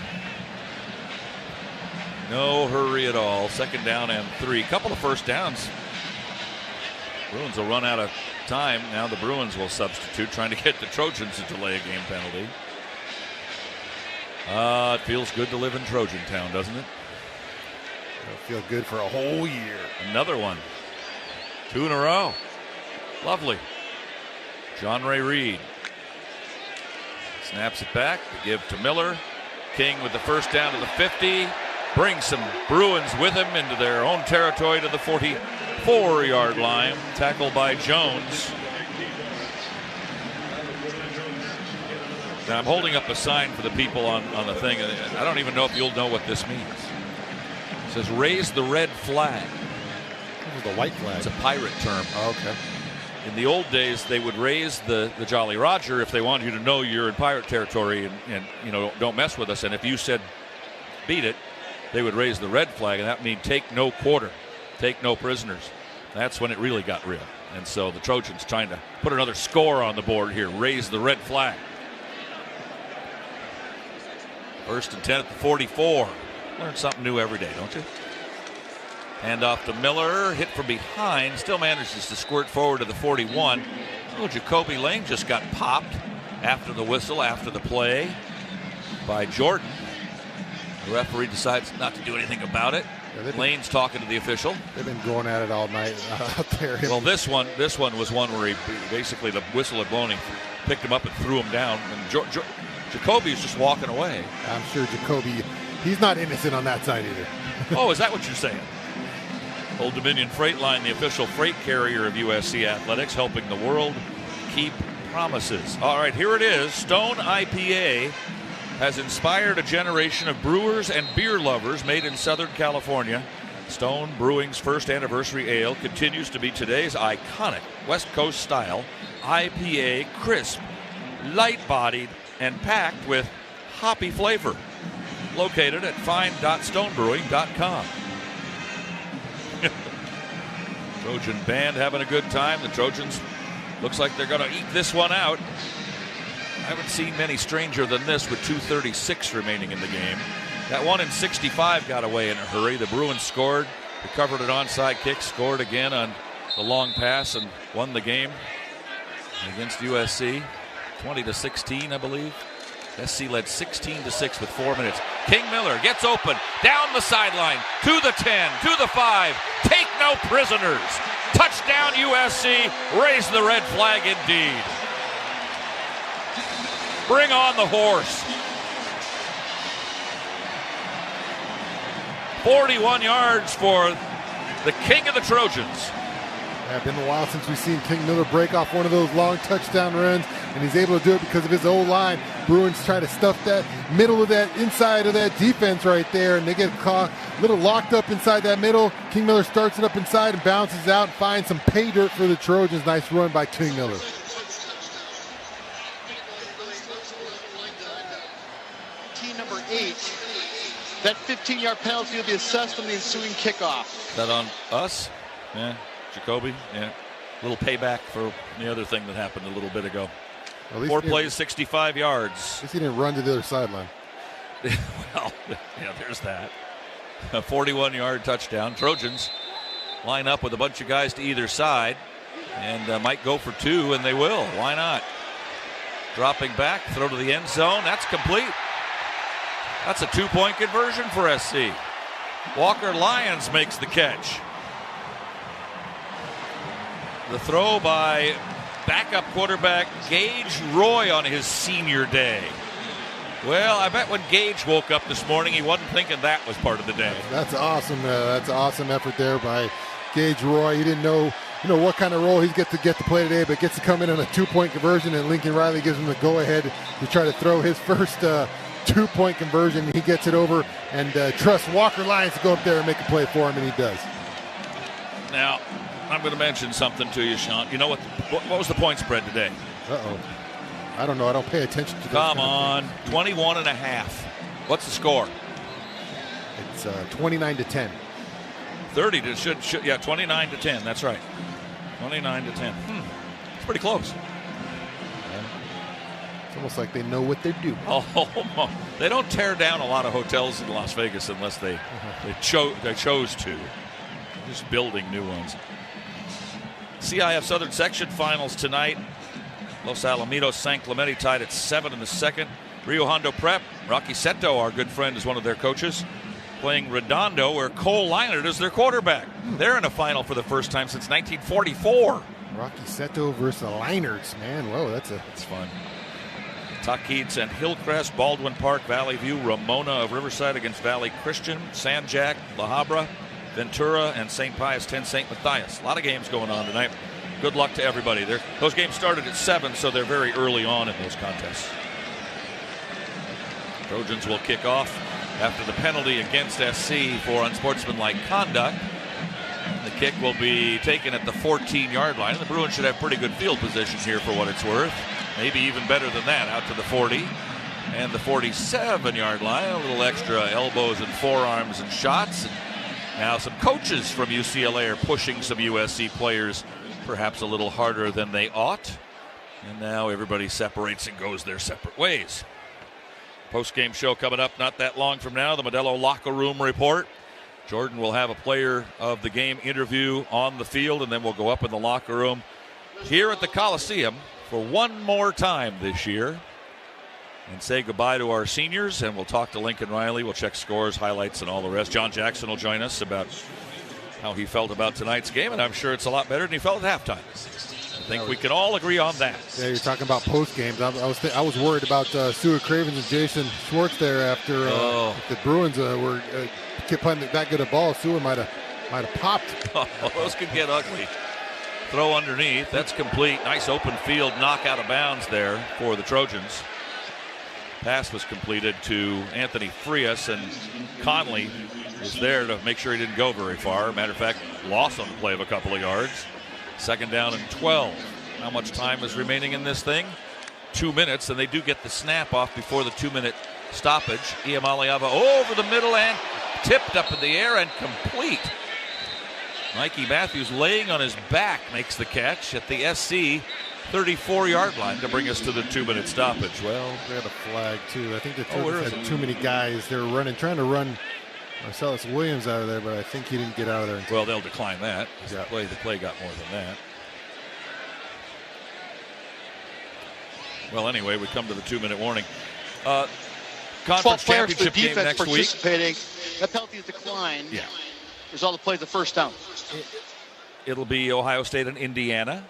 No hurry at all. 2nd down and 3. Couple of first downs. Bruins will run out of time. Now the Bruins will substitute, trying to get the Trojans to delay a game penalty. It feels good to live in Trojan Town, doesn't it? It'll feel good for a whole year. Another one. 2 in a row. Lovely. John Ray Reed snaps it back to give to Miller. King with the first down to the 50. Brings some Bruins with him into their own territory to the 44-yard line. Tackled by Jones. Now I'm holding up a sign for the people on the thing. I don't even know if you'll know what this means. It says raise the red flag. The white flag. It's a pirate term. Oh, okay. In the old days, they would raise the Jolly Roger if they wanted you to know you're in pirate territory and don't mess with us. And if you said beat it, they would raise the red flag, and that means take no quarter, take no prisoners. That's when it really got real. And so the Trojans trying to put another score on the board here, raise the red flag. 1st and 10 at the 44. Learn something new every day, don't you? Hand off to Miller, hit from behind, still manages to squirt forward to the 41. Oh, Jacoby Lane just got popped after the whistle, after the play by Jordan. The referee decides not to do anything about it. Yeah, Lane's talking to the official. They've been going at it all night out there. Well, this one was one where he basically the whistle had blown, he picked him up and threw him down. And Jacoby's just walking away. I'm sure Jacoby, he's not innocent on that side either. Oh, is that what you're saying? Old Dominion Freight Line, the official freight carrier of USC Athletics, helping the world keep promises. All right, here it is. Stone IPA has inspired a generation of brewers and beer lovers made in Southern California. Stone Brewing's first anniversary ale continues to be today's iconic West Coast style IPA, crisp, light-bodied, and packed with hoppy flavor. Located at fine.stonebrewing.com. Trojan band having a good time. The Trojans looks like they're going to eat this one out. I haven't seen many stranger than this with 2:36 remaining in the game. That one in 65 got away in a hurry. The Bruins scored, recovered an onside kick, scored again on the long pass, and won the game against USC. 20-16, I believe. SC led 16-6 with 4 minutes. King Miller gets open, down the sideline, to the 10, to the 5. Take no prisoners. Touchdown USC. Raise the red flag indeed. Bring on the horse. 41 yards for the king of the Trojans. It's been a while since we've seen King Miller break off one of those long touchdown runs, and he's able to do it because of his O-line. Bruins try to stuff that middle of that inside of that defense right there, and they get caught a little locked up inside that middle. King Miller starts it up inside and bounces out and finds some pay dirt for the Trojans. Nice run by King Miller. Team number 8. That 15-yard penalty will be assessed on the ensuing kickoff. Is that on us? Yeah. Jacoby, yeah. A little payback for the other thing that happened a little bit ago. 4 plays, 65 yards. At least he didn't run to the other sideline. Well, yeah, there's that. A 41-yard touchdown. Trojans line up with a bunch of guys to either side and might go for 2, and they will. Why not? Dropping back, throw to the end zone. That's complete. That's a 2-point conversion for SC. Walker Lyons makes the catch. The throw by backup quarterback Gage Roy on his senior day. Well, I bet when Gage woke up this morning, he wasn't thinking that was part of the day. That's awesome. That's an awesome effort there by Gage Roy. He didn't know, what kind of role he'd get to play today, but gets to come in on a 2-point conversion, and Lincoln Riley gives him the go-ahead to try to throw his first 2-point conversion. He gets it over and trusts Walker Lyons to go up there and make a play for him, and he does. Now, I'm going to mention something to you, Shaun. You know what was the point spread today? Uh-oh. I don't know. I don't pay attention to that. Come on. 21.5. What's the score? It's 29-10. 30 to should 29-10. That's right. 29-10. It's pretty close. Yeah. Almost like they know what they're doing. Oh, they don't tear down a lot of hotels in Las Vegas unless they chose to. Just building new ones. CIF Southern Section Finals tonight. Los Alamitos, San Clemente tied at 7 in the second. Rio Hondo Prep, Rocky Seto, our good friend, is one of their coaches, playing Redondo, where Cole Leinert is their quarterback. They're in a final for the first time since 1944. Rocky Seto versus the Leinerts, man. Whoa, that's fun. Tuckeats and Hillcrest, Baldwin Park, Valley View, Ramona of Riverside against Valley Christian, San Jac, La Habra, Ventura, and St. Pius X, St. Matthias. A lot of games going on tonight. Good luck to everybody. Those games started at 7, so they're very early on in those contests. Trojans will kick off after the penalty against SC for unsportsmanlike conduct. The kick will be taken at the 14-yard line. The Bruins should have pretty good field position here for what it's worth. Maybe even better than that, out to the 40 and the 47-yard line. A little extra elbows and forearms and shots. And now some coaches from UCLA are pushing some USC players perhaps a little harder than they ought. And now everybody separates and goes their separate ways. Post-game show coming up not that long from now. The Modelo Locker Room Report. Jordan will have a player of the game interview on the field, and then we'll go up in the locker room here at the Coliseum for one more time this year and say goodbye to our seniors, and we'll talk to Lincoln Riley. We'll check scores, highlights, and all the rest. John Jackson will join us about how he felt about tonight's game, and I'm sure it's a lot better than he felt at halftime. I think we can all agree on that. Yeah, you're talking about post games. I was worried about Stuart Cravens and Jason Schwartz there after the Bruins were kept playing that good a ball. Stuart might have popped. Oh, those could get ugly. Throw underneath. That's complete. Nice open field knock out of bounds there for the Trojans. Pass was completed to Anthony Frias, and Conley was there to make sure he didn't go very far. Matter of fact, lost on the play of a couple of yards. Second down and 12. How much time is remaining in this thing? 2 minutes, and they do get the snap off before the 2-minute stoppage. Iamaleava over the middle and tipped up in the air and complete. Mikey Matthews laying on his back makes the catch at the SC 34-yard line to bring us to the 2-minute stoppage. Well, they had a flag too. I think the Trojans had too many guys. They were trying to run Marcellus Williams out of there, but I think he didn't get out of there. Well, they'll decline that. The play got more than that. Well, anyway, we come to the 2-minute warning. Conference championship game next participating. That penalty is declined. Yeah. There's all the plays of first down. It'll be Ohio State and Indiana.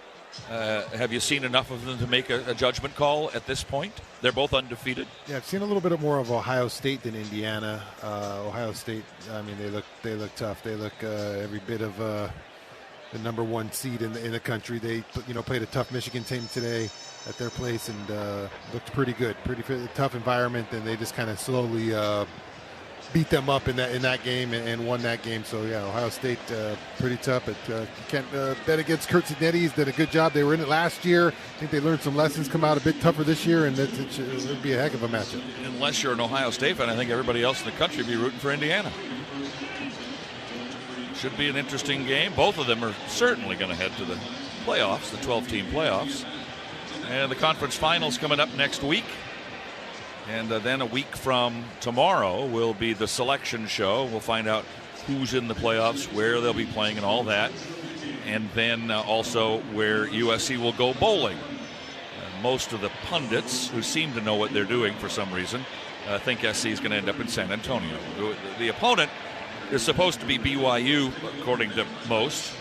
Have you seen enough of them to make a judgment call at this point? They're both undefeated. Yeah, I've seen a little bit more of Ohio State than Indiana. Ohio State, I mean, they look tough. They look every bit of the number one seed in the country. They played a tough Michigan team today at their place and looked pretty good. Pretty tough environment, and they just kind of slowly beat them up in that game and won that game. So yeah, Ohio State pretty tough. But you can't bet against Kurt Signetti. He's did a good job. They were in it last year. I think they learned some lessons. Come out a bit tougher this year, and it would be a heck of a matchup. Unless you're an Ohio State fan, I think everybody else in the country would be rooting for Indiana. Should be an interesting game. Both of them are certainly going to head to the playoffs, the 12-team playoffs, and the conference finals coming up next week. And then a week from tomorrow will be the selection show. We'll find out who's in the playoffs, where they'll be playing, and all that. And then also where USC will go bowling. Most of the pundits, who seem to know what they're doing for some reason, think SC is going to end up in San Antonio. The opponent is supposed to be BYU, according to most.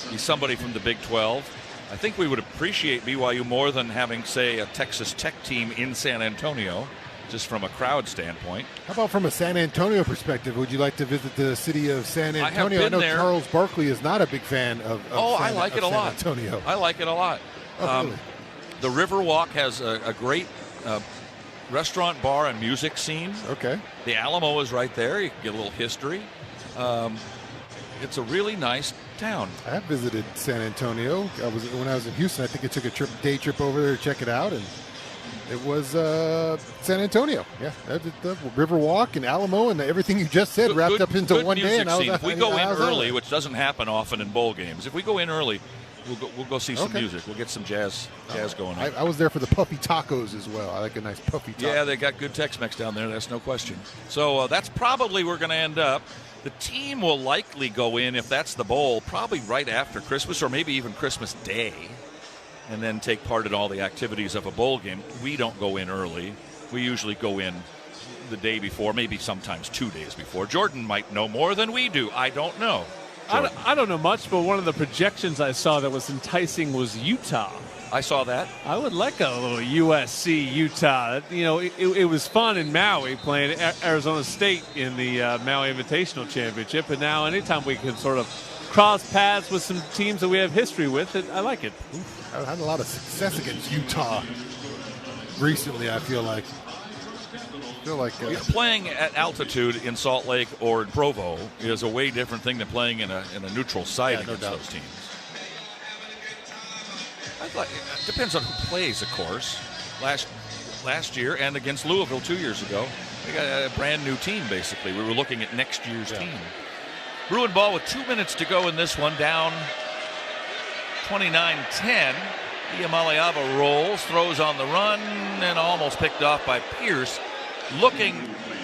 He's somebody from the Big 12. I think we would appreciate BYU more than having, say, a Texas Tech team in San Antonio, just from a crowd standpoint. How about from a San Antonio perspective? Would you like to visit the city of San Antonio? I know there. Charles Barkley is not a big fan of I like it a lot. Antonio. I like it a lot. Oh, really? The Riverwalk has a great restaurant, bar, and music scene. Okay. The Alamo is right there. You can get a little history. It's a really nice town. I have visited San Antonio. When I was in Houston. I think I took a day trip over there to check it out, and it was San Antonio. Yeah, the Riverwalk and Alamo and everything you just said wrapped up into one day. And if we go in early, which doesn't happen often in bowl games, if we go in early, We'll go see some music. We'll get some jazz going on. I was there for the puffy tacos as well. I like a nice puffy taco. Yeah, they got good Tex-Mex down there. That's no question. So that's probably where we're going to end up. The team will likely go in, if that's the bowl, probably right after Christmas or maybe even Christmas Day, and then take part in all the activities of a bowl game. We don't go in early. We usually go in the day before, maybe sometimes 2 days before. Jordan might know more than we do. I don't know. I don't know much, but one of the projections I saw that was enticing was Utah. I saw that. I would like a little USC Utah. You know, it was fun in Maui playing Arizona State in the Maui Invitational Championship, and now anytime we can sort of cross paths with some teams that we have history with, I like it. I've had a lot of success against Utah recently, I feel like. Playing at altitude in Salt Lake or in Provo is a way different thing than playing in a neutral site against those teams. It depends on who plays, of course. Last year and against Louisville 2 years ago, we got a brand new team, basically. We were looking at next year's team. Bruin ball with 2 minutes to go in this one, down 29-10. Iamaleava rolls, throws on the run, and almost picked off by Pierce. Looking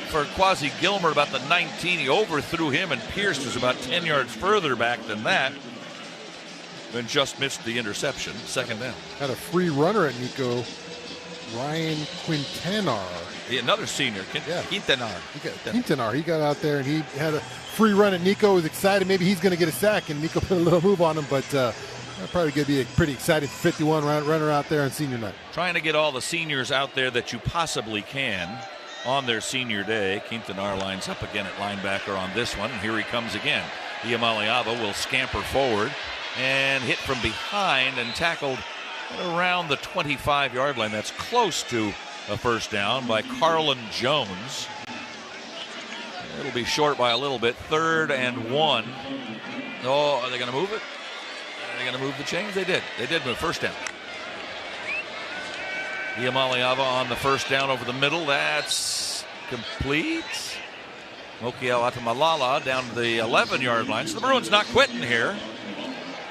for Quasi Gilmer about the 19. He overthrew him, and Pierce was about 10 yards further back than that. Then just missed the interception. Second down. Had a free runner at Nico. Ryan Quintanar. Another senior. Quintanar. Quintanar. He got out there and he had a free run at Nico. Was excited. Maybe he's going to get a sack, and Nico put a little move on him, but probably going to be a pretty exciting 51 runner out there on senior night. Trying to get all the seniors out there that you possibly can on their senior day. Quintanar lines up again at linebacker on this one, and here he comes again. Iamaleava will scamper forward and hit from behind and tackled around the 25-yard line. That's close to a first down by Carlin Jones. It'll be short by a little bit. 3rd and 1. Oh, are they going to move it? Are they going to move the chains? They did. They did move. First down. Iamaleava on the first down over the middle. That's complete. Mokiel Atamalala down to the 11-yard line. So the Bruins not quitting here.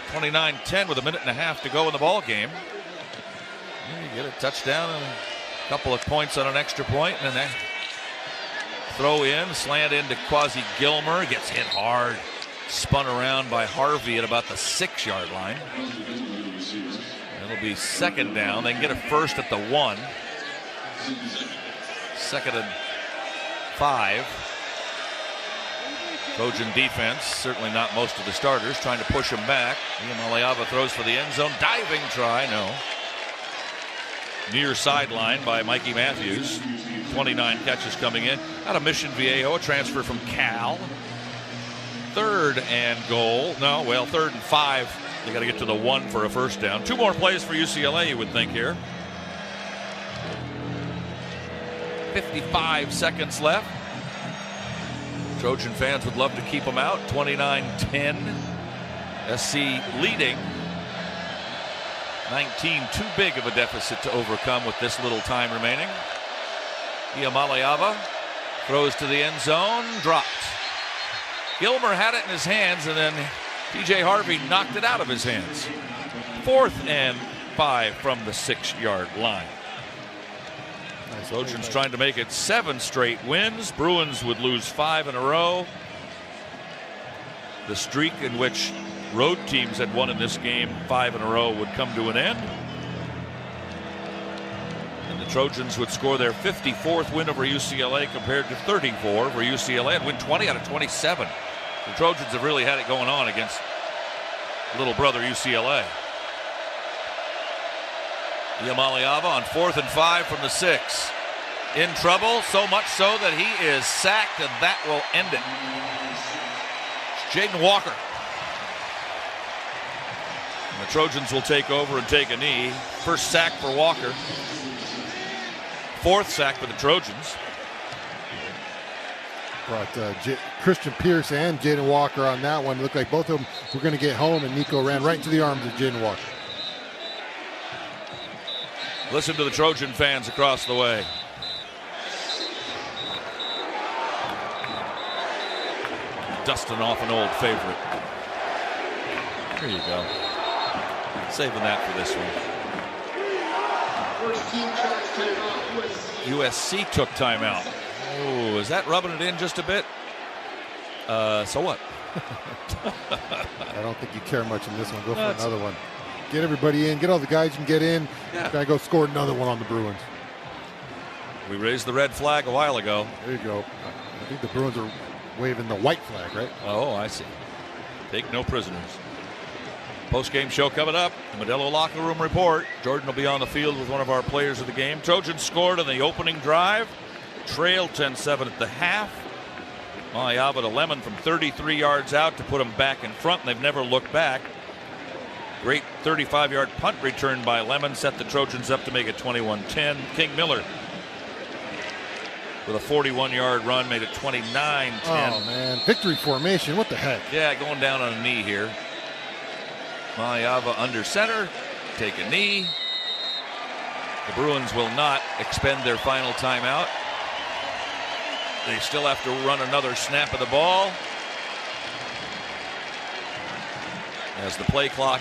29-10 with a minute and a half to go in the ball game. You get a touchdown and a couple of points on an extra point, and then throw in, slant into Quasi Gilmer, gets hit hard, spun around by Harvey at about the 6-yard line. It'll be second down. They can get a first at the 1. 2nd and 5. Trojan defense, certainly not most of the starters, trying to push him back. Iamaleava throws for the end zone. Diving try, no. Near sideline by Mikey Matthews. 29 catches coming in. Out of Mission Viejo, a transfer from Cal. 3rd and goal. No, well, 3rd and 5. They got to get to the 1 for a first down. 2 more plays for UCLA, you would think here. 55 seconds left. Trojan fans would love to keep them out. 29-10. SC leading. 19, too big of a deficit to overcome with this little time remaining. Iamaleava throws to the end zone, dropped. Gilmer had it in his hands, and then TJ Harvey knocked it out of his hands. 4th and 5 from the 6-yard line. Trojans trying to make it 7 straight wins. Bruins would lose 5 in a row. The streak in which road teams had won in this game 5 in a row would come to an end. And the Trojans would score their 54th win over UCLA compared to 34 for UCLA and win 20 out of 27. The Trojans have really had it going on against little brother UCLA. Iamaleava on 4th and 5 from the 6. In trouble, so much so that he is sacked, and that will end it. Jaden Walker. And the Trojans will take over and take a knee. First sack for Walker. 4th sack for the Trojans. Brought Christian Pierce and Jaden Walker on that one. It looked like both of them were going to get home, and Nico ran right into the arms of Jaden Walker. Listen to the Trojan fans across the way. Dusting off an old favorite. There you go. Saving that for this one. USC took timeout. Oh, is that rubbing it in just a bit? So what? I don't think you care much in this one. Go for another one. Get everybody in. Get all the guys you can get in. Yeah. Gotta go score another one on the Bruins. We raised the red flag a while ago. There you go. I think the Bruins are waving the white flag, right? Oh, I see. Take no prisoners. Post-game show coming up. The Modelo locker room report. Jordan will be on the field with one of our players of the game. Trojans scored on the opening drive. Trailed 10-7 at the half. Mayava to Lemon from 33 yards out to put them back in front, and they've never looked back. Great 35-yard punt return by Lemon set the Trojans up to make it 21-10. King Miller with a 41-yard run made it 29-10. Oh, man. Victory formation. What the heck? Yeah, going down on a knee here. Mayava under center. Take a knee. The Bruins will not expend their final timeout. They still have to run another snap of the ball. As the play clock,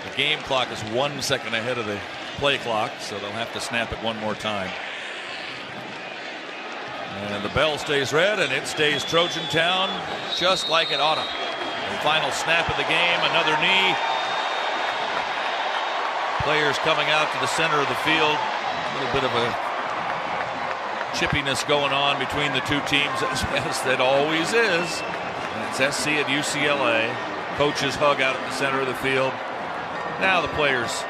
the game clock is 1 second ahead of the play clock, so they'll have to snap it one more time. And the bell stays red, and it stays Trojan Town just like it ought to. The final snap of the game, another knee. Players coming out to the center of the field. A little bit of a chippiness going on between the two teams, as it always is. And it's SC at UCLA. Coaches hug out at the center of the field. Now the players,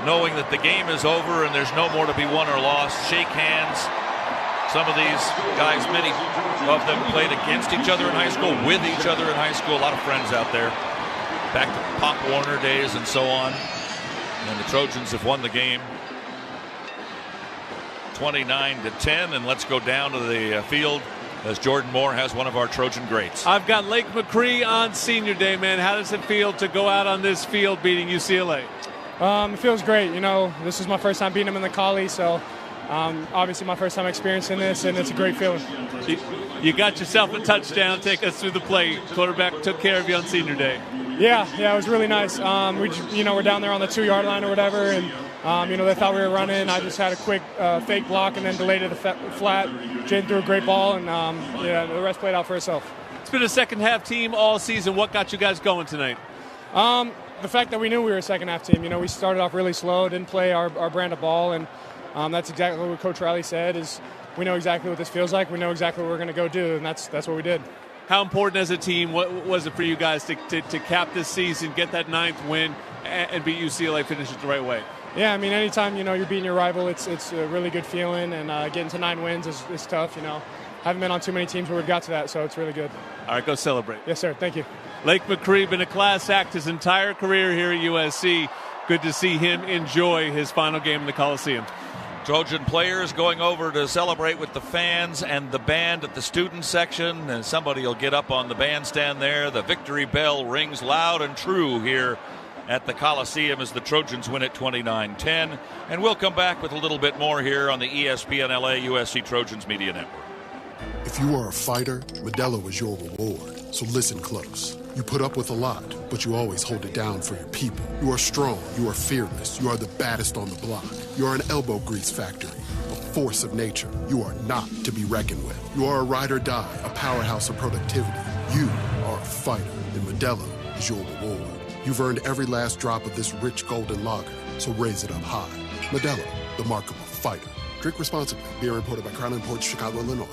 knowing that the game is over and there's no more to be won or lost, shake hands. Some of these guys, many of them played against each other in high school, with each other in high school. A lot of friends out there. Back to Pop Warner days and so on. And the Trojans have won the game 29-10, and let's go down to the field as Jordan Moore has one of our Trojan greats. I've got Lake McCree on senior day, man. How does it feel to go out on this field beating UCLA? It feels great. You know, this is my first time beating them in the Coli, so obviously my first time experiencing this, and it's a great feeling. You got yourself a touchdown. Take us through the play. Quarterback took care of you on senior day. Yeah, it was really nice. We're down there on the 2-yard line or whatever, and they thought we were running. I just had a quick fake block and then delayed it flat. Jaden threw a great ball, and the rest played out for itself. It's been a second-half team all season. What got you guys going tonight? The fact that we knew we were a second-half team. We started off really slow, didn't play our brand of ball, and that's exactly what Coach Riley said is we know exactly what this feels like. We know exactly what we're going to go do, and that's what we did. How important as a team what was it for you guys to cap this season, get that 9th win, and beat UCLA, finish it the right way? Yeah, anytime, you're beating your rival, it's a really good feeling, and getting to 9 wins is tough, Haven't been on too many teams where we've got to that, so it's really good. All right, go celebrate. Yes, sir. Thank you. Lake McCree, been a class act his entire career here at USC. Good to see him enjoy his final game in the Coliseum. Trojan players going over to celebrate with the fans and the band at the student section, and somebody will get up on the bandstand there. The victory bell rings loud and true here at the Coliseum as the Trojans win it 29-10. And we'll come back with a little bit more here on the ESPN LA USC Trojans Media Network. If you are a fighter, Modelo is your reward. So listen close. You put up with a lot, but you always hold it down for your people. You are strong, you are fearless, you are the baddest on the block. You are an elbow grease factory, a force of nature. You are not to be reckoned with. You are a ride or die, a powerhouse of productivity. You are a fighter, and Modelo is your reward. You've earned every last drop of this rich golden lager, so raise it up high. Modelo, the mark of a fighter. Drink responsibly. Beer imported by Crown Imports, Chicago, Illinois.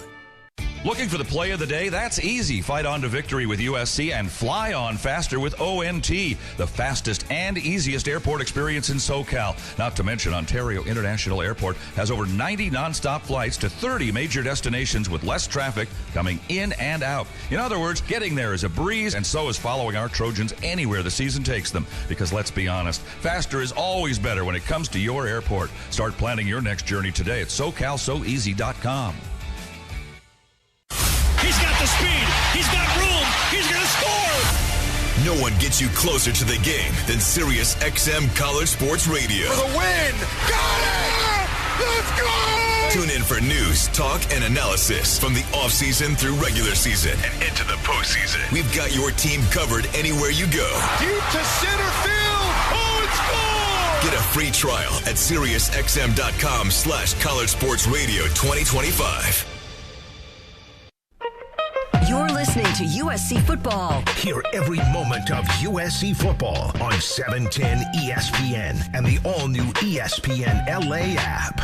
Looking for the play of the day? That's easy. Fight on to victory with USC and fly on faster with ONT, the fastest and easiest airport experience in SoCal. Not to mention Ontario International Airport has over 90 nonstop flights to 30 major destinations with less traffic coming in and out. In other words, getting there is a breeze, and so is following our Trojans anywhere the season takes them. Because let's be honest, faster is always better when it comes to your airport. Start planning your next journey today at SoCalSoEasy.com. He's got the speed. He's got room. He's going to score. No one gets you closer to the game than Sirius XM College Sports Radio. For the win. Got it! Let's go! Tune in for news, talk, and analysis from the offseason through regular season and into the postseason. We've got your team covered anywhere you go. Deep to center field. Oh! Get a free trial at SiriusXM.com/College-Sports-Radio 2025. You're listening to USC football. Hear every moment of USC football on 710 ESPN and the all-new ESPN LA app.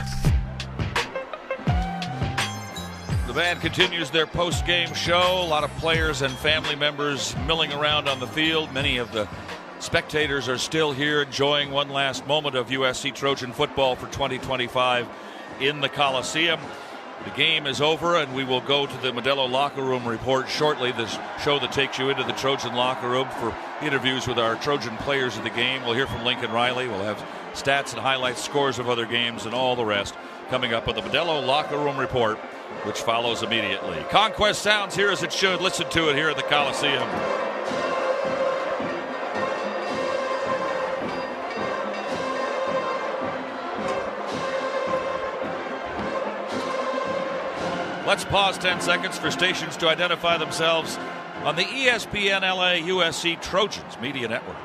The band continues their post-game show. A lot of players and family members milling around on the field. Many of the spectators are still here enjoying one last moment of USC Trojan football for 2025 in the Coliseum. The game is over, and we will go to the Modelo locker room report shortly, the show that takes you into the Trojan locker room for interviews with our Trojan players of the game. We'll hear from Lincoln Riley. We'll have stats and highlights, scores of other games, and all the rest coming up with the Modelo locker room report, which follows immediately. Conquest sounds here as it should. Listen to it here at the Coliseum. Let's pause 10 seconds for stations to identify themselves on the ESPN LA USC Trojans Media Network.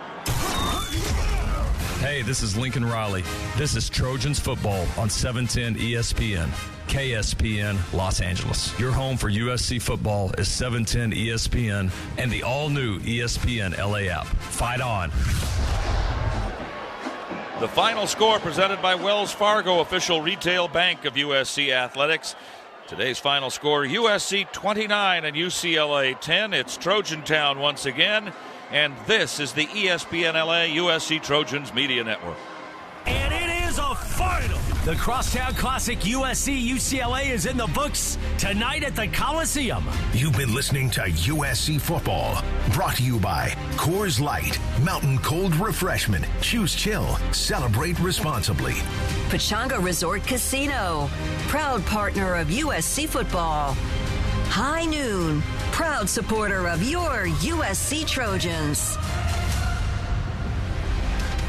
Hey, this is Lincoln Riley. This is Trojans football on 710 ESPN, KSPN Los Angeles. Your home for USC football is 710 ESPN and the all-new ESPN LA app. Fight on. The final score presented by Wells Fargo, official retail bank of USC Athletics. Today's final score, USC 29 and UCLA 10. It's Trojan Town once again, and this is the ESPN LA USC Trojans Media Network. And it is a final. The Crosstown Classic USC-UCLA is in the books tonight at the Coliseum. You've been listening to USC football, brought to you by Coors Light, Mountain Cold Refreshment. Choose chill, celebrate responsibly. Pechanga Resort Casino, proud partner of USC football. High Noon, proud supporter of your USC Trojans.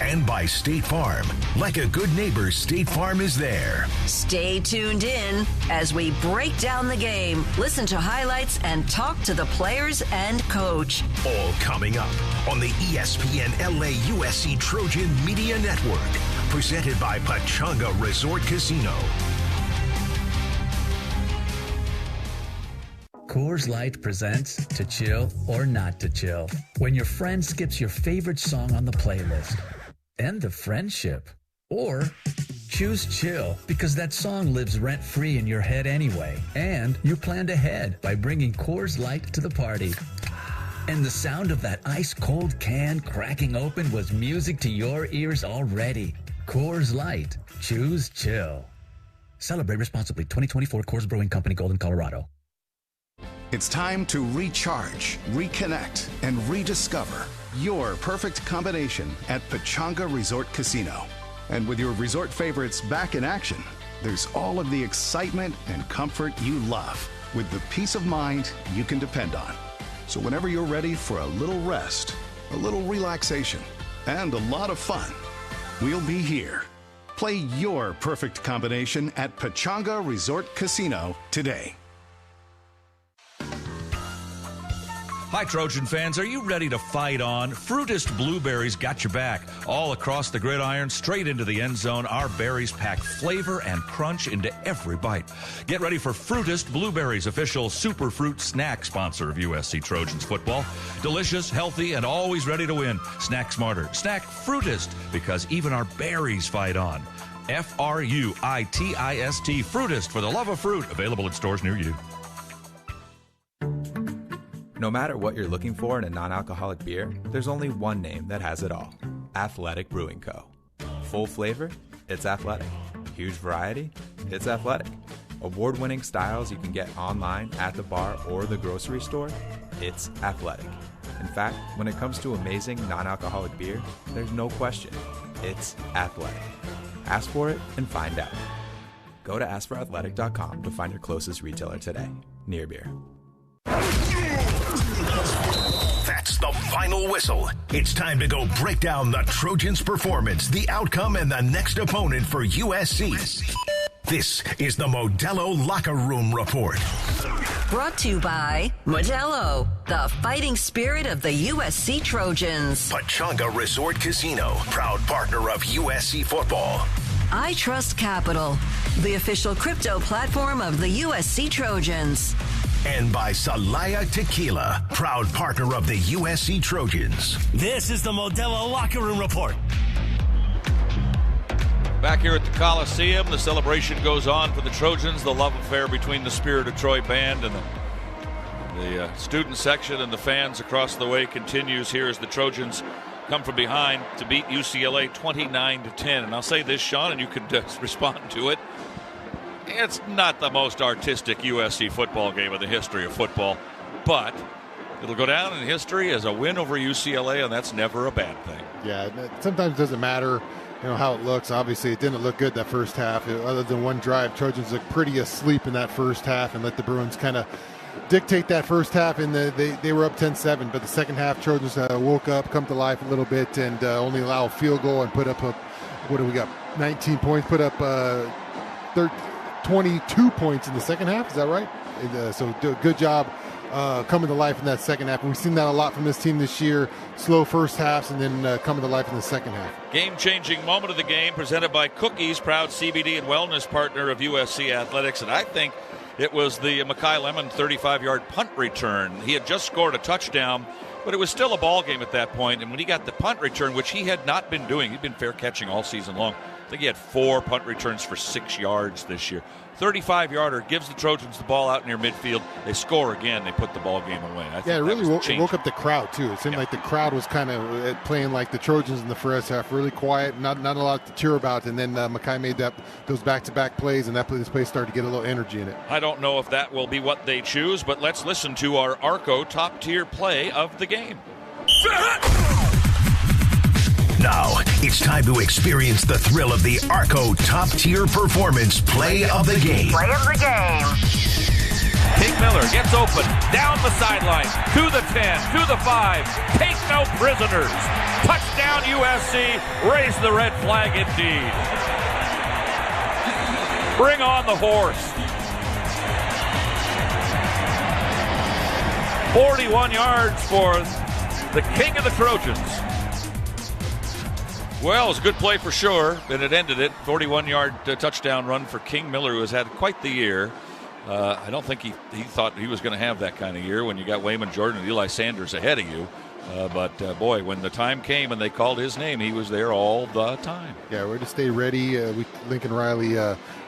And by State Farm. Like a good neighbor, State Farm is there. Stay tuned in as we break down the game, listen to highlights, and talk to the players and coach. All coming up on the ESPN LA USC Trojan Media Network. Presented by Pechanga Resort Casino. Coors Light presents To Chill or Not to Chill. When your friend skips your favorite song on the playlist. End of friendship. Or choose chill because that song lives rent-free in your head anyway. And you planned ahead by bringing Coors Light to the party. And the sound of that ice-cold can cracking open was music to your ears already. Coors Light. Choose chill. Celebrate responsibly. 2024 Coors Brewing Company, Golden, Colorado. It's time to recharge, reconnect, and rediscover your perfect combination at Pechanga Resort Casino. And with your resort favorites back in action, there's all of the excitement and comfort you love with the peace of mind you can depend on. So whenever you're ready for a little rest, a little relaxation, and a lot of fun, we'll be here. Play your perfect combination at Pechanga Resort Casino today. Hi, Trojan fans. Are you ready to fight on? Fruitist Blueberries got your back. All across the gridiron, straight into the end zone, our berries pack flavor and crunch into every bite. Get ready for Fruitist Blueberries, official superfruit snack sponsor of USC Trojans football. Delicious, healthy, and always ready to win. Snack smarter. Snack Fruitist, because even our berries fight on. Fruitist, Fruitist, for the love of fruit. Available in stores near you. No matter what you're looking for in a non-alcoholic beer, there's only one name that has it all. Athletic Brewing Co. Full flavor? It's athletic. Huge variety? It's athletic. Award-winning styles you can get online, at the bar, or the grocery store? It's athletic. In fact, when it comes to amazing non-alcoholic beer, there's no question. It's athletic. Ask for it and find out. Go to askforathletic.com to find your closest retailer today. Near Beer. That's the final whistle. It's time to go break down the Trojans' performance, the outcome, and the next opponent for USC. This is the Modelo Locker Room Report. Brought to you by Modelo, the fighting spirit of the USC Trojans. Pechanga Resort Casino, proud partner of USC football. I Trust Capital, the official crypto platform of the USC Trojans. And by Salaya Tequila, proud partner of the USC Trojans. This is the Modelo Locker Room Report. Back here at the Coliseum, the celebration goes on for the Trojans. The love affair between the Spirit of Troy band and the student section and the fans across the way continues here as the Trojans come from behind to beat UCLA 29-10. And I'll say this, Shaun, and you could respond to it. It's not the most artistic USC football game in the history of football, but it'll go down in history as a win over UCLA, and that's never a bad thing. Yeah, sometimes it doesn't matter, how it looks. Obviously, it didn't look good that first half. Other than one drive, Trojans looked pretty asleep in that first half and let the Bruins kind of dictate that first half, and they were up 10-7. But the second half, Trojans woke up, come to life a little bit, and only allow a field goal and put up what do we got? 19 points. Put up 22 points in the second half. Is that right? So do a good job coming to life in that second half. And we've seen that a lot from this team this year. Slow first halves and then coming to life in the second half. Game-changing moment of the game presented by Cookies, proud CBD and wellness partner of USC Athletics. And I think it was the Makai Lemon 35-yard punt return. He had just scored a touchdown, but it was still a ball game at that point. And when he got the punt return, which he had not been doing, he'd been fair catching all season long. I think he had 4 punt returns for 6 yards this year. 35-yarder gives the Trojans the ball out near midfield. They score again. They put the ball game away. It really woke up the crowd, too. It seemed like the crowd was kind of playing like the Trojans in the first half. Really quiet, not a lot to cheer about. And then Makai made those back-to-back plays, and this place started to get a little energy in it. I don't know if that will be what they choose, but let's listen to our Arco top-tier play of the game. Now, it's time to experience the thrill of the Arco top-tier performance play of the game. Play of the game. King Miller gets open, down the sideline, to the 10, to the 5. Take no prisoners. Touchdown USC. Raise the red flag indeed. Bring on the horse. 41 yards for the king of the Trojans. Well, it was a good play for sure, and it ended it. 41-yard touchdown run for King Miller, who has had quite the year. I don't think he thought he was going to have that kind of year when you got Wayman Jordan and Eli Sanders ahead of you. But boy, when the time came and they called his name, he was there all the time. Yeah, we're to stay ready. Lincoln Riley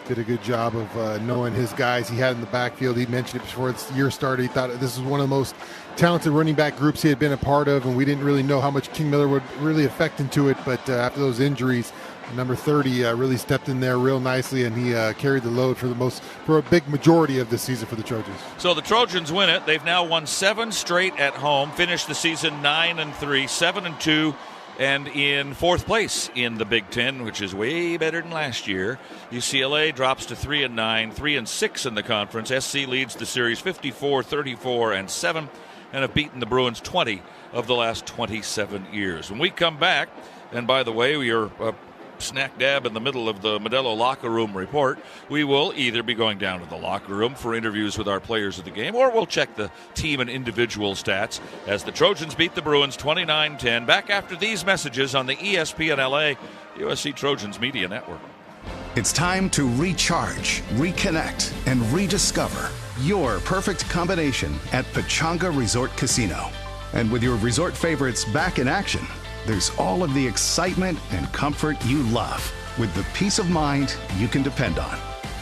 did a good job of knowing his guys he had in the backfield. He mentioned it before the year started. He thought this was one of the most talented running back groups he had been a part of, and we didn't really know how much King Miller would really affect into it. But after those injuries, number 30 really stepped in there real nicely, and he carried the load for a big majority of the season for the Trojans. So the Trojans win it. They've now won 7 straight at home, finished the season 9-3, 7-2, and in 4th place in the Big Ten, which is way better than last year. UCLA drops to 3-9, 3-6 in the conference. SC leads the series 54-34-7, and have beaten the Bruins 20 of the last 27 years. When we come back, and by the way, we are snack dab in the middle of the Modelo Locker Room report, we will either be going down to the locker room for interviews with our players of the game, or we'll check the team and individual stats as the Trojans beat the Bruins 29-10. Back after these messages on the ESPN LA USC Trojans Media Network. It's time to recharge, reconnect, and rediscover your perfect combination at Pechanga Resort Casino. And with your resort favorites back in action, there's all of the excitement and comfort you love with the peace of mind you can depend on.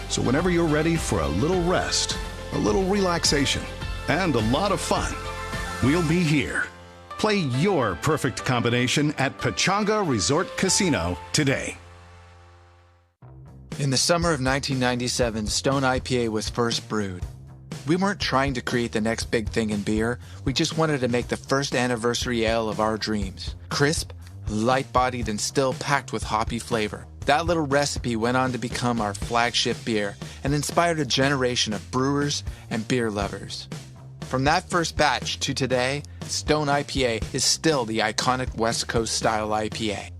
So whenever you're ready for a little rest, a little relaxation, and a lot of fun, we'll be here. Play your perfect combination at Pechanga Resort Casino today. In the summer of 1997, Stone IPA was first brewed. We weren't trying to create the next big thing in beer. We just wanted to make the first anniversary ale of our dreams. Crisp, light-bodied, and still packed with hoppy flavor. That little recipe went on to become our flagship beer and inspired a generation of brewers and beer lovers. From that first batch to today, Stone IPA is still the iconic West Coast style IPA.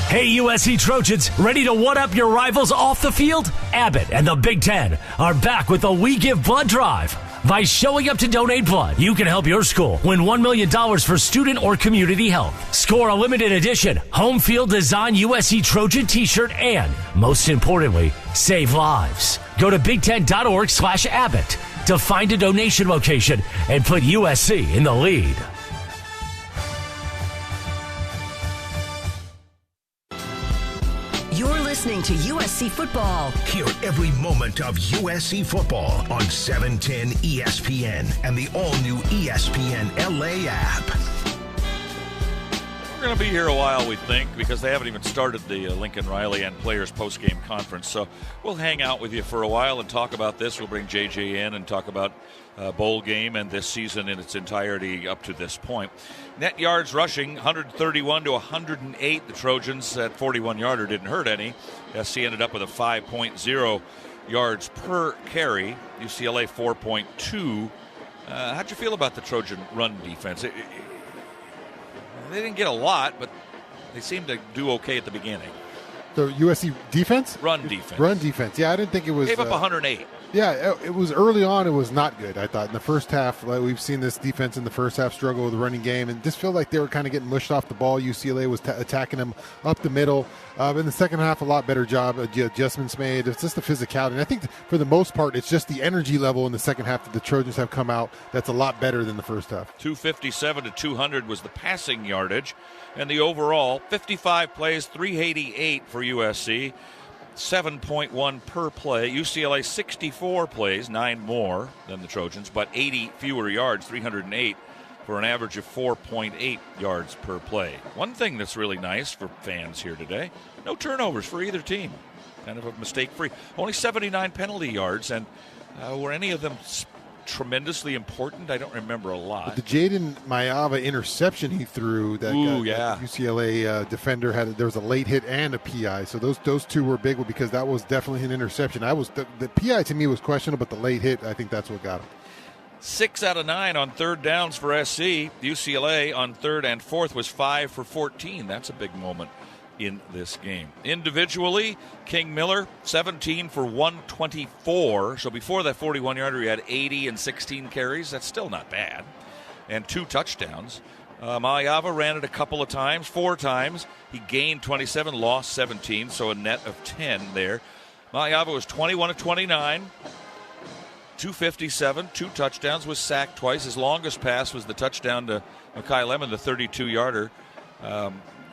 Hey, USC Trojans, ready to one-up your rivals off the field? Abbott and the Big Ten are back with the We Give Blood Drive. By showing up to donate blood, you can help your school win $1 million for student or community health. Score a limited edition home field design USC Trojan t-shirt and, most importantly, save lives. Go to big10.org/Abbott to find a donation location and put USC in the lead. You're listening to USC Football. Hear every moment of USC football on 710 ESPN and the all-new ESPN LA app. We're going to be here a while, we think, because they haven't even started the Lincoln Riley and Players post-game conference. So we'll hang out with you for a while and talk about this. We'll bring JJ in and talk about bowl game and this season in its entirety up to this point. Net yards rushing, 131 to 108. The Trojans, that 41-yarder didn't hurt any. SC ended up with a 5.0 yards per carry. UCLA 4.2. How'd you feel about the Trojan run defense? They didn't get a lot, but they seemed to do okay at the beginning. The USC defense? Run defense. Run defense. Yeah, I didn't think it was. Gave up 108. Yeah, it was early on. It was not good, I thought. In the first half, we've seen this defense in the first half struggle with the running game, and just feel like they were kind of getting mushed off the ball. UCLA was attacking them up the middle. In the second half, a lot better job. Adjustments made. It's just the physicality. And I think for the most part, it's just the energy level in the second half that the Trojans have come out that's a lot better than the first half. 257 to 200 was the passing yardage, and the overall 55 plays, 388 for USC. 7.1 per play. UCLA 64 plays, 9 more than the Trojans, but 80 fewer yards, 308 for an average of 4.8 yards per play. One thing that's really nice for fans here today, no turnovers for either team. Kind of a mistake-free. Only 79 penalty yards, and were any of them tremendously important? I don't remember a lot. But the Jaden Mayava interception he threw, that UCLA defender had, there was a late hit and a PI. So those two were big because that was definitely an interception. The PI to me was questionable, but the late hit, I think that's what got him. 6 out of 9 on third downs for SC. UCLA on third and fourth was 5 for 14. That's a big moment in this game. Individually, King Miller, 17 for 124. So before that 41-yarder, he had 80 and 16 carries. That's still not bad. And 2 touchdowns. Mayava ran it a couple of times, 4 times. He gained 27, lost 17, so a net of 10 there. Mayava was 21 of 29. 257, 2 touchdowns, was sacked twice. His longest pass was the touchdown to Makai Lemon, the 32-yarder.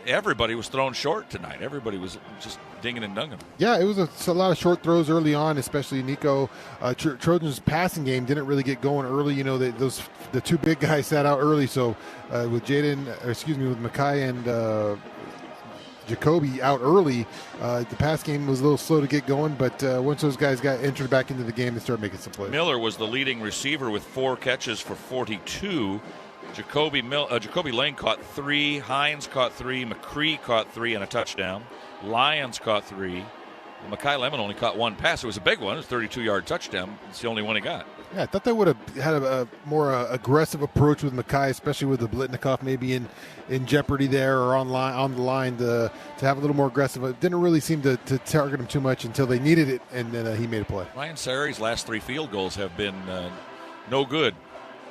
Everybody was thrown short tonight. Everybody was just dinging and dunging. Yeah, it was a lot of short throws early on, especially Nico. Trojan's passing game didn't really get going early. You know, the 2 big guys sat out early. So with Makai and Jacoby out early, the pass game was a little slow to get going. But once those guys got entered back into the game, they started making some plays. Miller was the leading receiver with 4 catches for 42. Jacoby Lane caught 3, Hines caught 3, McCree caught 3 and a touchdown. Lyons caught 3. Makai Lemon only caught 1 pass. It was a big one. It was a 32-yard touchdown. It's the only one he got. Yeah, I thought they would have had a more aggressive approach with Makai, especially with the Blitnikoff maybe in jeopardy there or on the line to have a little more aggressive. It didn't really seem to target him too much until they needed it, and then he made a play. Ryan Sari's last 3 field goals have been no good.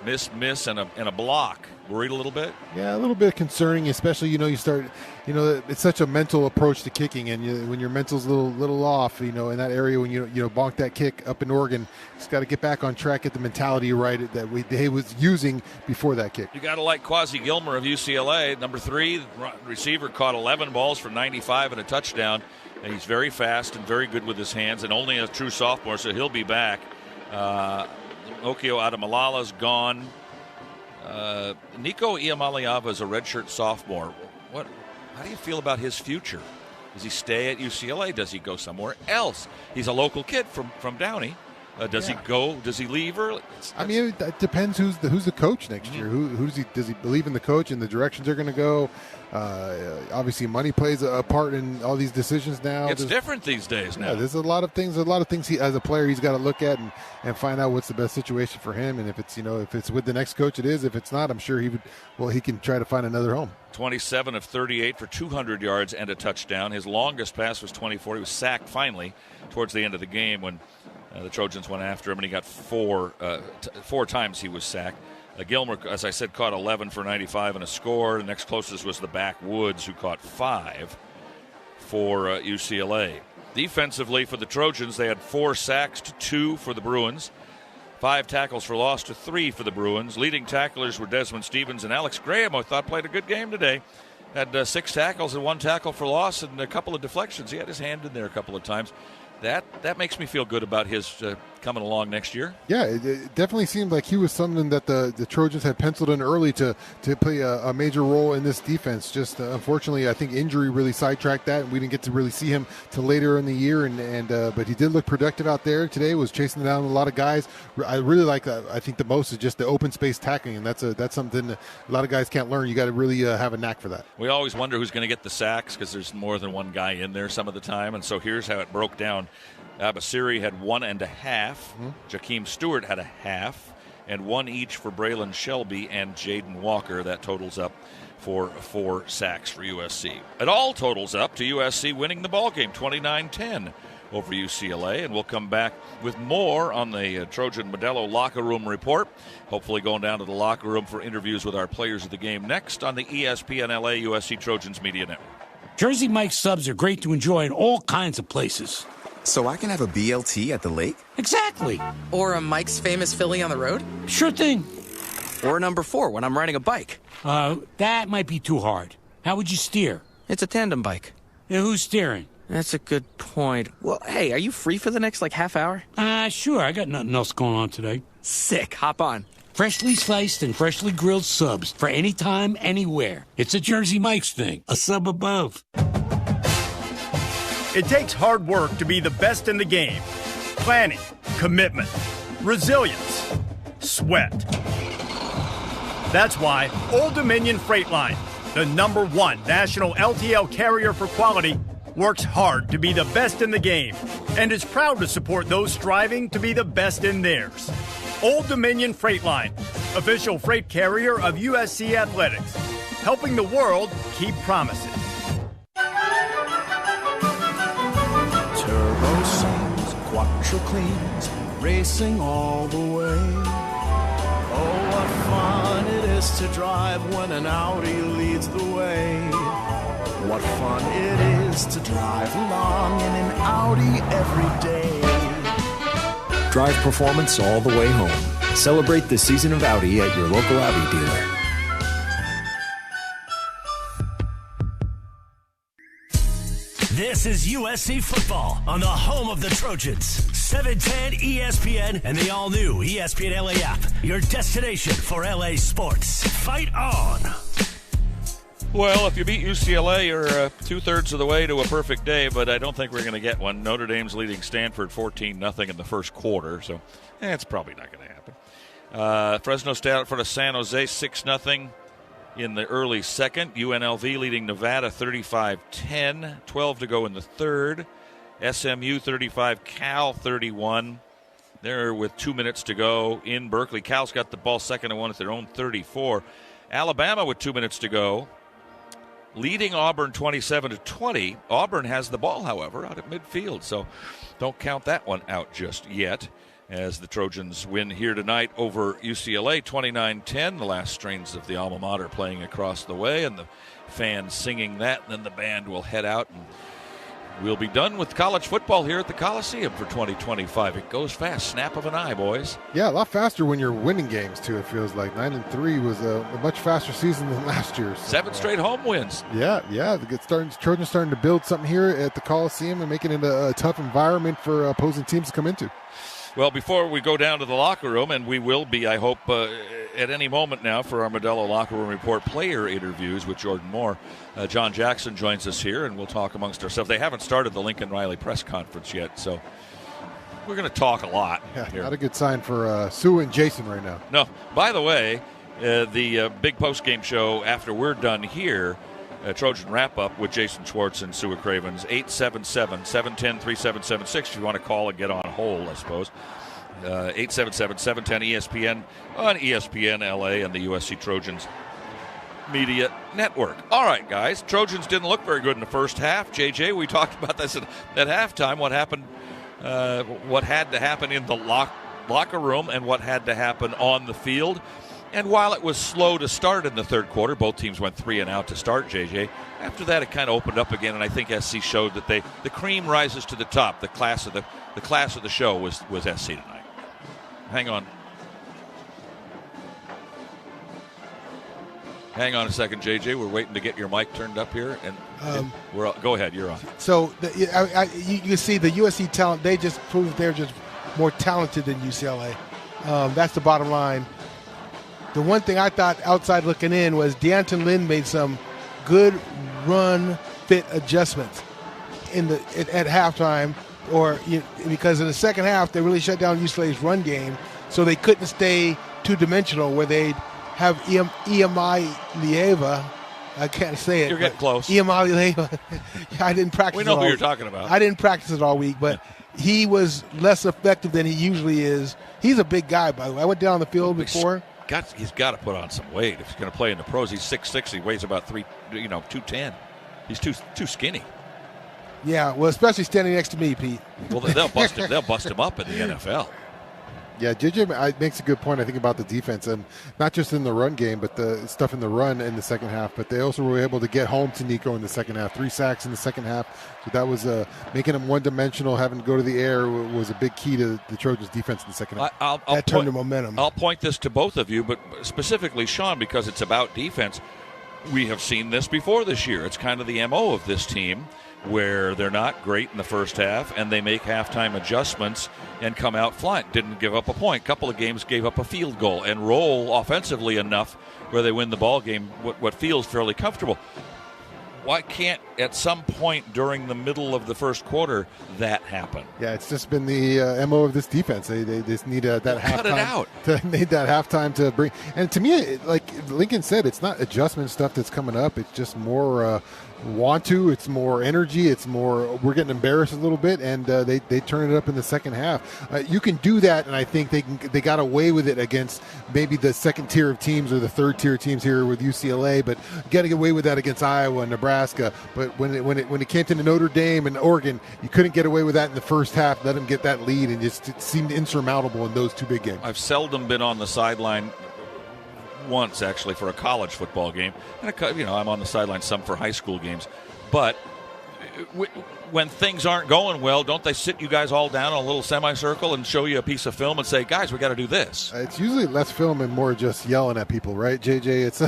Miss, and a block. Worried a little bit? Yeah, a little bit concerning, especially, it's such a mental approach to kicking, and when your mental's a little off, in that area when you bonk that kick up in Oregon, just got to get back on track, get the mentality right that he was using before that kick. You got to like Quasi Gilmer of UCLA, number 3, receiver, caught 11 balls for 95 and a touchdown, and he's very fast and very good with his hands, and only a true sophomore, so he'll be back. Okio Adamalala's gone. Nico Iamaleava is a redshirt sophomore. How do you feel about his future? Does he stay at UCLA? Does he go somewhere else? He's a local kid from Downey. Does he go? Does he leave early? It depends who's the coach next year. Does he believe in the coach and the directions they're going to go? Obviously, money plays a part in all these decisions now. It's different these days now. Yeah, there's a lot of things. As a player, he's got to look at and find out what's the best situation for him. And if it's with the next coach, it is. If it's not, I'm sure he can try to find another home. 27 of 38 for 200 yards and a touchdown. His longest pass was 24. He was sacked finally towards the end of the game when The Trojans went after him, and he got four times he was sacked. Gilmer, as I said, caught 11 for 95 and a score. The next closest was the backwoods, who caught 5 for UCLA. Defensively for the Trojans, they had 4 sacks to 2 for the Bruins, 5 tackles for loss to 3 for the Bruins. Leading tacklers were Desmond Stevens and Alex Graham, I thought played a good game today. Had 6 tackles and 1 tackle for loss and a couple of deflections. He had his hand in there a couple of times. That makes me feel good about his coming along next year. Yeah, it definitely seemed like he was something that the Trojans had penciled in early to play a major role in this defense. Just unfortunately, I think injury really sidetracked that, and we didn't get to really see him till later in the year. But he did look productive out there today. Was chasing down a lot of guys. I really like that. I think the most is just the open space tackling, and that's something that a lot of guys can't learn. You got to really have a knack for that. We always wonder who's going to get the sacks because there's more than one guy in there some of the time, and so here's how it broke down. Abasiri had 1.5. Jakeem Stewart had 0.5, and 1 each for Braylon Shelby and Jaden Walker. That totals up for 4 sacks for USC. It all totals up to USC winning the ballgame 29-10 over UCLA, and we'll come back with more on the Trojan Modelo locker room report. Hopefully going down to the locker room for interviews with our players of the game next on the ESPN LA USC Trojans Media Network. Jersey Mike's subs are great to enjoy in all kinds of places. So I can have a BLT at the lake? Exactly. Or a Mike's Famous Philly on the road? Sure thing. Or a number 4 when I'm riding a bike. That might be too hard. How would you steer? It's a tandem bike. Yeah, who's steering? That's a good point. Well, hey, are you free for the next, half hour? Sure. I got nothing else going on today. Sick. Hop on. Freshly sliced and freshly grilled subs for any time, anywhere. It's a Jersey Mike's thing. A sub above. It takes hard work to be the best in the game. Planning, commitment, resilience, sweat. That's why Old Dominion Freight Line, the #1 national LTL carrier for quality, works hard to be the best in the game and is proud to support those striving to be the best in theirs. Old Dominion Freight Line, official freight carrier of USC Athletics, helping the world keep promises. Turbo songs, quattro cleans, racing all the way. Oh, what fun it is to drive when an Audi leads the way. What fun it is to drive along in an Audi every day. Drive performance all the way home. Celebrate the season of Audi at your local Audi dealer. This is USC football on the home of the Trojans. 710 ESPN and the all-new ESPN LA app. Your destination for LA sports. Fight on! Well, if you beat UCLA, you're 2/3 of the way to a perfect day, but I don't think we're going to get one. Notre Dame's leading Stanford 14-0 in the first quarter, so it's probably not going to happen. Fresno State out in front of San Jose 6-0 in the early second. UNLV leading Nevada 35-10, 12 to go in the third. SMU 35, Cal 31. There with 2 minutes to go in Berkeley. Cal's got the ball second and 1 at their own 34. Alabama with 2 minutes to go, leading Auburn 27-20. Auburn has the ball, however, out at midfield, so don't count that one out just yet, as the Trojans win here tonight over UCLA 29-10. The last strains of the alma mater playing across the way, and the fans singing that, and then the band will head out, and we'll be done with college football here at the Coliseum for 2025. It goes fast, snap of an eye, boys. Yeah, a lot faster when you're winning games, too, it feels like. 9-3 was a much faster season than last year. So, 7 straight home wins. Yeah. Trojans starting to build something here at the Coliseum and making it a tough environment for opposing teams to come into. Well, before we go down to the locker room, and we will be, I hope, at any moment now for our Modelo Locker Room Report player interviews with Jordan Moore, John Jackson joins us here, and we'll talk amongst ourselves. They haven't started the Lincoln Riley press conference yet, so we're going to talk a lot. Yeah, here. Not a good sign for Sue and Jason right now. No. By the way, the big post-game show after we're done here, Trojan wrap-up with Jason Schwartz and Sue Cravens, 877-710-3776 if you want to call and get on hold, I suppose. 877-710-ESPN on ESPN LA and the USC Trojans Media Network. All right, guys, Trojans didn't look very good in the first half. JJ, we talked about this at halftime. What happened what had to happen in the locker room and what had to happen on the field. And while it was slow to start in the third quarter, both teams went 3 and out to start, JJ. After that, it kind of opened up again, and I think SC showed that the cream rises to the top. The class of the show was SC tonight. Hang on a second, JJ. We're waiting to get your mic turned up here, and go ahead. You're on. So you can see the USC talent. They just proved they're just more talented than UCLA. That's the bottom line. The one thing I thought outside looking in was Deanton Lynn made some good run fit adjustments at halftime, because in the second half they really shut down UCLA's run game, so they couldn't stay two-dimensional where they'd have EMI Lieva. I can't say it. You're getting close. EMI Lieva. I didn't practice. We know who you're talking about. I didn't practice it all week, but he was less effective than he usually is. He's a big guy, by the way. I went down the field before. He's got to put on some weight if he's going to play in the pros. He's 6'6". He weighs about 210. He's too skinny. Yeah, well, especially standing next to me, Pete. Well, they'll bust him. They'll bust him up in the NFL. Yeah, JJ makes a good point, I think, about the defense, and not just in the run game, but the stuff in the run in the second half. But they also were able to get home to Nico in the second half. 3 sacks in the second half. So that was making him one-dimensional, having to go to the air was a big key to the Trojans' defense in the second half. That turned to momentum. I'll point this to both of you, but specifically Shaun, because it's about defense. We have seen this before this year. It's kind of the MO of this team, where they're not great in the first half and they make halftime adjustments and come out flying. Didn't give up a point. Couple of games gave up a field goal and roll offensively enough where they win the ball game, what feels fairly comfortable. Why can't, at some point during the middle of the first quarter, that happen? Yeah, it's just been the MO of this defense. They just need that halftime. Cut it out. Need that halftime to bring. And to me, like Lincoln said, it's not adjustment stuff that's coming up. It's just more it's more energy. It's more we're getting embarrassed a little bit, and they turn it up in the second half. You can do that, and I think they got away with it against maybe the second tier of teams or the third tier teams here with UCLA, but getting away with that against Iowa and Nebraska. But when it came to Notre Dame and Oregon, you couldn't get away with that in the first half. Let them get that lead, and it seemed insurmountable in those 2 big games. I've seldom been on the sideline. Once, actually, for a college football game. And, I'm on the sideline some for high school games. But when things aren't going well, don't they sit you guys all down on a little semicircle and show you a piece of film and say, guys, we got to do this? It's usually less film and more just yelling at people, right, JJ? It's.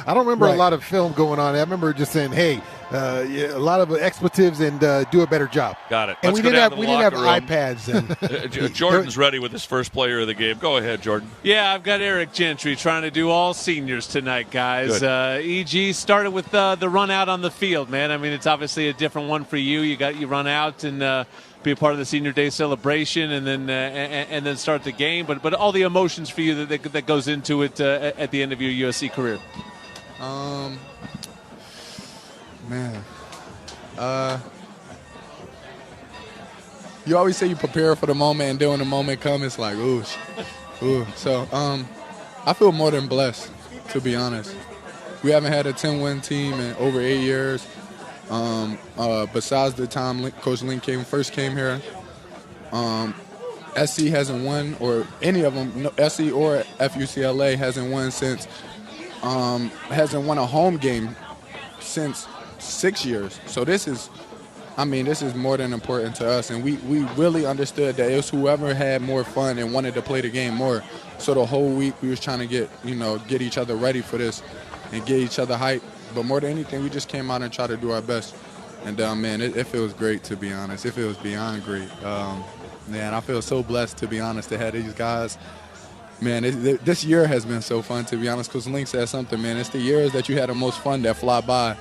I don't remember a lot of film going on. I remember just saying, hey, a lot of expletives and do a better job. Got it. And we didn't have iPads then. Jordan's ready with his first player of the game. Go ahead, Jordan. Yeah, I've got Eric Gentry trying to do all seniors tonight, guys. EG started with the run out on the field, man. I mean, it's obviously a different one for you. You run out and be a part of the senior day celebration, and then start the game. But all the emotions for you that goes into it at the end of your USC career. Man, you always say you prepare for the moment, and then when the moment comes, it's like, ooh. So, I feel more than blessed, to be honest. We haven't had a 10-win team in over 8 years. Besides the time Coach Link first came here, SC hasn't won, or any of them, SC or FUCLA hasn't won hasn't won a home game since 6 years. So this is more than important to us, and we really understood that it was whoever had more fun and wanted to play the game more. So the whole week we was trying to get each other ready for this and get each other hyped. But more than anything, we just came out and tried to do our best. And, man, it feels great, to be honest. It feels beyond great. Man, I feel so blessed, to be honest, to have these guys. Man, this year has been so fun, to be honest, because Link said something, man. It's the years that you had the most fun that fly by.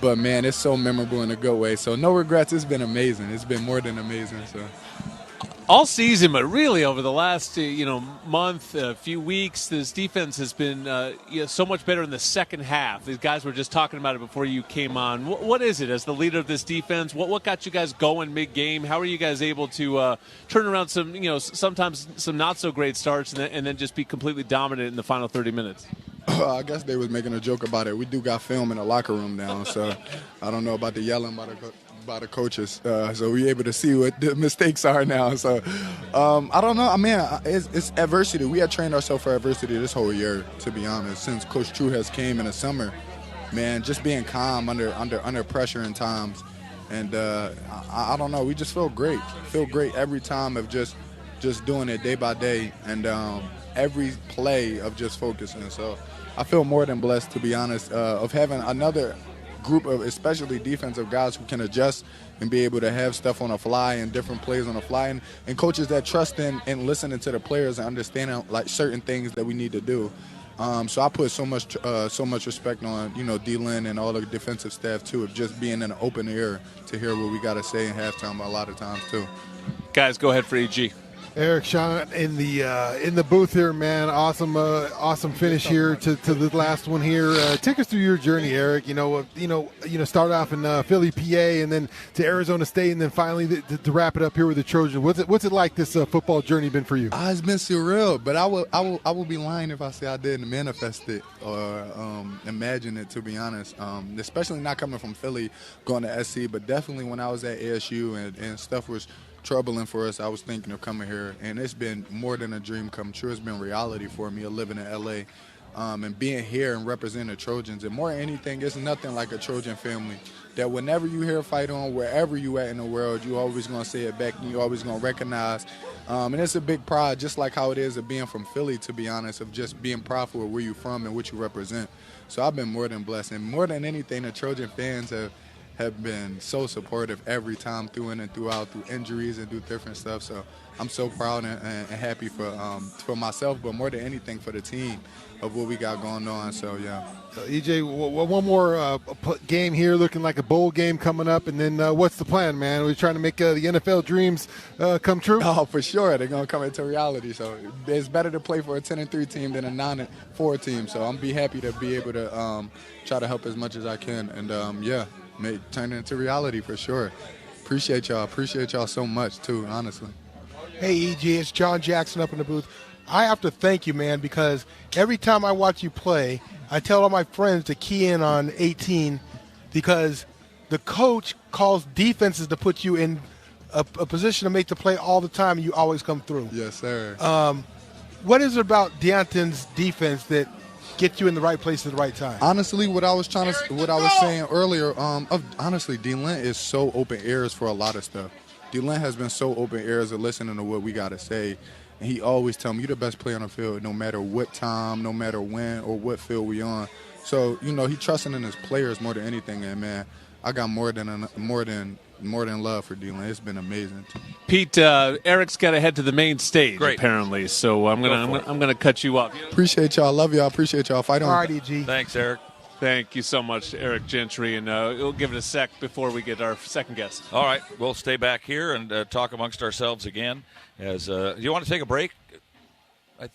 But, man, it's so memorable in a good way. So no regrets. It's been amazing. It's been more than amazing. So. All season, but really over the last month, few weeks, this defense has been so much better in the second half. These guys were just talking about it before you came on. What is it as the leader of this defense? What got you guys going mid-game? How are you guys able to turn around some, sometimes some not so great starts and then just be completely dominant in the final 30 minutes? I guess they was making a joke about it. We do got film in the locker room now, so I don't know about the yelling by the by the coaches, so we're able to see what the mistakes are now. So I don't know. I mean, it's adversity. We had trained ourselves for adversity this whole year, to be honest. Since Coach True has came in the summer, man, just being calm under pressure in times, and I don't know. We just feel great. Feel great every time of just doing it day by day, and every play of just focusing. So I feel more than blessed, to be honest, of having another group of especially defensive guys who can adjust and be able to have stuff on the fly and different plays on the fly, and coaches that trust in listening to the players and understanding like certain things that we need to do. So I put so much respect on, D-Lin and all the defensive staff too, of just being in an open ear to hear what we got to say in halftime a lot of times too. Guys, go ahead for EG. Eric, Shaun, in the booth here, man. Awesome finish here to the last one here. Take us through your journey, Eric. Start off in Philly, PA, and then to Arizona State, and then finally to wrap it up here with the Trojans. What's it like, this football journey been for you? It's been surreal, but I will be lying if I say I didn't manifest it or imagine it, to be honest. Especially not coming from Philly, going to SC, but definitely when I was at ASU and stuff was troubling for us, I was thinking of coming here, and it's been more than a dream come true. It's been reality for me of living in LA, and being here and representing the Trojans. And more than anything, it's nothing like a Trojan family that whenever you hear a fight on, wherever you at in the world, you always going to say it back and you always going to recognize. And it's a big pride, just like how it is of being from Philly, to be honest, of just being proud for where you're from and what you represent. So I've been more than blessed. And more than anything, the Trojan fans have been so supportive every time through in and throughout, through injuries and through different stuff. So I'm so proud and happy for myself, but more than anything for the team of what we got going on. So, yeah. EJ, one more game here, looking like a bowl game coming up, and then what's the plan, man? Are we trying to make the NFL dreams come true? Oh, for sure. They're going to come into reality. So it's better to play for a 10-3 team than a 9-4 team. So I'm happy to be able to try to help as much as I can. And, turn it into reality for sure. Appreciate y'all so much too, honestly. Hey EG, it's John Jackson up in the booth. I have to thank you, man, because every time I watch you play, I tell all my friends to key in on 18 because the coach calls defenses to put you in a position to make the play all the time, and you always come through. Yes, sir. What is it about Deonton's defense that get you in the right place at the right time? Honestly, what I was saying earlier, honestly, D-Lin is so open ears for a lot of stuff. D-Lin has been so open ears of listening to what we got to say. And he always tell me, you're the best player on the field, no matter what time, no matter when or what field we on. So, he trusting in his players more than anything. And, man, I got more than love for D-Lin. It's been amazing. Pete, Eric's got to head to the main stage, apparently. So I'm gonna cut you off. Appreciate y'all. Love y'all. Appreciate y'all. Fight on. All right, EG. Thanks, Eric. Thank you so much, Eric Gentry. And we'll give it a sec before we get our second guest. All right. We'll stay back here and talk amongst ourselves again. You want to take a break?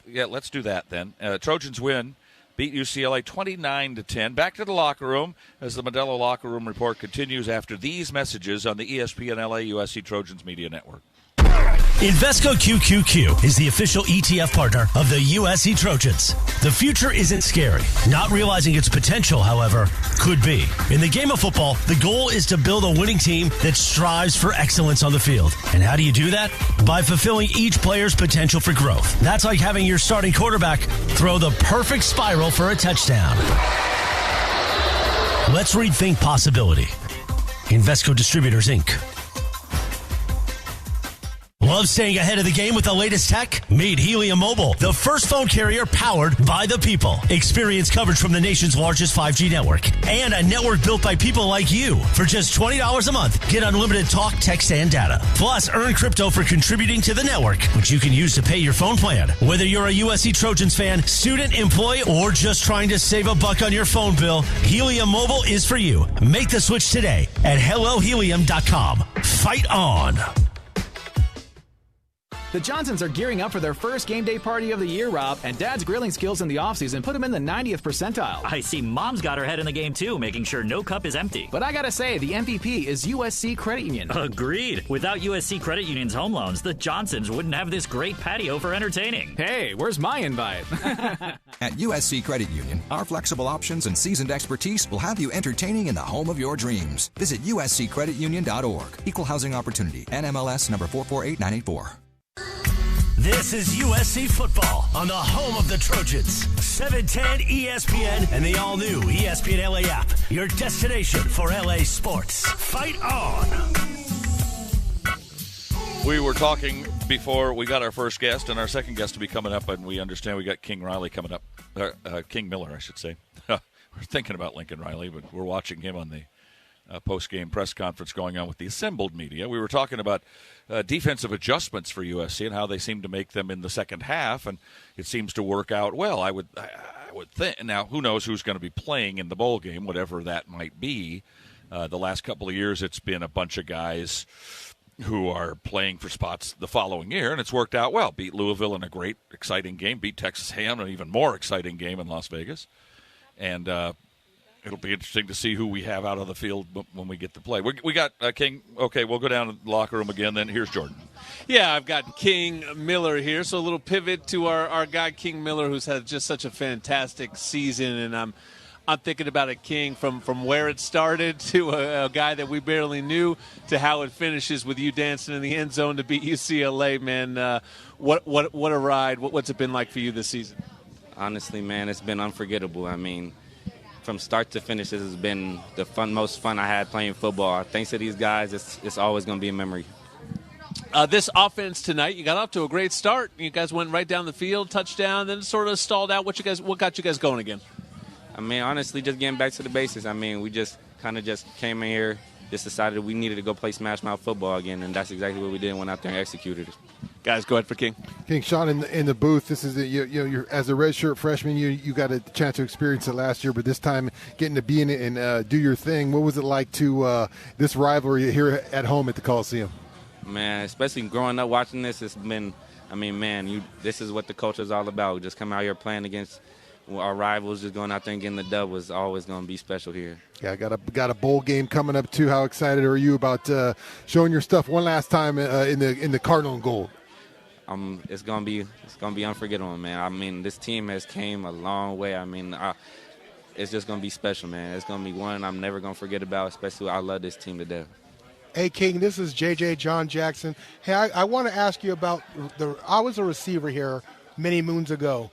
Yeah, let's do that then. Trojans win. Beat UCLA 29-10. Back to the locker room as the Modelo Locker Room Report continues after these messages on the ESPN LA USC Trojans Media Network. Invesco QQQ is the official ETF partner of the USC Trojans. The future isn't scary. Not realizing its potential, however, could be. In the game of football, the goal is to build a winning team that strives for excellence on the field. And how do you do that? By fulfilling each player's potential for growth. That's like having your starting quarterback throw the perfect spiral for a touchdown. Let's rethink possibility. Invesco Distributors, Inc. Love staying ahead of the game with the latest tech? Meet Helium Mobile, the first phone carrier powered by the people. Experience coverage from the nation's largest 5G network and a network built by people like you. For just $20 a month, get unlimited talk, text, and data. Plus, earn crypto for contributing to the network, which you can use to pay your phone plan. Whether you're a USC Trojans fan, student, employee, or just trying to save a buck on your phone bill, Helium Mobile is for you. Make the switch today at HelloHelium.com. Fight on. The Johnsons are gearing up for their first game day party of the year, Rob, and Dad's grilling skills in the offseason put him in the 90th percentile. I see Mom's got her head in the game, too, making sure no cup is empty. But I gotta say, the MVP is USC Credit Union. Agreed. Without USC Credit Union's home loans, the Johnsons wouldn't have this great patio for entertaining. Hey, where's my invite? At USC Credit Union, our flexible options and seasoned expertise will have you entertaining in the home of your dreams. Visit usccreditunion.org. Equal housing opportunity. NMLS number 448984. This is USC football on the home of the Trojans. 710 ESPN and the all-new ESPN LA app. Your destination for LA sports. Fight on! We were talking before we got our first guest, and our second guest to be coming up, and we understand we got King Riley coming up. King Miller, I should say. We're thinking about Lincoln Riley, but we're watching him on the post-game press conference going on with the assembled media. We were talking about defensive adjustments for USC and how they seem to make them in the second half, and it seems to work out well. I would think. Now, who knows who's going to be playing in the bowl game, whatever that might be. The last couple of years, it's been a bunch of guys who are playing for spots the following year, and it's worked out well. Beat Louisville in a great, exciting game. Beat Texas A&M in an even more exciting game in Las Vegas. And it'll be interesting to see who we have out of the field when we get to play. We got King. Okay, we'll go down to the locker room again. Then here's Jordan. Yeah, I've got King Miller here. So a little pivot to our guy King Miller, who's had just such a fantastic season, and I'm thinking about a King from where it started to a guy that we barely knew to how it finishes with you dancing in the end zone to beat UCLA. Man, what a ride! What's it been like for you this season? Honestly, man, it's been unforgettable. I mean, from start to finish, this has been the most fun I had playing football. Thanks to these guys, it's always going to be a memory. This offense tonight, you got off to a great start. You guys went right down the field, touchdown, then sort of stalled out. What got you guys going again? I mean, honestly, just getting back to the basics. I mean, we just kind of just came in here, just decided we needed to go play smash mouth football again, and that's exactly what we did. Went out there and executed it. Guys, go ahead for King. King, Shaun, in the booth, this is you're as a redshirt freshman, you got a chance to experience it last year, but this time getting to be in it and do your thing. What was it like to this rivalry here at home at the Coliseum? Man, especially growing up watching this, it's been, I mean, man, this is what the culture is all about. Just come out here playing against our rivals, just going out there and getting the dub was always going to be special here. Yeah, got a bowl game coming up too. How excited are you about showing your stuff one last time in the Cardinal and Gold? It's gonna be unforgettable, man. I mean, this team has came a long way. I mean, it's just gonna be special, man. It's gonna be one I'm never gonna forget about. Especially, I love this team to death. Hey, King, this is JJ John Jackson. Hey, I want to ask you about I was a receiver here many moons ago.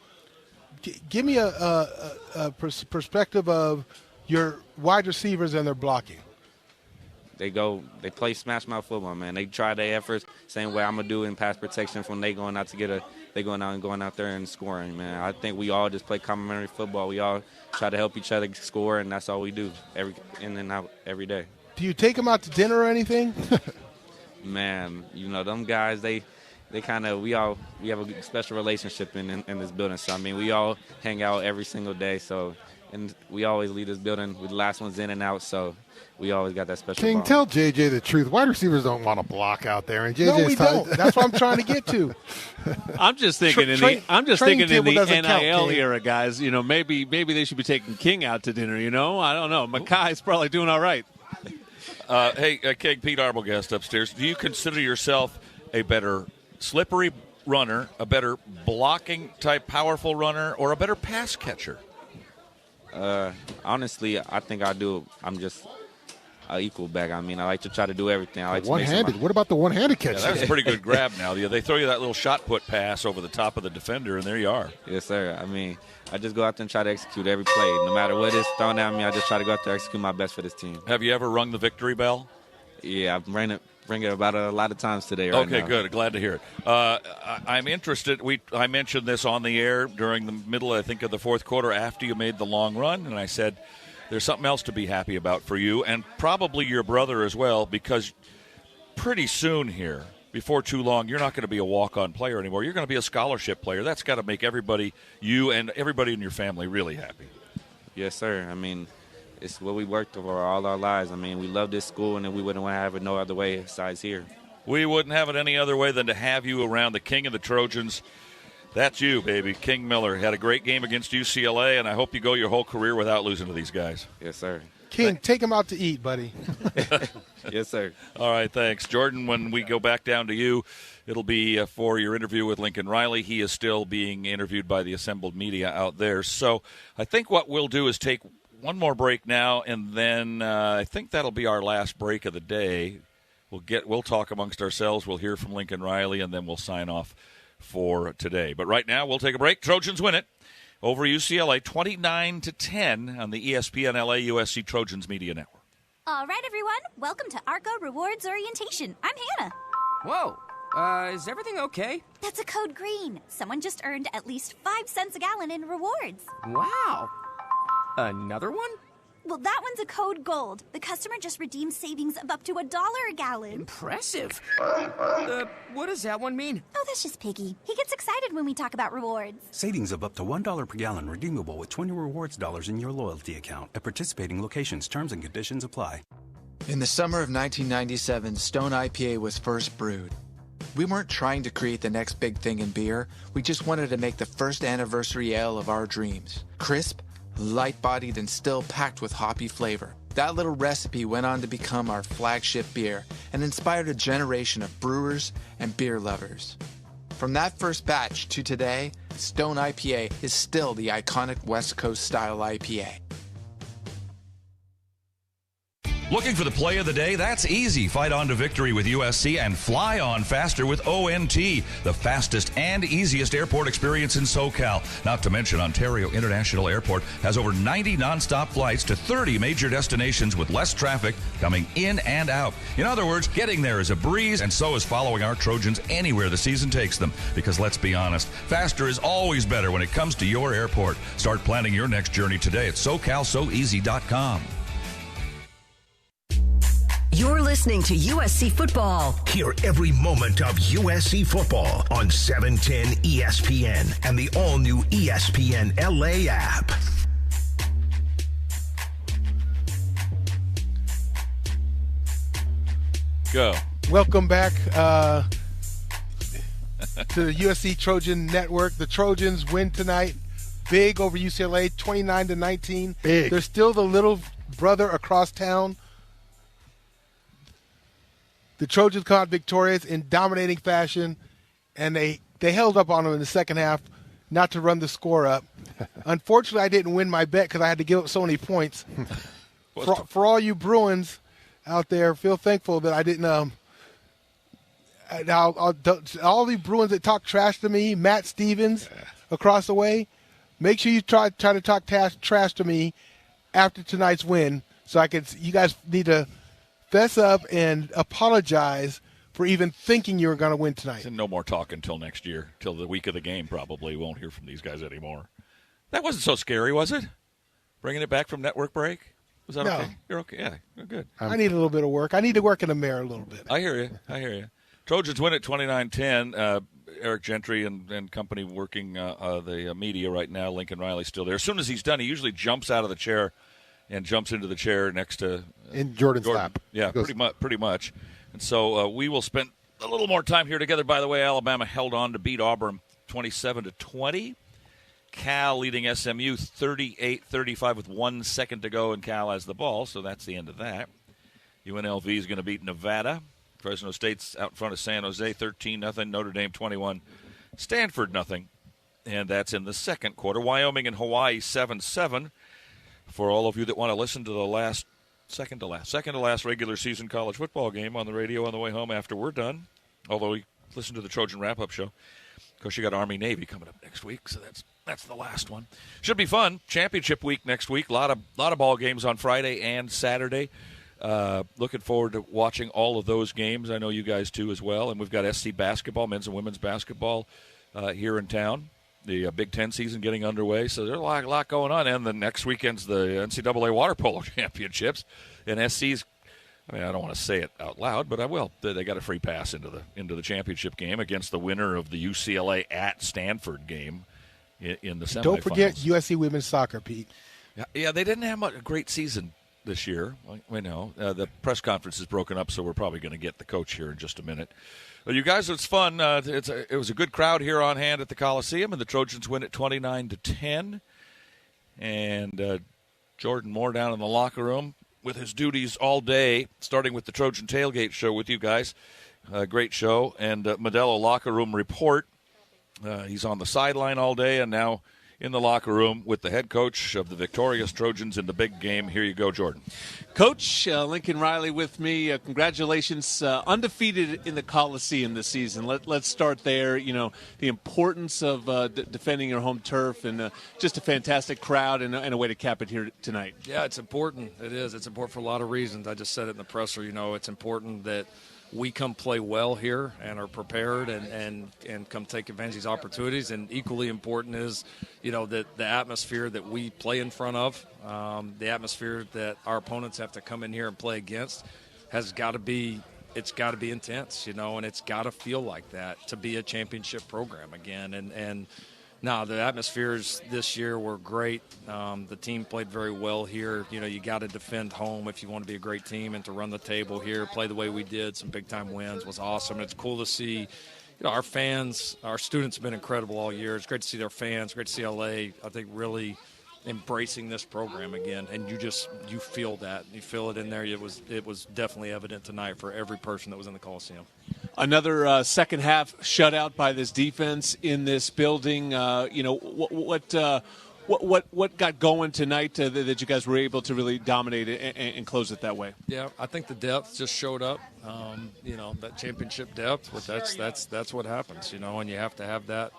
Give me a perspective of your wide receivers and their blocking. They play smash mouth football, man. They try their efforts, same way I'm gonna do in pass protection from they going out there and scoring, man. I think we all just play complementary football. We all try to help each other score, and that's all we do in and out every day. Do you take them out to dinner or anything? Man, them guys, they kind of we have a special relationship in this building. So I mean, we all hang out every single day. So, and we always leave this building with the last ones in and out. So we always got that special King, bond. tell JJ the truth. Wide receivers don't want to block out there, and JJ's no, we don't. That's what I'm trying to get to. I'm just thinking in the NIL era, guys. Maybe they should be taking King out to dinner. I don't know. Makai's probably doing all right. Hey, King, Pete Arbogast upstairs. Do you consider yourself a better slippery runner, a better blocking type powerful runner, or a better pass catcher? Honestly, I think I do. I'm just an equal back. I mean, I like to try to do everything. I like one-handed. What about the one-handed catch? Yeah, that's a pretty good grab now. They throw you that little shot put pass over the top of the defender, and there you are. Yes, sir. I mean, I just go out there and try to execute every play. No matter what is thrown at me, I just try to go out there and execute my best for this team. Have you ever rung the victory bell? Yeah, I've ring it about a lot of times today. Okay, now. Good. Glad to hear it. I'm interested. I mentioned this on the air during the middle, I think, of the fourth quarter after you made the long run, and I said there's something else to be happy about for you and probably your brother as well, because pretty soon here, before too long, you're not going to be a walk-on player anymore. You're going to be a scholarship player. That's got to make everybody, you and everybody in your family, really happy. Yes, sir. I mean, it's what we worked for all our lives. I mean, we love this school, and we wouldn't want to have it no other way besides here. We wouldn't have it any other way than to have you around, the king of the Trojans. That's you, baby. King Miller had a great game against UCLA, and I hope you go your whole career without losing to these guys. Yes, sir. King, take him out to eat, buddy. Yes, sir. All right, thanks. Jordan, when we go back down to you, it'll be for your interview with Lincoln Riley. He is still being interviewed by the assembled media out there. So I think what we'll do is take one more break now, and then I think that'll be our last break of the day. We'll talk amongst ourselves. We'll hear from Lincoln Riley, and then we'll sign off for today. But right now, we'll take a break. Trojans win it over UCLA 29-10 on the ESPN LA USC Trojans Media Network. All right, everyone. Welcome to ARCO Rewards Orientation. I'm Hannah. Whoa. Is everything okay? That's a code green. Someone just earned at least 5 cents a gallon in rewards. Wow. Another one? Well, that one's a code gold. The customer just redeemed savings of up to $1 a gallon. Impressive. What does that one mean? Oh, that's just Piggy. He gets excited when we talk about rewards. Savings of up to $1 per gallon redeemable with 20 rewards dollars in your loyalty account. At participating locations, terms and conditions apply. In the summer of 1997, Stone IPA was first brewed. We weren't trying to create the next big thing in beer. We just wanted to make the first anniversary ale of our dreams. Crisp, light-bodied, and still packed with hoppy flavor. That little recipe went on to become our flagship beer and inspired a generation of brewers and beer lovers. From that first batch to today, Stone IPA is still the iconic West Coast style IPA. Looking for the play of the day? That's easy. Fight on to victory with USC and fly on faster with ONT, the fastest and easiest airport experience in SoCal. Not to mention, Ontario International Airport has over 90 nonstop flights to 30 major destinations with less traffic coming in and out. In other words, getting there is a breeze, and so is following our Trojans anywhere the season takes them. Because let's be honest, faster is always better when it comes to your airport. Start planning your next journey today at SoCalSoEasy.com. You're listening to USC Football. Hear every moment of USC football on 710 ESPN and the all-new ESPN LA app. Go. Welcome back to the USC Trojan Network. The Trojans win tonight, big over UCLA, 29-19. Big. They're still the little brother across town. The Trojans come out victorious in dominating fashion, and they held up on them in the second half not to run the score up. Unfortunately, I didn't win my bet because I had to give up so many points. For all you Bruins out there, feel thankful that I didn't all the Bruins that talk trash to me, Matt Stevens across the way, make sure you try to talk trash to me after tonight's win so you guys need to fess up and apologize for even thinking you were going to win tonight. And no more talk until next year, till the week of the game probably. Won't hear from these guys anymore. That wasn't so scary, was it? Bringing it back from network break? Was that okay? You're okay? Yeah, you're good. I need a little bit of work. I need to work in the mirror a little bit. I hear you. Trojans win at 29-10. Eric Gentry and company working the media right now. Lincoln Riley's still there. As soon as he's done, he usually jumps out of the chair and jumps into the chair next to in Jordan's lap. Yeah, pretty much. And so we will spend a little more time here together. By the way, Alabama held on to beat Auburn 27-20. Cal leading SMU 38-35 with 1 second to go, and Cal has the ball, so that's the end of that. UNLV is going to beat Nevada. Fresno State's out in front of San Jose 13-0. Notre Dame 21. Stanford 0. And that's in the second quarter. Wyoming and Hawaii 7-7. For all of you that want to listen to the second to last regular season college football game on the radio on the way home after we're done, although we listen to the Trojan wrap-up show. Of course, you got Army-Navy coming up next week, so that's the last one. Should be fun. Championship week next week. A lot of ball games on Friday and Saturday. Looking forward to watching all of those games. I know you guys too as well. And we've got SC basketball, men's and women's basketball here in town. The Big Ten season getting underway, so there's a lot going on. And the next weekend's the NCAA Water Polo Championships. And SC's, I don't want to say it out loud, but I will. They got a free pass into the championship game against the winner of the UCLA at Stanford game in the semifinals. Don't forget USC women's soccer, Pete. Yeah, they didn't have a great season this year. We know the press conference is broken up, so we're probably going to get the coach here in just a minute. But you guys, it's fun. It was a good crowd here on hand at the Coliseum, and the Trojans win at 29-10. And Jordan Moore down in the locker room with his duties all day, starting with the Trojan Tailgate show with you guys. Great show. And Modelo locker room report. He's on the sideline all day and now in the locker room with the head coach of the victorious Trojans in the big game. Here you go, Jordan. Coach, Lincoln Riley with me. Congratulations. Undefeated in the Coliseum this season. Let's start there. You know, the importance of defending your home turf and just a fantastic crowd and a way to cap it here tonight. Yeah, it's important. It is. It's important for a lot of reasons. I just said it in the presser. You know, it's important that we come play well here and are prepared and come take advantage of these opportunities. And equally important is, you know, that the atmosphere that we play in front of, the atmosphere that our opponents have to come in here and play against has got to be – it's got to be intense, you know, and it's got to feel like that to be a championship program again. And no, the atmospheres this year were great. The team played very well here. You know, you got to defend home if you want to be a great team, and to run the table here, play the way we did, some big-time wins was awesome. It's cool to see, you know, our fans, our students have been incredible all year. It's great to see their fans, great to see LA, I think, really embracing this program again. And you feel that. You feel it in there. It was definitely evident tonight for every person that was in the Coliseum. Another second half shutout by this defense in this building. You know, what got going tonight that you guys were able to really dominate it and close it that way? Yeah, I think the depth just showed up. You know, that championship depth. But that's what happens. You know, and you have to have that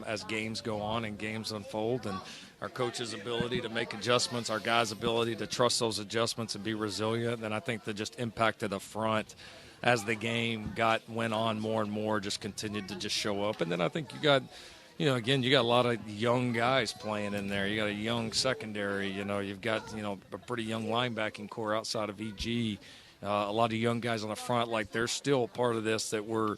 as games go on and games unfold. And our coach's ability to make adjustments, our guys' ability to trust those adjustments and be resilient. And I think that just impacted the front as the game went on more and more, just continued to just show up. And then I think you got a lot of young guys playing in there. You got a young secondary. You know, you've got, you know, a pretty young linebacking core outside of EG. A lot of young guys on the front. Like, they're still part of this that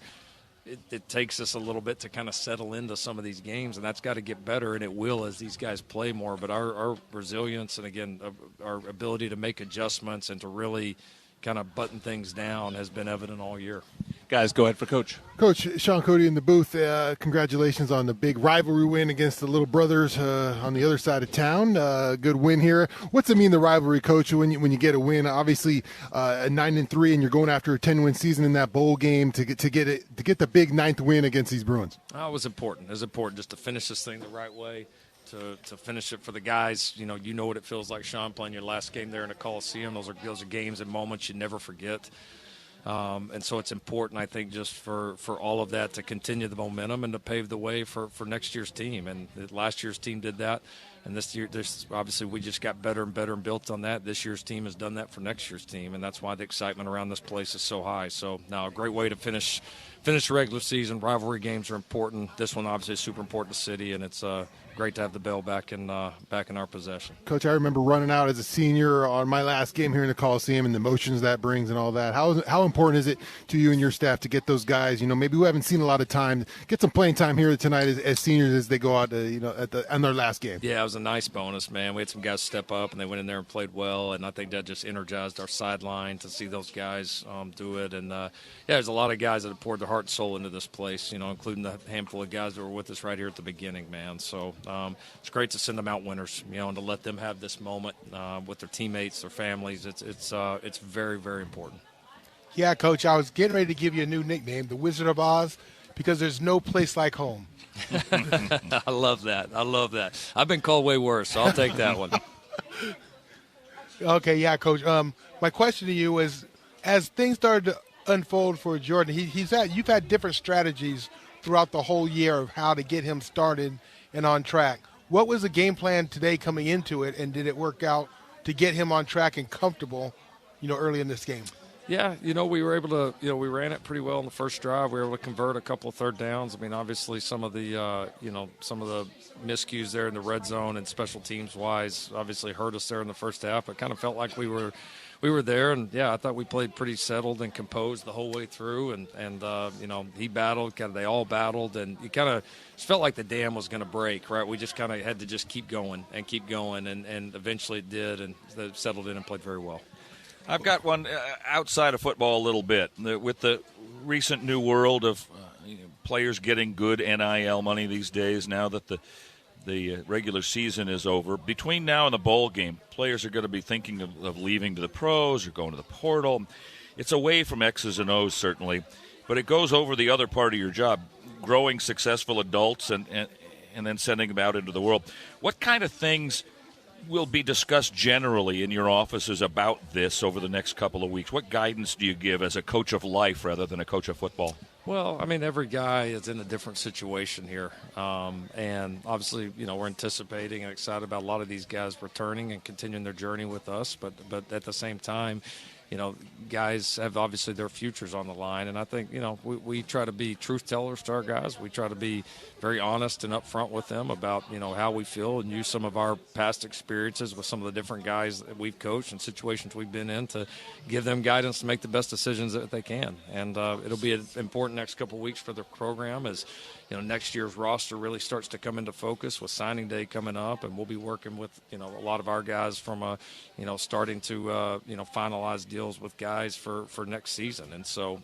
it takes us a little bit to kind of settle into some of these games, and that's got to get better, and it will as these guys play more. But our resilience and, again, our ability to make adjustments and to really kind of button things down has been evident all year. Guys, go ahead for Coach. Coach, Shaun, Cody in the booth. Congratulations on the big rivalry win against the Little Brothers on the other side of town. Good win here. What's it mean, the rivalry, Coach, when you get a win? Obviously, a 9-3, and you're going after a 10-win season in that bowl game to get the big 9th win against these Bruins. It was important. It was important just to finish this thing the right way. To finish it for the guys. You know what it feels like, Shaun, playing your last game there in the Coliseum. Those are games and moments you never forget. And so it's important, I think, just for all of that to continue the momentum and to pave the way for next year's team. And last year's team did that. And this year, obviously, we just got better and better and built on that. This year's team has done that for next year's team, and that's why the excitement around this place is so high. So now a great way to finish the regular season. Rivalry games are important. This one obviously is super important to City, and it's great to have the bell back in our possession. Coach, I remember running out as a senior on my last game here in the Coliseum and the emotions that brings and all that. How important is it to you and your staff to get those guys, you know, maybe who haven't seen a lot of time, get some playing time here tonight as seniors as they go out, on their last game? Yeah, it was a nice bonus, man. We had some guys step up, and they went in there and played well, and I think that just energized our sideline to see those guys do it. And, there's a lot of guys that have poured their heart and soul into this place, you know, including the handful of guys that were with us right here at the beginning, man. So it's great to send them out winners, you know, and to let them have this moment with their teammates, their families. It's very, very important. Yeah, Coach, I was getting ready to give you a new nickname, the Wizard of Oz, because there's no place like home. I love that. I've been called way worse, so I'll take that one. Okay, yeah, Coach. My question to you is, as things started to unfold for Jordan, you've had different strategies throughout the whole year of how to get him started and on track. What was the game plan today coming into it, and did it work out to get him on track and comfortable, you know, early in this game? Yeah, you know, we were able to, you know, we ran it pretty well in the first drive. We were able to convert a couple of third downs. I mean, obviously some of the, some of the miscues there in the red zone and special teams wise obviously hurt us there in the first half. It kind of felt like we were We were there, and, I thought we played pretty settled and composed the whole way through. And he battled, they all battled, and you kind of felt like the dam was going to break, right? We just kind of had to just keep going, and eventually it did, and they settled in and played very well. I've got one outside of football a little bit. With the recent new world of players getting good NIL money these days, now that the regular season is over, between now and the bowl game, players are going to be thinking of leaving to the pros or going to the portal. It's away from X's and O's, certainly, but it goes over the other part of your job, growing successful adults and then sending them out into the world. What kind of things will be discussed generally in your offices about this over the next couple of weeks? What guidance do you give as a coach of life rather than a coach of football? Well, I mean, every guy is in a different situation here. And obviously, we're anticipating and excited about a lot of these guys returning and continuing their journey with us. But at the same time, guys have obviously their futures on the line. And I think, we try to be truth tellers to our guys. We try to be very honest and upfront with them about, how we feel and use some of our past experiences with some of the different guys that we've coached and situations we've been in to give them guidance to make the best decisions that they can. And it'll be an important next couple of weeks for the program as, next year's roster really starts to come into focus with signing day coming up. And we'll be working with, a lot of our guys from, starting to, finalize deals with guys for next season. And so,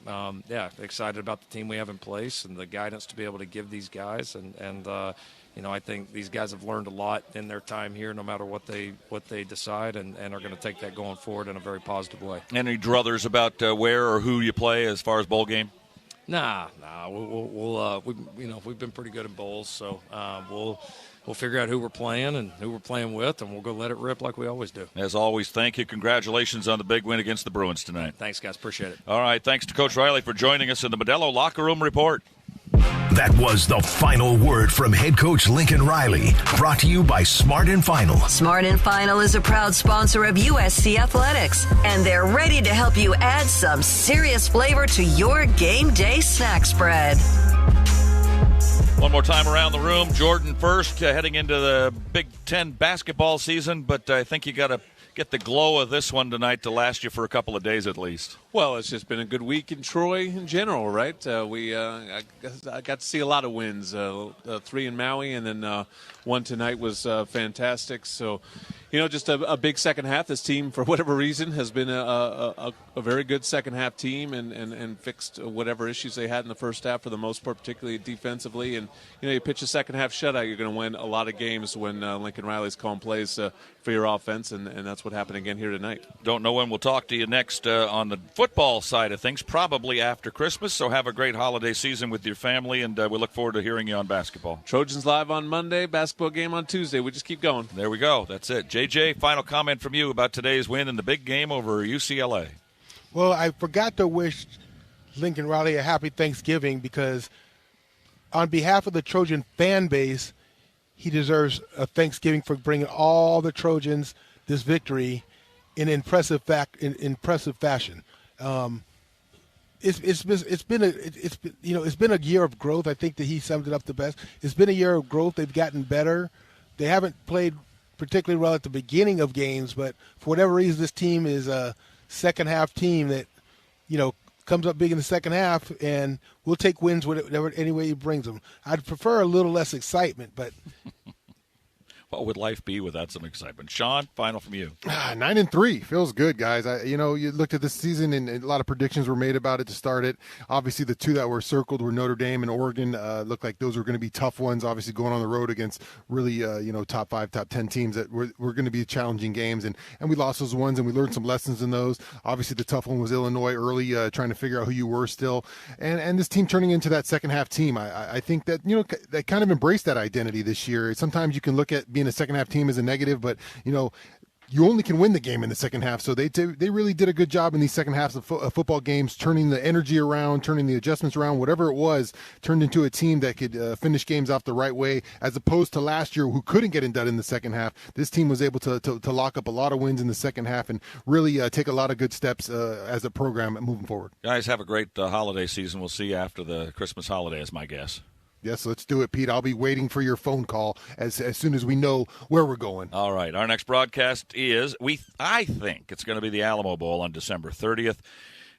excited about the team we have in place and the guidance to be able to give these guys. And I think these guys have learned a lot in their time here, no matter what they decide, and are going to take that going forward in a very positive way. Any druthers about where or who you play as far as bowl game? Nah. We've been pretty good in bowls, so we'll figure out who we're playing and who we're playing with, and we'll go let it rip like we always do. As always, thank you. Congratulations on the big win against the Bruins tonight. Thanks, guys. Appreciate it. All right. Thanks to Coach Riley for joining us in the Modelo Locker Room Report. That was the final word from head coach Lincoln Riley, brought to you by Smart & Final. Smart & Final is a proud sponsor of USC Athletics, and they're ready to help you add some serious flavor to your game day snack spread. One more time around the room. Jordan first, heading into the Big Ten basketball season, but I think you got to get the glow of this one tonight to last you for a couple of days at least. Well, it's just been a good week in Troy in general, right? I got to see a lot of wins, 3 in Maui, and then one tonight was fantastic. So, just a big second half. This team, for whatever reason, has been a very good second half team and fixed whatever issues they had in the first half for the most part, particularly defensively. And, you pitch a second half shutout, you're going to win a lot of games when Lincoln Riley's calling plays for your offense, and that's what happened again here tonight. Don't know when we'll talk to you next on the football side of things, probably after Christmas, so have a great holiday season with your family, and we look forward to hearing you on basketball. Trojans live on Monday, basketball game on Tuesday. We just keep going. There we go. That's it. JJ, final comment from you about today's win in the big game over UCLA. Well, I forgot to wish Lincoln Riley a happy Thanksgiving because on behalf of the Trojan fan base, he deserves a Thanksgiving for bringing all the Trojans this victory in impressive fashion. It's been a year of growth. I think that he summed it up the best. It's been a year of growth. They've gotten better. They haven't played particularly well at the beginning of games, but for whatever reason, this team is a second half team that comes up big in the second half, and we'll take wins whatever any way he brings them. I'd prefer a little less excitement, but. What would life be without some excitement? Shaun, final from you. 9-3 feels good, guys. You looked at this season, and a lot of predictions were made about it to start it. Obviously, the two that were circled were Notre Dame and Oregon. Looked like those were going to be tough ones. Obviously, going on the road against really, top 5, top 10 teams that were going to be challenging games, and we lost those ones, and we learned some lessons in those. Obviously, the tough one was Illinois early, trying to figure out who you were still, and this team turning into that second half team. I think that they kind of embraced that identity this year. Sometimes you can look at being a second half team as a negative, but you only can win the game in the second half. So they really did a good job in these second halves of football games, turning the energy around, turning the adjustments around, whatever it was, turned into a team that could finish games off the right way, as opposed to last year who couldn't get it done in the second half. This team was able to lock up a lot of wins in the second half and really take a lot of good steps as a program moving forward. Guys, have a great holiday season. We'll see you after the Christmas holiday is my guess. Yes, let's do it, Pete. I'll be waiting for your phone call as soon as we know where we're going. All right. Our next broadcast is, I think it's going to be the Alamo Bowl on December 30th,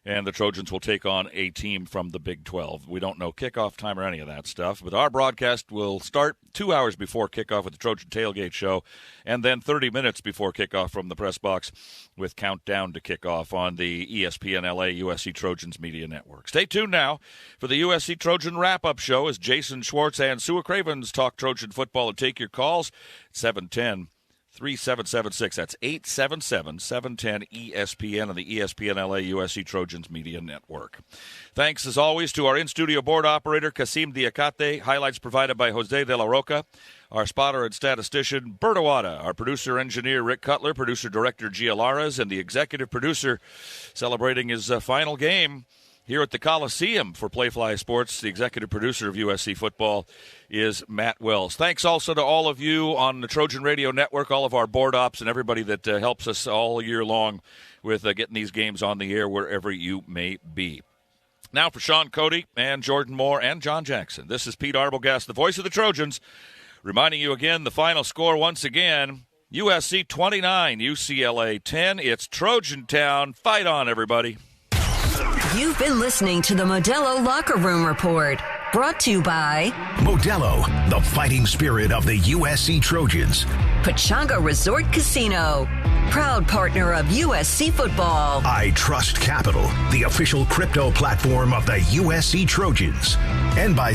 and the Trojans will take on a team from the Big 12. We don't know kickoff time or any of that stuff, but our broadcast will start 2 hours before kickoff with the Trojan Tailgate Show, and then 30 minutes before kickoff from the press box with Countdown to Kickoff on the ESPN LA USC Trojans Media Network. Stay tuned now for the USC Trojan Wrap-Up Show as Jason Schwartz and Sua Cravens talk Trojan football and take your calls at 710-3776. That's 877-710-ESPN on the ESPN LA USC Trojans Media Network. Thanks, as always, to our in-studio board operator, Kasim Diakate. Highlights provided by Jose de la Roca. Our spotter and statistician, Bert Awada. Our producer-engineer, Rick Cutler. Producer-director, Gia Laras. And the executive producer celebrating his final game here at the Coliseum for Playfly Sports. The executive producer of USC Football is Matt Wells. Thanks also to all of you on the Trojan Radio Network, all of our board ops, and everybody that helps us all year long with getting these games on the air wherever you may be. Now for Shaun, Cody, and Jordan Moore, and John Jackson, this is Pete Arbogast, the voice of the Trojans, reminding you again the final score once again, USC 29, UCLA 10. It's Trojan Town. Fight on, everybody. You've been listening to the Modelo Locker Room Report, brought to you by Modelo, the fighting spirit of the USC Trojans. Pechanga Resort Casino, proud partner of USC Football. I Trust Capital, the official crypto platform of the USC Trojans. And by